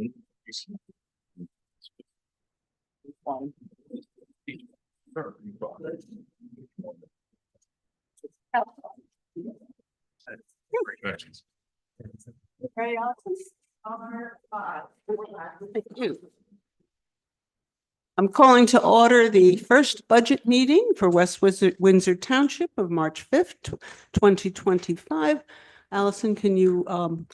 Thank you. I'm calling to order the first budget meeting for Windsor Township of March 5th, 2025. Allison, can you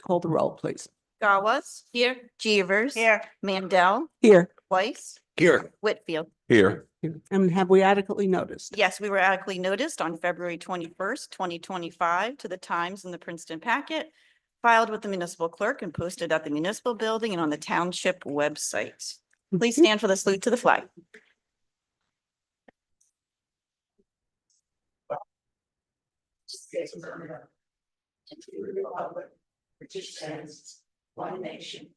call the roll, please? Gawas. Here. Jeevers. Here. Mandel. Here. Weiss. Here. Whitfield. Here. And have we adequately noticed? Yes, we were adequately noticed on February 21st, 2025 to the Times in the Princeton Packet, filed with the municipal clerk and posted at the municipal building and on the township website. Please stand for the salute to the flag. Which stands one nation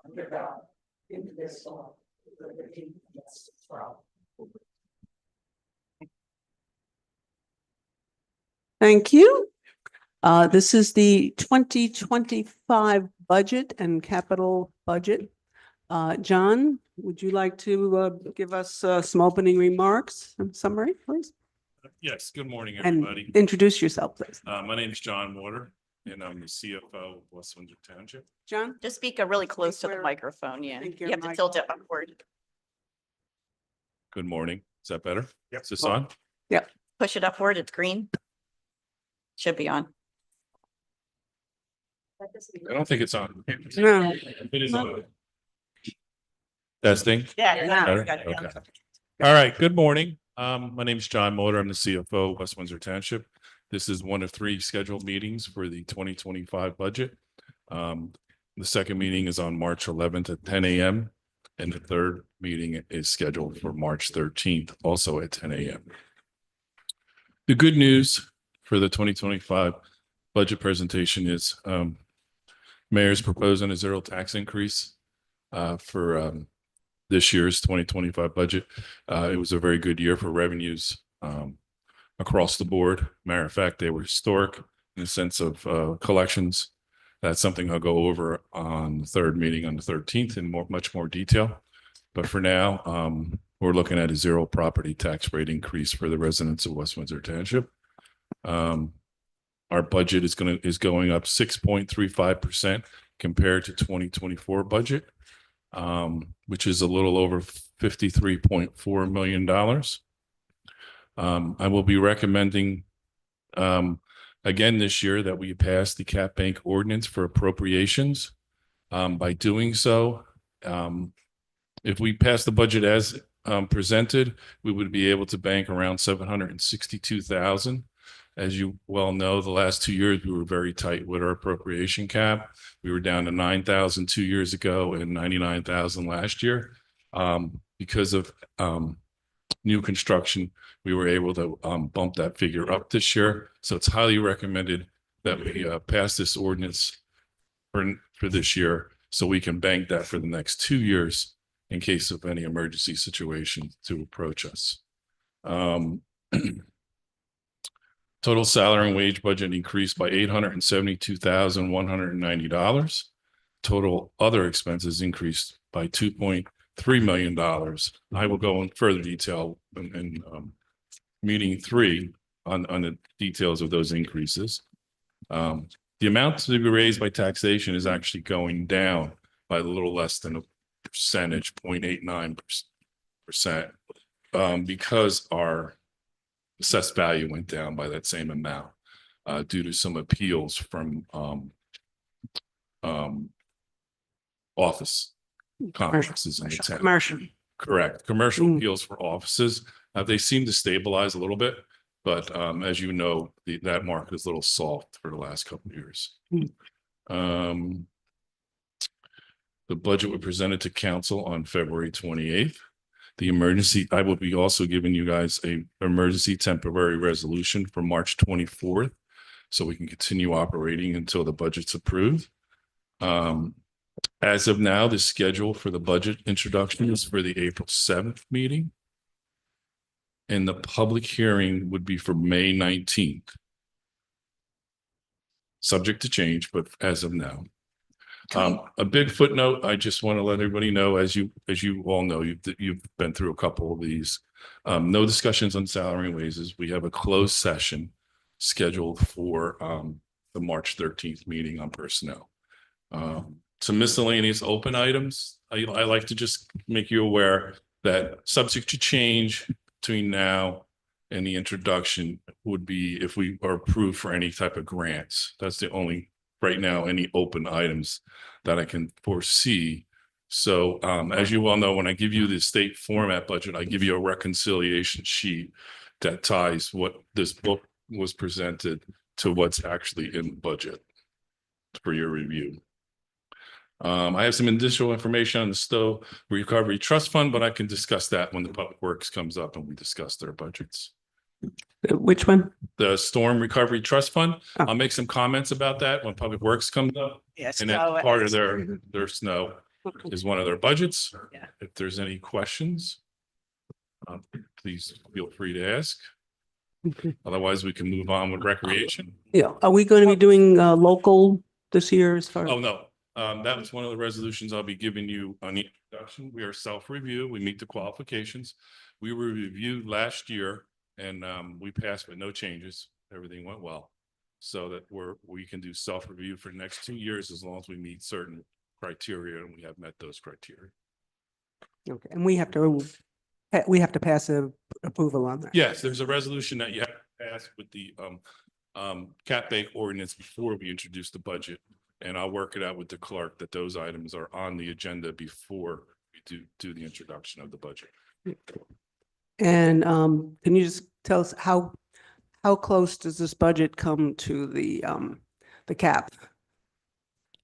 under God, indivisible, with liberty and justice for all. Thank you. This is the 2025 budget and capital budget. John, would you like to give us some opening remarks and summary, please? Yes, good morning, And everybody. introduce yourself, please. My name is John Water, and I'm the CFO of West Windsor Township. John? Just speak really close to the microphone. Yeah, think you your have to tilt it upward. Good morning. Is that better? Is this on? Push it upward. It's green. Should be on. I don't think it's on. No. It is on. Testing. Yeah. Better? Okay. All right. Good morning. My name is John Motor. I'm the CFO of West Windsor Township. This is one of 3 scheduled meetings for the 2025 budget. The second meeting is on March 11th at 10 a.m. and the third meeting is scheduled for March 13th, also at 10 a.m. The good news for the 2025 budget presentation is Mayor's proposing a 0 tax increase for this year's 2025 budget. It was a very good year for revenues across the board. Matter of fact, they were historic in the sense of collections. That's something I'll go over on the third meeting on the 13th in much more detail. But for now, we're looking at a 0 property tax rate increase for the residents of West Windsor Township. Our budget is going up 6.35% compared to 2024 budget, which is a little over $53.4 million. I will be recommending again this year that we pass the cap bank ordinance for appropriations. By doing so, if we pass the budget as presented, we would be able to bank around $762,000. As you well know, the last 2 years, we were very tight with our appropriation cap. We were down to $9,000 2 years ago and $99,000 last year. Because of new construction, we were able to bump that figure up this year. So it's highly recommended that we pass this ordinance for this year so we can bank that for the next 2 years in case of any emergency situation to approach us. Total salary and wage budget increased by $872,190. Total other expenses increased by $2.3 million. I will go in further detail in meeting 3 on the details of those increases. The amount to be raised by taxation is actually going down by a little less than a percentage, 0.89%, because our assessed value went down by that same amount due to some appeals from office complexes in the town. Commercial. Correct. Commercial appeals for offices. They seem to stabilize a little bit, but as you know, that market is a little soft for the last couple of years. The budget was presented to council on February 28th. The emergency, I will be also giving you guys a emergency temporary resolution for March 24th, so we can continue operating until the budget's approved. As of now, the schedule for the budget introduction is for the April 7th meeting. And the public hearing would be for May 19th. Subject to change, but as of now. A big footnote, I just want to let everybody know, as you all know, you've been through a couple of these. No discussions on salary and wages. We have a closed session scheduled for the March 13th meeting on personnel. Some miscellaneous open items. I like to just make you aware that subject to change between now and the introduction would be if we are approved for any type of grants. That's the only, right now, any open items that I can foresee. So as you well know, when I give you the state format budget, I give you a reconciliation sheet that ties what this book was presented to what's actually in the budget for your review. I have some additional information on the Stowe Recovery Trust Fund, but I can discuss that when the Public Works comes up and we discuss their budgets. Which one? The Storm Recovery Trust Fund. Oh. I'll make some comments about that when Public Works comes up. Yes. And that's part of their snow Okay. is one of their budgets. Yeah. If there's any questions, please feel free to ask. Okay. Otherwise, we can move on with recreation. Yeah, are we going to be doing local this year as far? Oh, no. That was one of the resolutions I'll be giving you on the introduction. We are self-review. We meet the qualifications. We were reviewed last year and we passed with no changes. Everything went well. So that we can do self-review for the next 2 years as long as we meet certain criteria and we have met those criteria. Okay, and we have to pass a approval on that. Yes, there's a resolution that you have to pass with the cap bank ordinance before we introduce the budget. And I'll work it out with the clerk that those items are on the agenda before we do the introduction of the budget. And can you just tell us how close does this budget come to the cap?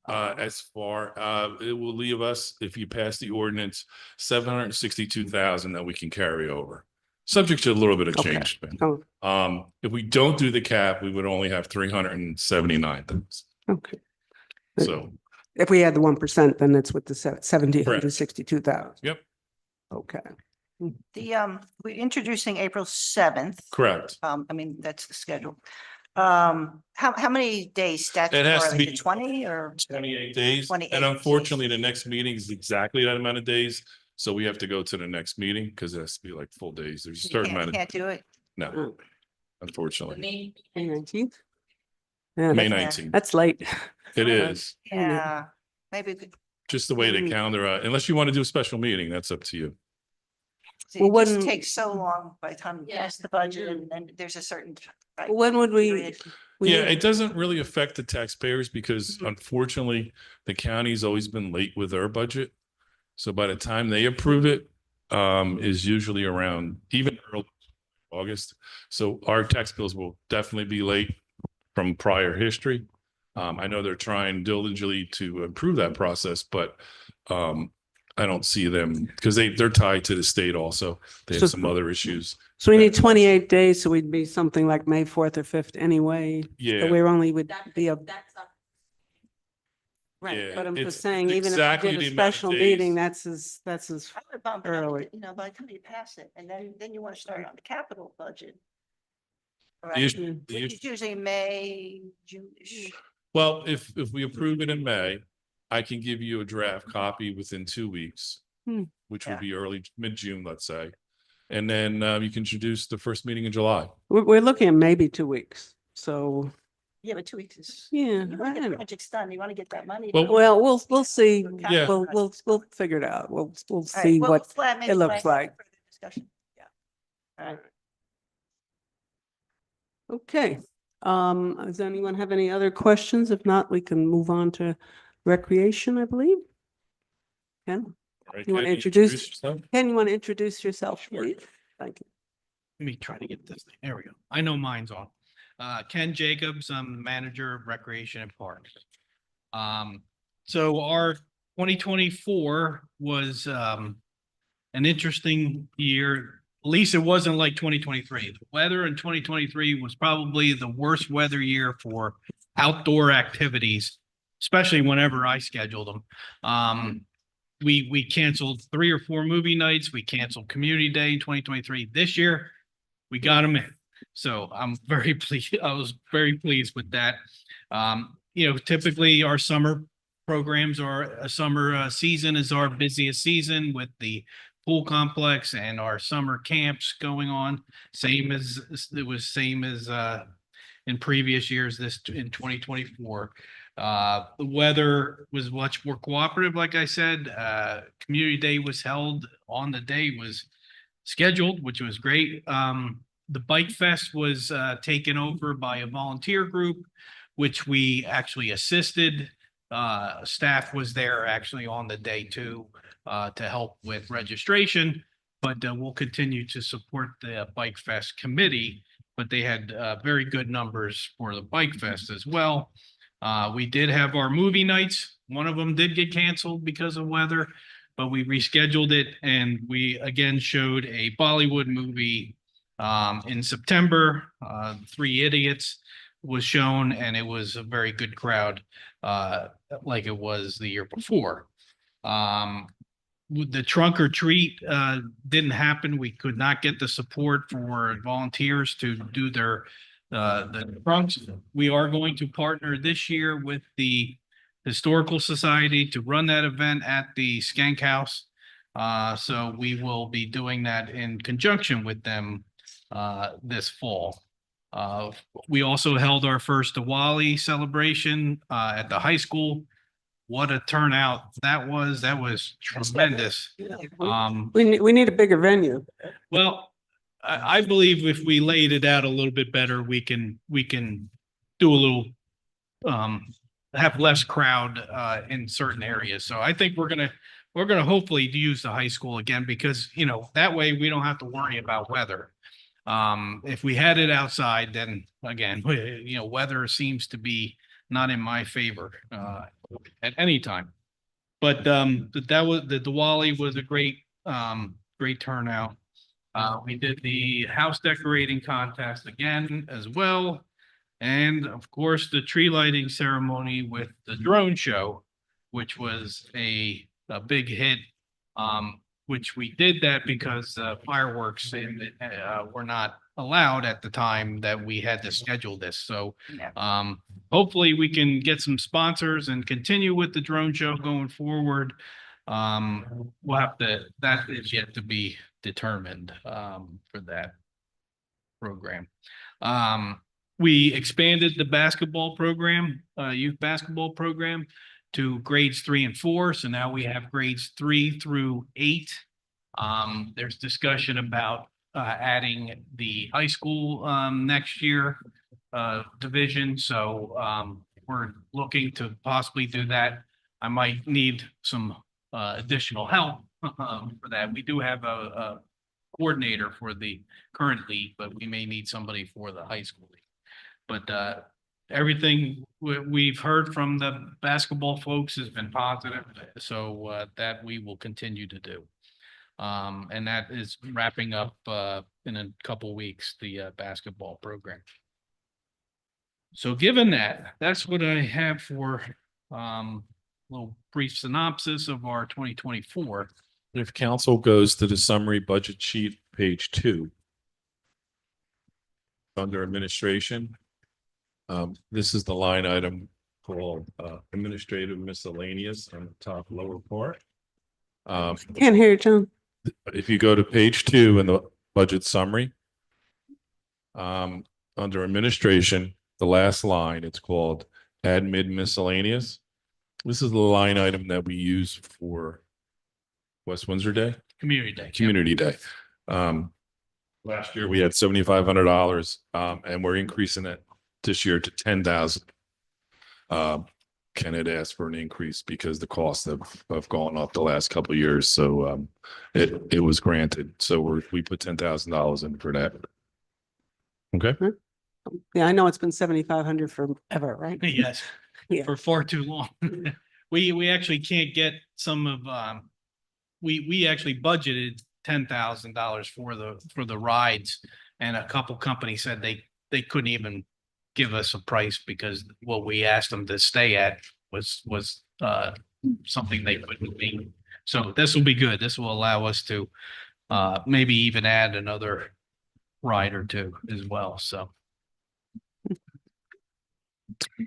As far, it will leave us, if you pass the ordinance, 762,000 that we can carry over, subject to a little bit of Okay. change. Ben. Oh, If we don't do the cap, we would only have 379,000. okay. So, If we had the 1%, then it's with the 762,000. yep, Okay. We're introducing April 7th. correct. I mean, that's the schedule. How many days statutory? has to be 20 or? 28 days. 28 And days. unfortunately, the next meeting is exactly that amount of days. So we have to go to the next meeting because it has to be like full days. There's a You certain amount of, can't do it. no, Oh. unfortunately. May 19th? Yeah, May that's- 19th. That's late. It is Yeah, maybe. just the way the Mm. calendar, unless you want to do a special meeting, that's up to you. Well, It just when- takes so long by the time you pass the budget and then there's a certain. right, When would we? period. Yeah, it doesn't really affect the taxpayers because Mhm. unfortunately, the county's always been late with their budget. So by the time they approve it, is usually around even early August. So our tax bills will definitely be late from prior history. I know they're trying diligently to improve that process, but I don't see them because they're tied to the state also. They So- have some other issues. So we need 28 days, so we'd be something like May 4th or 5th anyway. So Yeah. we're only would be a. Yeah, Right, but I'm it's just saying, even if exactly we did the a amount of special meeting, days. that's as, I would bump it up, early. you know, by the time you pass it, and then you want to start on the capital budget. The Right, issue- the which issue- is usually May, June-ish. Well, if we approve it in May, I can give you a draft copy within 2 weeks, Hmm. which would Yeah. be early, mid-June, let's say. And then you can introduce the first meeting in July. we're looking at maybe 2 weeks. So, Yeah, but 2 weeks is, yeah. you I want to don't get know. projects done, you want to get that money. Well- done. Well, we'll see. Yeah. We'll figure it out. We'll All right, see well, what maybe it looks plan like. further discussion. Yeah. All right. Okay, does anyone have any other questions? If not, we can move on to recreation, I believe. Ken, All right, You wanna Ken, introduce- yourself? Ken, you want to introduce yourself, Sure. please? Thank you. Let me try to get this thing. There we go. I know mine's on. Ken Jacobs, I'm the manager of Recreation and Parks. So our 2024 was an interesting year. At least it wasn't like 2023. The weather in 2023 was probably the worst weather year for outdoor activities, especially whenever I scheduled them. We canceled 3 or 4 movie nights. We canceled Community Day in 2023. This year, we got them in. So I'm very pleased. I was very pleased with that. Typically our summer programs are a summer season is our busiest season with the pool complex and our summer camps going on. Same as in previous years, this in 2024. The weather was much more cooperative, like I said. Community Day was held on the day was scheduled, which was great. The Bike Fest was taken over by a volunteer group, which we actually assisted. Staff was there actually on the day too, to help with registration, but we'll continue to support the Bike Fest committee. But they had very good numbers for the Bike Fest as well. We did have our movie nights. One of them did get canceled because of weather, but we rescheduled it, and we again showed a Bollywood movie in September. Three Idiots was shown, and it was a very good crowd, like it was the year before. The trunk or treat didn't happen. We could not get the support for volunteers to do the trunks. We are going to partner this year with the Historical Society to run that event at the Skank House. So we will be doing that in conjunction with them this fall. We also held our first Diwali celebration at the high school. What a turnout that was. That was tremendous. We need a bigger venue. Well, I believe if we laid it out a little bit better, we can do a little have less crowd in certain areas. So I think we're gonna hopefully use the high school again, because that way we don't have to worry about weather. If we had it outside, then again, weather seems to be not in my favor at any time. But that was the Diwali was a great turnout. We did the house decorating contest again as well. And of course, the tree lighting ceremony with the drone show, which was a big hit. Which we did that because fireworks were not allowed at the time that we had to schedule this. So hopefully we can get some sponsors and continue with the drone show going forward. We'll have to, that is yet to be determined for that program. We expanded the basketball program, youth basketball program, to grades 3 and 4. So now we have grades 3 through 8. There's discussion about adding the high school next year division. So we're looking to possibly do that. I might need some additional help for that. We do have a coordinator for the current league, but we may need somebody for the high school league. But everything we've heard from the basketball folks has been positive, so that we will continue to do. And that is wrapping up in a couple weeks, the basketball program. So given that, that's what I have for little brief synopsis of our 2024. If council goes to the summary budget sheet, page 2, under administration, this is the line item called administrative miscellaneous on the top lower part. Can't hear you, John. If you go to page 2 in the budget summary, under administration, the last line, it's called admin miscellaneous. This is the line item that we use for West Windsor Day. Community Day. Community Day. Last year we had $7,500, and we're increasing it this year to $10,000. Kenneth asked for an increase because the costs have gone up the last couple of years. So it was granted. So we put $10,000 in for that. Okay. Yeah, I know it's been 7,500 forever, right? Yes, Yeah. for far too long. We actually can't get some of we actually budgeted $10,000 for the rides, and a couple companies said they couldn't even give us a price because what we asked them to stay at was something they couldn't meet. So this will be good. This will allow us to maybe even add another ride or two as well. So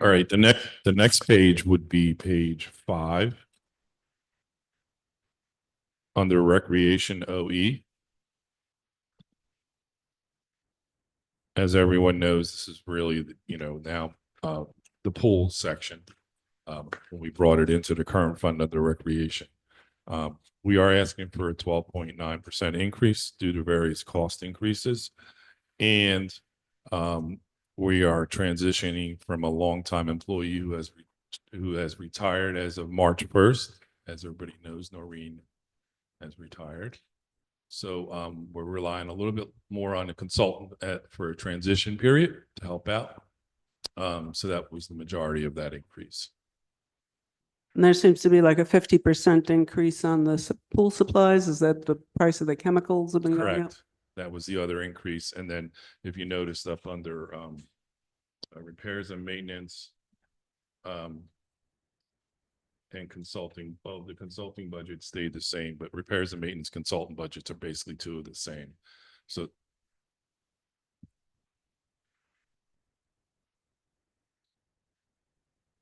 All right, the next page would be page 5. Under recreation OE. As everyone knows, this is really, now the pool section. When we brought it into the current fund under recreation. We are asking for a 12.9% increase due to various cost increases. And we are transitioning from a longtime employee who has retired as of March 1st. As everybody knows, Noreen has retired. So we're relying a little bit more on a consultant for a transition period to help out. So that was the majority of that increase. And there seems to be like a 50% increase on the pool supplies. Is that the price of the chemicals have been going up? Correct. That was the other increase. And then if you noticed up under repairs and maintenance and consulting, well, the consulting budget stayed the same, but repairs and maintenance consultant budgets are basically two of the same. So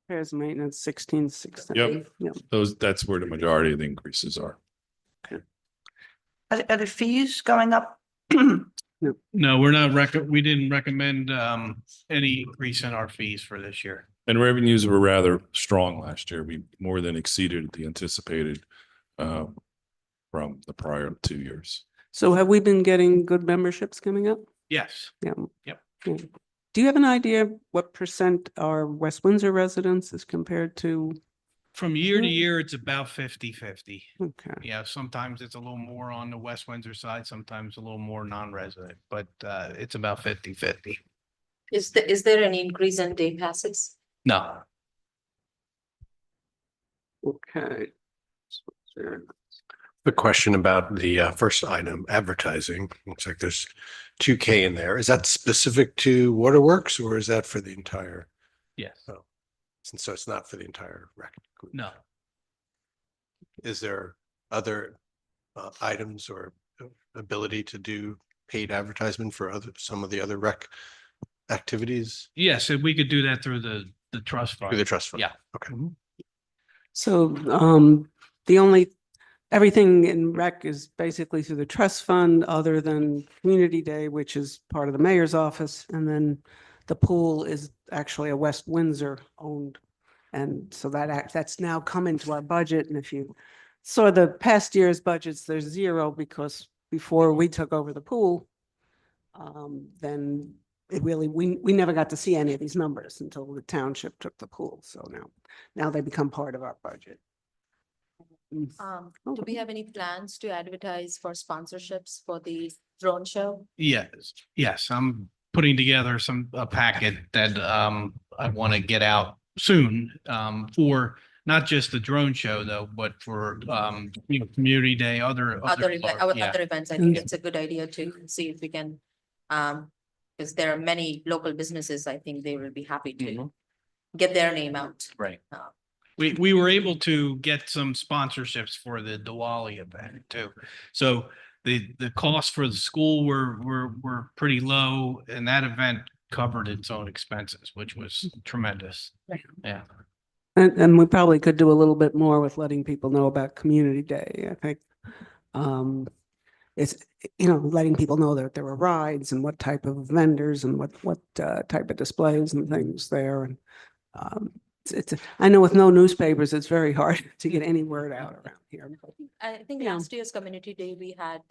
Repairs and maintenance, 16,600. Yep. Yep. that's where the majority of the increases are. Are the fees going up? No, we didn't recommend any increase in our fees for this year. And revenues were rather strong last year. We more than exceeded the anticipated from the prior 2 years. So have we been getting good memberships coming up? Yes. Yeah. Yep. Yeah. Do you have an idea what percent are West Windsor residents as compared to? From year to year, it's about 50-50. Okay. Yeah, sometimes it's a little more on the West Windsor side, sometimes a little more non-resident, but it's about 50-50. Is there an increase in day passes? No. Okay. Sure. The question about the first item, advertising, looks like there's 2K in there. Is that specific to Waterworks or is that for the entire? Yes. Oh, so it's not for the entire rec group. No. Is there other items or ability to do paid advertisement for some of the other rec activities Yes, and we could do that through the trust fund. through the trust fund? Yeah. Okay. So everything in rec is basically through the trust fund other than Community Day, which is part of the mayor's office. And then the pool is actually a West Windsor owned. And so that's now come into our budget. And if you saw the past year's budgets, there's zero because before we took over the pool, then it really, we never got to see any of these numbers until the township took the pool. So now they become part of our budget. Do we have any plans to advertise for sponsorships for the drone show? Yes, I'm putting together a packet that I want to get out soon for not just the drone show though, but for Community Day, other Events. I think it's a good idea to see if we can, because there are many local businesses, I think they will be happy to get their name out. Right. We were able to get some sponsorships for the Diwali event too. So the costs for the school were pretty low, and that event covered its own expenses, which was tremendous. Right. Yeah. And we probably could do a little bit more with letting people know about Community Day. I think it's, letting people know that there were rides and what type of vendors and what type of displays and things there. And I know with no newspapers, it's very hard to get any word out around here. I think Yeah. last year's Community Day, we had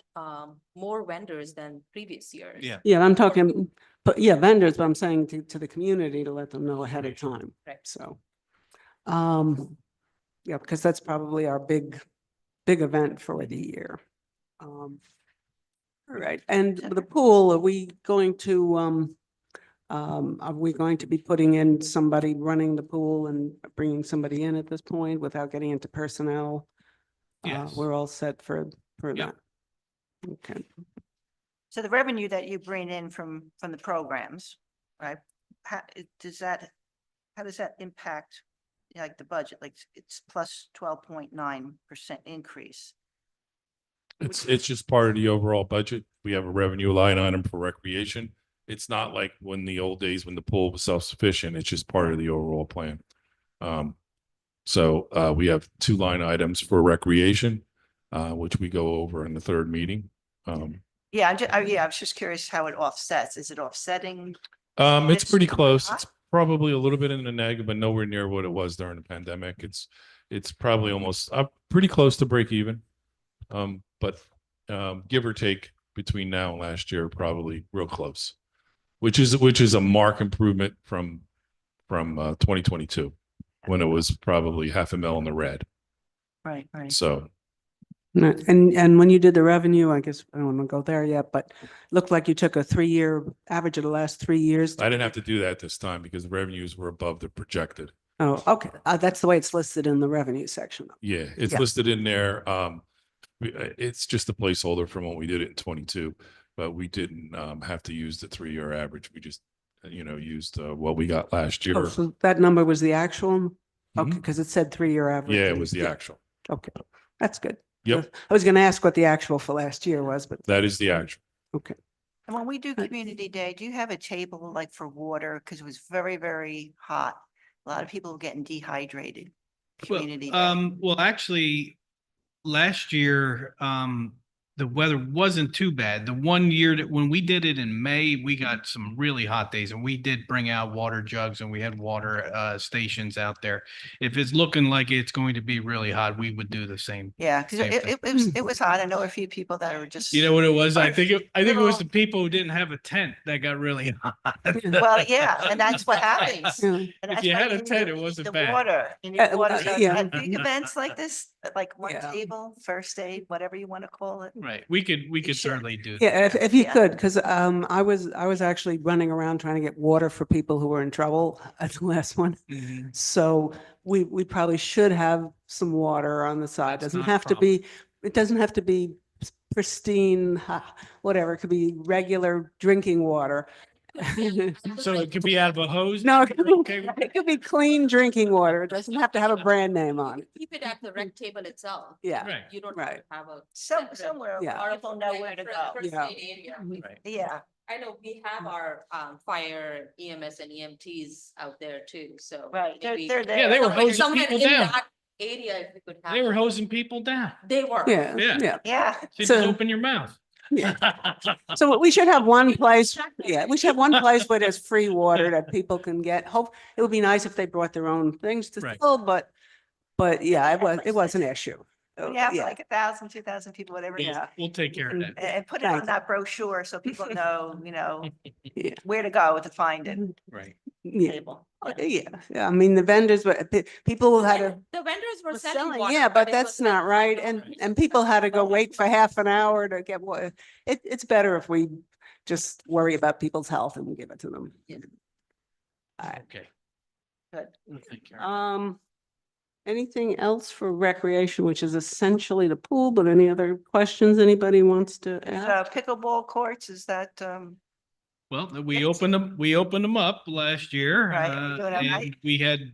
more vendors than previous years. Yeah. Yeah, I'm talking, but yeah, vendors, but I'm saying to the community to let them know ahead of time. Right. So, yeah, because that's probably our big event for the year. All right, and the pool, are we going to be putting in somebody running the pool and bringing somebody in at this point without getting into personnel? Yes. We're all set for Yep. that. Okay. So the revenue that you bring in from the programs, right? How does that impact like the budget? Like it's plus 12.9% increase. It's just part of the overall budget. We have a revenue line item for recreation. It's not like when the old days when the pool was self-sufficient. It's just part of the overall plan. So we have 2 line items for recreation, which we go over in the 3rd meeting. Yeah, I was just curious how it offsets. Is it offsetting? It's It's pretty not. close. It's probably a little bit in the negative, but nowhere near what it was during the pandemic. It's probably almost pretty close to break even. But give or take between now and last year, probably real close, which is a marked improvement from 2022 when it was probably $500,000 in the red. Right, right. So And when you did the revenue, I guess, I don't want to go there yet, but it looked like you took a 3-year average of the last 3 years. I didn't have to do that this time because the revenues were above the projected. Oh, okay. That's the way it's listed in the revenue section. Yeah, it's Yeah. listed in there. It's just a placeholder from when we did it in 22, but we didn't have to use the 3-year average. We just, used what we got last year. Oh, so that number was the actual? Okay, Mhm. because it said 3-year average. Yeah, it was the actual. Okay, that's good. Yep. I was going to ask what the actual for last year was, but That is the actual. okay. And when we do community day, do you have a table like for water? Because it was very, very hot. A lot of people were getting dehydrated. Community day. Well, actually, last year, the weather wasn't too bad. The one year that when we did it in May, we got some really hot days and we did bring out water jugs and we had water stations out there. If it's looking like it's going to be really hot, we would do the same. Yeah, because Same thing. it was hot. I know a few people that were just. You know what it was? I think it was Little- the people who didn't have a tent that got really hot. Well, yeah, and that's what happens. Yeah. And If that's you why had a need tent, to it need wasn't the bad. Water. You need water. So yeah. at big events like this, like one Yeah. table, first aid, whatever you want to call it. Right. We could should. certainly do. Yeah, if you Yeah. could, because I was actually running around trying to get water for people who were in trouble at the last one. Mhm. So we probably should have some water on the side. That's Doesn't not a have to be, it doesn't have to be pristine, whatever. It could be regular drinking water. So it could be out of a hose? No, it could Okay. it could be clean drinking water. It doesn't have to have a brand name on it. Keep it at the rec table itself. Yeah. Right. You don't Right. have a. Somewhere Yeah. where people know where to go. First Yeah. aid area. Right. Yeah, I know we have our fire EMS and EMTs out there too, so. right. maybe They're there. Yeah, they were somewhere- hosing somewhere people in down. that Area, if we could have. They were hosing people down. They were. Yeah, Yeah. yeah. Yeah. So you So- just open your mouth. Yeah. So we should have one place, yeah, we should have one place where there's free water that people can get. Hope, it would be nice if they brought their own things to Right. fill, but yeah, it was an issue. So, Yeah, for like 1,000, 2,000 people, whatever. it is. Yeah. We'll take care of that. And put it on Thanks. that brochure so people know, Yeah. where to go to find it. Right. Yeah, Table. yeah, I mean, the vendors, people had to, The vendors were was selling selling, water. yeah, but it that's was not like right. $5. And people had to go wait for half an hour to get water. It's better if we just worry about people's health and give it to them. All right. Okay. Good. We'll take care of it. Anything else for recreation, which is essentially the pool, but any other questions anybody wants to ask? Pickleball courts, is that, Well, we opened them up last year. Right, you're doing it right. And we had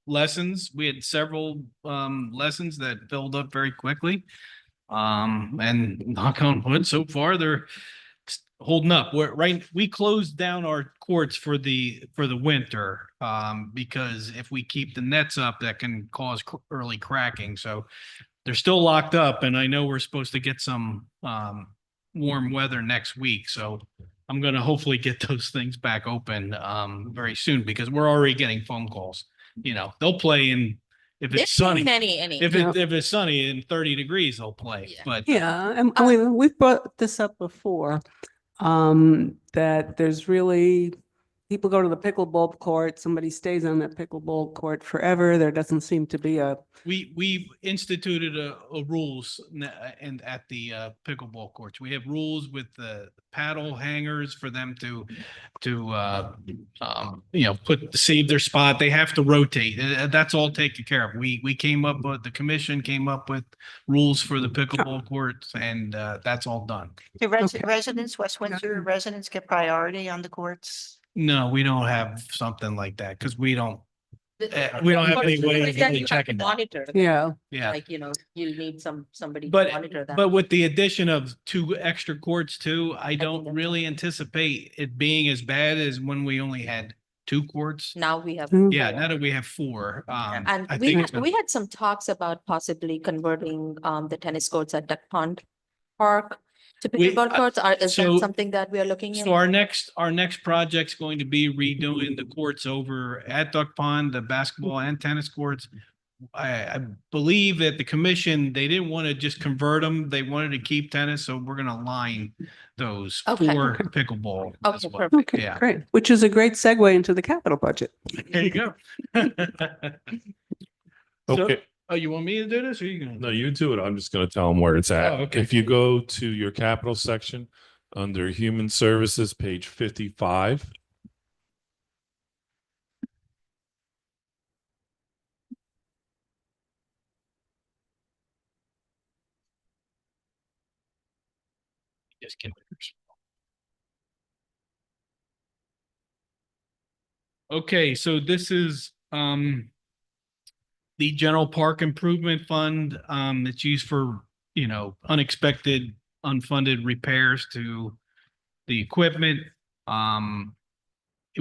lessons. We had several lessons that filled up very quickly. And knock on wood, so far they're holding up. We closed down our courts for the winter because if we keep the nets up, that can cause early cracking. So they're still locked up, and I know we're supposed to get some warm weather next week. So I'm going to hopefully get those things back open very soon because we're already getting phone calls. They'll play if They're it's sunny. Any. If it's sunny and 30 degrees, they'll play. Yeah. But Yeah, and we've brought this up before, that there's really, people go to the pickleball court, somebody stays on that pickleball court forever. There doesn't seem to be we've instituted a rules and at the pickleball courts. We have rules with the paddle hangers for them to save their spot. They have to rotate. That's all taken care of. We came up with, the commission came up with rules for the pickleball courts, and that's all done. do Okay. residents, West Windsor residents get priority on the courts? No, we don't have something like that because we don't We don't have any way But of then really you have to checking that. monitor. Yeah. Yeah. Like, you'll need somebody to But, monitor that. but with the addition of 2 extra courts too, I don't that's really anticipate it being as bad as when we only had 2 courts. Now we have. Mm. Yeah, now that we have 4, And I we think. had, we had some talks about possibly converting the tennis courts at Duck Pond Park to We- pickleball courts. Is so- that something that we are looking at? So our next project's going to be redoing the courts over at Duck Pond, the basketball and tennis courts. I believe that the commission, they didn't want to just convert them. They wanted to keep tennis, so we're gonna line those Okay. for Okay. pickleball as Okay, well. perfect. Okay, Yeah. great. Which is a great segue into the capital budget. There you go. So- Okay, Oh, you want me to do this or you gonna? no, you do it. I'm just gonna tell them where it's at. Oh, okay. If you go to your capital section, under Human Services, page 55. Just kidding. Okay, so this is the general park improvement fund that's used for, unexpected unfunded repairs to the equipment.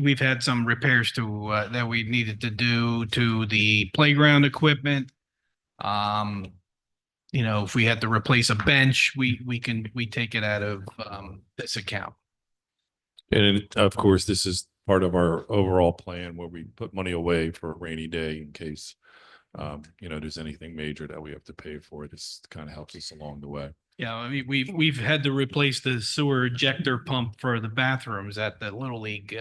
We've had some repairs to that we needed to do to the playground equipment. If we had to replace a bench, we take it out of this account. And of course, this is part of our overall plan where we put money away for a rainy day in case, there's anything major that we have to pay for. This kind of helps us along the way. Yeah, I mean, we've had to replace the sewer ejector pump for the bathrooms at the Little League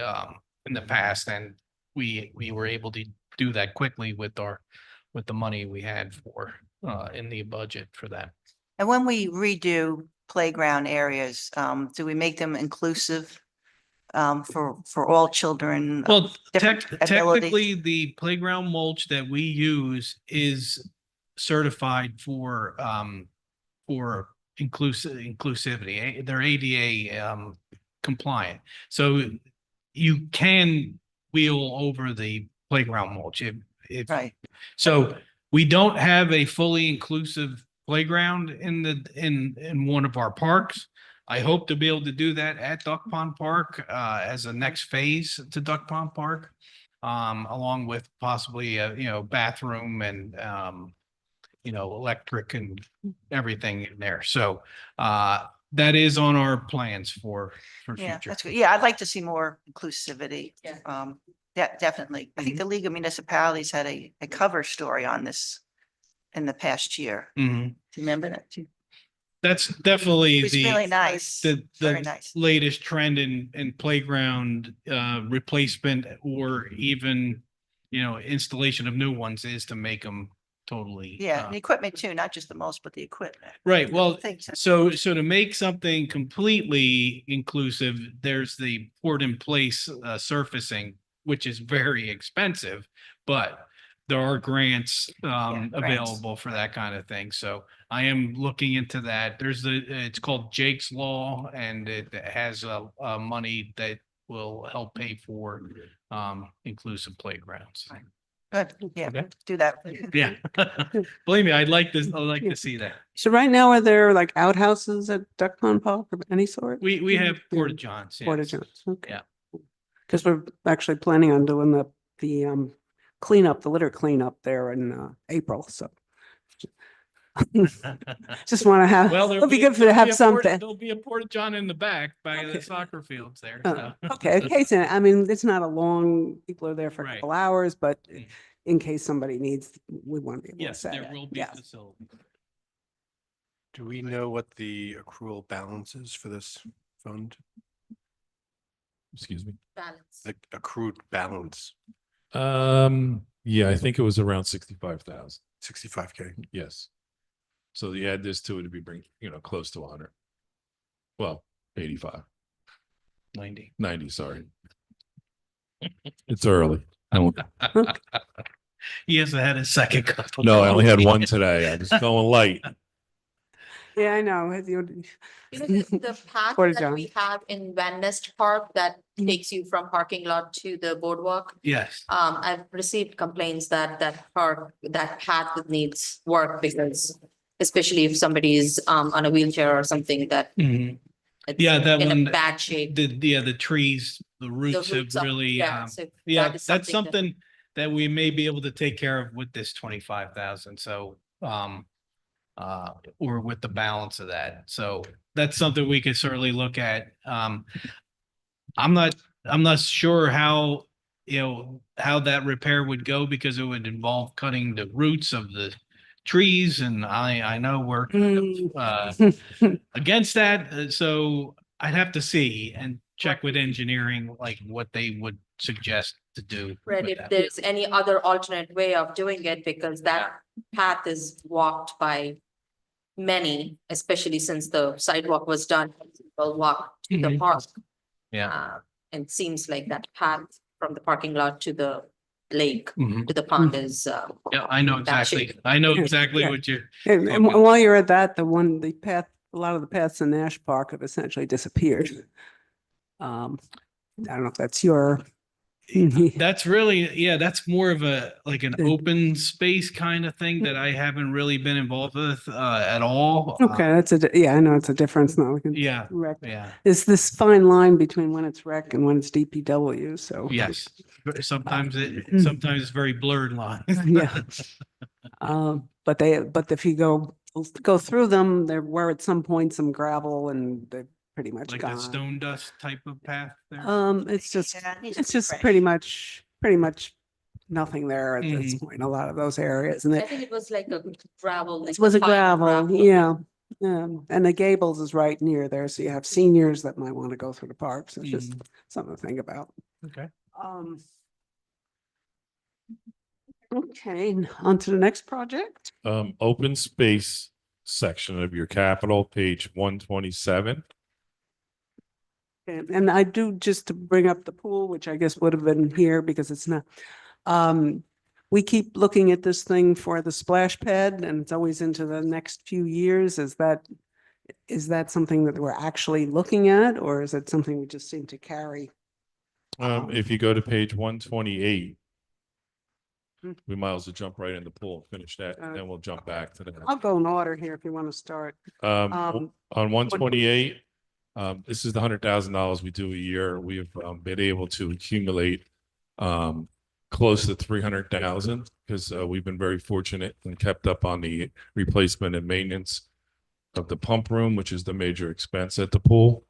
in the past, and we were able to do that quickly with the money we had for in the budget for that. And when we redo playground areas, do we make them inclusive for all children? Well, different abilities? technically, the playground mulch that we use is certified for inclusivity. They're ADA compliant. So you can wheel over the playground mulch if Right. so we don't have a fully inclusive playground in one of our parks. I hope to be able to do that at Duck Pond Park as a next phase to Duck Pond Park, along with possibly a bathroom and electric and everything in there. So that is on our plans for Yeah, future. that's good. Yeah, I'd like to see more inclusivity. Yeah. Definitely. I think the League of Municipalities had a cover story on this in the past year. Mhm. Do you remember that too? That's definitely It was really the nice. the Very nice. latest trend in playground replacement or even installation of new ones is to make them totally Yeah, and the equipment too, not just the most, but the equipment. right. Well, Thanks. so to make something completely inclusive, there's the poured in place surfacing, which is very expensive, but there are grants grants. available for that kind of thing. So I am looking into that. It's called Jake's Law, and it has money that will help pay for inclusive playgrounds. Good. Yeah, Okay. do that. Yeah. Believe me, I'd like to see that. So right now, are there like outhouses at Duck Pond Park of any sort? We have Yeah. porta johns. Porta yes. johns, okay. Yeah. Because we're actually planning on doing the cleanup, the litter cleanup there in April, so. Just want to have, Well, it'll be good to have something. There'll be a porta john in the back by Okay. the soccer fields there. Oh, so. Okay, in case, I mean, it's not a long, people are there for a Right. couple hours, but Mm. in case somebody needs, we want to be able to Yes, set there it. will be Yeah. facilities. Do we know what the accrual balance is for this fund? Excuse me. Balance. The accrued balance, Yeah, I think it was around 65,000. 65K. Yes. So you add this to it, it'd be close to 100. Well, 85, 90. 90, sorry. It's early. I don't, He hasn't had a second cup. of no, I only had coffee. one today. I was going light. Yeah, I know. Have you- You know, the path Porta that John. we have in Van Nest Park that takes you from parking lot to the boardwalk. Yes. I've received complaints that that path needs work because especially if somebody is on a wheelchair or something that Mhm. it's Yeah, that in a one, bad shape. the trees, the roots have roots up- really, yeah, so yeah, that is that's something that- something that we may be able to take care of with this 25,000. So, or with the balance of that. So that's something we could certainly look at. I'm not sure how, how that repair would go because it would involve cutting the roots of the trees and I know we're against that. So I'd have to see and check with engineering, like what they would suggest to do. Right, with if that. there's any other alternate way of doing it, because that path is walked by many, especially since the sidewalk was done, people walk to the Mhm. park. Yeah. And it seems like that path from the parking lot to the lake, Mhm. to the pond is, Yeah, I know That exactly. shape. I know Yeah, exactly yeah. what you're. And Okay. while you're at that, the path, a lot of the paths in Nash Park have essentially disappeared. I don't know if that's your. That's really, yeah, that's more of a, like an Yeah. open space kind of thing that I haven't really been involved with, at all. Okay, that's yeah, I know it's a difference now. We can Yeah, rec. yeah, It's this fine line between when it's rec and when it's DPW, so. yes. Sometimes Mm. sometimes it's very blurred line. Yeah. But if you go through them, there were at some point some gravel and they're pretty much Like that gone. stone dust type of path there. It's just, Yeah, it needs to it's be just fresh. pretty much nothing there at this Mhm. point, a lot of those areas. And I it think it was like a gravel. like was a fine gravel, yeah. And the Gables is right near there, so you have seniors that might want to go through the parks. It's just Mhm. something to think about. Okay. Okay, on to the next project. Open space section of your capital, page 127. And I do, just to bring up the pool, which I guess would have been here because it's not. We keep looking at this thing for the splash pad and it's always into the next few years. Is that something that we're actually looking at, or is it something we just seem to carry? If you go to page 128, Hmm. we might as well jump right in the pool, finish that, Uh, then we'll jump back to the. I'll go in order here if you want to start. On 128, this is the $100,000 we do a year. We have been able to accumulate close to 300,000 because we've been very fortunate and kept up on the replacement and maintenance of the pump room, which is the major expense at the pool.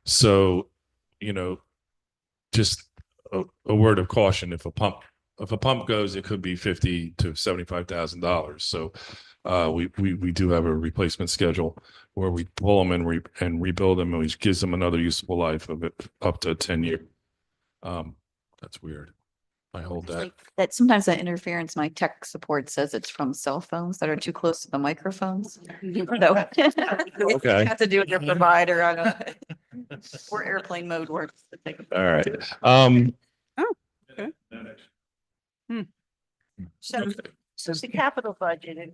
So, just a word of caution: if a pump goes, it could be $50,000 to $75,000. So we do have a replacement schedule where we pull them and rebuild them, and which gives them another useful life of it up to 10 years. That's weird. I hold It's that. like that sometimes that interference, my tech support says it's from cell phones that are too close to the microphones. So Okay. have to do with your provider. I don't. Or airplane mode works. All right. So the capital budget,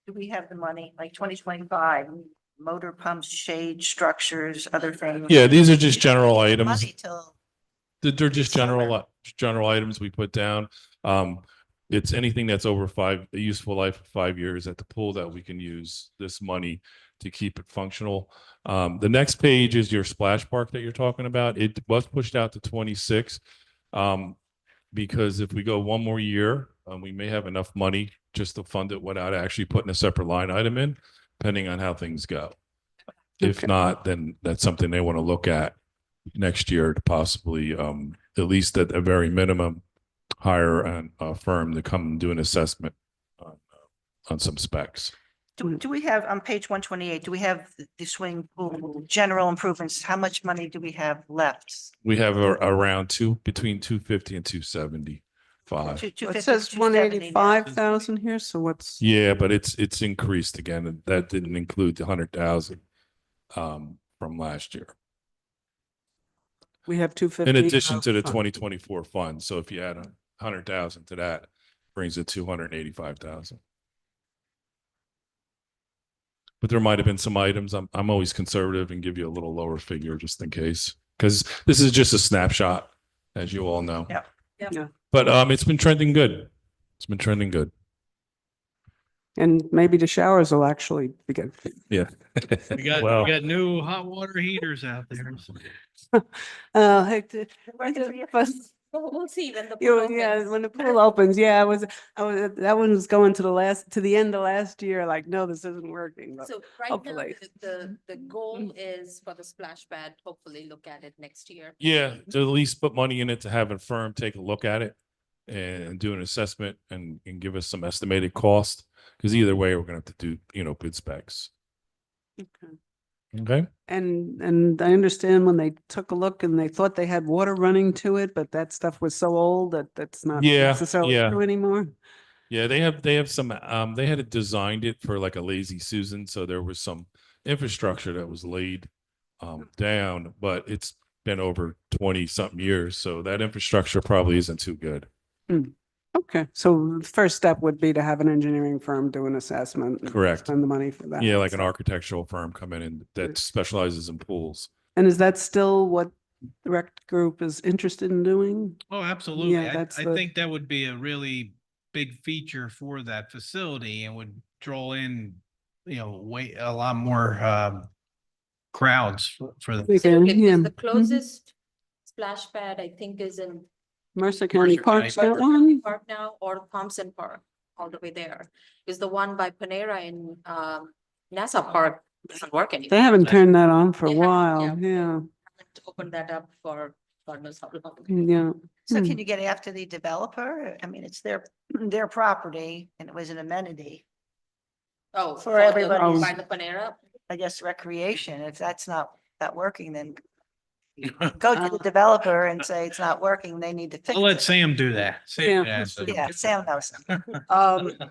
do we have the money, like 2025, motor pumps, shade structures, other things? Yeah, these are just general items. Money till, They're just Summer. general items we put down. It's anything that's over a useful life of 5 years at the pool that we can use this money to keep it functional. The next page is your splash park that you're talking about. It was pushed out to 26. Because if we go one more year, we may have enough money just to fund it without actually putting a separate line item in, depending on how things go. If Okay. not, then that's something they want to look at next year to possibly, at least at a very minimum, hire a firm to come and do an assessment on some specs. do we have, on page 128, do we have the swimming pool, general improvements? How much money do we have left? We have around between 250 and 275. It says 185,000 here, so what's? Yeah, but it's increased again, and that didn't include the 100,000 from last year. We have 250. In addition to the 2024 fund. So if you add 100,000 to that, brings it 285,000. But there might have been some items. I'm always conservative and give you a little lower figure just in case. Because this is just a snapshot, as you all know. Yeah. Yeah. But it's been trending good. It's been trending good. And maybe the showers will actually be good. Yeah. We got, Well, we got new hot water heaters out there. Heck, We'll see when the. you, pool yeah, opens. when the pool opens, yeah, that one was going to the end of last year, like, no, this isn't working. But So right now, hopefully. the goal is for the splash pad, hopefully look at it next year. yeah, to at least put money in it to have a firm take a look at it and do an assessment and give us some estimated cost. Because either way, we're gonna have to do, bid specs. Okay. Okay. And I understand when they took a look and they thought they had water running to it, but that stuff was so old that that's not Yeah, necessarily yeah. true anymore. Yeah, they have some, they had designed it for like a lazy Susan. So there was some infrastructure that was laid down, but it's been over 20 something years. So that infrastructure probably isn't too good. Okay, so the first step would be to have an engineering firm do an assessment. and Correct. Spend the money for that. Yeah, like an So- architectural firm come in and that specializes in pools. And is that still what the rec group is interested in doing? Oh, absolutely. Yeah, I, that's I the- think that would be a really big feature for that facility and would draw in, way, a lot more, crowds for the. Okay, So, yeah. because the Mhm. closest splash pad, I think, is in Mercer County Mercer Park's County. got one? Park now, or Thompson Park, all the way there. Is the one by Panera in Nassau Park doesn't work anymore. They haven't turned that on for a They haven't, while, yeah. yeah, Haven't opened that up for God knows how long. yeah. So Hmm. can you get after the developer? I mean, it's their property and it was an amenity, Oh, For the- everybody's- By the Panera. I guess recreation. If that's not working, then go to the developer and say it's not working. They need to fix I'll let it. Sam do that. Sam Yeah. has to- Yeah, Sam knows.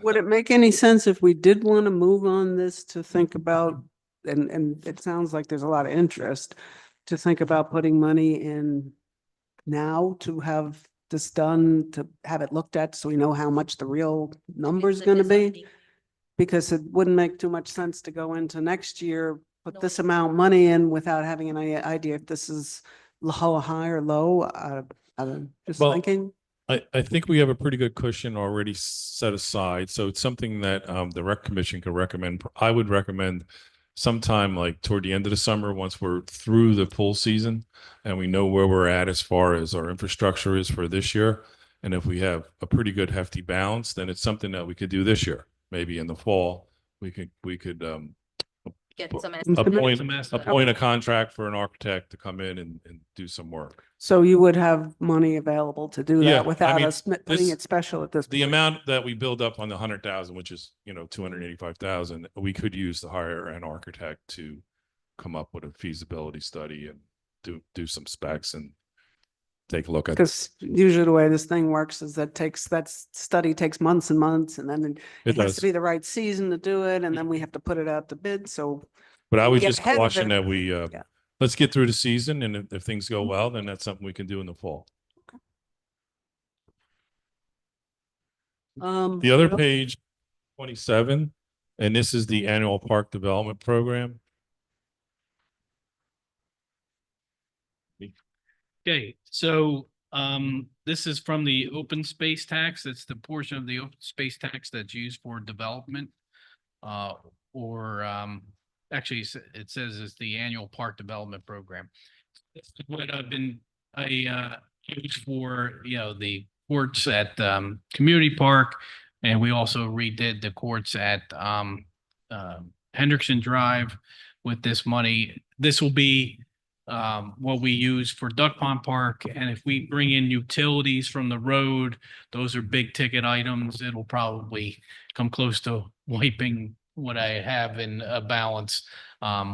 Would it make any sense if we did want to move on this to think about, and it sounds like there's a lot of interest, to think about putting money in now to have this done, to have it looked at so we know how much the real number's The gonna be? designing. Because it wouldn't make too much sense to go into next year, put No. this amount of money in without having any idea if this is high or low. Just Well, thinking. I think we have a pretty good cushion already set aside. So it's something that the rec commission could recommend. I would recommend sometime like toward the end of the summer, once we're through the pool season and we know where we're at as far as our infrastructure is for this year. And if we have a pretty good hefty balance, then it's something that we could do this year. Maybe in the fall, we could Get some. appoint a contract for an architect to come in and do some work. So you would have money available to do Yeah, I that without mean, us putting this- it special at this The point? amount that we build up on the 100,000, which is, 285,000, we could use to hire an architect to come up with a feasibility study and do some specs and take a look at. Because usually the way this thing works is that study takes months and months, and then It it has does. to be the right season to do it, and then we have to put it out to bid, so. But I would get just ahead of caution it. that we, Yeah. let's get through the season, and if things go well, then that's something we can do in the fall. The other page, 27, and this is the annual park development program. Okay, so this is from the open space tax. That's the portion of the open space tax that's used for development. Or actually it says it's the annual park development program. This is what I use for, the courts at Community Park. And we also redid the courts at Hendrickson Drive with this money. This will be what we use for Duck Pond Park. And if we bring in utilities from the road, those are big ticket items. It'll probably come close to wiping what I have in a balance,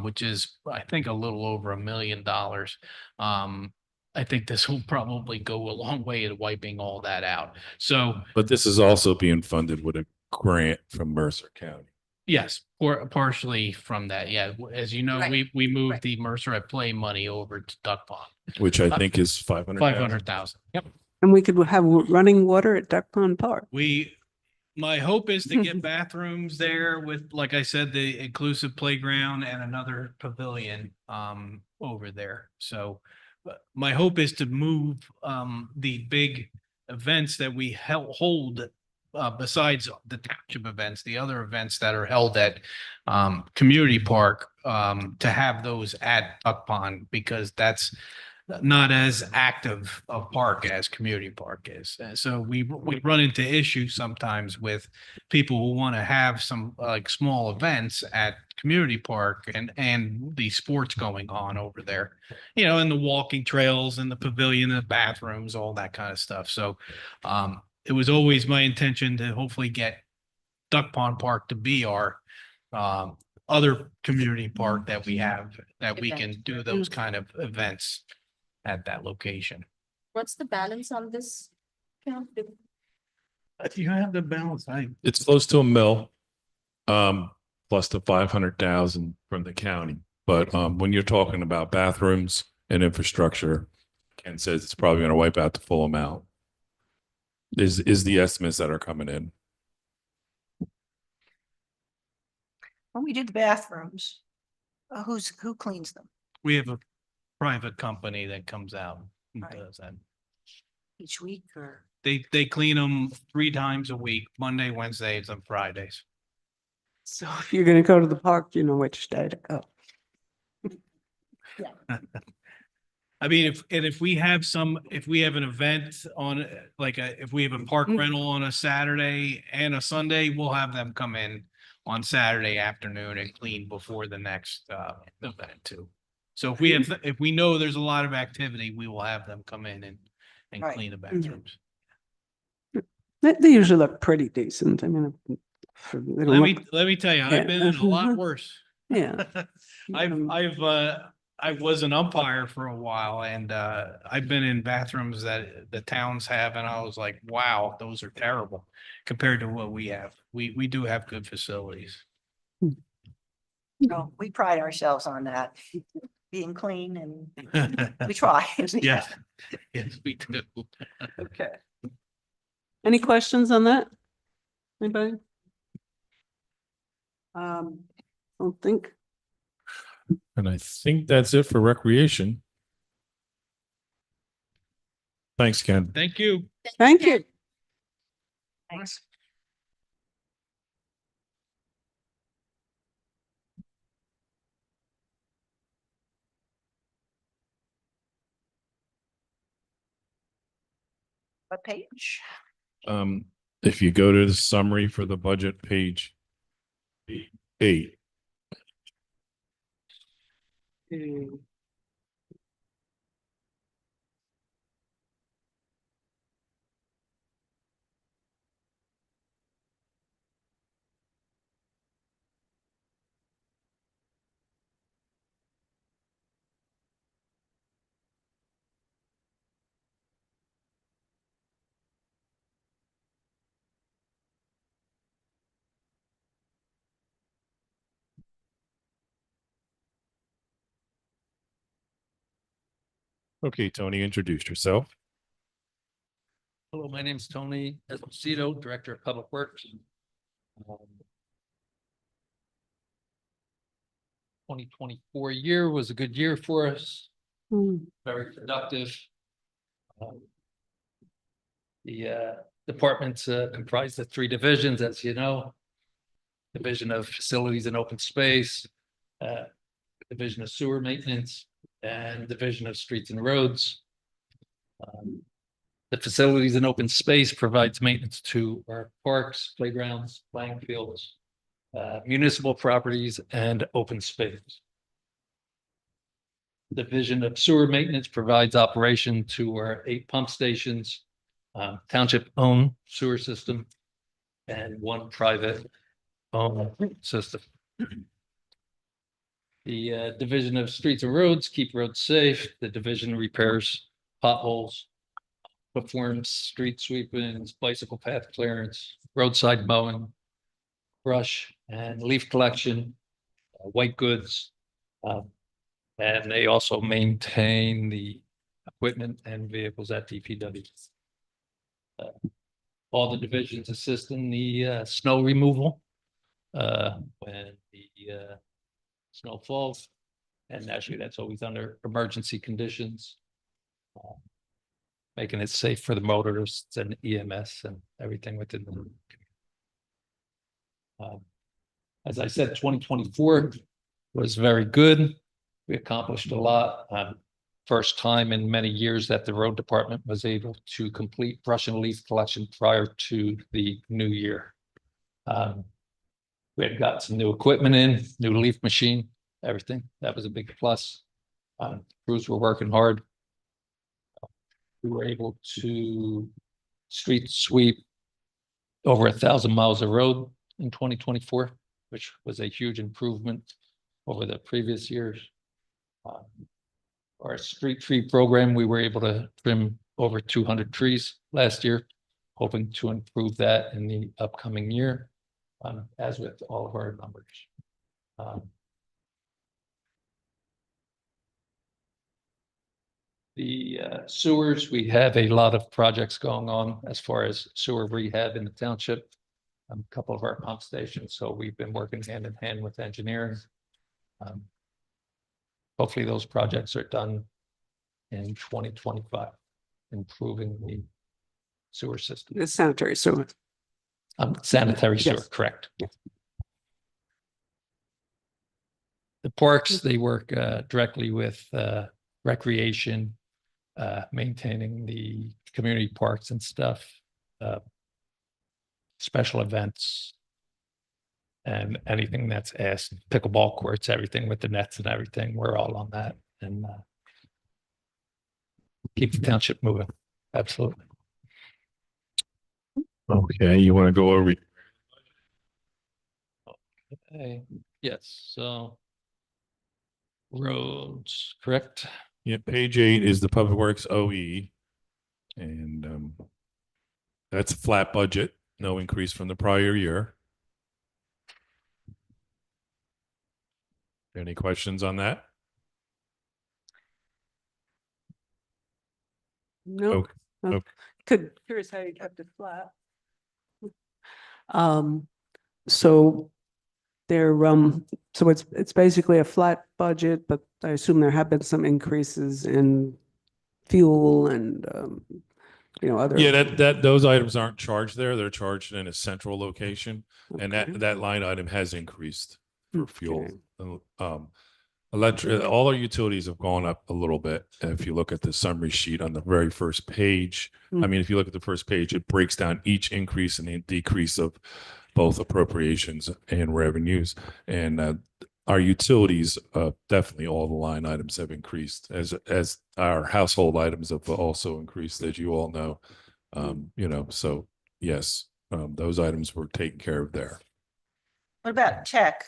which is, I think, a little over $1 million. I think this will probably go a long way in wiping all that out. So But this is also being funded with a grant from Mercer County. yes, or partially from that. Yeah, as you know, Right, we moved right. the Mercer at Play money over to Duck Pond. Which I think is 500,000. 500,000. Yep. And we could have running water at Duck Pond Park. We My hope is to get bathrooms there with, like I said, the inclusive playground and another pavilion over there. So but my hope is to move the big events that we hold besides the township events, the other events that are held at Community Park to have those at Duck Pond, because that's not as active a park as Community Park is. So we run into issues sometimes with people who want to have some like small events at Community Park and the sports going on over there, you know, and the walking trails and the pavilion, and the bathrooms, all that kind of stuff. So it was always my intention to hopefully get Duck Pond Park to be our other community park that we have, that we can do those kind of events at that location. What's the balance on this count? If you have the balance, It's close to $1 million, plus the 500,000 from the county. But when you're talking about bathrooms and infrastructure, Ken says it's probably going to wipe out the full amount. Is the estimates that are coming in. When we did the bathrooms, who cleans them we have a private company that comes out and Right. does that. each week or? They clean them 3 times a week, Monday, Wednesdays, and Fridays. So if you're going to go to the park, you know which day to go. I mean, if we have an event on if we have a park rental on a Saturday and a Sunday, we'll have them come in on Saturday afternoon and clean before the next event too. So if we know there's a lot of activity, we will have them come in and Right. clean the bathrooms. They usually look pretty decent. I mean, they don't look- Let me tell you, I've been in a lot worse. yeah. I was an umpire for a while, and I've been in bathrooms that the towns have, and I was like, wow, those are terrible compared to what we have. We do have good facilities. No, we pride ourselves on that, being clean, and we try. Yes, yes, we do. Okay. Any questions on that? Anybody? Don't think. And I think that's it for recreation. Thanks, Ken. Thank you. Thank you. Thanks. What page? If you go to the summary for the budget, page 8. Okay, Tony, introduce yourself. Hello, my name is Tony Esposito, Director of Public Works. 2024 year was a good year for us, very productive. The departments comprised of 3 divisions, as you know. Division of Facilities and Open Space, Division of Sewer Maintenance, and Division of Streets and Roads. The Facilities and Open Space provides maintenance to our parks, playgrounds, playing fields, municipal properties, and open space. Division of Sewer Maintenance provides operation to our 8 pump stations, township-owned sewer system, and 1 private-owned system. The Division of Streets and Roads keep roads safe. The division repairs potholes, performs street sweepings, bicycle path clearance, roadside mowing, brush and leaf collection, white goods. And they also maintain the equipment and vehicles at DPW. all the divisions assist in the snow removal when the snow falls. And actually, that's always under emergency conditions. Making it safe for the motorists and EMS and everything within the. As I said, 2024 was very good. We accomplished a lot. First time in many years that the road department was able to complete brush and leaf collection prior to the new year. We had got some new equipment in, new leaf machine, everything. That was a big plus. Crews were working hard. We were able to street sweep over 1,000 miles of road in 2024, which was a huge improvement over the previous years. Our street tree program, we were able to trim over 200 trees last year, hoping to improve that in the upcoming year, as with all of our numbers. The sewers, we have a lot of projects going on as far as sewer rehab in the township. A couple of our pump stations, so we've been working hand in hand with engineering. Hopefully those projects are done in 2025, improving the sewer system. The sanitary sewer. Sanitary sewer, Yes. correct. The parks, they work directly with recreation, maintaining the community parks and stuff, special events, and anything that's asked, pickleball courts, everything with the nets and everything. We're all on that and keep the township moving. Absolutely. Okay, you want to go over? Okay. Yes, so roads, correct? Yeah, page 8 is the Public Works OE. And that's a flat budget, no increase from the prior year. Any questions on that? No. Okay. No. Okay. Curious how you kept it flat. So they're, so it's basically a flat budget, but I assume there have been some increases in fuel and, other. Yeah, those items aren't charged there. They're charged in a central location. And Okay. that line item has increased for fuel. Okay. All our utilities have gone up a little bit. If you look at the summary sheet on the very first page, I mean, if you look at the first page, it breaks down each increase and decrease of both appropriations and revenues. And our utilities, definitely all the line items have increased as our household items have also increased, as you all know. So yes, those items were taken care of there. What about tech,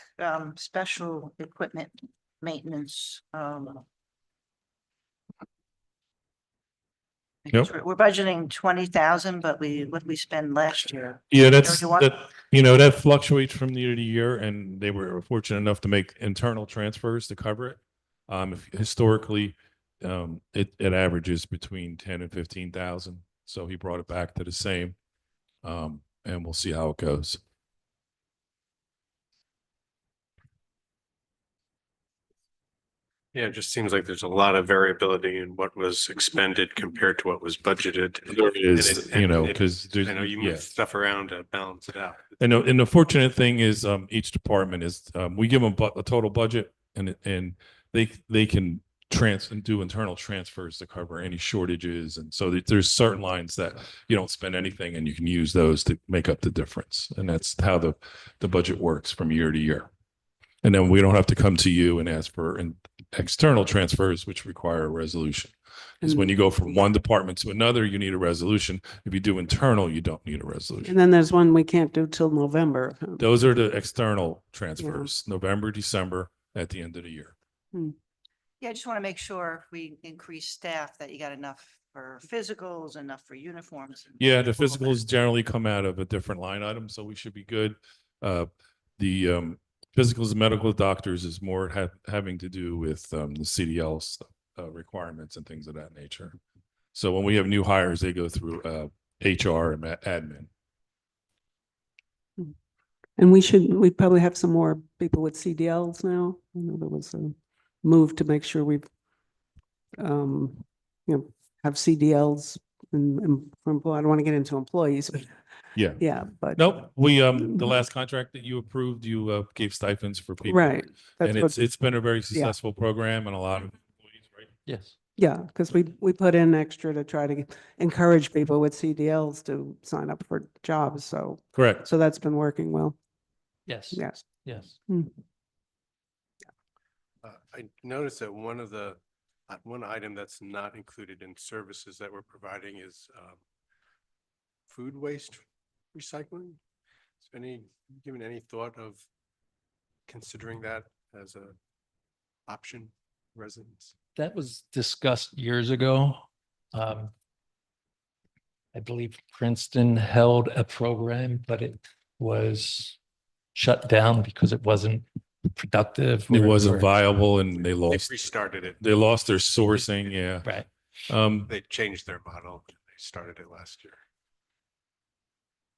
special equipment maintenance? I guess Yep. We're budgeting 20,000, but what did we spend last year? Yeah, Everyone? that fluctuates from year to year, and they were fortunate enough to make internal transfers to cover it. Historically, it averages between 10 and 15,000. So he brought it back to the same, and we'll see how it goes. Yeah, it just seems like there's a lot of variability in what was expended compared to what was budgeted. There is, And because I know you move stuff around to balance it out. And the fortunate thing is, each department is, we give them a total budget, and they can do internal transfers to cover any shortages, and so there's certain lines that you don't spend anything, and you can use those to make up the difference, and that's how the budget works from year to year. And then we don't have to come to you and ask for external transfers, which require a resolution. Because when you go from one department to another, you need a resolution. If you do internal, you don't need a resolution. And then there's one we can't do till November. Those are the external transfers, November, December, at the end of the year. Yeah, I just want to make sure if we increase staff that you got enough for physicals, enough for uniforms. Yeah, the physicals generally come out of a different line item, so we should be good. The physicals and medical doctors is more having to do with the CDL stuff, requirements and things of that nature. So when we have new hires, they go through HR and admin, And we probably have some more people with CDLs now. I know there was a move to make sure we've, have CDLs and, well, I don't want to get into employees, but Yeah. yeah, but. Nope, the last contract that you approved, you gave stipends for people. Right. That's And what, it's been a very successful program and a lot of employees, right? Yes. yeah, because we put in extra to try to encourage people with CDLs to sign up for jobs. So, Correct. so that's been working well. Yes. Yes. Yes. I noticed that one item that's not included in services that we're providing is food waste recycling. Given any thought of considering that as a option, residents? That was discussed years ago. I believe Princeton held a program, but it was shut down because it wasn't productive. It or- wasn't or- viable and they They lost, restarted it. they lost their sourcing, yeah. Right. They changed their model. They started it last year.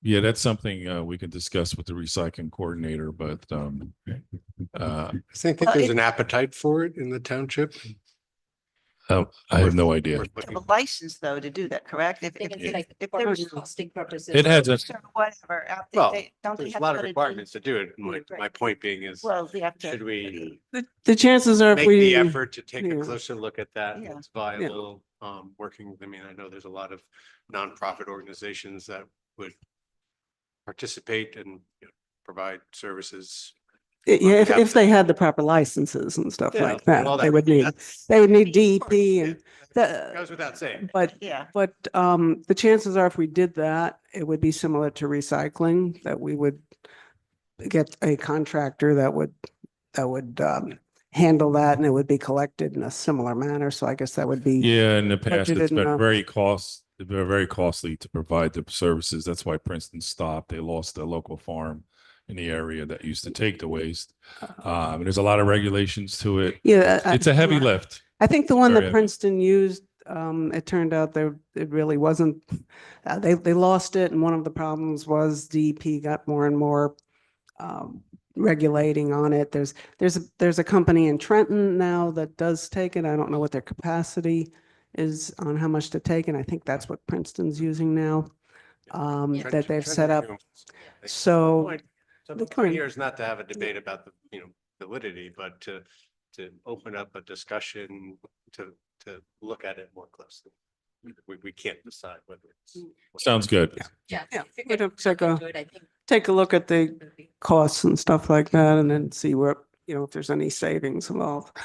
Yeah, that's something we can discuss with the recycling coordinator, but I think Well, there's it- an appetite for it in the township. I have no idea. Worth You looking have a license though to do that, correct? If, I think if, it's like if for there was, costing purposes. It has a, or whatever, out there, Well, don't they There's have a lot to of go to requirements to do it. My Right. point being is, Well, they have to. should we The chances are if make we. the effort to take a yeah. closer look at that? Yeah. It's viable, working, I mean, I know there's a lot of nonprofit organizations that would participate and provide services. Yeah, Yeah. if they had the proper licenses and stuff Yeah, like that, all they would need, that's- they would need Of DEP course, yeah, and that the, goes without saying. but, Yeah, but, the chances are if we did that, it would be similar to recycling, that we would get a contractor that would, handle that and it would be collected in a similar manner. So I guess that would be. yeah, in the past, it's budgeted been enough. very costly to provide the services. That's why Princeton stopped. They lost a local farm in the area that used to take the waste. There's a lot of regulations to it. Yeah. It's a heavy yeah. lift. I think the one Very that heavy. Princeton used, it turned out there, it really wasn't, they lost it. And one of the problems was DEP got more and more regulating on it. There's a company in Trenton now that does take it. I don't know what their capacity is on how much to take. And I think that's what Princeton's using now, that they've set up. So, So the the point current- here is not to have a debate about the, validity, but to open up a discussion to look at it more closely. We can't decide whether it's. Sounds good. Yeah. Yeah, if you we'd could have to take a- do it, I think take a look at the it would be- costs and stuff like that and then see where, if there's any savings involved.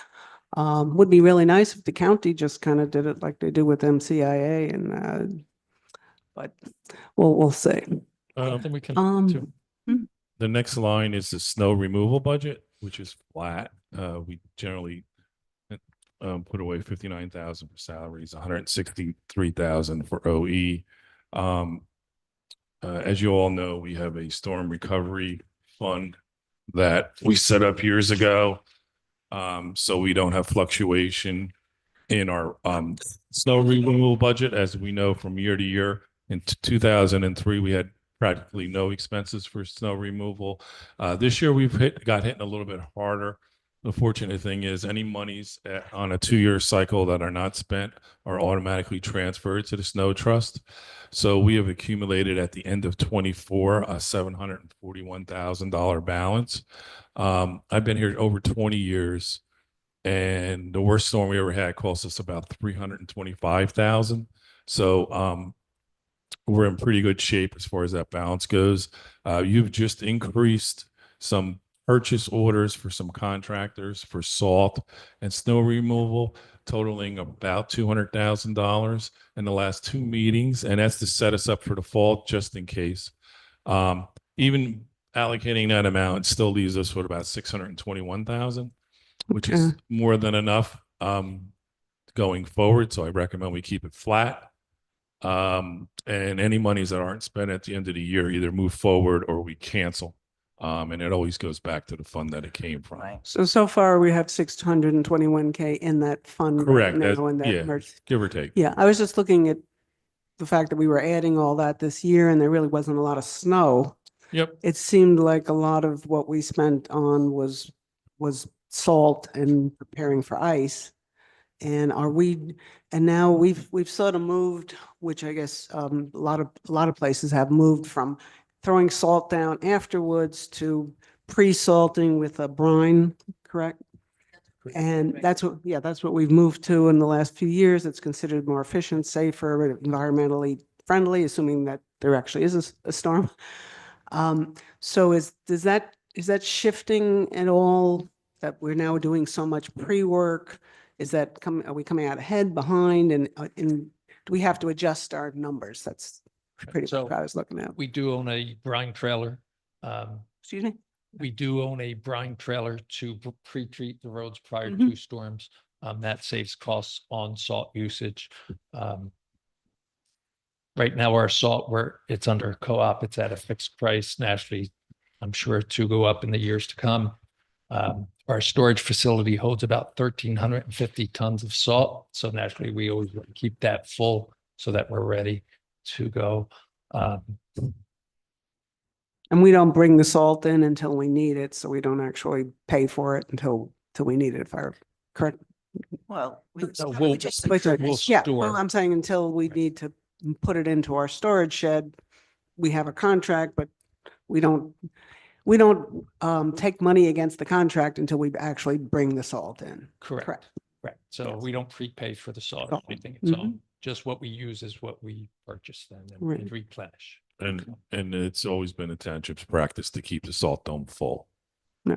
Would be really nice if the county just kind of did it like they do with MCIA and, but we'll see. Something we can. Um, The next line is the snow removal budget, which is flat. We generally put away 59,000 for salaries, 163,000 for OE. As you all know, we have a storm recovery fund that we set up years ago. So we don't have fluctuation in our snow removal budget. As we know from year to year, in 2003, we had practically no expenses for snow removal. This year we've got hit a little bit harder. The fortunate thing is any monies on a 2-year cycle that are not spent are automatically transferred to the snow trust. So we have accumulated at the end of 24 a $741,000 balance. I've been here over 20 years, and the worst storm we ever had cost us about $325,000. So we're in pretty good shape as far as that balance goes. You've just increased some purchase orders for some contractors for salt and snow removal, totaling about $200,000 in the last 2 meetings, and that's to set us up for the fall, just in case. Even allocating that amount still leaves us with about 621,000, which is Okay. more than enough going forward. So I recommend we keep it flat. And any monies that aren't spent at the end of the year either move forward or we cancel. And it always goes back to the fund that it came from. right. so far we have 621K in that fund. right Correct. now in that Yeah. emergency. Give or take. Yeah, I was just looking at the fact that we were adding all that this year and there really wasn't a lot of snow. Yep. it seemed like a lot of what we spent on was salt and preparing for ice. And now we've sort of moved, which I guess a lot of places have moved from throwing salt down afterwards to pre-salting with a brine, correct? And that's what we've moved to in the last few years. It's considered more efficient, safer, environmentally friendly, assuming that there actually is a storm. So is that shifting at all, that we're now doing so much pre-work? Are we coming out ahead, behind, and do we have to adjust our numbers? That's pretty much So what I was looking at. We do own a brine trailer. Excuse me? We do own a brine trailer to pre-treat the roads prior Mhm. to storms. That saves costs on salt usage. Right now, our salt, where it's under co-op, it's at a fixed price nationally. I'm sure to go up in the years to come. Our storage facility holds about 1,350 tons of salt. So naturally, we always want to keep that full so that we're ready to go. And we don't bring the salt in until we need it, so we don't actually pay for it until we need it, if I correct. Well, we No, we we'll- just Wait, sorry. We'll Yeah, store. well, I'm saying until we need to put it into our storage shed, we have a contract, but we don't take money against the contract until we actually bring the salt in. Correct. Right. So Yes. we don't prepay for the salt or Salt. anything. It's all Mhm. just what we use is what we purchase then Right. and replenish. And it's always been the township's practice to keep the salt dome full. No.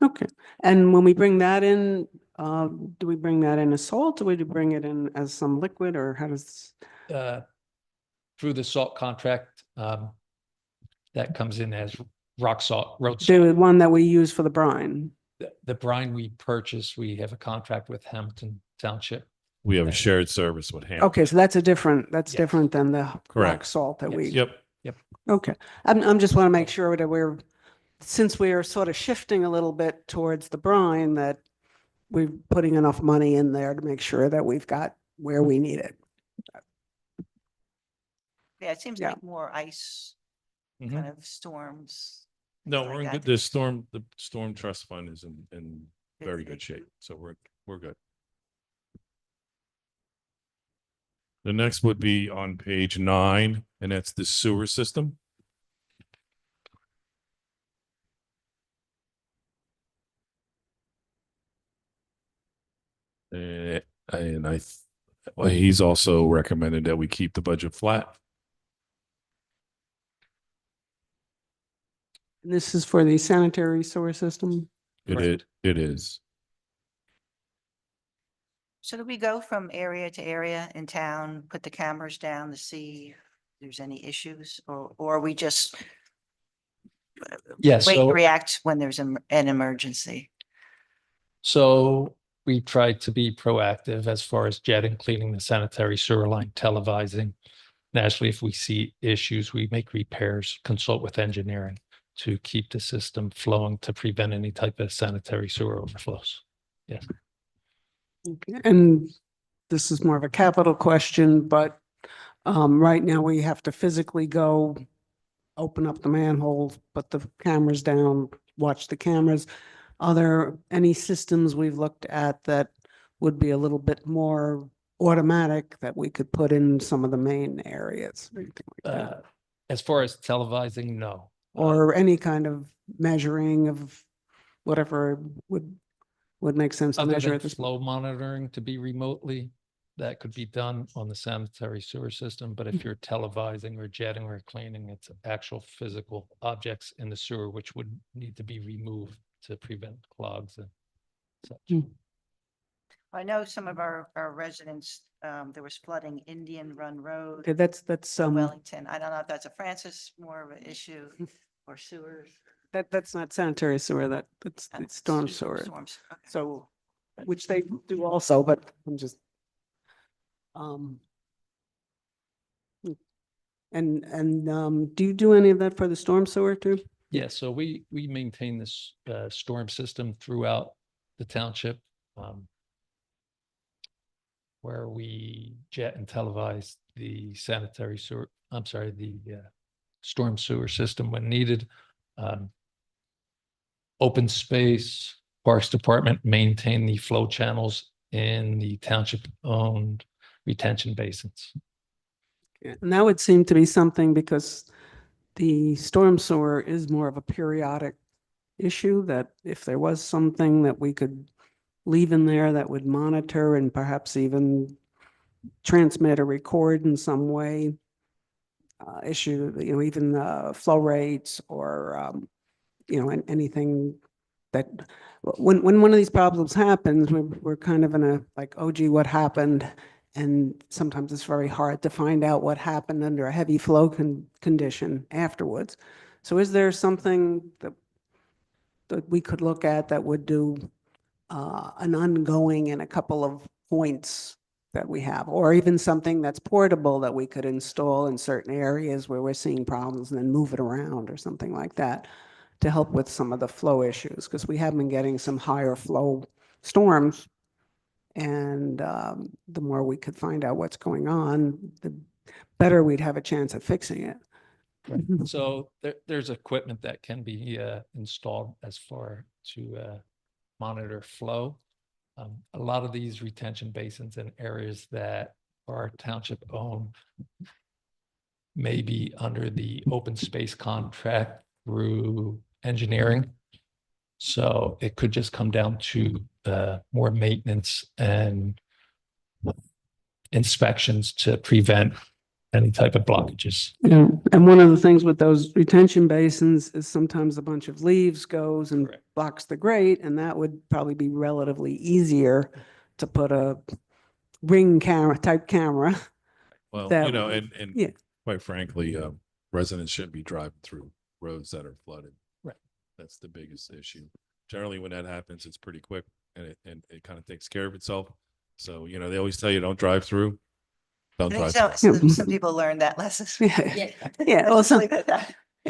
Okay, and when we bring that in, do we bring that in as salt, or we do bring it in as some liquid, or how does? Through the salt contract, that comes in as rock salt, road salt. The one that we use for the brine? The brine we purchase, we have a contract with Hamilton Township. We have a shared service with Ham. Okay, so that's different Yes. than the rock Correct. salt that we. Yep. Okay, I'm just want to make sure that since we are sort of shifting a little bit towards the brine, that we're putting enough money in there to make sure that we've got where we need it. Yeah, it seems Yeah. like more ice Mhm. kind of storms. No, like we're in that. good. The storm trust fund is in very good shape. So we're good. The next would be on page 9, and that's the sewer system. And well, he's also recommended that we keep the budget flat. And this is for the sanitary sewer system? It is. So do we go from area to area in town, put the cameras down to see if there's any issues, or we just Yeah, wait, so, react when there's an emergency? so we try to be proactive as far as jetting, cleaning the sanitary sewer line, televising. Naturally, if we see issues, we make repairs, consult with engineering to keep the system flowing to prevent any type of sanitary sewer overflows. Yes. Okay, and this is more of a capital question, but right now we have to physically go open up the manhole, put the cameras down, watch the cameras. Are there any systems we've looked at that would be a little bit more automatic that we could put in some of the main areas? Or anything like that? As far as televising, no. Or any kind of measuring of whatever would make sense to Other measure than at this. flow monitoring to be remotely, that could be done on the sanitary sewer system. But if you're televising or jetting or cleaning, it's actual physical objects in the sewer, which would need to be removed to prevent clogs and such. Mm. I know some of our residents, there was flooding Indian Run Road, Okay, that's Wellington. I don't know if that's a Francis more of an issue or sewers. that's not sanitary sewer, it's storm sewer. Storms. Okay. So, which they do also, but I'm just. Um. And do you do any of that for the storm sewer too? Yeah, so we maintain this storm system throughout the township. Where we jet and televise the sanitary sewer, I'm sorry, the storm sewer system when needed. Um, Open space, Parks Department maintain the flow channels in the township-owned retention basins. Yeah, and that would seem to be something because the storm sewer is more of a periodic issue, that if there was something that we could leave in there that would monitor and perhaps even transmit or record in some way, issue, even flow rates or, anything that, when one of these problems happens, we're kind of in a like, oh gee, what happened? And sometimes it's very hard to find out what happened under a heavy flow condition afterwards. So is there something that we could look at that would do an ongoing in a couple of points that we have, or even something that's portable that we could install in certain areas where we're seeing problems and then move it around or something like that to help with some of the flow issues, because we have been getting some higher flow storms. And the more we could find out what's going on, the better we'd have a chance of fixing it. So there's equipment that can be installed as far to monitor flow. A lot of these retention basins in areas that are township owned may be under the open space contract through engineering. So it could just come down to more maintenance and inspections to prevent any type of blockages. Yeah, and one of the things with those retention basins is sometimes a bunch of leaves goes and Correct. blocks the grate, and that would probably be relatively easier to put a ring camera type camera. Well, That and yeah. quite frankly, residents shouldn't be driving through roads that are flooded. Right. That's the biggest issue. Generally, when that happens, it's pretty quick and it kind of takes care of itself. So, they always tell you don't drive through. Don't I think drive. some people learned that lesson. Yeah, yeah. Well,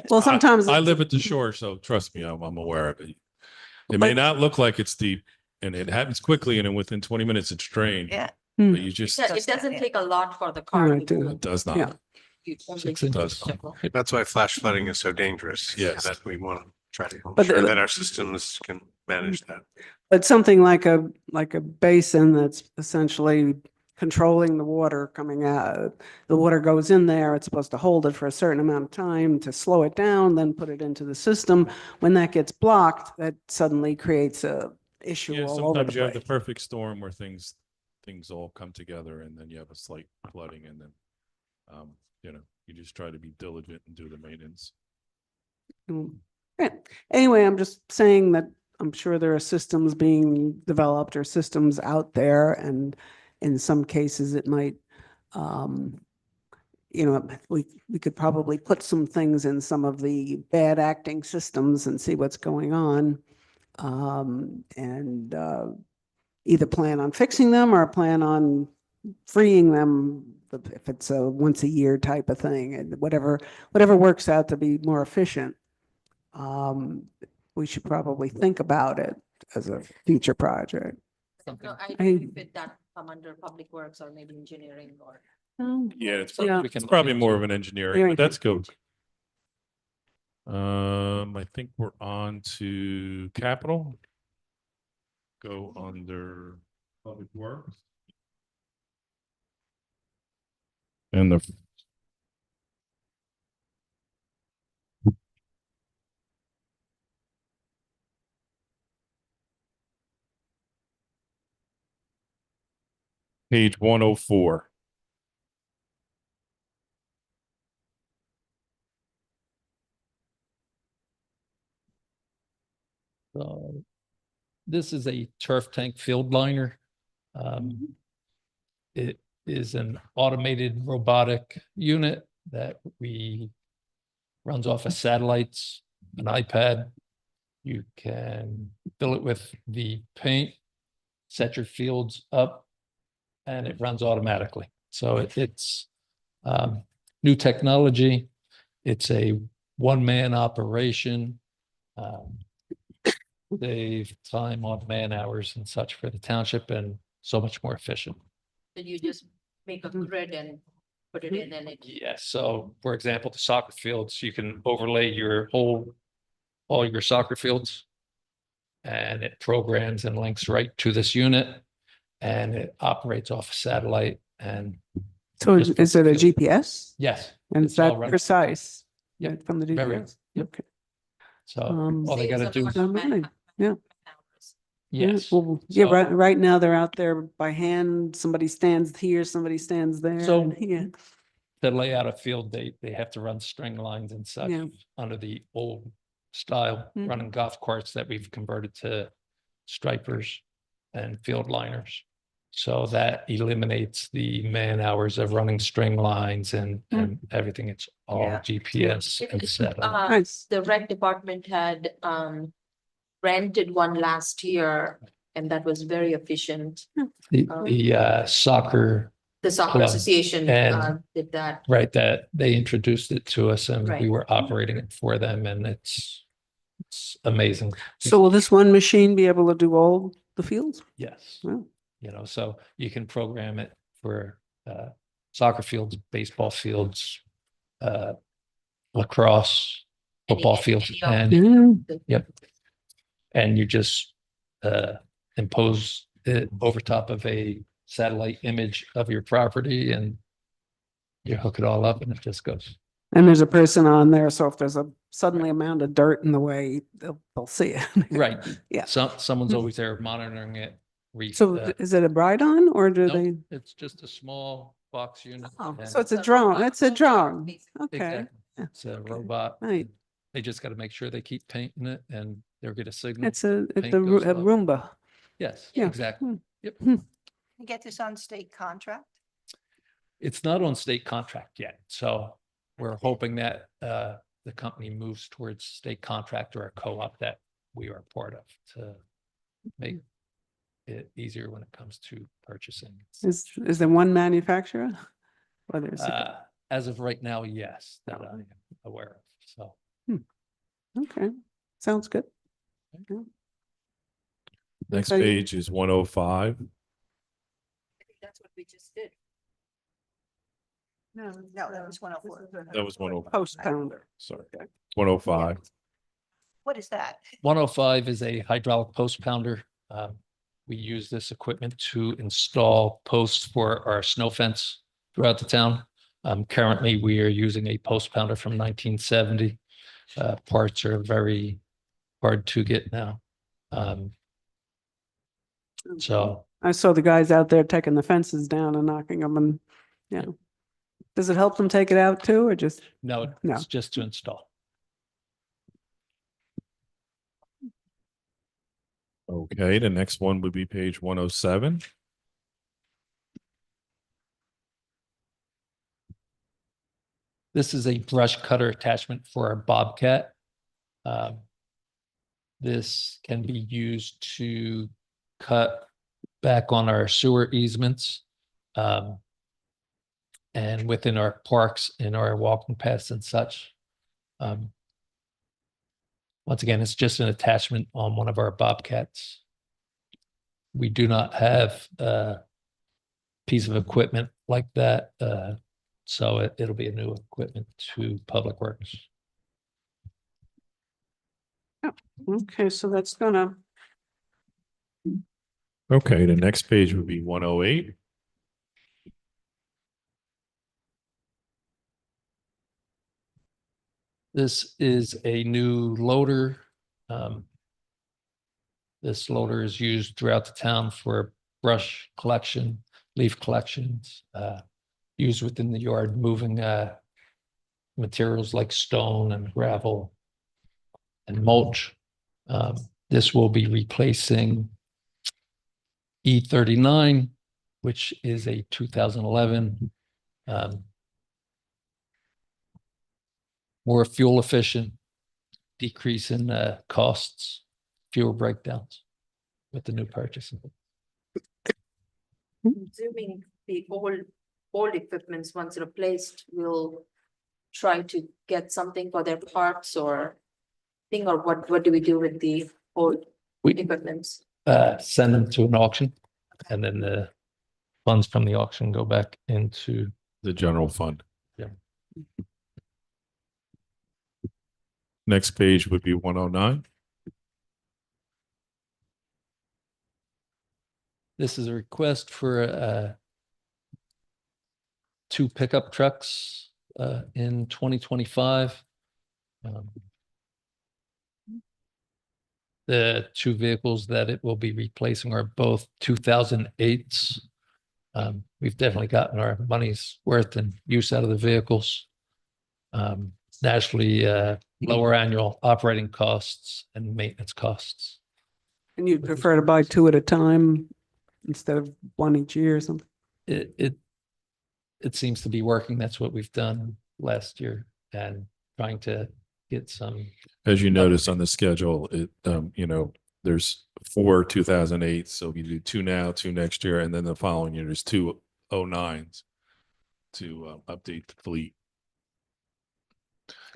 well, sometimes I live at the shore, so trust me, I'm aware of it. It may But- not look like it's deep, and it happens quickly, and then within 20 minutes it's drained. Yeah. But you just, It doesn't Yeah. take a lot for the car Right, to do move. it does Yeah. not. You only 6 need to inches. circle. That's why flash flooding is so dangerous. Yes. That we want to try to But ensure the- that our systems can manage that. But something like a basin that's essentially controlling the water coming out. The water goes in there, it's supposed to hold it for a certain amount of time to slow it down, then put it into the system. When that gets blocked, that suddenly creates a issue Yeah, all over the sometimes you have the place. perfect storm where things all come together, and then you have a slight flooding, and then, you just try to be diligent and do the maintenance. Yeah. Anyway, I'm just saying that I'm sure there are systems being developed or systems out there, and in some cases it might, we could probably put some things in some of the bad acting systems and see what's going on. And either plan on fixing them or plan on freeing them if it's a once a year type of thing, and whatever works out to be more efficient. We should probably think about it as a future project. No, I I- don't know if it that come under public works or maybe engineering or. Yeah, it's Yeah. probably, it's probably more of an engineering, Yeah. but that's good. I think we're on to capital. Go under public works. And the page 104. So this is a turf tank field liner. It is an automated robotic unit that runs off of satellites, an iPad. You can fill it with the paint, set your fields up, and it runs automatically. So it's new technology. It's a one-man operation. Save time on man hours and such for the township and so much more efficient. So you just make a grid and put it in and it. Yeah, so for example, the soccer fields, you can overlay all your soccer fields. And it programs and links right to this unit. And it operates off a satellite and So Just is it a field. GPS? yes. And it's is all that right. precise? Yep, Yeah, from the very, GPS? yep. Okay. So Um, all they saves gotta a do lot is, of Money. Yeah. yes. Well, yeah, So- right now they're out there by hand. Somebody stands here, somebody stands there. So- Yeah, To lay out a field, they have to run string lines and such Yeah. under the old style Mhm. running golf carts that we've converted to stripers and field liners. So that eliminates the man hours of running string lines and everything. It's all Yeah. GPS and set up. nice. The rec department had rented one last year and that was very efficient. The soccer, The soccer Club. association And- did that. right, that they introduced it to us and we Right. were operating it for them and it's amazing. So will this one machine be able to do all the fields? Yes. Wow. You know, so you can program it for soccer fields, baseball fields, lacrosse, football Any- fields, any of and Yeah. and you just impose it over top of a satellite image of your property and you hook it all up and it just goes. And there's a person on there, so if there's a suddenly amount of dirt in the way, they'll see it. Right. Yeah. Someone's always there monitoring it. So is it a bride-on or do nope, they? it's just a small box unit. Oh, and- so it's a drone. It's a drone. Basically. Okay. Exactly. Yeah. It's a robot. Right. They just got to make sure they keep painting it and they'll get a signal. It's a Paint goes a up. Roomba. Yes, Yeah. exactly. Yep. You get this on state contract? It's not on state contract yet, so we're hoping that the company moves towards state contract or a co-op that we are part of to make it easier when it comes to purchasing. Is there one manufacturer? Or there's a- As of right now, yes, that I am aware of, so. Okay, sounds good. Next Okay. page is 105. That's what we just did. No, that was 104. That was 105. Post pounder. Sorry. 105. What is that? 105 is a hydraulic post pounder. We use this equipment to install posts for our snow fence throughout the town. Currently, we are using a post pounder from 1970. Parts are very hard to get now. So I saw the guys out there taking the fences down and knocking them and, yeah. Does it help them take it out too, or just? no, No. it's just to install. Okay, the next one would be page 107. This is a brush cutter attachment for our Bobcat. This can be used to cut back on our sewer easements. And within our parks and our walking paths and such. Once again, it's just an attachment on one of our Bobcats. We do not have a piece of equipment like that, so it'll be a new equipment to Public Works. Okay, so that's gonna, Okay, the next page would be 108. This is a new loader. This loader is used throughout the town for brush collection, leaf collections, used within the yard, moving materials like stone and gravel and mulch. This will be replacing E39, which is a 2011. More fuel efficient, decrease in costs, fewer breakdowns with the new purchase. Assuming the old equipments, once replaced, will try to get something for their parts or thing, or what do we do with the old We equipments? send them to an auction and then the funds from the auction go back into the general fund. Yeah. Next page would be 109. This is a request for two pickup trucks in 2025. The two vehicles that it will be replacing are both 2008s. We've definitely gotten our money's worth and use out of the vehicles. Naturally, lower annual operating costs and maintenance costs. And you'd prefer to buy two at a time instead of one each year or something? It seems to be working. That's what we've done last year and trying to get some. As you notice on the schedule, it, you know, there's 4 2008, so we do 2 now, 2 next year, and then the following year there's 2 09s to update the fleet.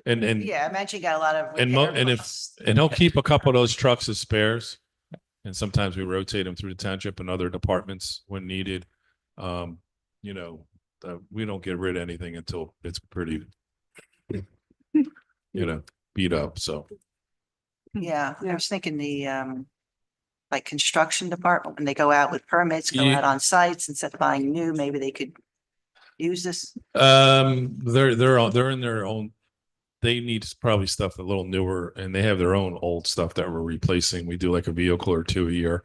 And Yeah, I imagine you got a lot of. and repair if costs. and he'll keep a couple of those trucks as spares, and sometimes we rotate them through the township and other departments when needed. You know, we don't get rid of anything until it's pretty, you know, beat up. So Yeah, I Yeah. was thinking the like construction department, when they go out with permits, go Ye- out on sites instead of buying new, maybe they could use this. they're in their own. They need probably stuff a little newer, and they have their own old stuff that we're replacing. We do like a vehicle or 2 a year,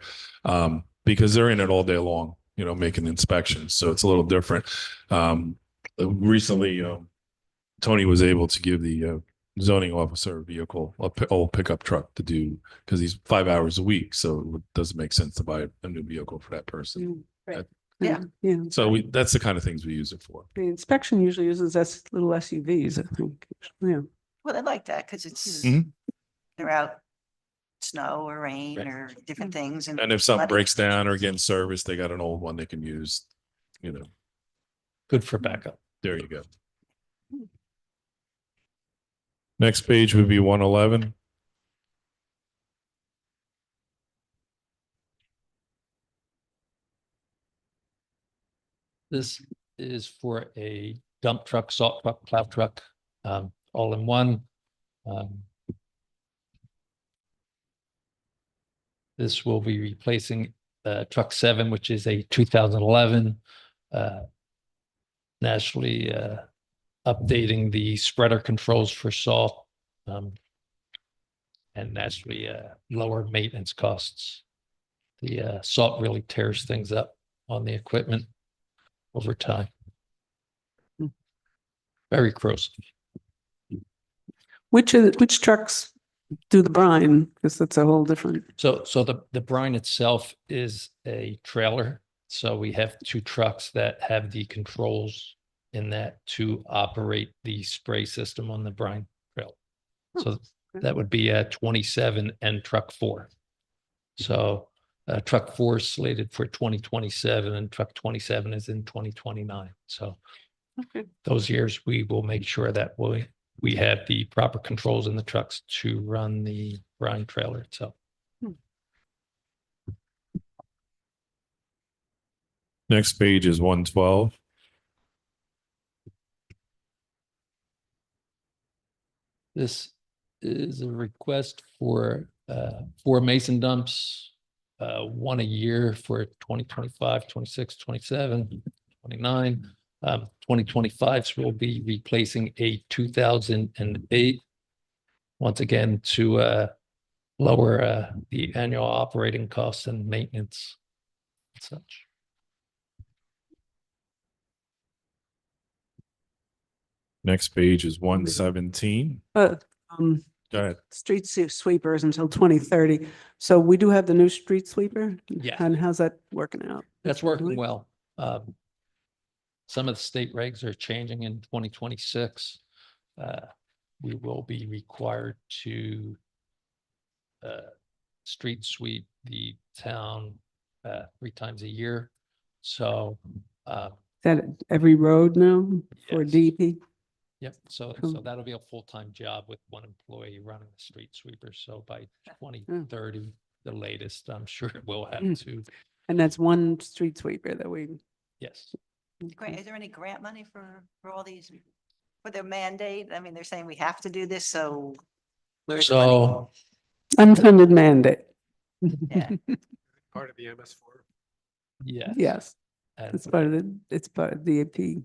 because they're in it all day long, you know, making inspections. So it's a little different. Recently, Tony was able to give the zoning officer a vehicle, old pickup truck to do, because he's 5 hours a week. So it doesn't make sense to buy a new vehicle for that person. Right. Yeah. Yeah. So that's the kind of things we use it for. The inspection usually uses little SUVs, I think. Yeah. Well, I like that because it's, Mhm. they're out snow or rain Right. or different things. And if something muddy. breaks down or getting serviced, they got an old one they can use, you know. Good for backup. There you go. Next page would be 111. This is for a dump truck, salt truck, plow truck, all in one. This will be replacing truck 7, which is a 2011. Naturally, updating the spreader controls for salt. And naturally, lower maintenance costs. The salt really tears things up on the equipment over time. Very corrosive. Which trucks do the brine? Because that's a whole different. So the brine itself is a trailer. So we have 2 trucks that have the controls in that to operate the spray system on the brine trail. So that would be 27 and truck 4. So truck 4 is slated for 2027 and truck 27 is in 2029. So Okay. those years we will make sure that we have the proper controls in the trucks to run the brine trailer itself. Next page is 112. This is a request for 4 mason dumps, 1 a year for 2025, 26, 27, 29. 2025s will be replacing a 2008. Once again, to lower the annual operating costs and maintenance and such. Next page is 117. But Go ahead. street sweepers until 2030. So we do have the new street sweeper. Yeah. And how's that working out? That's working well. Some of the state regs are changing in 2026. We will be required to street sweep the town 3 times a year. So Is that every road now for Yes. DEP? yep, so Cool. that'll be a full-time job with 1 employee running the street sweeper. So by 2030, the latest, I'm sure we'll have Mm. to, And that's one street sweeper that we, yes. Is there any grant money for all these, for their mandate? I mean, they're saying we have to do this, so where's the money? So Unfunded mandate. Yeah. Part of the MS4. yes. Yes, And it's part of the DAP.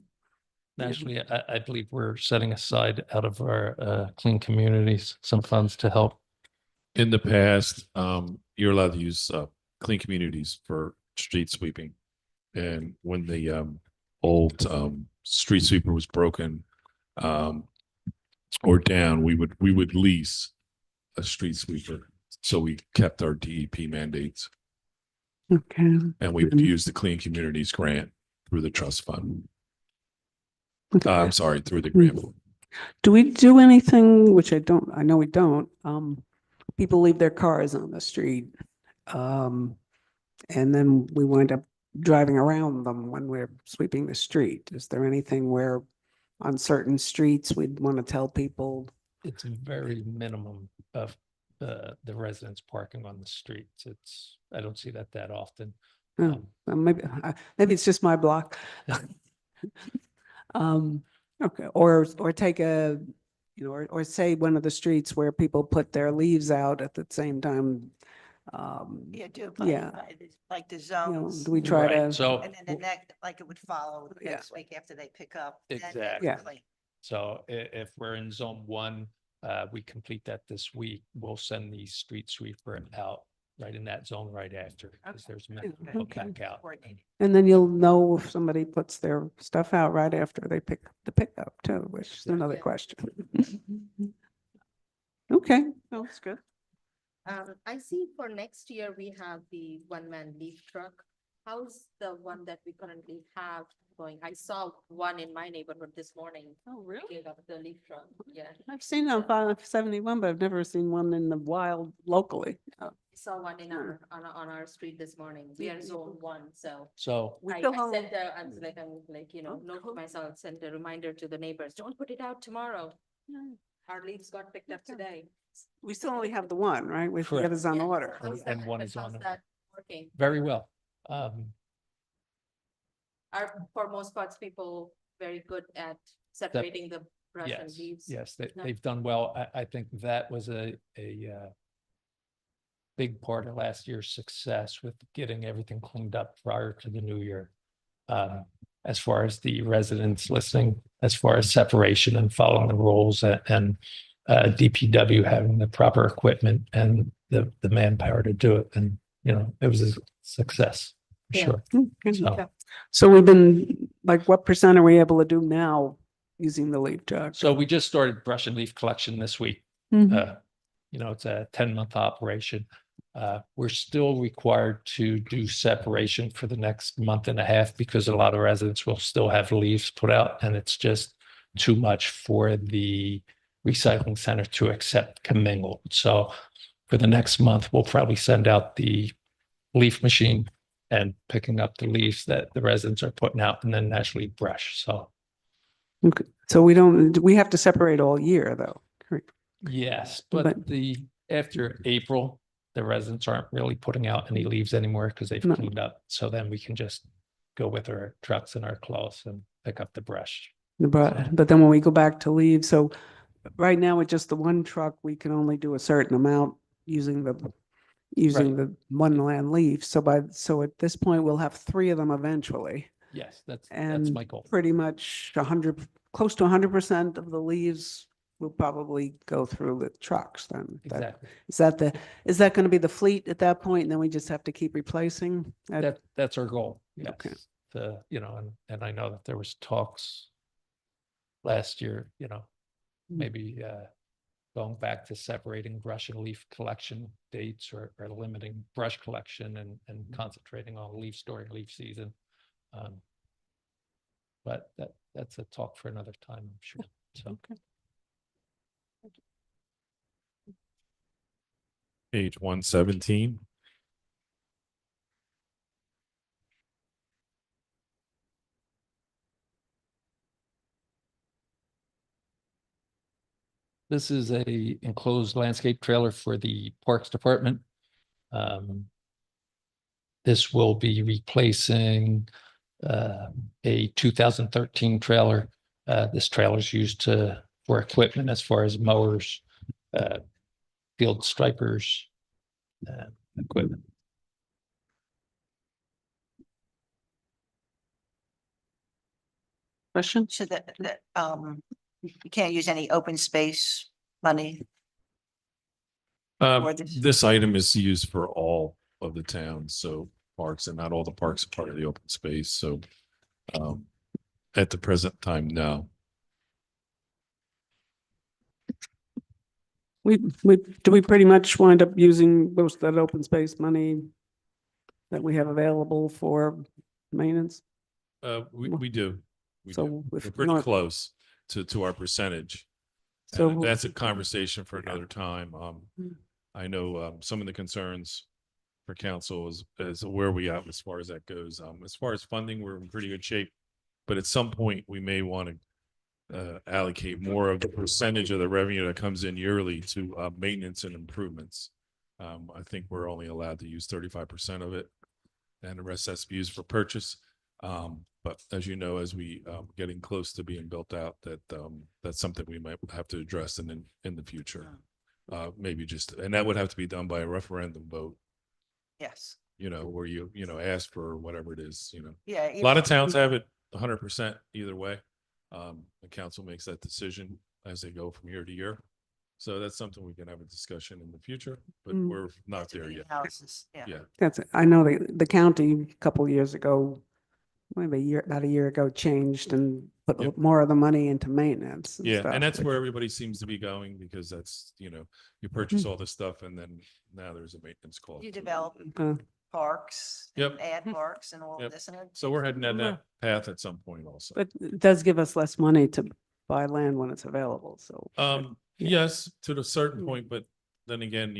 nationally, I believe we're setting aside out of our clean communities some funds to help. In the past, you're allowed to use clean communities for street sweeping. And when the old street sweeper was broken or down, we would lease a street sweeper. So we kept our DEP mandates, Okay. and we would Mhm. use the Clean Communities grant through the trust fund. Okay. I'm sorry, through the grant. Do we do anything, which I know we don't, people leave their cars on the street. And then we wind up driving around them when we're sweeping the street. Is there anything where on certain streets we'd want to tell people? It's a very minimum of the residents parking on the streets. I don't see that often. Oh, maybe it's just my block. Okay, or take or say one of the streets where people put their leaves out at the same time. Yeah, do it Yeah. like the You know, zones. do we try Right, to? so And then the next, like it would follow the Yeah. next week after they pick up. then Exactly. Yeah. clean. So if we're in zone 1, we complete that this week, we'll send the street sweeper out right in that zone right after, because Okay. there's many Yeah, people okay. back out. Coordinated. And then you'll know if somebody puts their stuff out right after they pick the pickup too, which is another question. Okay, that's good. I see for next year, we have the one-man leaf truck. How's the one that we currently have going? I saw one in my neighborhood this morning. Oh, really? Gave up the leaf truck, yeah. I've seen it on 571, but I've never seen one in the wild locally. I saw one in on our street this morning. We are zone 1, so. So We I still have- sent I'm like, note to myself, send a reminder to the neighbors, don't put it out tomorrow. Our leaves got picked up today. We still only have the one, right? We Correct. forget it's on Yeah. order. How's And that- one but is on how's it. that working? very well. For most parts, people very good at separating the brush and Yes, leaves. yes, No. they've done well. I think that was a big part of last year's success with getting everything cleaned up prior to the new year. As far as the residents listening, as far as separation and following the rules and DPW having the proper equipment and the manpower to do it. And, it was a success, for Yeah. sure. Good. So, So we've been, like, what percent are we able to do now using the leaf truck? so we just started brush and leaf collection this week. Mhm. It's a 10-month operation. We're still required to do separation for the next month and a half because a lot of residents will still have leaves put out, and it's just too much for the recycling center to accept commingled. So for the next month, we'll probably send out the leaf machine and picking up the leaves that the residents are putting out, and then naturally brush. So Okay. So we have to separate all year though. Correct. yes, But- but after April, the residents aren't really putting out any leaves anymore because they've No. cleaned up. So then we can just go with our trucks and our cloths and pick up the brush. But then when we go back to leave, so right now with just the one truck, we can only do a certain amount using the one land leaf. So at this point, we'll have 3 of them eventually. Yes, that's And my goal. pretty much close to 100% of the leaves will probably go through the trucks then. Exactly. Is that going to be the fleet at that point? And then we just have to keep replacing? That's our goal. Okay. Yes. And I know that there was talks last year, maybe going back to separating brush and leaf collection dates or limiting brush collection and concentrating on leaf storing leaf season. But that's a talk for another time, I'm sure. So. Okay. Page 117. This is a enclosed landscape trailer for the Parks Department. This will be replacing a 2013 trailer. This trailer is used for equipment as far as mowers, field stripers, equipment. Question? So you can't use any open space money. Or this- This item is used for all of the towns, so parks, and not all the parks are part of the open space, so at the present time, no. Do we pretty much wind up using most of that open space money that we have available for maintenance? We do. We So do. if We're pretty not- close to our percentage. So- And that's a conversation for another time. Mm. I know some of the concerns for council is where we at as far as that goes. As far as funding, we're in pretty good shape. But at some point, we may want to allocate more of the percentage of the revenue that comes in yearly to maintenance and improvements. I think we're only allowed to use 35% of it, and the rest has to be used for purchase. But as you know, as we getting close to being built out, that's something we might have to address in the future. Maybe and that would have to be done by a referendum vote, Yes. where you ask for whatever it is, Yeah. A lot of towns have it 100% either way. The council makes that decision as they go from year to year. So that's something we can have a discussion in the future, but Mm. we're not there yet. Analysis, yeah. Yeah. That's it. I know the county a couple years ago, maybe about a year ago, changed and put Yep. more of the money into maintenance. Yeah, stuff, and that's which- where everybody seems to be going, because that's, you purchase all this stuff and then now there's a maintenance cost. You develop Uh, parks. Yep. and Add parks and all Yep. of this and So we're heading down that path at some point also. But it does give us less money to buy land when it's available, so. yeah. Yes, to a certain Mm. point, but then again,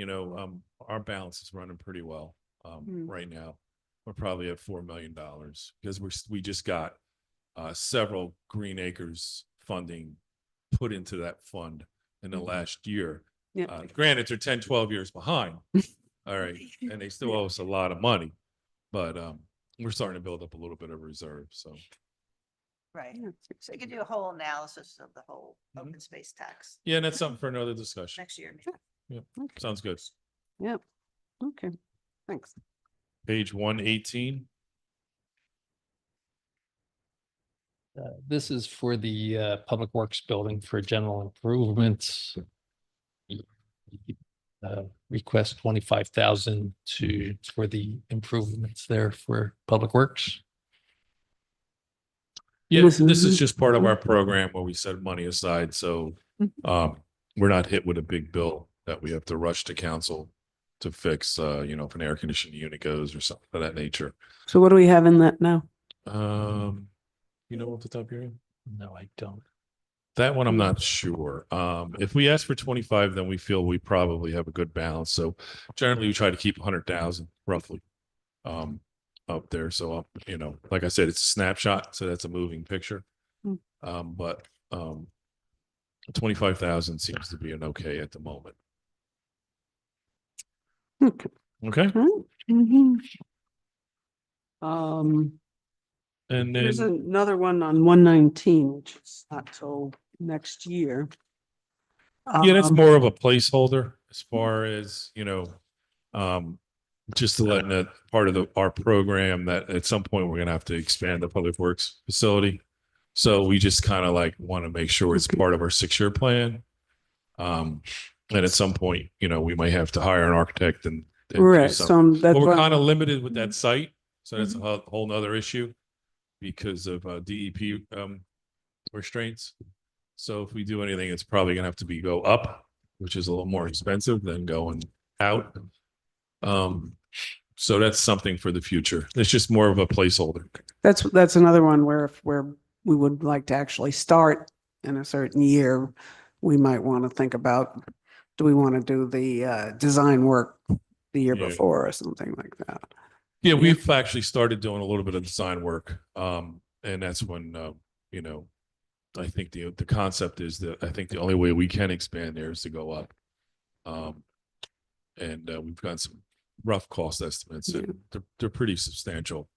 our balance is running pretty well. Mm. Right now, we're probably at $4 million because we just got several Green Acres funding put into that fund in the last year. Yeah. Granted, they're 10, 12 years behind. All right, and they still owe us a lot of money, but we're starting to build up a little bit of reserve, so. Right. Yeah. So you could do a whole analysis of the whole Mhm. open space tax Yeah, and that's something for another discussion. next year. Okay. Sounds good. Yeah, okay, thanks. Page 118. This is for the Public Works Building for general improvements. Request 25,000 for the improvements there for Public Works. Yeah, This this is is- just part of our program where we set money aside, so we're not hit with a big bill that we have to rush to council to fix, if an air conditioning unit goes or something of that nature. So what do we have in that now? Off the top of your head? No, I don't. That one, I'm not sure. If we ask for 25, then we feel we probably have a good balance. So generally we try to keep 100,000 roughly up there. So, like I said, it's a snapshot, so that's a moving picture. Mm. But 25,000 seems to be an okay at the moment. Okay. Okay. Mhm. And There's then, another one on 119, which is not till next year. yeah, that's Um, more of a placeholder as far as, just to let that part of our program that at some point we're gonna have to expand the public works facility. So we just kind of like want to make sure it's part of our 6-year plan. And at some point, we might have to hire an architect and do Right, something. so that's But we're why- kind of limited with that site, so that's a whole nother issue because of DEP restraints. So if we do anything, it's probably gonna have to go up, which is a little more expensive than going out. So that's something for the future. It's just more of a placeholder. That's another one where we would like to actually start in a certain year. We might want to think about, do we want to do the design work the year Yeah. before or something like that? Yeah, we've actually started doing a little bit of design work. And that's when, I think the concept is that I think the only way we can expand there is to go up. And we've got some rough cost estimates. And they're pretty substantial.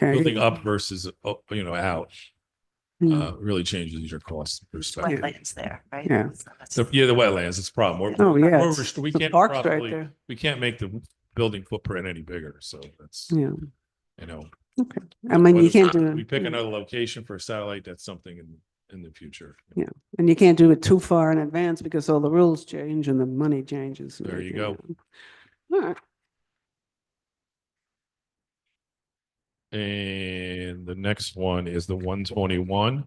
building Okay. up versus, out, really changes your cost perspective. Wetlands there, right? Yeah. So that's- The wetlands, it's a problem. Oh, yeah. We're it's- we the can't park's right probably, there. we can't make the building footprint any bigger, so that's, Yeah, you know. okay. I mean, But you if can't do. We pick another location for a satellite, that's something in the future. Yeah, and you can't do it too far in advance because all the rules change and the money changes. and There you everything, go. All right. And the next one is the 121.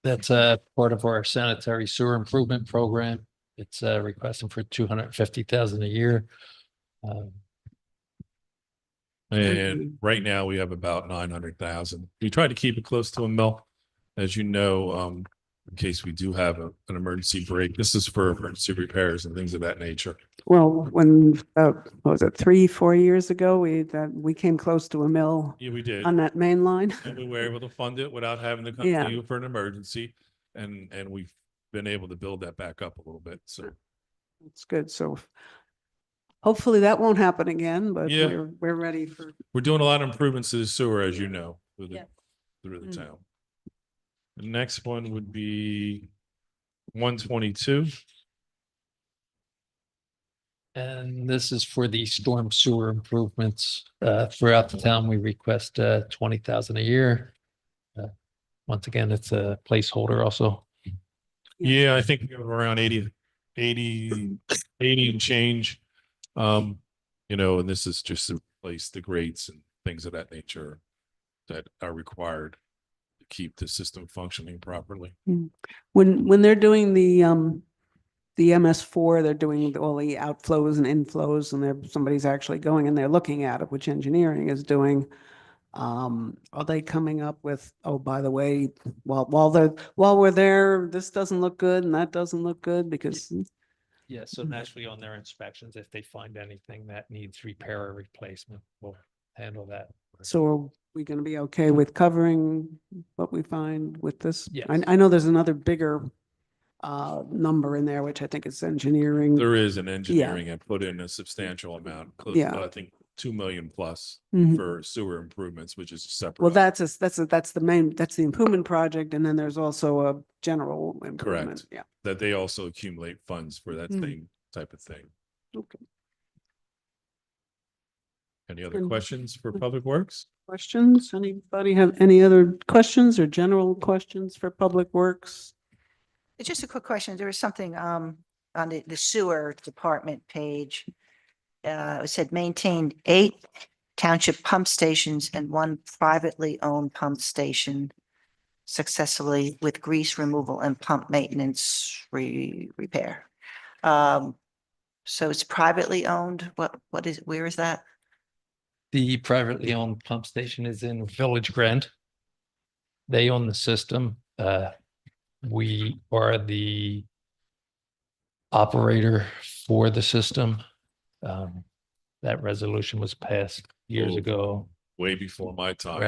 That's part of our sanitary sewer improvement program. It's requesting for 250,000 a year. And right now we have about 900,000. We try to keep it close to a mil. As you know, in case we do have an emergency break, this is for emergency repairs and things of that nature. Well, when, what was it, 3-4 years ago, we came close to a mill Yeah, we did. on that main line. And we were able to fund it without having to come Yeah. to you for an emergency. And we've been able to build that back up a little bit. So It's good. So hopefully that won't happen again, but Yeah. we're ready for. we're doing a lot of improvements to the sewer, as you know, through Yeah. the Mm. town. The next one would be 122. And this is for the storm sewer improvements throughout the town. We request 20,000 a year. Once again, it's a placeholder also. Yeah, I think we have around 80 and change. And this is just to replace the grates and things of that nature that are required to keep the system functioning properly. When they're doing the MS4, they're doing all the outflows and inflows, and somebody's actually going and they're looking at it, which engineering is doing. Are they coming up with, oh, by the way, while we're there, this doesn't look good and that doesn't look good because, Yeah, so naturally on their inspections, if they find anything that needs repair or replacement, we'll handle that. so are we going to be okay with covering what we find with this? Yes. I know there's another bigger number in there, which I think is engineering. There is an engineering and put in a substantial amount, close Yeah. to, I think, 2 million plus Mhm. for sewer improvements, which is a separate. Well, that's the improvement project, and then there's also a general improvement. Correct. Yeah. That they also accumulate funds for that Mm. same type of thing. Okay. Any other And- questions for Public Works? Questions? Anybody have any other questions or general questions for Public Works? Just a quick question. There was something on the sewer department page. It said maintained 8 township pump stations and 1 privately owned pump station successfully with grease removal and pump maintenance repair. So it's privately owned. Where is that? The privately owned pump station is in Village Grant. They own the system. We are the operator for the system. That resolution was passed years Oh. ago, Way before my time.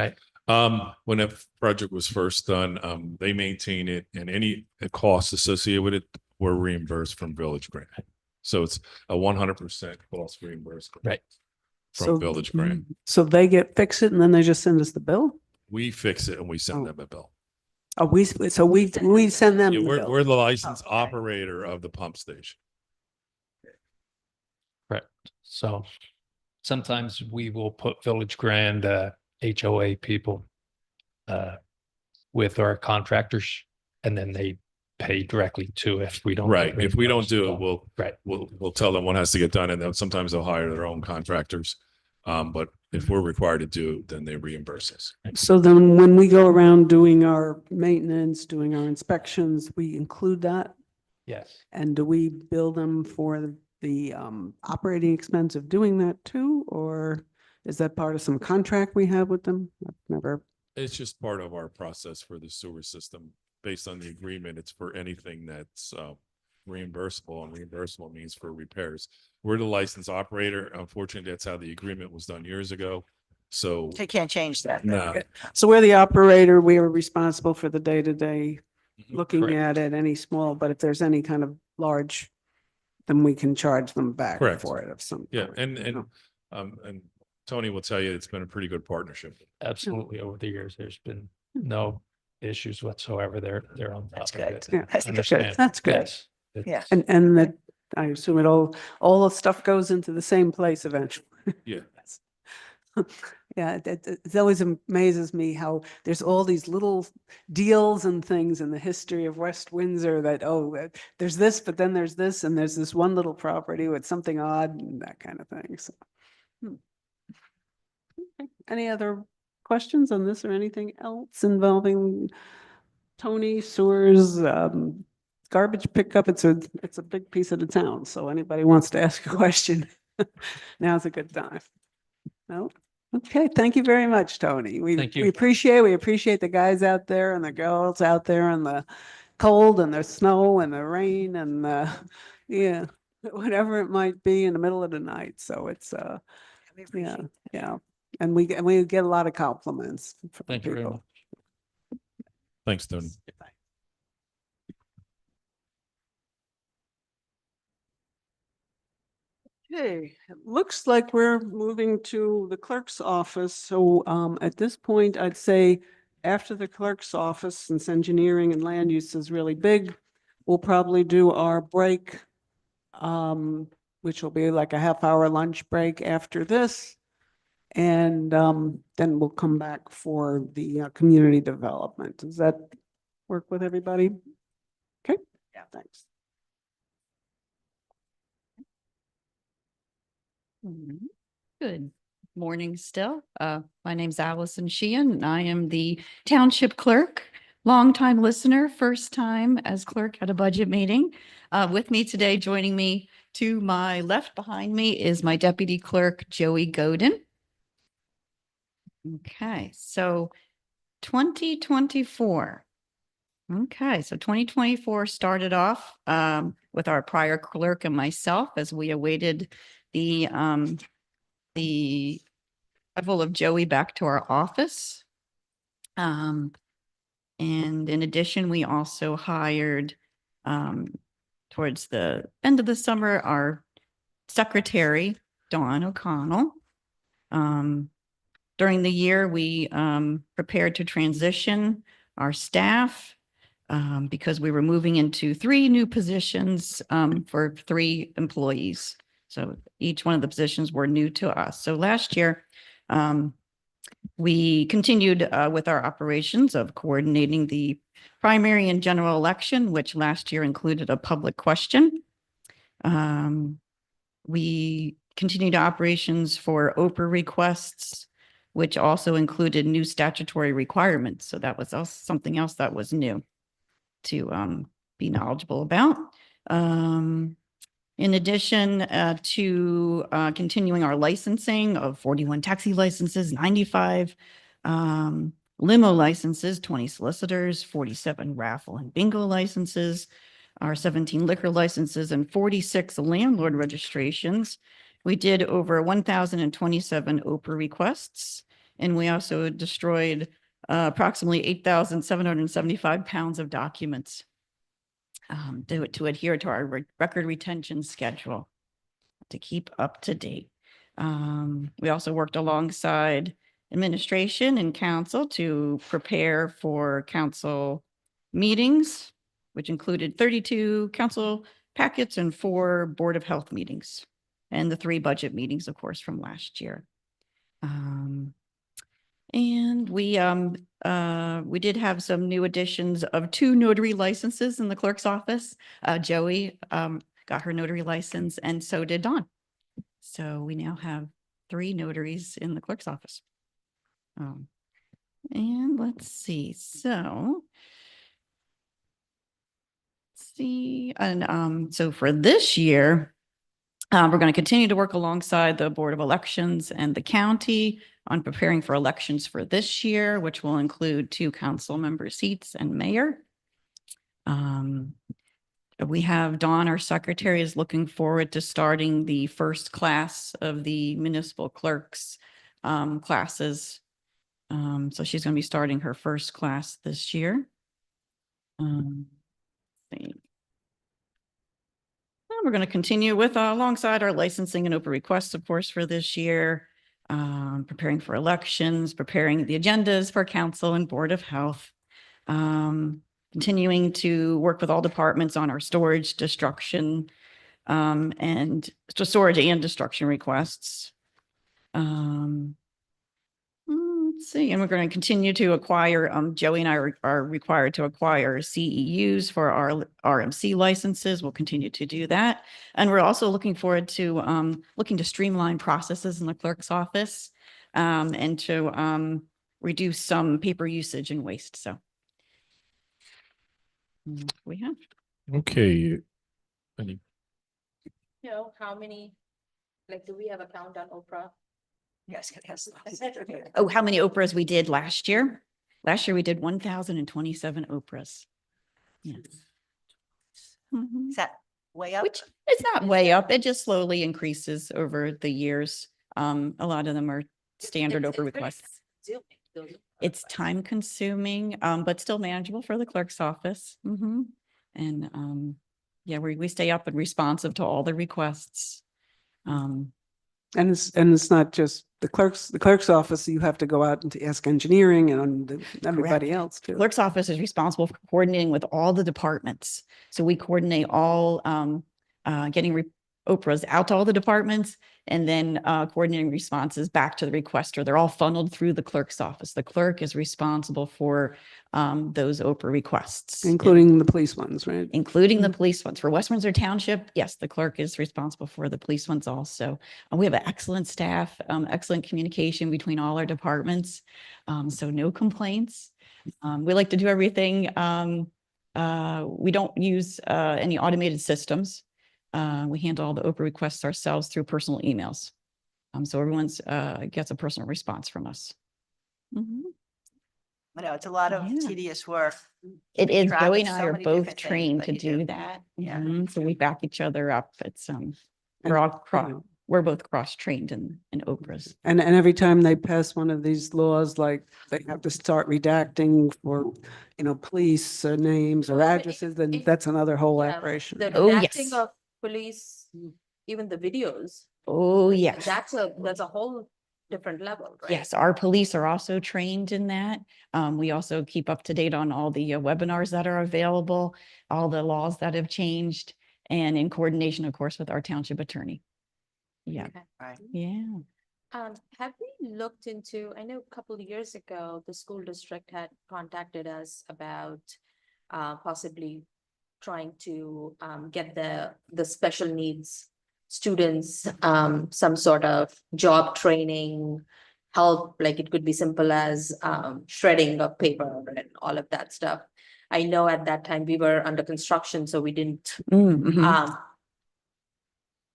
right? When that project was first done, they maintain it and any costs associated with it were reimbursed from Village Grant. So it's a 100% cost reimbursement. Right. From Village Grant. So they fix it and then they just send us the bill? We fix it and we send Oh. them a bill. Oh, we send them Yeah, the we're bill. the licensed Okay. operator of the pump station. Correct. So sometimes we will put Village Grand HOA people with our contractors, and then they pay directly to if we don't. get Right. If we don't reimbursed. do it, Right. we'll tell them what has to get done, and then sometimes they'll hire their own contractors. But if we're required to do, it, then they reimburse us. So then when we go around doing our maintenance, doing our inspections, we include that? Yes. And do we bill them for the operating expense of doing that too? Or is that part of some contract we have with them? I've never, It's just part of our process for the sewer system. Based on the agreement, it's for anything that's reimbursable, and reimbursable means for repairs. We're the licensed operator. Unfortunately, that's how the agreement was done years ago. So, You can't change that. no. so we're the operator, we are responsible for the day-to-day Mhm. looking Correct. at it, any small, but if there's any kind of large, then we can charge them back Correct. for it of some. Yeah, kind, and you know. and Tony will tell you it's been a pretty good partnership. Absolutely. Over the years, there's been no issues whatsoever. They're on That's top of good. it. Yeah. That's good. Understand. That's good. Yes. Yeah. It's- And Okay. that, I assume all the stuff goes into the same place eventually. Yeah. Yeah, it always amazes me how there's all these little deals and things in the history of West Windsor that, there's this, but then there's this, and there's this one little property with something odd and that kind of thing. So, Okay. Any other questions on this or anything else involving Tony, sewers, garbage pickup? It's a big piece of the town, so anybody wants to ask a question, now's a good time. No? Okay, thank you very much, Tony. Thank you. We appreciate the guys out there and the girls out there in the cold and the snow and the rain and yeah, whatever it might be in the middle of the night. So it's We yeah, appreciate that. yeah. And we get a lot of compliments from Thank you very people. much. Thanks, Tony. Okay, it looks like we're moving to the clerk's office. So at this point, I'd say after the clerk's office, since engineering and land use is really big, we'll probably do our break, which will be like a half-hour lunch break after this. And then we'll come back for the community development. Does that work with everybody? Okay. Yeah. Thanks. Good morning still. My name's Allison Sheehan and I am the township clerk, longtime listener, first time as clerk at a budget meeting. With me today, joining me to my left behind me is my deputy clerk, Joey Godin. Okay, so 2024. Okay, so 2024 started off with our prior clerk and myself as we awaited the arrival of Joey back to our office. And in addition, we also hired towards the end of the summer, our secretary, Dawn O'Connell. During the year, we prepared to transition our staff because we were moving into 3 new positions for 3 employees. So each one of the positions were new to us. So last year, we continued with our operations of coordinating the primary and general election, which last year included a public question. We continued operations for OPR requests, which also included new statutory requirements. So that was also something else that was new to be knowledgeable about. In addition to continuing our licensing of 41 taxi licenses, 95 limo licenses, 20 solicitors, 47 raffle and bingo licenses, our 17 liquor licenses, and 46 landlord registrations. We did over 1,027 OPR requests, and we also destroyed approximately 8,775 pounds of documents to adhere to our record retention schedule to keep up to date. We also worked alongside administration and council to prepare for council meetings, which included 32 council packets and 4 Board of Health meetings, and the 3 budget meetings, of course, from last year. And we did have some new additions of 2 notary licenses in the clerk's office. Joey got her notary license, and so did Dawn. So we now have 3 notaries in the clerk's office. And let's see. So so for this year, we're going to continue to work alongside the Board of Elections and the county on preparing for elections for this year, which will include 2 council member seats and mayor. We have Dawn, our secretary, is looking forward to starting the first class of the municipal clerks classes. So she's going to be starting her first class this year. We're going to continue with alongside our licensing and open requests, of course, for this year. preparing for elections, preparing the agendas for council and board of health. Continuing to work with all departments on our storage, destruction, and just storage and destruction requests. Let's see, and we're going to continue to acquire, Joey and I are required to acquire CEUs for our RMC licenses. We'll continue to do that. And we're also looking forward to, looking to streamline processes in the clerk's office, and to, reduce some paper usage and waste. So we have. Okay. Any You know, how many, like, do we have a count on Oprah? Yes, yes. Oh, how many Oprahs we did last year? Last year we did 1,027 Oprahs. Yes. Mhm. Is that way up? Which it's not way up. It just slowly increases over the years. A lot of them are standard It's Oprah very requests. consuming, those It's requests. time consuming, but still manageable for the clerk's office. And yeah, we stay up and responsive to all the requests. And it's not just the clerk's office. You have to go out and to ask engineering and everybody else too. Clerk's office is responsible for coordinating with all the departments. So we coordinate all getting Oprahs out to all the departments and then coordinating responses back to the requester. They're all funneled through the clerk's office. The clerk is responsible for those Oprah requests. Including the police ones, right? Including the police ones. For West Windsor Township, yes, the clerk is responsible for the police ones also. We have an excellent staff, excellent communication between all our departments. So no complaints. We like to do everything. We don't use any automated systems. We handle all the Oprah requests ourselves through personal emails. So everyone's gets a personal response from us. I know it's a lot of Yeah. tedious work. It is. track Joey of and I so are many both different things trained that to you do do. that. Yeah. So we back each other up. It's we're all we're both cross-trained in Oprahs. And every time they pass one of these laws, like they have to start redacting for, police names or Oh, addresses, then that's another whole Yeah, operation. The Oh, redacting yes. of police, even the videos, Oh, yes. that's a whole different level, right? Yes, our police are also trained in that. We also keep up to date on all the webinars that are available, all the laws that have changed, and in coordination, of course, with our township attorney. Yeah, Okay. Right. yeah. Have we looked into, I know a couple of years ago, the school district had contacted us about possibly trying to get the special needs students some sort of job training, help, like it could be simple as shredding of paper and all of that stuff. I know at that time we were under construction, so we didn't Mhm.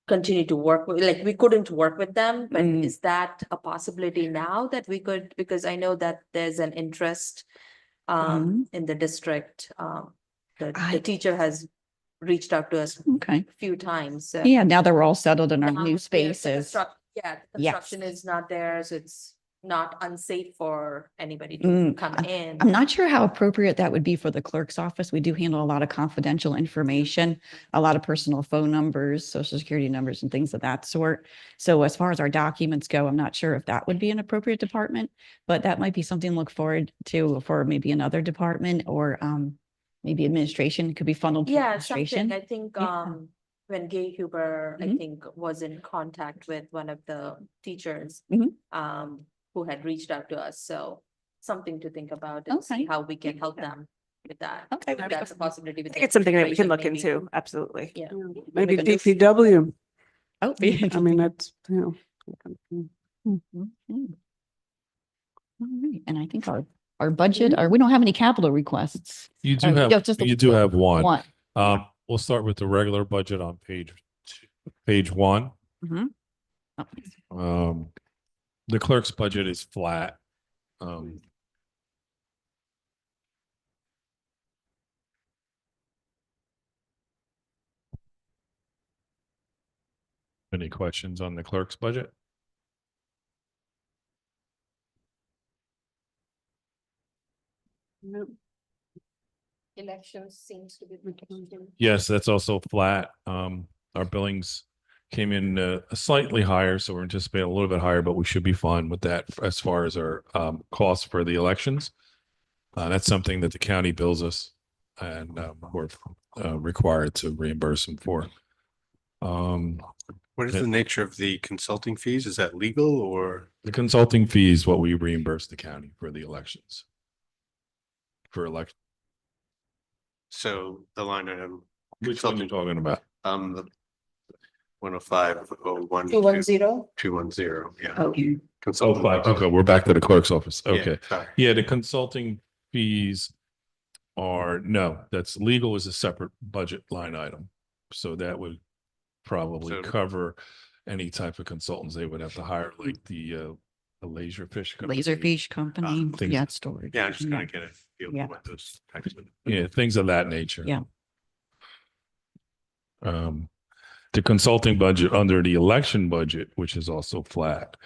continue to work with, like, we couldn't work with them, but Mm. is that a possibility now that we could, because I know that there's an interest in the district. The I- teacher has reached out to us Okay. a few times. Yeah, now that we're all settled in our Now new the spaces. Yeah, the Yes. construction is not there, so it's not unsafe for anybody to Mm, come in. I'm not sure how appropriate that would be for the clerk's office. We do handle a lot of confidential information, a lot of personal phone numbers, social security numbers and things of that sort. So as far as our documents go, I'm not sure if that would be an appropriate department, but that might be something to look forward to for maybe another department or maybe administration could be funneled. to Yeah, something, administration. I think, Yeah. when Gay Huber, I Mhm. think, was in contact with one of the teachers. Mhm. Who had reached out to us, so something to think about and see Okay. how we can help them with that. Okay. If that's a possibility. I think it's something that we can look information, into, absolutely. Yeah. Maybe Make a note. DPW. Oh. I mean, that's, Mhm. All right, and I think our budget, we don't have any capital requests. You do Yeah, have, just the you do have one. One. We'll start with the regular budget on page 1. Mhm. The clerk's budget is flat. Any questions on the clerk's budget? Elections seems to be. Yes, that's also flat. Our billings came in slightly higher, so we're anticipating a little bit higher, but we should be fine with that as far as our costs for the elections. That's something that the county bills us, and we're required to reimburse them for. What is the nature of the consulting fees? Is that legal or? The consulting fee is what we reimburse the county for the elections. For election. So the line item. Which one are you talking about? The 10501. 210? 210, yeah. Okay. Oh, Consultant. okay, we're back to the clerk's office. Yeah, Okay. sorry. Yeah, the consulting fees are, no, that's legal is a separate budget line item. So that would probably So- cover any type of consultants they would have to hire, like the laserfish. company. Laserfish company, things- yeah, storage. Yeah, I'm just gonna get a feel Yeah. for what those types of. Yeah, things of that nature. Yeah. The consulting budget under the election budget, which is also flat,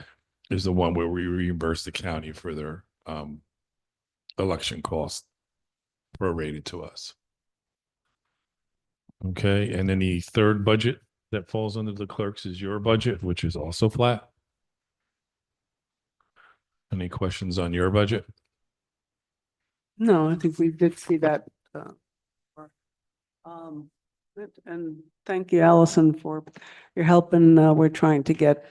is the one where we reimburse the county for their election costs prorated to us. Okay, and then the third budget that falls under the clerks is your budget, which is also flat. Any questions on your budget? No, I think we did see that. And thank you, Allison, for your help. And we're trying to get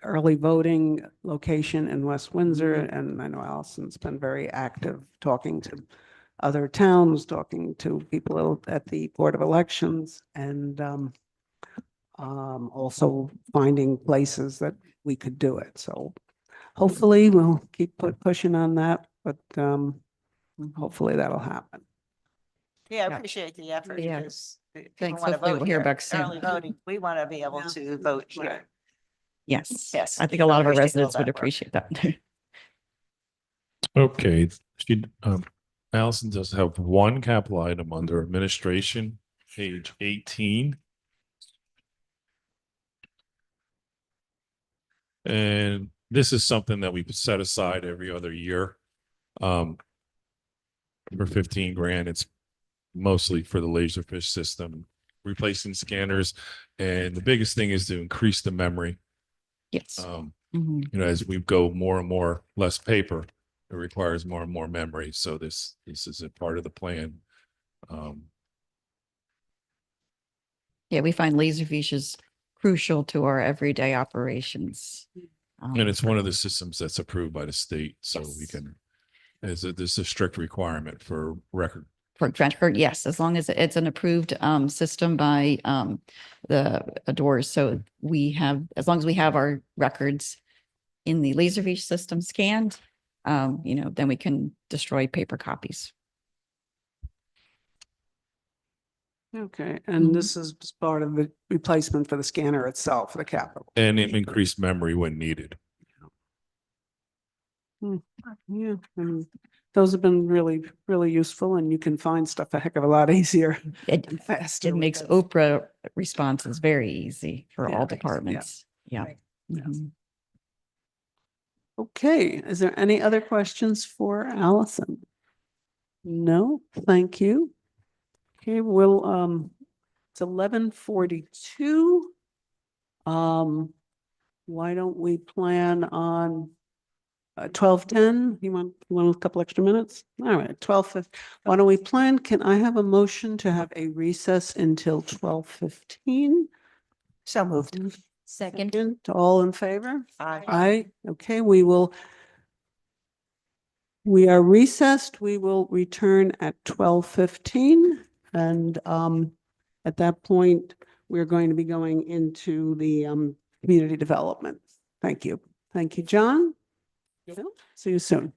early voting location in West Windsor. And I know Allison's been very active talking to other towns, talking to people at the Board of Elections, and also finding places that we could do it. So hopefully we'll keep pushing on that, but hopefully that'll happen. Yeah, I Yeah. appreciate the effort. Yeah. because people Thanks. wanna Hopefully vote we'll hear here. back soon. Early voting, we want to be able Yeah. to vote here. Yes. Yes. I think a lot of our Appreciate all residents would that work. appreciate that. Okay, Allison does have one capital item under administration, page 18. And this is something that we set aside every other year. For 15 grand, it's mostly for the laserfish system, replacing scanners. And the biggest thing is to increase the memory. Yes. You know, as we go more and more less paper, it requires more and more memory. So this is a part of the plan. Yeah, we find Laserfish is crucial to our everyday operations. And it's one of the systems that's approved by the state. So we Yes. can, this is a strict requirement for record. For transfer, yes, as long as it's an approved system by the doors. So we have, as long as we have our records in the Laserfish system scanned, then we can destroy paper copies. Okay, and this is just part of the replacement for the scanner itself, the capital. And it increased memory when needed. Yeah, and those have been really, really useful, and you can find stuff a heck of a lot easier It, and faster. it with makes this. Oprah responses very easy for Yeah, all makes- yeah. departments. Yeah. Right. Yes. Mhm. Okay, is there any other questions for Allison? No, thank you. Okay, we'll, it's 11:42. Why don't we plan on 12:10? You want a couple extra minutes? All right, 12:15. Why don't we plan? Can I have a motion to have a recess until 12:15? So moved. Second. All in favor? Aye. Aye, okay, we are recessed. We will return at 12:15. And at that point, we're going to be going into the community development. Thank you. Thank you, John. See you soon.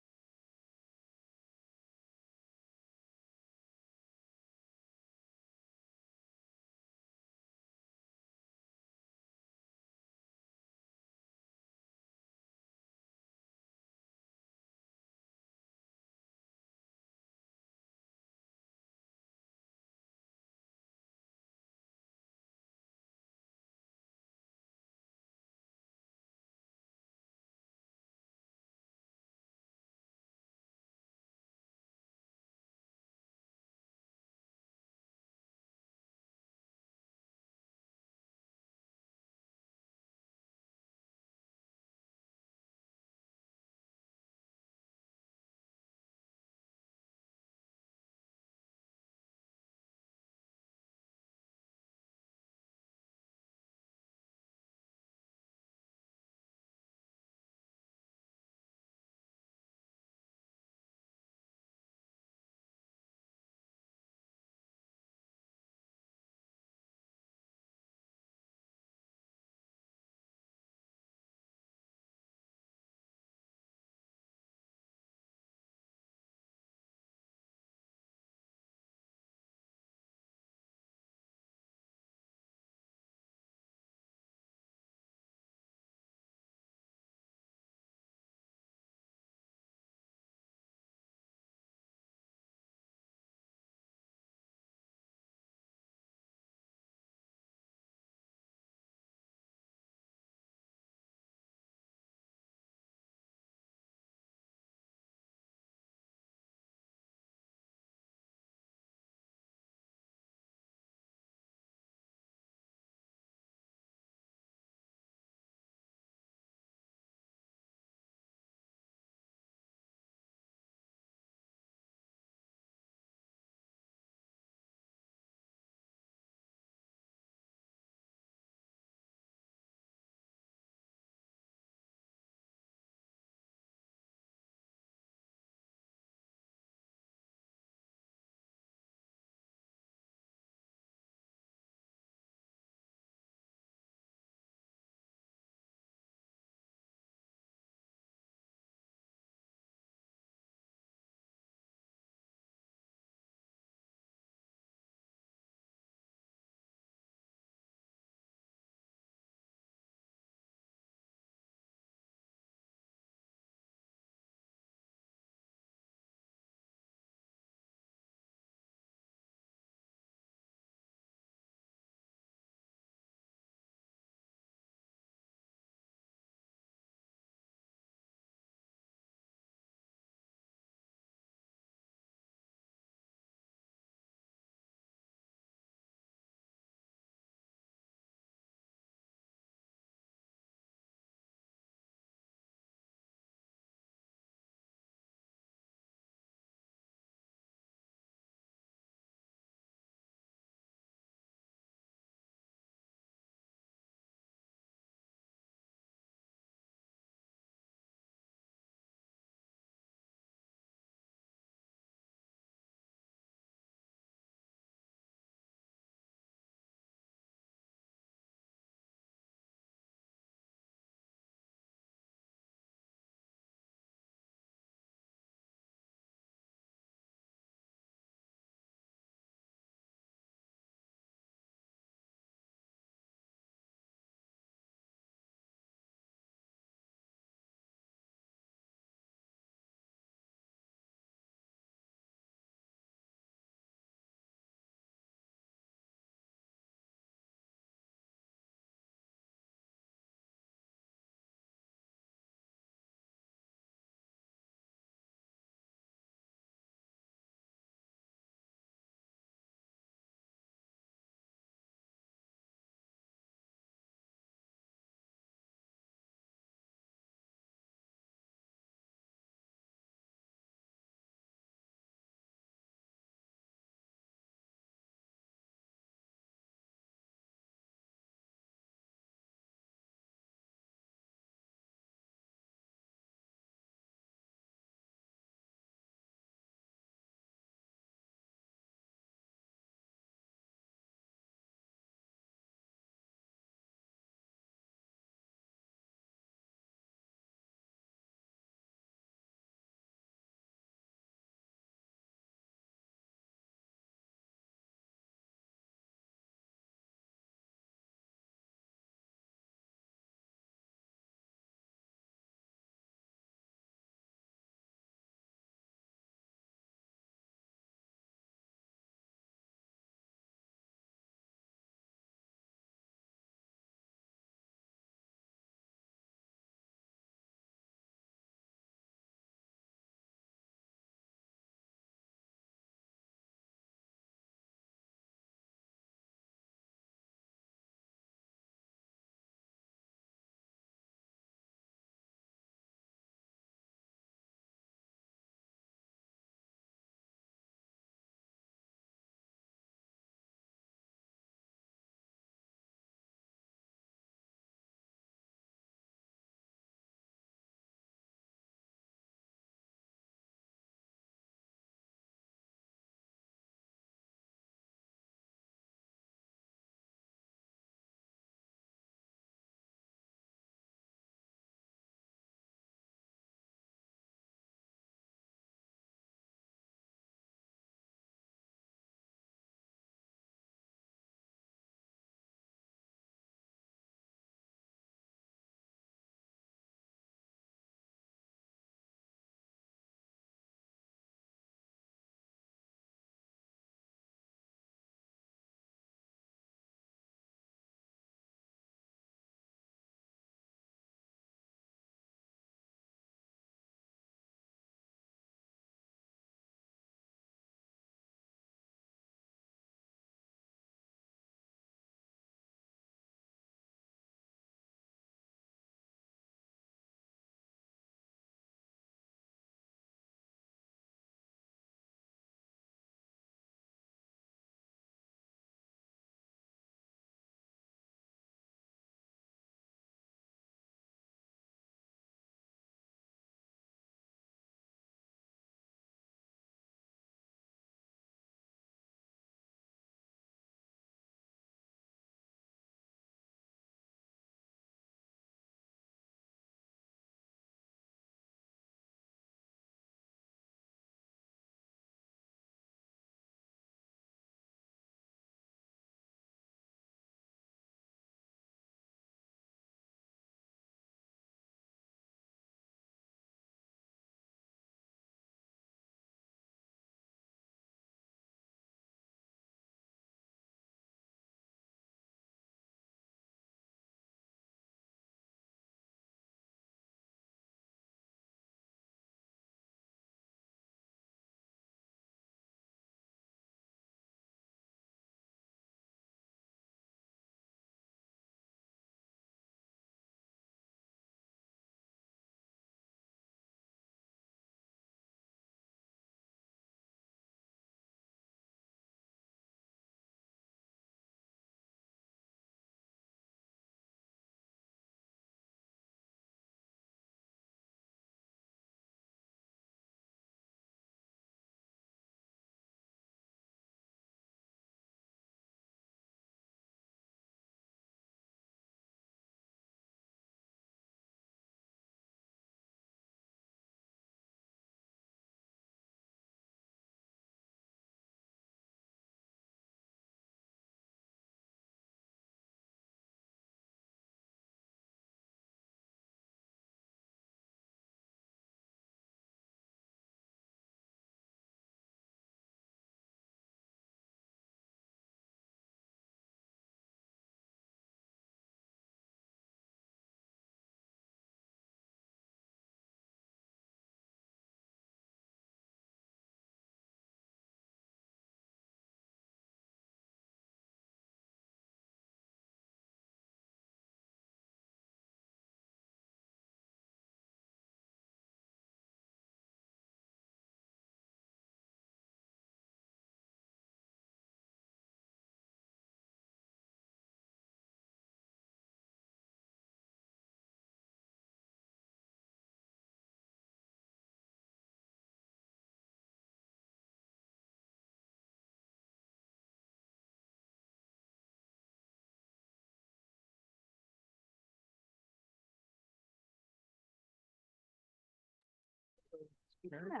Thank you very much.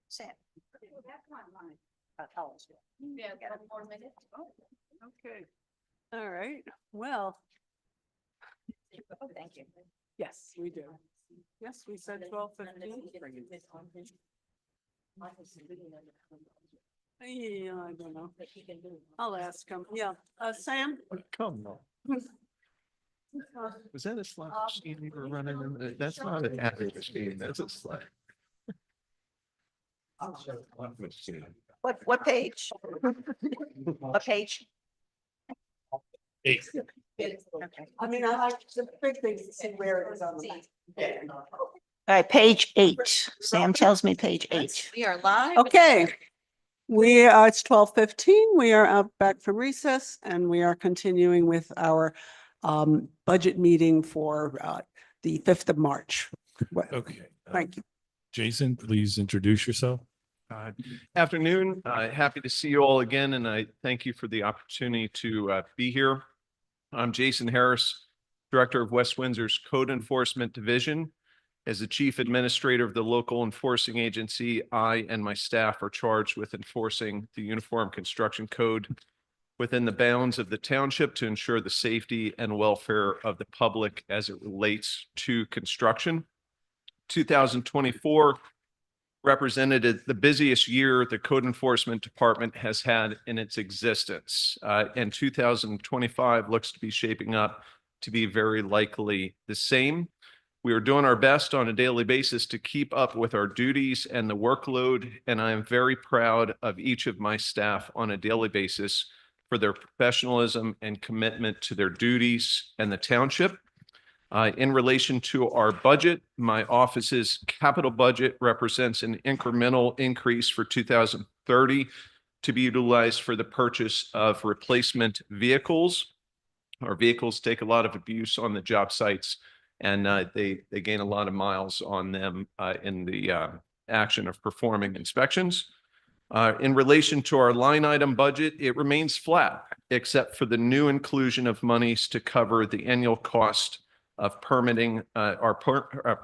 Sam. Yeah, got 4 minutes. Okay. All right, well, Oh, thank you. yes, we do. Yes, we said 12:15. Yeah, I don't know. I'll ask him. Yeah, Sam? Come on. Was that a slot machine you were running? That's not an average machine, that's a slot. Machine. What page? What page? Eight. Okay. I mean, I like the big things to see where it is on the. All right, page 8. Sam tells me page 8. We are live. Okay. It's 12:15. We are out back from recess and we are continuing with our budget meeting for the 5th of March. Well, Okay. thank you. Jason, please introduce yourself. Afternoon, happy to see you all again, and I thank you for the opportunity to be here. I'm Jason Harris, Director of West Windsor's Code Enforcement Division. As the Chief Administrator of the local enforcing agency, I and my staff are charged with enforcing the Uniform Construction Code within the bounds of the township to ensure the safety and welfare of the public as it relates to construction. 2024 represented the busiest year the Code Enforcement Department has had in its existence. And 2025 looks to be shaping up to be very likely the same. We are doing our best on a daily basis to keep up with our duties and the workload, and I am very proud of each of my staff on a daily basis for their professionalism and commitment to their duties and the township. In relation to our budget, my office's capital budget represents an incremental increase for 2030 to be utilized for the purchase of replacement vehicles. Our vehicles take a lot of abuse on the job sites, and they gain a lot of miles on them in the action of performing inspections. In relation to our line item budget, it remains flat, except for the new inclusion of monies to cover the annual cost of permitting, our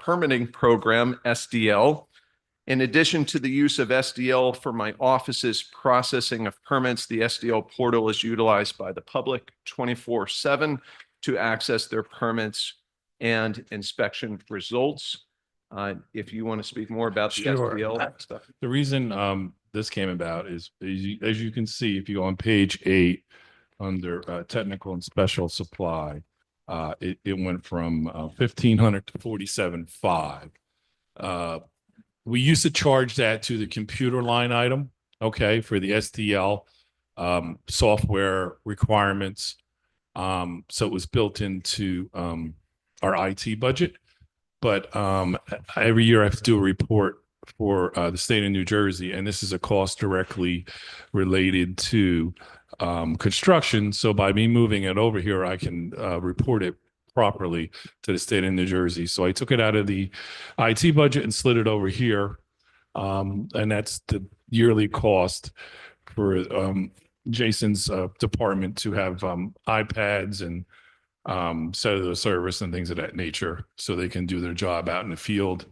permitting program, SDL. In addition to the use of SDL for my office's processing of permits, the SDL portal is utilized by the public 24/7 to access their permits and inspection results. If you want to speak more about the Sure. SDL stuff. The reason this came about is, as you can see, if you go on page 8 under technical and special supply, it went from 1,500 to 47,500. We used to charge that to the computer line item, okay, for the SDL software requirements. So it was built into our IT budget. But every year I have to do a report for the state of New Jersey, and this is a cost directly related to construction. So by me moving it over here, I can report it properly to the state of New Jersey. So I took it out of the IT budget and slid it over here. And that's the yearly cost for Jason's department to have iPads and cellular service and things of that nature, so they can do their job out in the field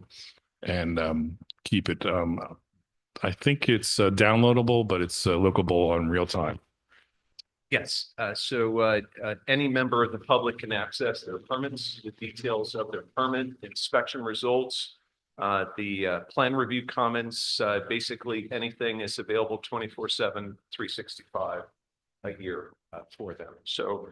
and keep it. I think it's downloadable, but it's lookable on real time. Yes, so any member of the public can access their permits, the details of their permit, inspection results, the plan review comments, basically anything is available 24/7, 365 a year for them. So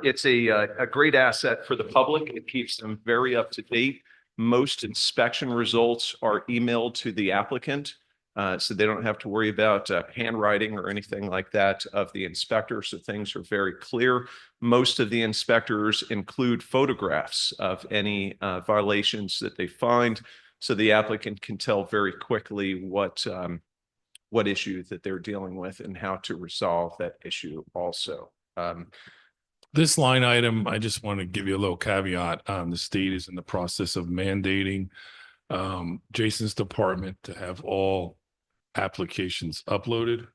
it's a great asset for the public. It keeps them very up to date. Most inspection results are emailed to the applicant. So they don't have to worry about handwriting or anything like that of the inspector. So things are very clear. Most of the inspectors include photographs of any violations that they find, so the applicant can tell very quickly what issue that they're dealing with and how to resolve that issue also. This line item, I just want to give you a little caveat. The state is in the process of mandating Jason's department to have all applications uploaded.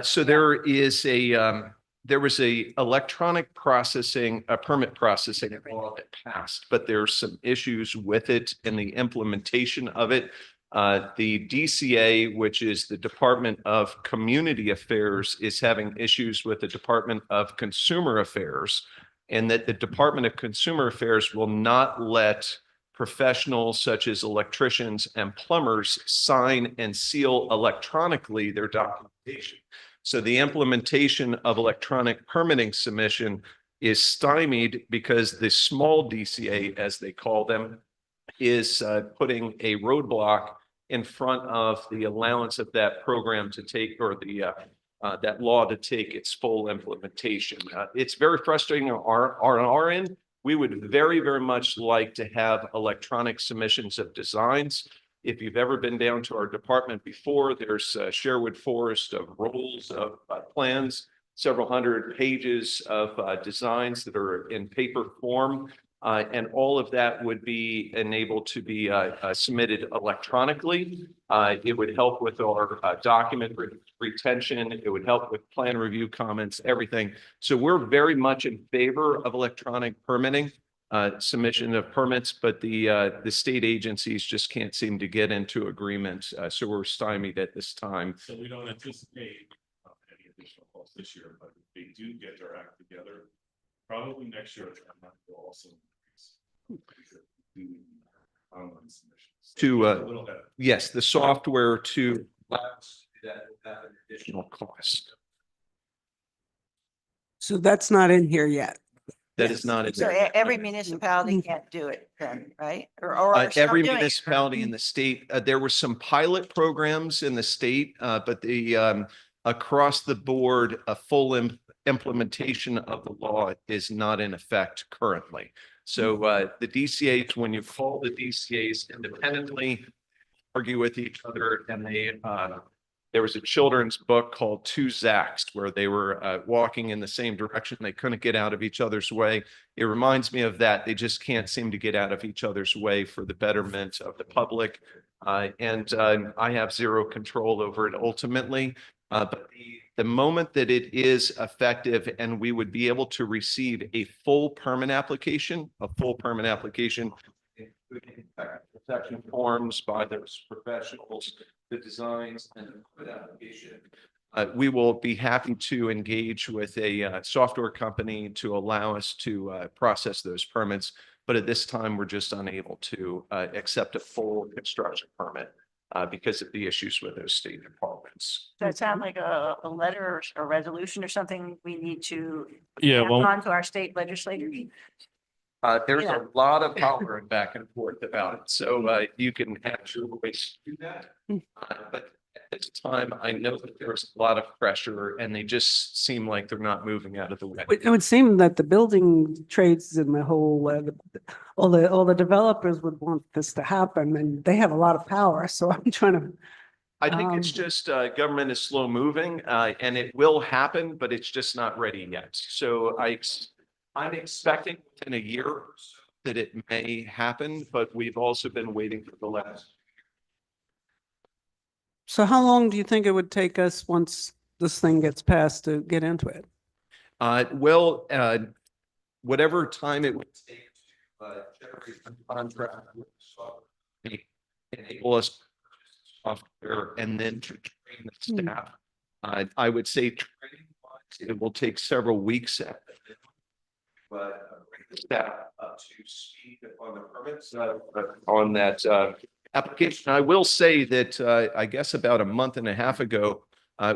So there is a there was a electronic processing, a permit processing law that passed, but there's some issues with it and the implementation of it. The DCA, which is the Department of Community Affairs, is having issues with the Department of Consumer Affairs, and that the Department of Consumer Affairs will not let professionals such as electricians and plumbers sign and seal electronically their documentation. So the implementation of electronic permitting submission is stymied because the small DCA, as they call them, is putting a roadblock in front of the allowance of that program to take, or the that law to take its full implementation. It's very frustrating on our end. We would very, very much like to have electronic submissions of designs. If you've ever been down to our department before, there's a Sherwood Forest of rolls of plans, several hundred pages of designs that are in paper form. And all of that would be enabled to be submitted electronically. It would help with our document retention. It would help with plan review comments, everything. So we're very much in favor of electronic permitting, submission of permits, but the state agencies just can't seem to get into agreement. So we're stymied at this time. So we don't anticipate any additional costs this year, but if they do get their act together, probably next year, that might also increase online submissions. To, A little bit. Yes, the software to allow us to do that without an additional cost. So that's not in here yet. That is not. in So there. every municipality can't do it then, right? Or start Every doing it. municipality in the state, there were some pilot programs in the state, but the across the board, a full implementation of the law is not in effect currently. So the DCAs, when you call the DCAs independently, argue with each other, and they there was a children's book called Two Zacks where they were walking in the same direction. They couldn't get out of each other's way. It reminds me of that. They just can't seem to get out of each other's way for the betterment of the public. And I have zero control over it ultimately. But the moment that it is effective and we would be able to receive a full permit application, including protection forms by those professionals, the designs, and the permit application, we will be happy to engage with a software company to allow us to process those permits. But at this time, we're just unable to accept a full construction permit because of the issues with those state departments. Does that sound like a letter or a resolution or something we need to Yeah, pass well, on to our state legislators? There's Yeah. a lot of hollering back and forth about it, so you can have your voice do that. But at this time, I know that there's a lot of pressure and they just seem like they're not moving out of the way. It would seem that the building trades and the whole, all the developers would want this to happen, and they have a lot of power, so I'm trying to. I think it's just government is slow moving and it will happen, but it's just not ready yet. So I'm expecting within a year or so that it may happen, but we've also been waiting for the last. So how long do you think it would take us once this thing gets passed to get into it? Well, whatever time it would take to generate a contract with the software, enable us to purchase software and then to train the staff. I would say training wise, it will take several weeks at the minimum. But bring the staff up to speed on the permits on that application. I will say that I guess about a month and a half ago,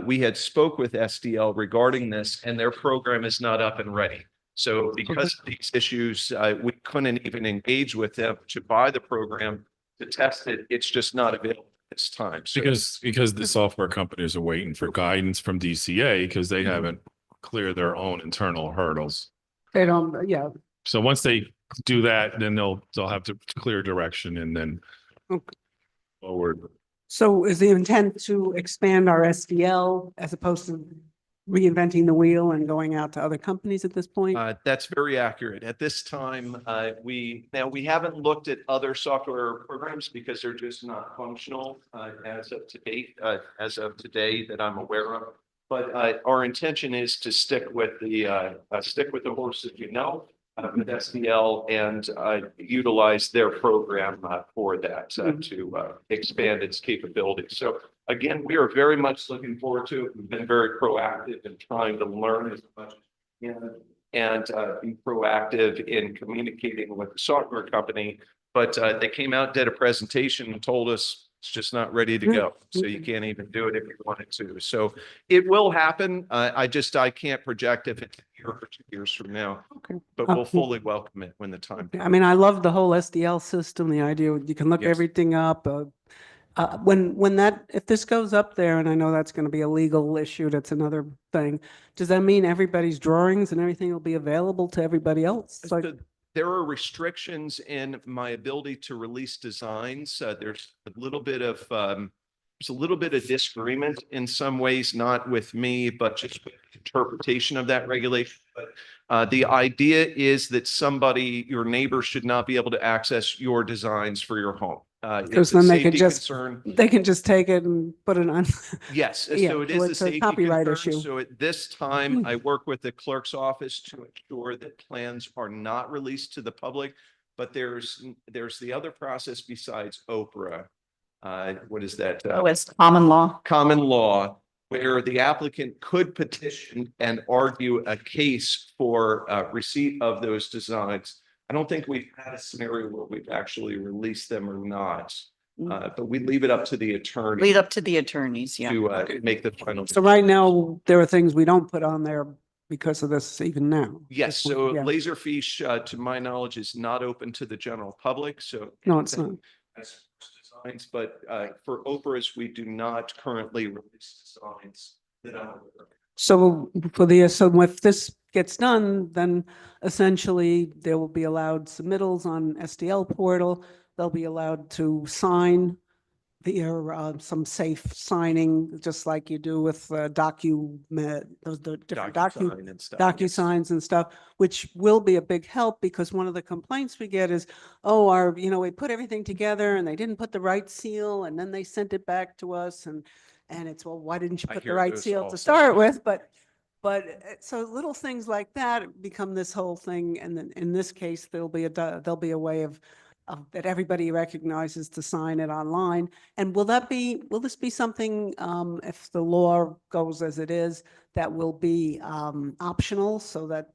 we had spoke with SDL regarding this, and their program is not up and ready. So because of these issues, we couldn't even engage with them to buy the program to test it. It's just not available at this time. So, because the software companies are waiting for guidance from DCA because they haven't cleared their own internal hurdles. They don't, yeah. So once they do that, then they'll have to clear direction and then Okay. forward. So is the intent to expand our SDL as opposed to reinventing the wheel and going out to other companies at this point? that's very accurate. At this time, we haven't looked at other software programs because they're just not functional as of to date, as of today that I'm aware of. But our intention is to stick with the horse that you know, with SDL and utilize their program for that to expand its capabilities. So again, we are very much looking forward to it. We've been very proactive in trying to learn as much as we can and be proactive in communicating with the software company. But they came out, did a presentation and told us it's just not ready to go. So you can't even do it if you wanted to. So it will happen. I can't project if it's a year or 2 years from now, Okay. but we'll fully welcome it when the time I comes. mean, I love the whole SDL system, the idea you can look Yes. everything up. If this goes up there, and I know that's going to be a legal issue, that's another thing. Does that mean everybody's drawings and everything will be available to everybody else? It's like, So there are restrictions in my ability to release designs. There's a little bit of disagreement in some ways, not with me, but just with interpretation of that regulation. But the idea is that your neighbor should not be able to access your designs for your home. because It's a then they could safety just, concern. they can just take it and put it on. Yes, Yeah, so it well, is a it's a safety copyright concern. issue. So at this time, I work with the clerk's office to ensure that plans are not released to the public. But there's the other process besides Oprah. What is that? Oh, it's common law. Common law, where the applicant could petition and argue a case for receipt of those designs. I don't think we've had a scenario where we've actually released them or not. But we leave it up to the attorney Lead up to the attorneys, yeah. to make the final. So right now, there are things we don't put on there because of this even now. Yes, so Yeah. Laserfiche, to my knowledge, is not open to the general public, so. No, it's not. As designs, but for Oprah's, we do not currently release designs that I'm aware of. So if this gets done, then essentially there will be allowed submittals on SDL portal. They'll be allowed to sign via some safe signing, just like you do with the different DocuSign and stuff, yes. DocuSigns and stuff, which will be a big help because one of the complaints we get is, oh, we put everything together and they didn't put the right seal and then they sent it back to us and it's, well, why didn't you I put the hear right those seal also. to start with? But so little things like that become this whole thing. And then in this case, there'll be a way of that everybody recognizes to sign it online. And will this be something, if the law goes as it is, that will be optional so that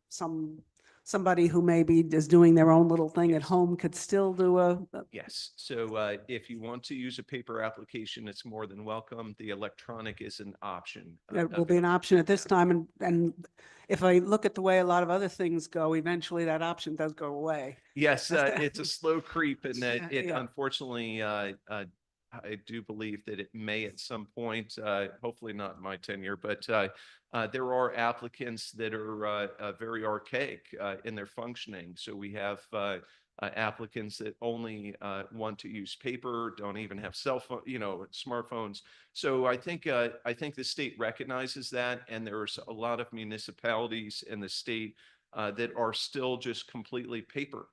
somebody who maybe is doing their own little thing at home could still do Yes, so if you want to use a paper application, it's more than welcome. The electronic is an option. It will be an option at this time. And if I look at the way a lot of other things go, eventually that option does go away. Yes, it's a slow creep and that it Yeah. unfortunately, I do believe that it may at some point, hopefully not in my tenure, but there are applicants that are very archaic in their functioning. So we have applicants that only want to use paper, don't even have cell phone, smartphones. So I think the state recognizes that, and there's a lot of municipalities in the state that are still just completely paper.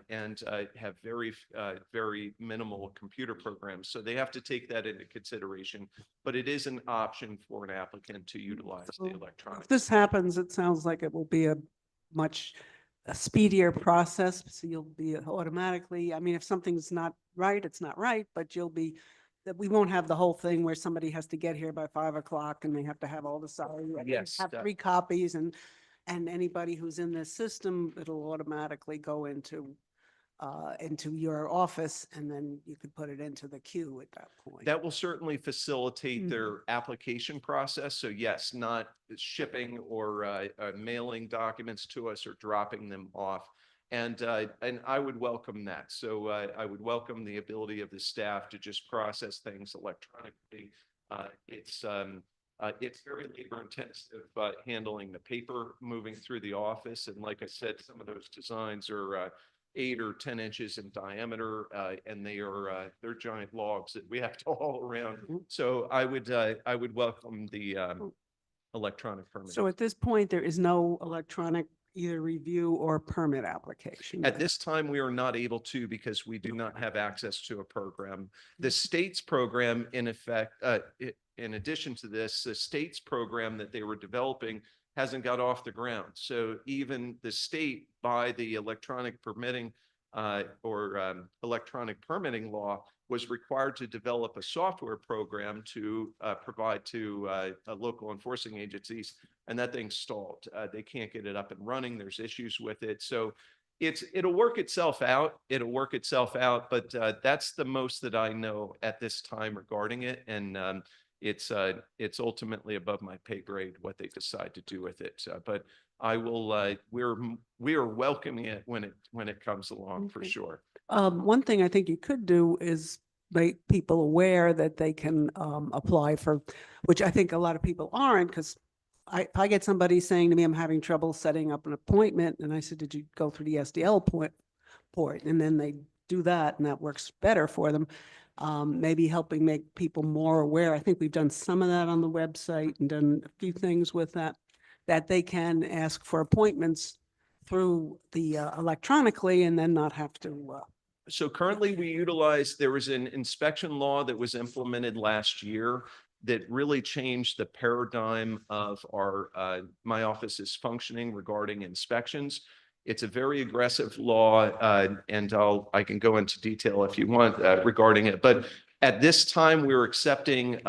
And have very minimal computer programs. So they have to take that into consideration, but it is an option for an applicant to utilize the If electronics. this happens, it sounds like it will be a much speedier process. So you'll be automatically, I mean, if something's not right, it's not right, but that we won't have the whole thing where somebody has to get here by 5 o'clock and they have to have all the Yes, have 3 copies and anybody who's in this system, it'll automatically go into your office and then you could put it into the queue at that point. That will certainly facilitate their application process. So yes, not shipping or mailing documents to us or dropping them off. And I would welcome that. So I would welcome the ability of the staff to just process things electronically. It's very labor intensive, handling the paper, moving through the office. And like I said, some of those designs are 8 or 10 inches in diameter, and they're giant logs that we have to haul around. So I would welcome the electronic permit. So at this point, there is no electronic either review or permit application. At this time, we are not able to because we do not have access to a program. The state's program, in effect, in addition to this, the state's program that they were developing hasn't got off the ground. So even the state, by the electronic permitting electronic permitting law, was required to develop a software program to provide to local enforcing agencies, and that thing's stalled. They can't get it up and running. There's issues with it. So it'll work itself out. It'll work itself out, but that's the most that I know at this time regarding it. And it's ultimately above my pay grade what they decide to do with it. But I will. We are welcoming it when it comes along for Okay. sure. One thing I think you could do is make people aware that they can apply for, which I think a lot of people aren't, because if I get somebody saying to me, I'm having trouble setting up an appointment, and I said, did you go through the SDL port? And then they do that, and that works better for them. Maybe helping make people more aware. I think we've done some of that on the website and done a few things with that they can ask for appointments through the electronically and then not have to. So currently there was an inspection law that was implemented last year that really changed the paradigm of my office's functioning regarding inspections. It's a very aggressive law, and I can go into detail if you want regarding it. But at this time, we're accepting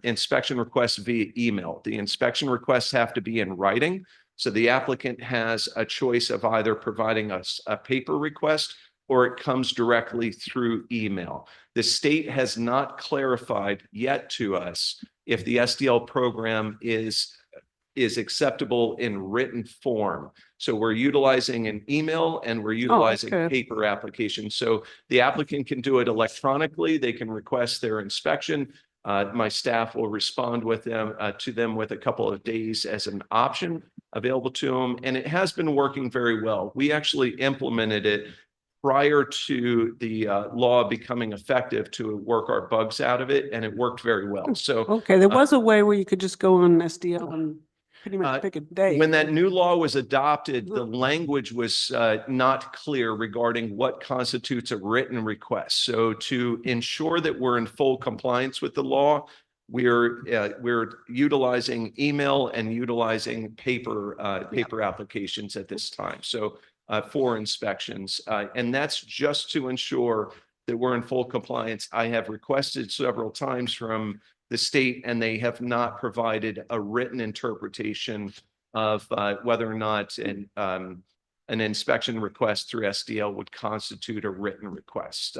inspection requests via email. The inspection requests have to be in writing. So the applicant has a choice of either providing us a paper request or it comes directly through email. The state has not clarified yet to us if the SDL program is acceptable in written form. So we're utilizing an email and we're utilizing good. paper applications. So the applicant can do it electronically. They can request their inspection. My staff will respond with to them with a couple of days as an option available to them. And it has been working very well. We actually implemented it prior to the law becoming effective to work our bugs out of it, and it worked very well. So Okay, there was a way where you could just go on SDL and pretty much pick a day. when that new law was adopted, the language was not clear regarding what constitutes a written request. So to ensure that we're in full compliance with the law, we're utilizing email and utilizing paper applications at this time. So for inspections, and that's just to ensure that we're in full compliance. I have requested several times from the state, and they have not provided a written interpretation of whether or not an inspection request through SDL would constitute a written request.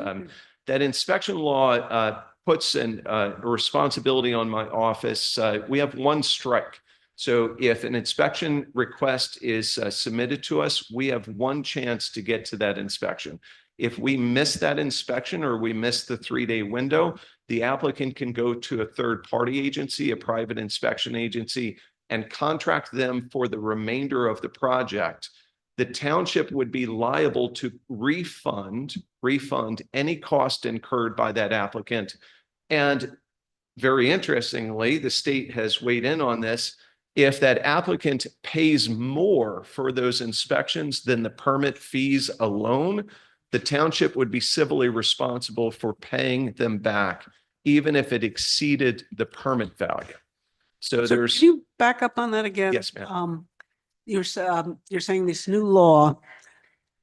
That inspection law puts a responsibility on my office. We have one strike. So if an inspection request is submitted to us, we have one chance to get to that inspection. If we miss that inspection or we miss the 3-day window, the applicant can go to a third-party agency, a private inspection agency, and contract them for the remainder of the project. The township would be liable to refund any cost incurred by that applicant. And very interestingly, the state has weighed in on this. If that applicant pays more for those inspections than the permit fees alone, the township would be civilly responsible for paying them back, even if it exceeded the permit value. So there's. Can you back up on that again? Yes, ma'am. You're saying this new law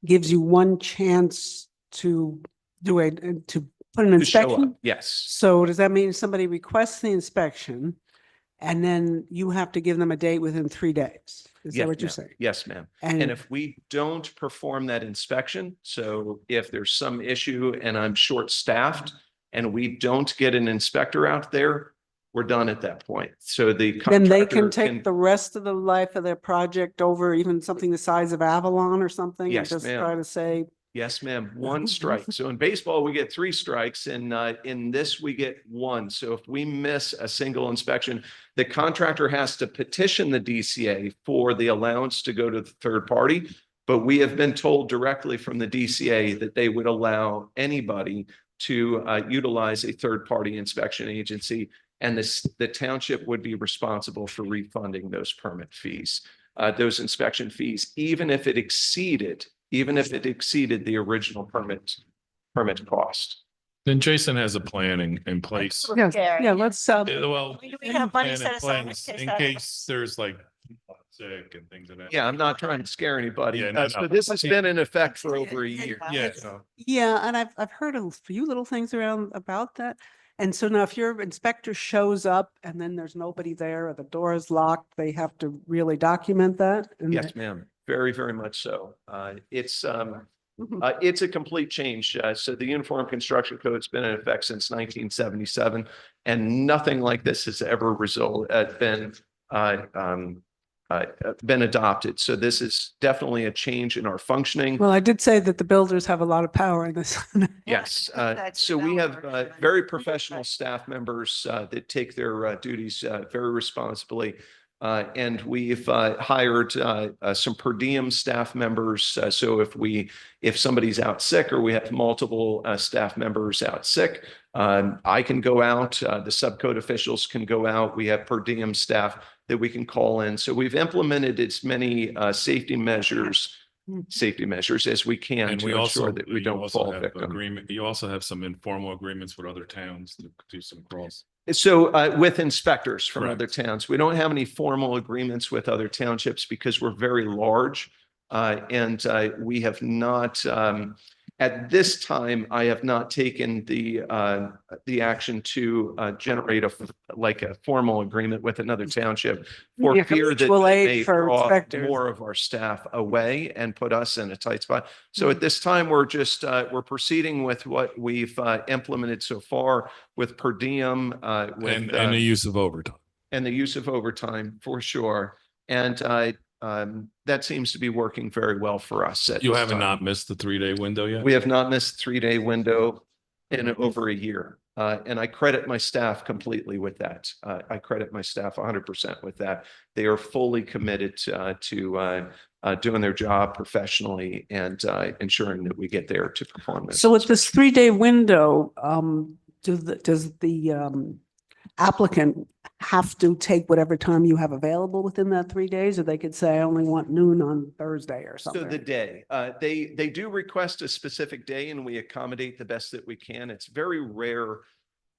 gives you one chance to to put an To show up. inspection? Yes. So does that mean somebody requests the inspection and then you have to give them a date within 3 days? Is Yes, that what you're ma'am. saying? Yes, ma'am. And if we don't perform that inspection, so if there's some issue and I'm short-staffed and we don't get an inspector out there, we're done at that point. So the Then they contractor can take the rest of the life of their project over, even something the size of Avalon or something? Yes, And just ma'am. try to say, Yes, ma'am. One strike. So in baseball, we get 3 strikes, and in this, we get 1. So if we miss a single inspection, the contractor has to petition the DCA for the allowance to go to the third party. But we have been told directly from the DCA that they would allow anybody to utilize a third-party inspection agency, and the township would be responsible for refunding those permit fees, those inspection fees, even if it exceeded the original permit cost. Then Jason has a plan in place. Yes, Scary. yeah, let's, Well. Do we have money plan set in aside place in case in that- case there's like sick and things of that. Yeah, I'm not trying to scare anybody. Yeah, no, So no. this has been in effect for over a year. Yeah. So. yeah, and I've heard a few little things around about that. And so now if your inspector shows up and then there's nobody there or the door is locked, they have to really document that? And Yes, ma'am. Very, very much so. Mhm. It's a complete change. So the Uniform Construction Code's been in effect since 1977, and nothing like this has ever been adopted. So this is definitely a change in our functioning. Well, I did say that the builders have a lot of power in this. Yes, That's so we have developers, right? very professional staff members that take their duties very responsibly. And we've hired some per diem staff members. So if somebody's out sick or we have multiple staff members out sick, I can go out, the subcode officials can go out. We have per diem staff that we can call in. So we've implemented as many safety measures as we can And to we also, ensure that we you don't also fall have victim. agreement, you also have some informal agreements with other towns to do some cross. So with inspectors from Correct. other towns, we don't have any formal agreements with other townships because we're very large. And we have not, at this time, I have not taken the action to generate a formal agreement with another township for Yeah, fear that mutual they aid may for draw inspectors. more of our staff away and put us in a tight spot. So at this time, we're just, we're proceeding with what we've implemented so far with per diem, And the use of overtime. and the use of overtime for sure. And that seems to be working very well for us. at You this haven't time. not missed the 3-day window yet? We have not missed 3-day window in over a year. And I credit my staff completely with that. I credit my staff 100% with that. They are fully committed to doing their job professionally and ensuring that we get there to perform this. So with this 3-day window, does the applicant have to take whatever time you have available within that 3 days? Or they could say, I only want noon on Thursday or So something? the day, they do request a specific day and we accommodate the best that we can. It's very rare.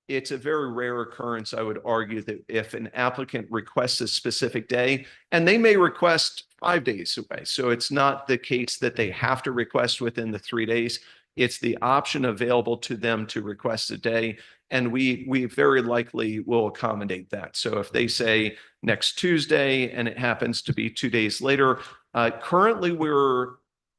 It's a very rare occurrence, I would argue, that if an applicant requests a specific day, and they may request 5 days away. So it's not the case that they have to request within the 3 days. It's the option available to them to request a day. And we very likely will accommodate that. So if they say next Tuesday and it happens to be 2 days later, currently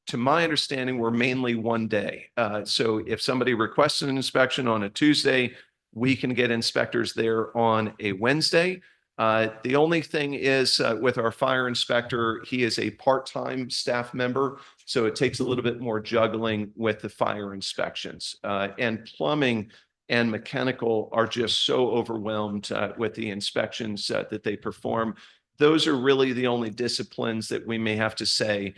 to my understanding, we're mainly 1 day. So if somebody requests an inspection on a Tuesday, we can get inspectors there on a Wednesday. The only thing is with our fire inspector, he is a part-time staff member. So it takes a little bit more juggling with the fire inspections. And plumbing and mechanical are just so overwhelmed with the inspections that they perform. Those are really the only disciplines that we may have to say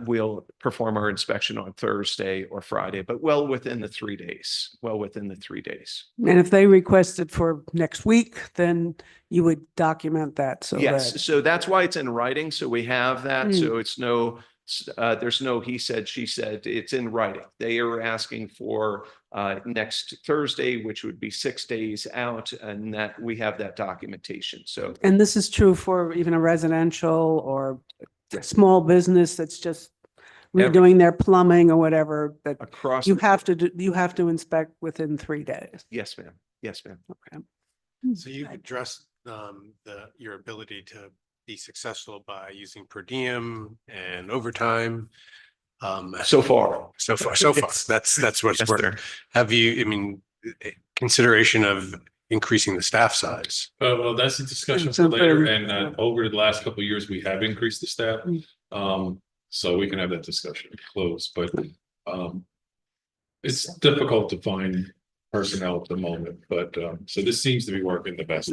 we'll perform our inspection on Thursday or Friday, but well within the 3 days, And if they requested for next week, then you would document that. So Yes, that, so that's why it's in writing. So we have that. Mm. So it's there's no he said, she said, it's in writing. They are asking for next Thursday, which would be 6 days out, and that we have that documentation. So and this is true for even a residential or a small business that's just redoing their plumbing or whatever, that across, you have to inspect within 3 days. yes, ma'am. Yes, ma'am. Okay. So you've addressed your ability to be successful by using per diem and overtime. So far. So far, that's what's Yes, working. sir. Have you, consideration of increasing the staff size? Well, that's a discussion So for later. for- And over the last couple of years, we have increased the staff. So we can have that discussion close, but it's difficult to find personnel at the moment, but so this seems to be working the best.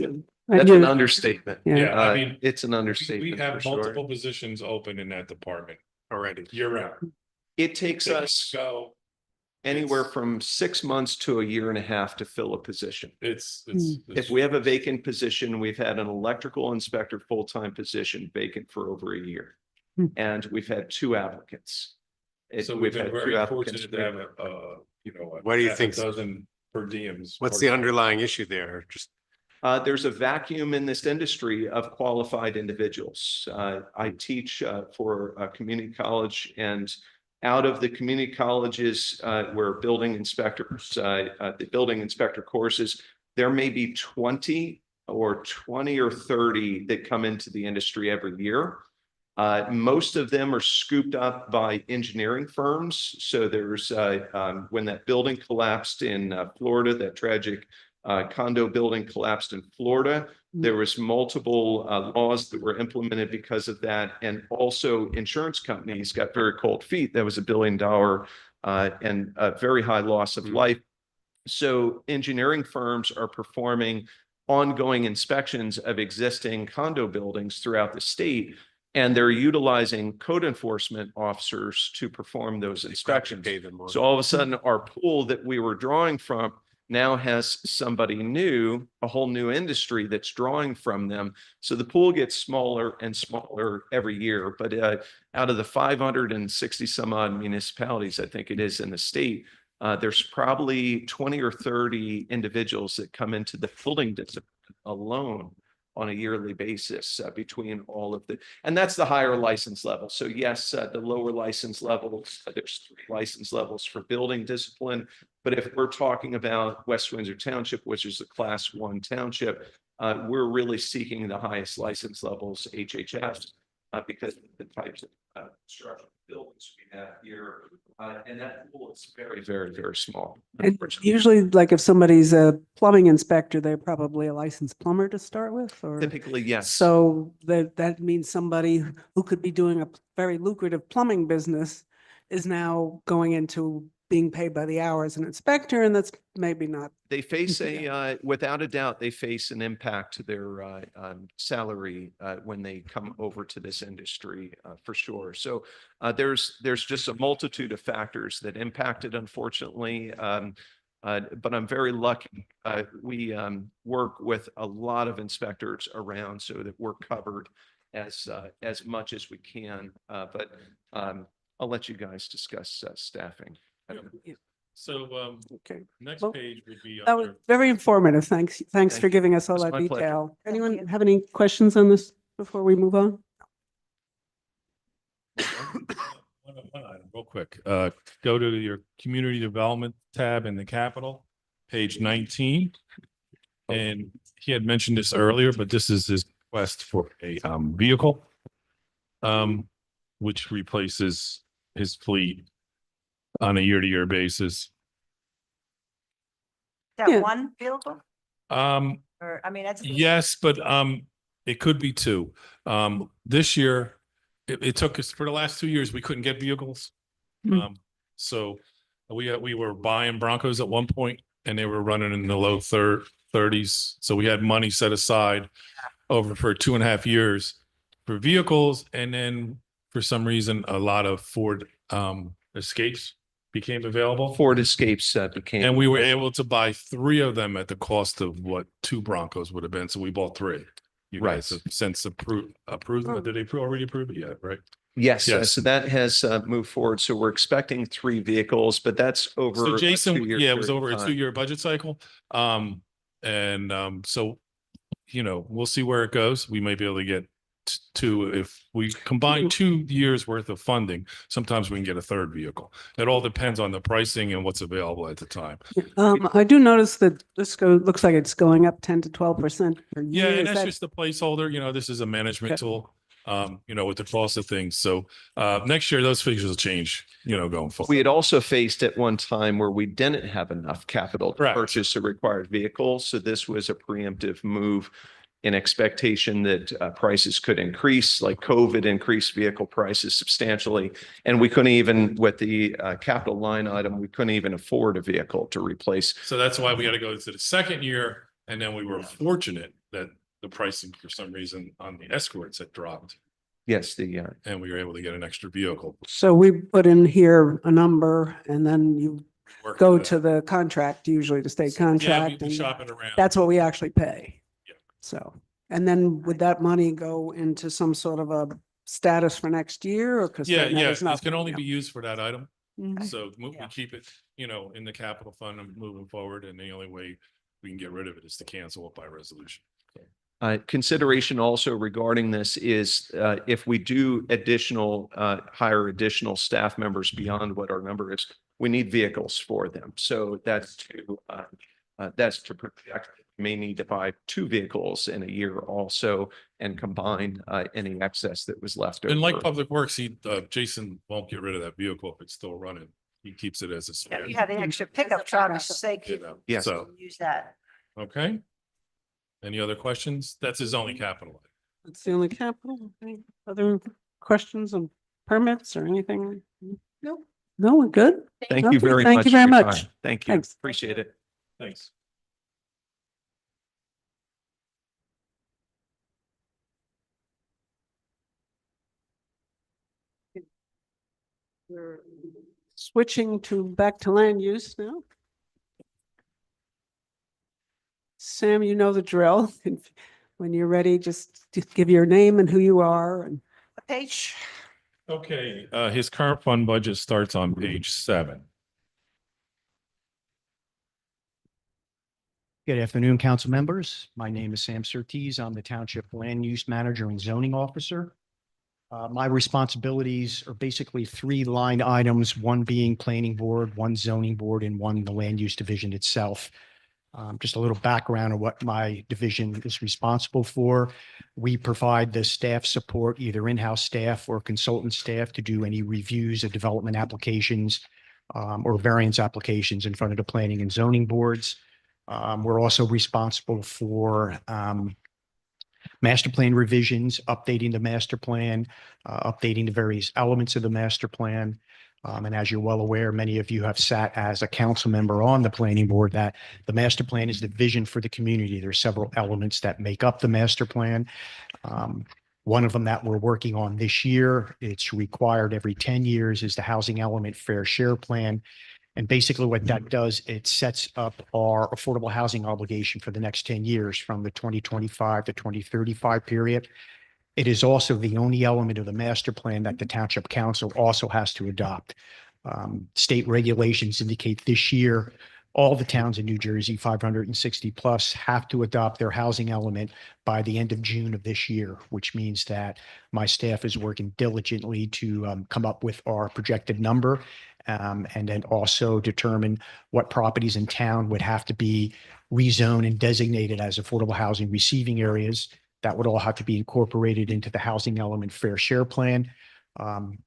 That's an understatement. Yeah. Yeah, I mean, It's an we understatement for have sure. multiple positions open in that department Already. year round. It takes us Go, anywhere from 6 months to a year and a half to fill a position. it's. If we have a vacant position, we've had an electrical inspector full-time position vacant for over a year. Hmm. And we've had 2 applicants. So we've been had 2 very applicants. fortunate to have Why do you half a think- dozen per diems. What's the underlying issue there? Just There's a vacuum in this industry of qualified individuals. I teach for a community college, and out of the community colleges where building inspectors, the building inspector courses, there may be 20 or 30 that come into the industry every year. Most of them are scooped up by engineering firms. So there's when that building collapsed in Florida, that tragic condo building collapsed in Florida. There was multiple laws that were implemented because of that. And also insurance companies got very cold feet. That was $1 billion and a very high loss of life. So engineering firms are performing ongoing inspections of existing condo buildings throughout the state. And they're utilizing code enforcement officers to perform those inspections. pay them more. So all of a sudden, our pool that we were drawing from now has somebody new, a whole new industry that's drawing from them. So the pool gets smaller and smaller every year. But out of the 560 some odd municipalities, I think it is in the state, there's probably 20 or 30 individuals that come into the building discipline alone on a yearly basis between all of the, and that's the higher license level. So yes, the lower license levels, there's 3 license levels for building discipline. But if we're talking about West Windsor Township, which is a class 1 township, we're really seeking the highest license levels, HHS, because of the types of structural buildings we have here. And that pool is very, very, very small. And usually, like if somebody's a plumbing inspector, they're probably a licensed plumber to start with, or? Typically, yes. So that means somebody who could be doing a very lucrative plumbing business is now going into being paid by the hour as an inspector, and that's maybe not. They face without a doubt, they face an impact to their salary when they come over to this industry for sure. So there's just a multitude of factors that impacted, unfortunately. But I'm very lucky. We work with a lot of inspectors around so that we're covered as much as we can. But I'll let you guys discuss staffing. So Okay. next Well, page would be. That was under- very informative. Thanks Thank for you. giving us all It's that my pleasure. detail. Thank Anyone you. have any questions on this before we move on? One item, real quick. Go to your community development tab in the Capitol, page 19. And he had mentioned this earlier, but this is his request for a vehicle, which replaces his fleet on a year-to-year basis. That Yeah. one vehicle, or, I mean, that's. Yes, but it could be 2. This year, it took us for the last 2 years, we couldn't get vehicles. Hmm. So we were buying Broncos at one point and they were running in the low 30s. So we had money set aside over for 2.5 years for vehicles. And then for some reason, a lot of Ford Escapes became available. Ford Escapes became. And we were able to buy 3 of them at the cost of what 2 Broncos would have been. So we bought 3. You Right. guys have since approved, did they already approve it yet, right? Yes, Yes. so that has moved forward. So we're expecting 3 vehicles, but that's over. So a Jason, 2-year yeah, it was period of over a time. 2-year budget cycle. So, we'll see where it goes. We may be able to get 2, if we combine 2 years worth of funding, sometimes we can get a 3rd vehicle. It all depends on the pricing and what's available at the time. I do notice that looks like it's going up 10 to 12% per Yeah, year. and Is that's that- just the placeholder, this is a management Okay. tool, with the cost of things. So, next year, those figures will change, going forward. We had also faced at one time where we didn't have enough capital to Correct. purchase a required vehicle. So this was a preemptive move in expectation that prices could increase, like COVID increased vehicle prices substantially. And we couldn't even, with the capital line item, we couldn't even afford a vehicle to replace. So that's why we had to go to the 2nd year, and then we were fortunate that the pricing for some reason on the escorts had dropped, Yes, and we were able to get an extra vehicle. So we put in here a number and then you Worked go it to the contract, usually the state out. Yeah, contract. we and shop it around. That's what we actually pay. Yeah. So, and then would that money go into some sort of a status for next year or? 'cause Yeah, right now yeah, there's it nothing, can only yeah. be used for that item. Mhm. So we Yeah. keep it, in the capital fund and moving forward, and the only way we can get rid of it is to cancel it by resolution. Consideration also regarding this is if we do hire additional staff members beyond what our number is, we need vehicles for them. So that's to project, may need to buy 2 vehicles in a year also and combine any excess that was left over. And like Public Works, Jason won't get rid of that vehicle if it's still running. He keeps it as a Yeah, spare. you have the extra pickup trucks, they could Yes. So, use that. okay. Any other questions? That's his only capital. That's the only capital. Any other questions on permits or anything? No. No, we're good. Thank you Okay, very thank much. you for very your much. time. Thank you. Thanks. Appreciate it. Thanks. We're switching back to land use now. Sam, you know the drill. When you're ready, just give your name and who you are and What page? Okay, his current fund budget starts on page 7. Good afternoon, council members. My name is Sam Surtees. I'm the Township Land Use Manager and Zoning Officer. My responsibilities are basically 3 line items, one being Planning Board, one Zoning Board, and one the Land Use Division itself. Just a little background of what my division is responsible for. We provide the staff support, either in-house staff or consultant staff, to do any reviews of development applications or variance applications in front of the planning and zoning boards. We're also responsible for master plan revisions, updating the master plan, updating the various elements of the master plan. And as you're well aware, many of you have sat as a council member on the planning board, that the master plan is the vision for the community. There are several elements that make up the master plan. One of them that we're working on this year, it's required every 10 years, is the housing element fair share plan. And basically what that does, it sets up our affordable housing obligation for the next 10 years from the 2025 to 2035 period. It is also the only element of the master plan that the Township Council also has to adopt. State regulations indicate this year, all the towns in New Jersey, 560 plus, have to adopt their housing element by the end of June of this year, which means that my staff is working diligently to come up with our projected number, and then also determine what properties in town would have to be rezoned and designated as affordable housing receiving areas. That would all have to be incorporated into the housing element fair share plan.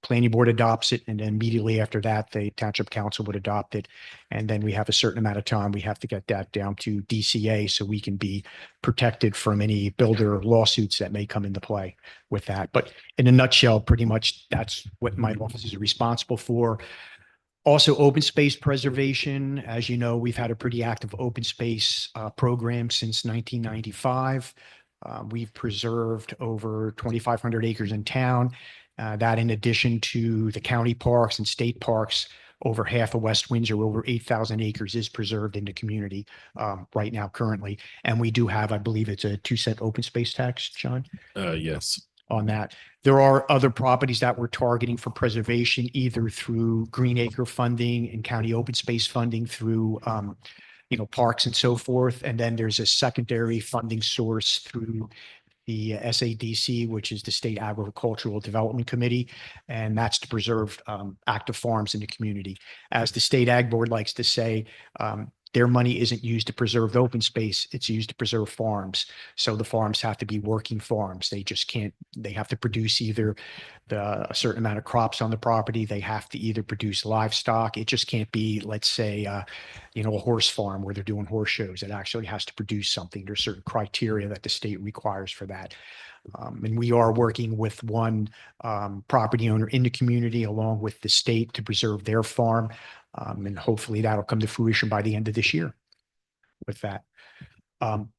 Planning board adopts it, and then immediately after that, the Township Council would adopt it. And then we have a certain amount of time. We have to get that down to DCA so we can be protected from any builder lawsuits that may come into play with that. But in a nutshell, pretty much that's what my office is responsible for. Also, open space preservation. As you know, we've had a pretty active open space program since 1995. We've preserved over 2,500 acres in town. That in addition to the county parks and state parks, over half of West Windsor, over 8,000 acres is preserved in the community right now currently. And we do have, I believe it's a 2-cent open space tax, John? Yes. On that. There are other properties that we're targeting for preservation, either through green acre funding and county open space funding through parks and so forth. And then there's a secondary funding source through the SADC, which is the State Agricultural Development Committee, and that's to preserve active farms in the community. As the State Ag Board likes to say, their money isn't used to preserve the open space, it's used to preserve farms. So the farms have to be working farms. They just can't, they have to produce either a certain amount of crops on the property. They have to either produce livestock. It just can't be, let's say, a horse farm where they're doing horse shows. It actually has to produce something. There's certain criteria that the state requires for that. And we are working with one property owner in the community along with the state to preserve their farm. And hopefully that'll come to fruition by the end of this year with that.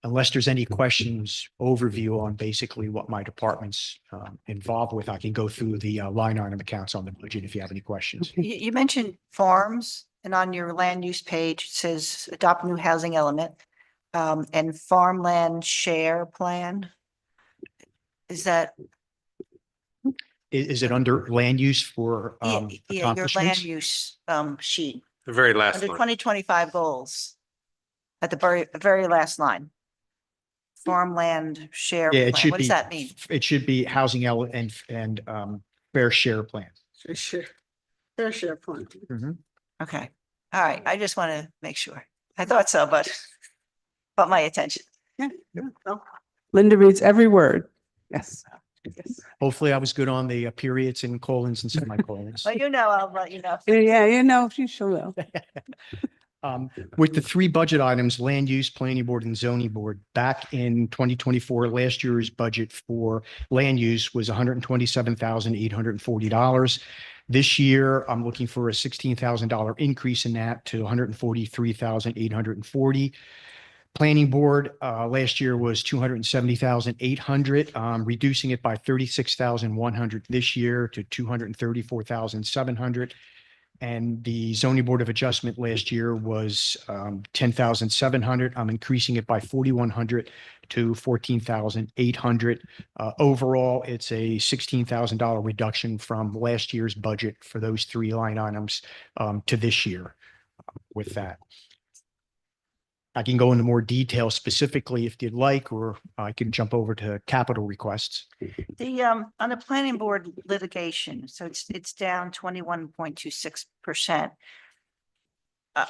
Unless there's any questions, overview on basically what my department's involved with, I can go through the line item accounts on the budget if you have any questions. You mentioned farms, and on your land use page, it says adopt new housing element and farmland share plan. Is that, Is it under land use for Yeah, your land accomplishments? use sheet, The very last under one. 2025 goals. At the very last line. Farmland share Yeah, it plan. should What does be, that mean? it should be housing and fair share plan. Fair share plan. Okay, all right, I just want to make sure. I thought so, but my attention. Yeah. Well, Linda reads every word. Yes. Yes. Hopefully I was good on the periods and colons and semicolons. Well, I'll let you know. Yeah, you she'll know. With the three budget items, land use, planning board and zoning board, back in 2024, last year's budget for land use was $127,840. This year, I'm looking for a $16,000 increase in that to $143,840. Planning board, last year was $270,800, reducing it by $36,100 this year to $234,700. And the zoning board of adjustment last year was 10,700. I'm increasing it by 4,100 to 14,800. Overall, it's a $16,000 reduction from last year's budget for those three line items to this year with that. I can go into more detail specifically if you'd like, or I can jump over to capital requests. The on the planning board litigation, so it's down 21.26%. Are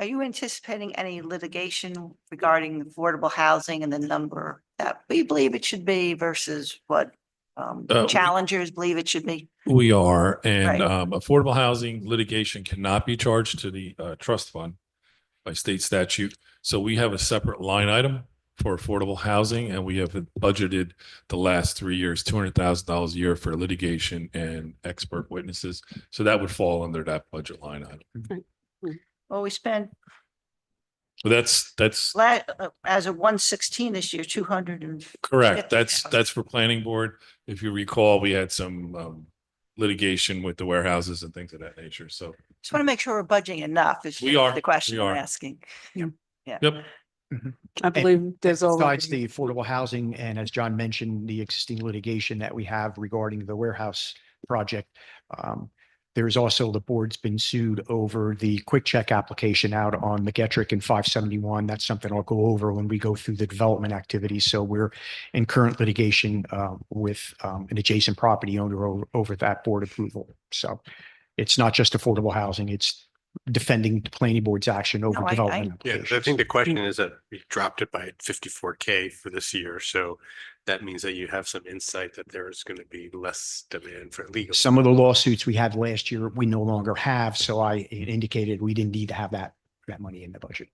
you anticipating any litigation regarding affordable housing and the number that we believe it should be versus what challengers believe it should be? We are, and Right. affordable housing litigation cannot be charged to the trust fund by state statute. So we have a separate line item for affordable housing, and we have budgeted the last 3 years, $200,000 a year for litigation and expert witnesses. So that would fall under that budget line item. Well, we spent So that's as of 116 this year, 200 and. correct. That's for planning board. If you recall, we had some litigation with the warehouses and things of that nature. So Just want to make sure we're budgeting enough is We are. the question We we're are. asking. Yep. I believe there's already. Besides the affordable housing, and as John mentioned, the existing litigation that we have regarding the warehouse project. There's also, the board's been sued over the quick check application out on McGetrick and 571. That's something I'll go over when we go through the development activities. So we're in current litigation with an adjacent property owner over that board approval. So it's not just affordable housing, it's defending the planning board's action over No, I- development. Yeah, I applications. think the question is that we dropped it by 54K for this year. So that means that you have some insight that there's going to be less demand for legal. Some of the lawsuits we had last year, we no longer have. So I indicated we didn't need to have that money in the budget.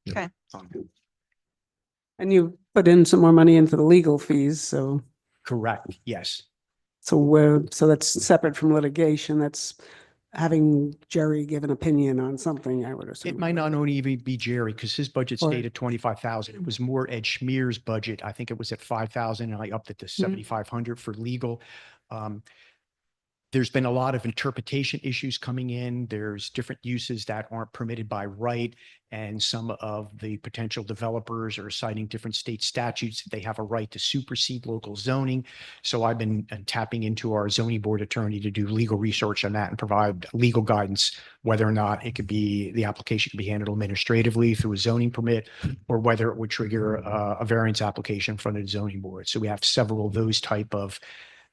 Okay. And you put in some more money into the legal fees, so. Correct. Yes. So that's separate from litigation. That's having Jerry give an opinion on something, I would assume. It might not only even be Jerry, because his budget Or- stayed at 25,000. It was more Ed Schmear's budget. I think it was at 5,000 and I upped it to 7,500 for legal. There's been a lot of interpretation issues coming in. There's different uses that aren't permitted by right. And some of the potential developers are citing different state statutes. They have a right to supersede local zoning. So I've been tapping into our zoning board attorney to do legal research on that and provide legal guidance, whether or not it could be, the application could be handled administratively through a zoning permit, or whether it would trigger a variance application from the zoning board. So we have several of those type of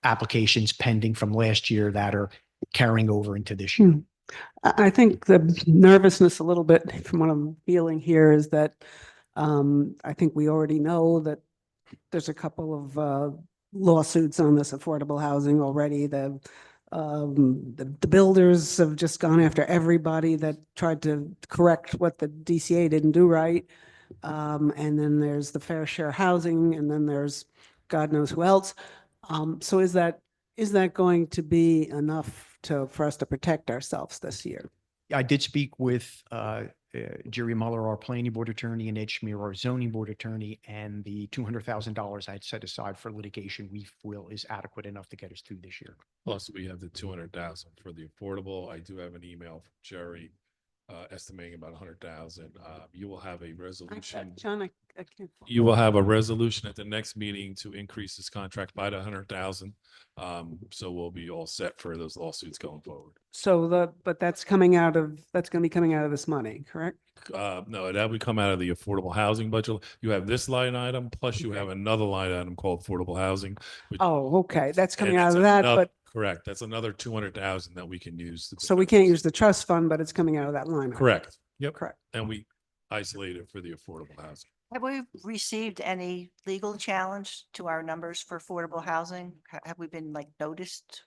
applications pending from last year that are carrying over into this year. I think the nervousness a little bit from what I'm feeling here is that I think we already know that there's a couple of lawsuits on this affordable housing already. The builders have just gone after everybody that tried to correct what the DCA didn't do right. And then there's the fair share housing, and then there's God knows who else. So is that going to be enough for us to protect ourselves this year? I did speak with Jerry Muller, our planning board attorney, and Ed Schmear, our zoning board attorney, and the $200,000 I had set aside for litigation we feel is adequate enough to get us through this year. plus we have the 200,000 for the affordable. I do have an email from Jerry estimating about 100,000. You will have a resolution. John, I can't. You will have a resolution at the next meeting to increase this contract by the 100,000. So we'll be all set for those lawsuits going forward. So but that's going to be coming out of this money, correct? No, that would come out of the affordable housing budget. You have this line item, plus you have another line item called affordable housing. which- Oh, okay, that's coming and out that's of that, another- but Correct. That's another 200,000 that we can use. so we can't use the trust fund, but it's coming out of that line. item. Correct. Yep. Correct. And we isolate it for the affordable housing. Have we received any legal challenge to our numbers for affordable housing? Have we been like noticed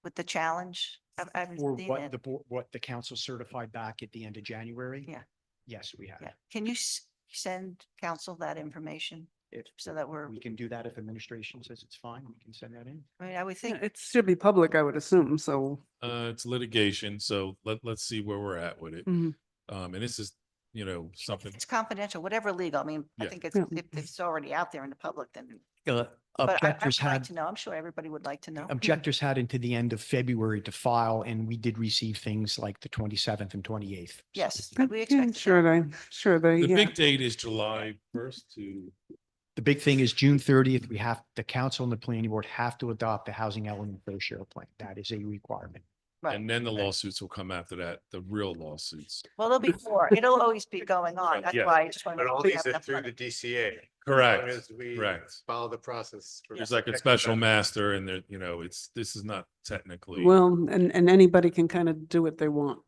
with the challenge? I haven't Or seen what it. the board, what the council certified back at the end of January? Yeah. Yes, we have. Yeah. Can you send council that information If so that we're, we can do that, if administration says it's fine, we can send that in. I mean, I would Yeah, think, it should be public, I would assume, so. It's litigation, so let's see where we're at with it. Mhm. And this is, something. it's confidential, whatever legal. I mean, I Yeah. think it's, Yeah. if it's already out there in the public, then, Uh, but I Objectors would like had, to know. I'm sure everybody would like to know. objectors had into the end of February to file, and we did receive things like the 27th and 28th. Yes, Yeah, we expect. Sure, they, The yeah. big date is July 1st to, The big thing is June 30th, the council and the planning board have to adopt the housing element fair share plan. That is a requirement. Right. and then the lawsuits will come after that, the real lawsuits. Well, there'll be more. It'll always be going on. That's Yeah. why I just want But to. all these are through the DCA. Correct, As long as we correct. follow the process. for There's like a protecting special them. master and there, this is not technically. Well, and anybody can kind of do what they want.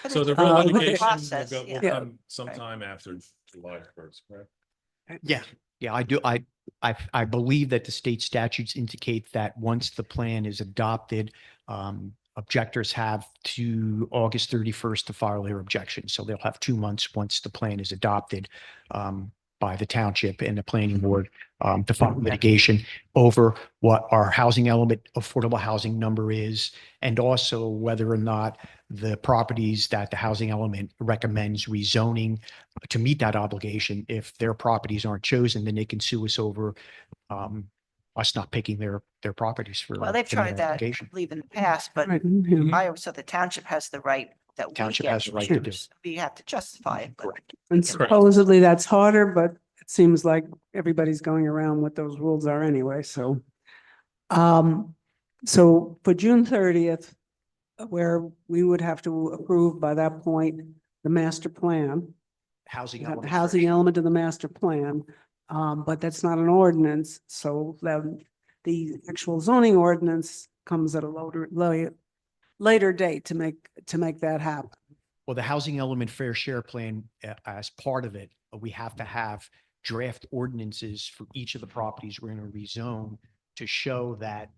So the Uh, real with the litigation will process, go- will yeah. come sometime after July 1st, correct? Yeah, yeah, I do. I believe that the state statutes indicate that once the plan is adopted, objectors have to August 31st to file their objection. So they'll have 2 months once the plan is adopted by the township and the planning board to file litigation over what our housing element affordable housing number is, and also whether or not the properties that the housing element recommends rezoning to meet that obligation. If their properties aren't chosen, then they can sue us over us not picking their properties for. Well, they've for their tried that, I application. believe, in the past, but Right, yeah. I always thought the township has the right that we Township get has the right to do. choose. We have to justify it. but- Correct. And Correct. supposedly that's harder, but it seems like everybody's going around what those rules are anyway, so. So for June 30th, where we would have to approve by that point, the master plan, Housing the element. housing first. element of the master plan. But that's not an ordinance, so then the actual zoning ordinance comes at a later date to make that happen. Well, the housing element fair share plan, as part of it, we have to have draft ordinances for each of the properties we're going to rezone to show that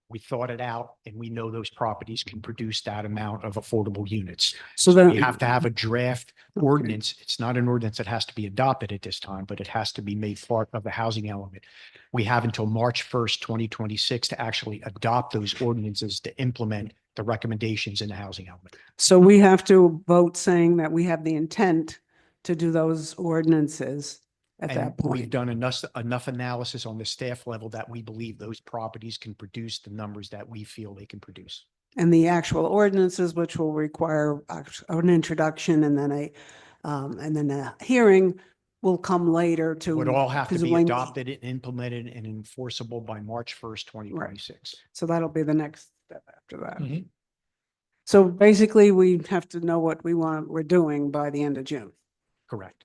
we thought it out and we know those properties can produce that amount of affordable units. So We then, have to have a draft ordinance. It's not an ordinance that has to be adopted at this time, but it has to be made part of the housing element. We have until March 1st, 2026 to actually adopt those ordinances to implement the recommendations in the housing element. so we have to vote saying that we have the intent to do those ordinances at And that we've point. done enough analysis on the staff level that we believe those properties can produce the numbers that we feel they can produce. And the actual ordinances, which will require an introduction and then a hearing, will come later to. Would all have to 'cause be when- adopted and implemented and enforceable by March 1st, 2026. So that'll be the next step after that. Mhm. So basically, we have to know what we're doing by the end of June. Correct.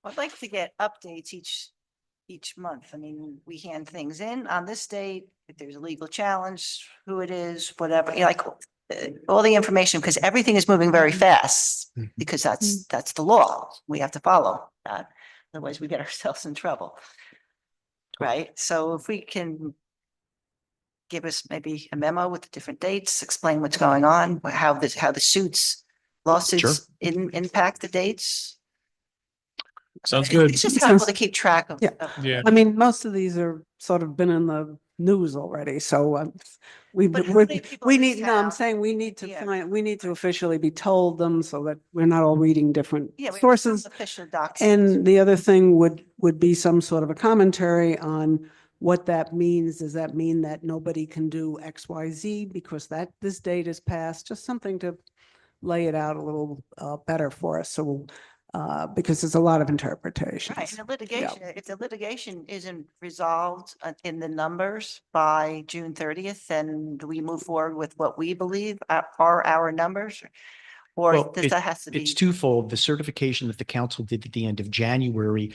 I'd like to get updates each month. I mean, we hand things in on this date, if there's a legal challenge, who it is, whatever, all the information, because everything is moving very fast, Mhm. because that's the law. We have to follow that. Otherwise, we get ourselves in trouble. Right? So if we can give us maybe a memo with the different dates, explain what's going on, how the lawsuits impact the dates. Sounds good. It's just helpful to keep track of. Yeah. Yeah. I mean, most of these are sort of been in the news already, so But how many people we in this need, no, I'm town- saying we need to Yeah. we need to officially be told them so that we're not all reading different Yeah, we have some sources. official docs. And the other thing would be some sort of a commentary on what that means. Does that mean that nobody can do X, Y, Z because this date is passed? Just something to lay it out a little better for us. So, because there's a lot of Right, interpretations. and the litigation, if the litigation isn't resolved in the numbers by June 30th, then do we move forward with what we believe are our numbers? Or Well, does that has to be? It's twofold. The certification that the council did at the end of January,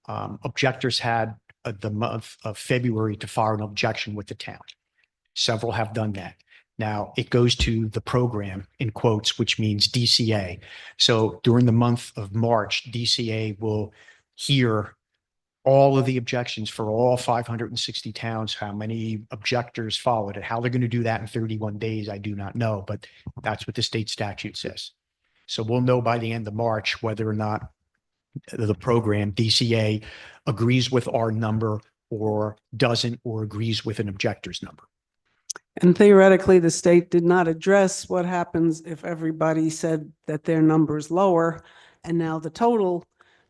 objectors had the month of February to file an objection with the town. Several have done that. Now it goes to the program in quotes, which means DCA. So during the month of March, DCA will hear all of the objections for all 560 towns, how many objectors followed it, how they're going to do that in 31 days, I do not know, but that's what the state statute says. So we'll know by the end of March whether or not the program DCA agrees with our number or doesn't, or agrees with an objector's number. And theoretically, the state did not address what happens if everybody said that their number is lower, and now the total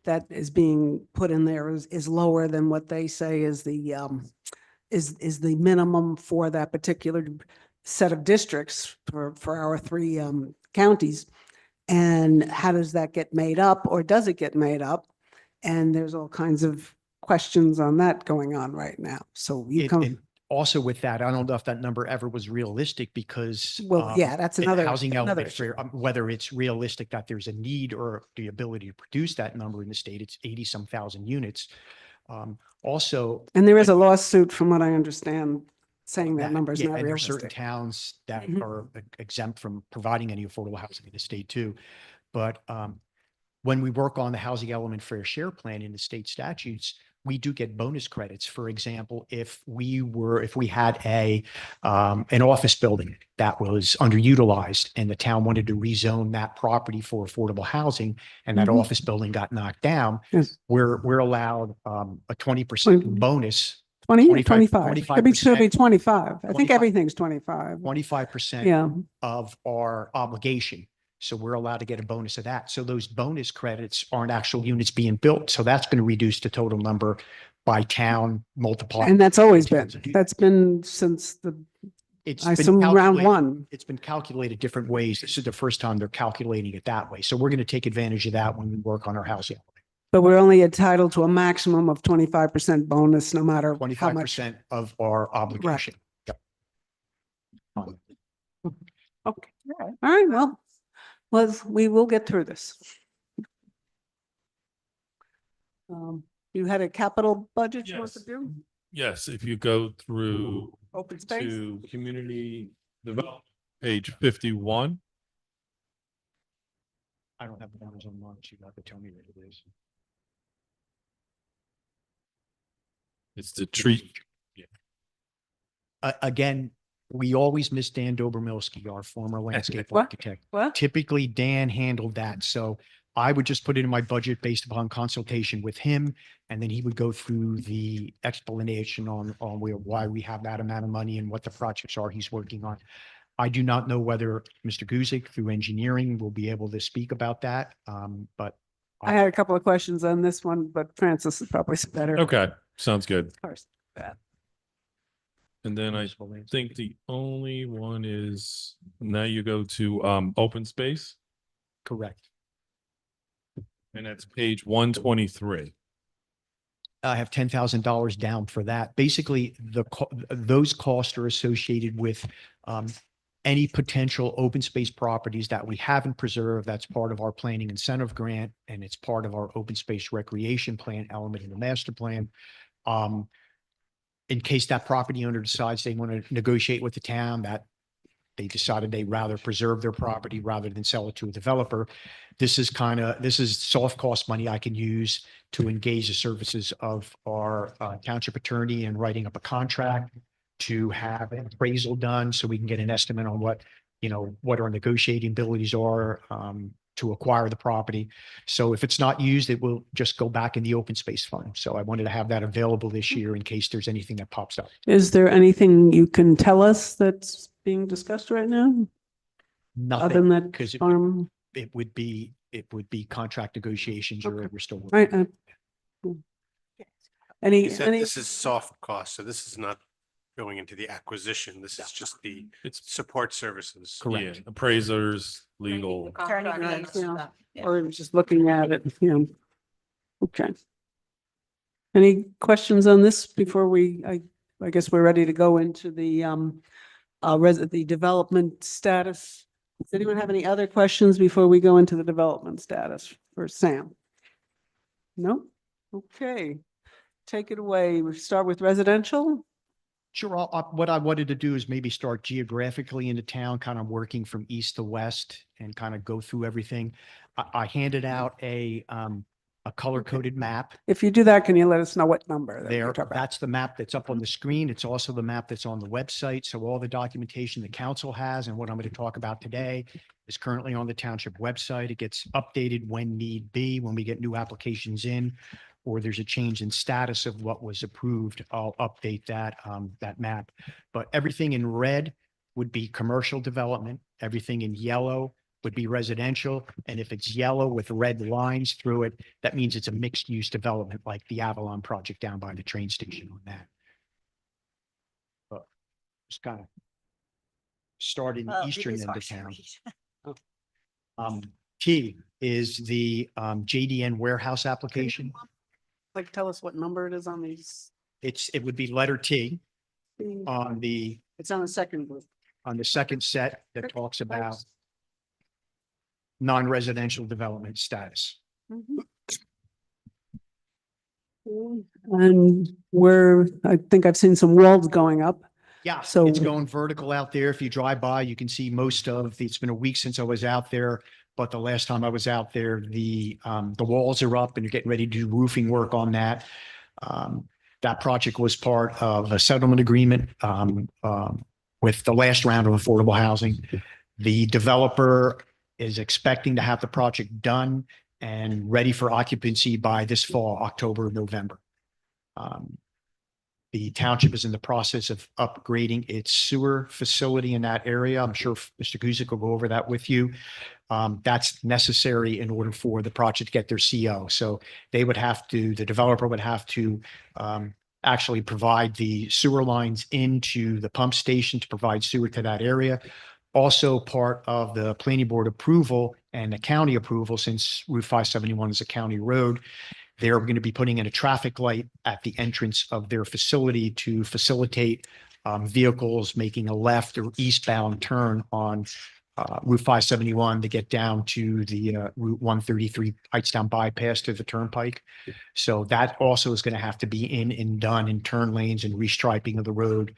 that is being put in there is lower than what they say is the minimum for that particular set of districts for our three counties. And how does that get made up, or does it get made up? And there's all kinds of questions on that going on right now. So And also with that, I don't know if that number ever was realistic because well, yeah, that's another housing another element issue. for whether it's realistic that there's a need or the ability to produce that number in the state. It's 80-some thousand units. Also, And there is a lawsuit, from what I understand, saying that that- number is yeah, not and there are certain realistic. towns that Mhm. are exempt from providing any affordable housing in the state too. But when we work on the housing element fair share plan in the state statutes, we do get bonus credits. For example, if we had an office building that was underutilized and the town wanted to rezone that property for affordable housing, and that Mhm. office building got knocked down, Yes. we're allowed a 20% Twenty- bonus, 20 or 25 25? Should be 25. I think 25. everything's 25. 25% Yeah. of our obligation. So we're allowed to get a bonus of that. So those bonus credits aren't actual units being built. So that's going to reduce the total number by town multiplied. And that's always been, It's that's been since I been assume round calculated- one. It's been calculated different ways. This is the first time they're calculating it that way. So we're going to take advantage of that when we work on our housing. But we're only entitled to a maximum of 25% bonus, no matter how much. 25% of our obligation. Yep. Okay. All right. Well, we will get through this. You had a capital budget you want to Yes. do? Yes, if you go through Open space? to community development, page 51. I don't have the numbers on March. You have to tell me what it is. It's the tree. Again, we always miss Dan Dobromilski, our former landscape What? architect. What? Typically, Dan handled that. So I would just put it in my budget based upon consultation with him. And then he would go through the explanation on why we have that amount of money and what the projects are he's working on. I do not know whether Mr. Guzik through engineering will be able to speak about that. But I had a couple of questions on this one, but Francis is probably better. Okay, sounds good. First. And then I think the only one is, now you go to open space, correct. and that's page 123. I have $10,000 down for that. Basically, those costs are associated with any potential open space properties that we haven't preserved. That's part of our planning incentive grant, and it's part of our open space recreation plan element in the master plan. In case that property owner decides they want to negotiate with the town, that they decided they'd rather preserve their property rather than sell it to a developer. This is soft cost money I can use to engage the services of our township attorney in writing up a contract, to have an appraisal done so we can get an estimate on what our negotiating abilities are to acquire the property. So if it's not used, it will just go back in the open space fund. So I wanted to have that available this year in case there's anything that pops up. Is there anything you can tell us that's being discussed right now? Other Nothing, than because that farm? it would be contract negotiations or Okay. we're still. Right. Any, You said any, this is soft cost, so this is not going into the acquisition. This is just the It's, support services. yeah, appraisers, legal. Attorney Right, fees. yeah. Yeah. or just looking at it, Okay. Any questions on this before I guess we're ready to go into the, the development status? Does anyone have any other questions before we go into the development status for Sam? No? Okay. Take it away. We start with residential. Sure. What I wanted to do is maybe start geographically into town, kind of working from east to west and kind of go through everything. I handed out a color-coded map. If you do that, can you let us know what number? that you're There, talking about? that's the map that's up on the screen. It's also the map that's on the website. So all the documentation the council has and what I'm going to talk about today is currently on the township website. It gets updated when need be, when we get new applications in, or there's a change in status of what was approved. I'll update that, that map. But everything in red would be commercial development. Everything in yellow would be residential. And if it's yellow with red lines through it, that means it's a mixed use development like the Avalon project down by the train station on that. But just kind of start in the Well, it eastern is end hard of to town. read. T is the JDN warehouse application. Like, tell us what number it is on these. It would be letter T on It's on the second group. the second set that talks about non-residential development status. And I think I've seen some walls going up. Yeah, So- it's going vertical out there. If you drive by, you can see it's been a week since I was out there, but the last time I was out there, the walls are up and you're getting ready to do roofing work on that. That project was part of a settlement agreement with the last round of affordable housing. The developer is expecting to have the project done and ready for occupancy by this fall, October, November. The township is in the process of upgrading its sewer facility in that area. I'm sure Mr. Guzik will go over that with you. That's necessary in order for the project to get their CO. So the developer would have to actually provide the sewer lines into the pump station to provide sewer to that area. Also part of the planning board approval and the county approval, since Route 571 is a county road, they're going to be putting in a traffic light at the entrance of their facility to facilitate vehicles making a left or eastbound turn on Route 571 to get down to the Route 133 Hightstown bypass to the turnpike. So that also is going to have to be in and done in turn lanes and restriping of the road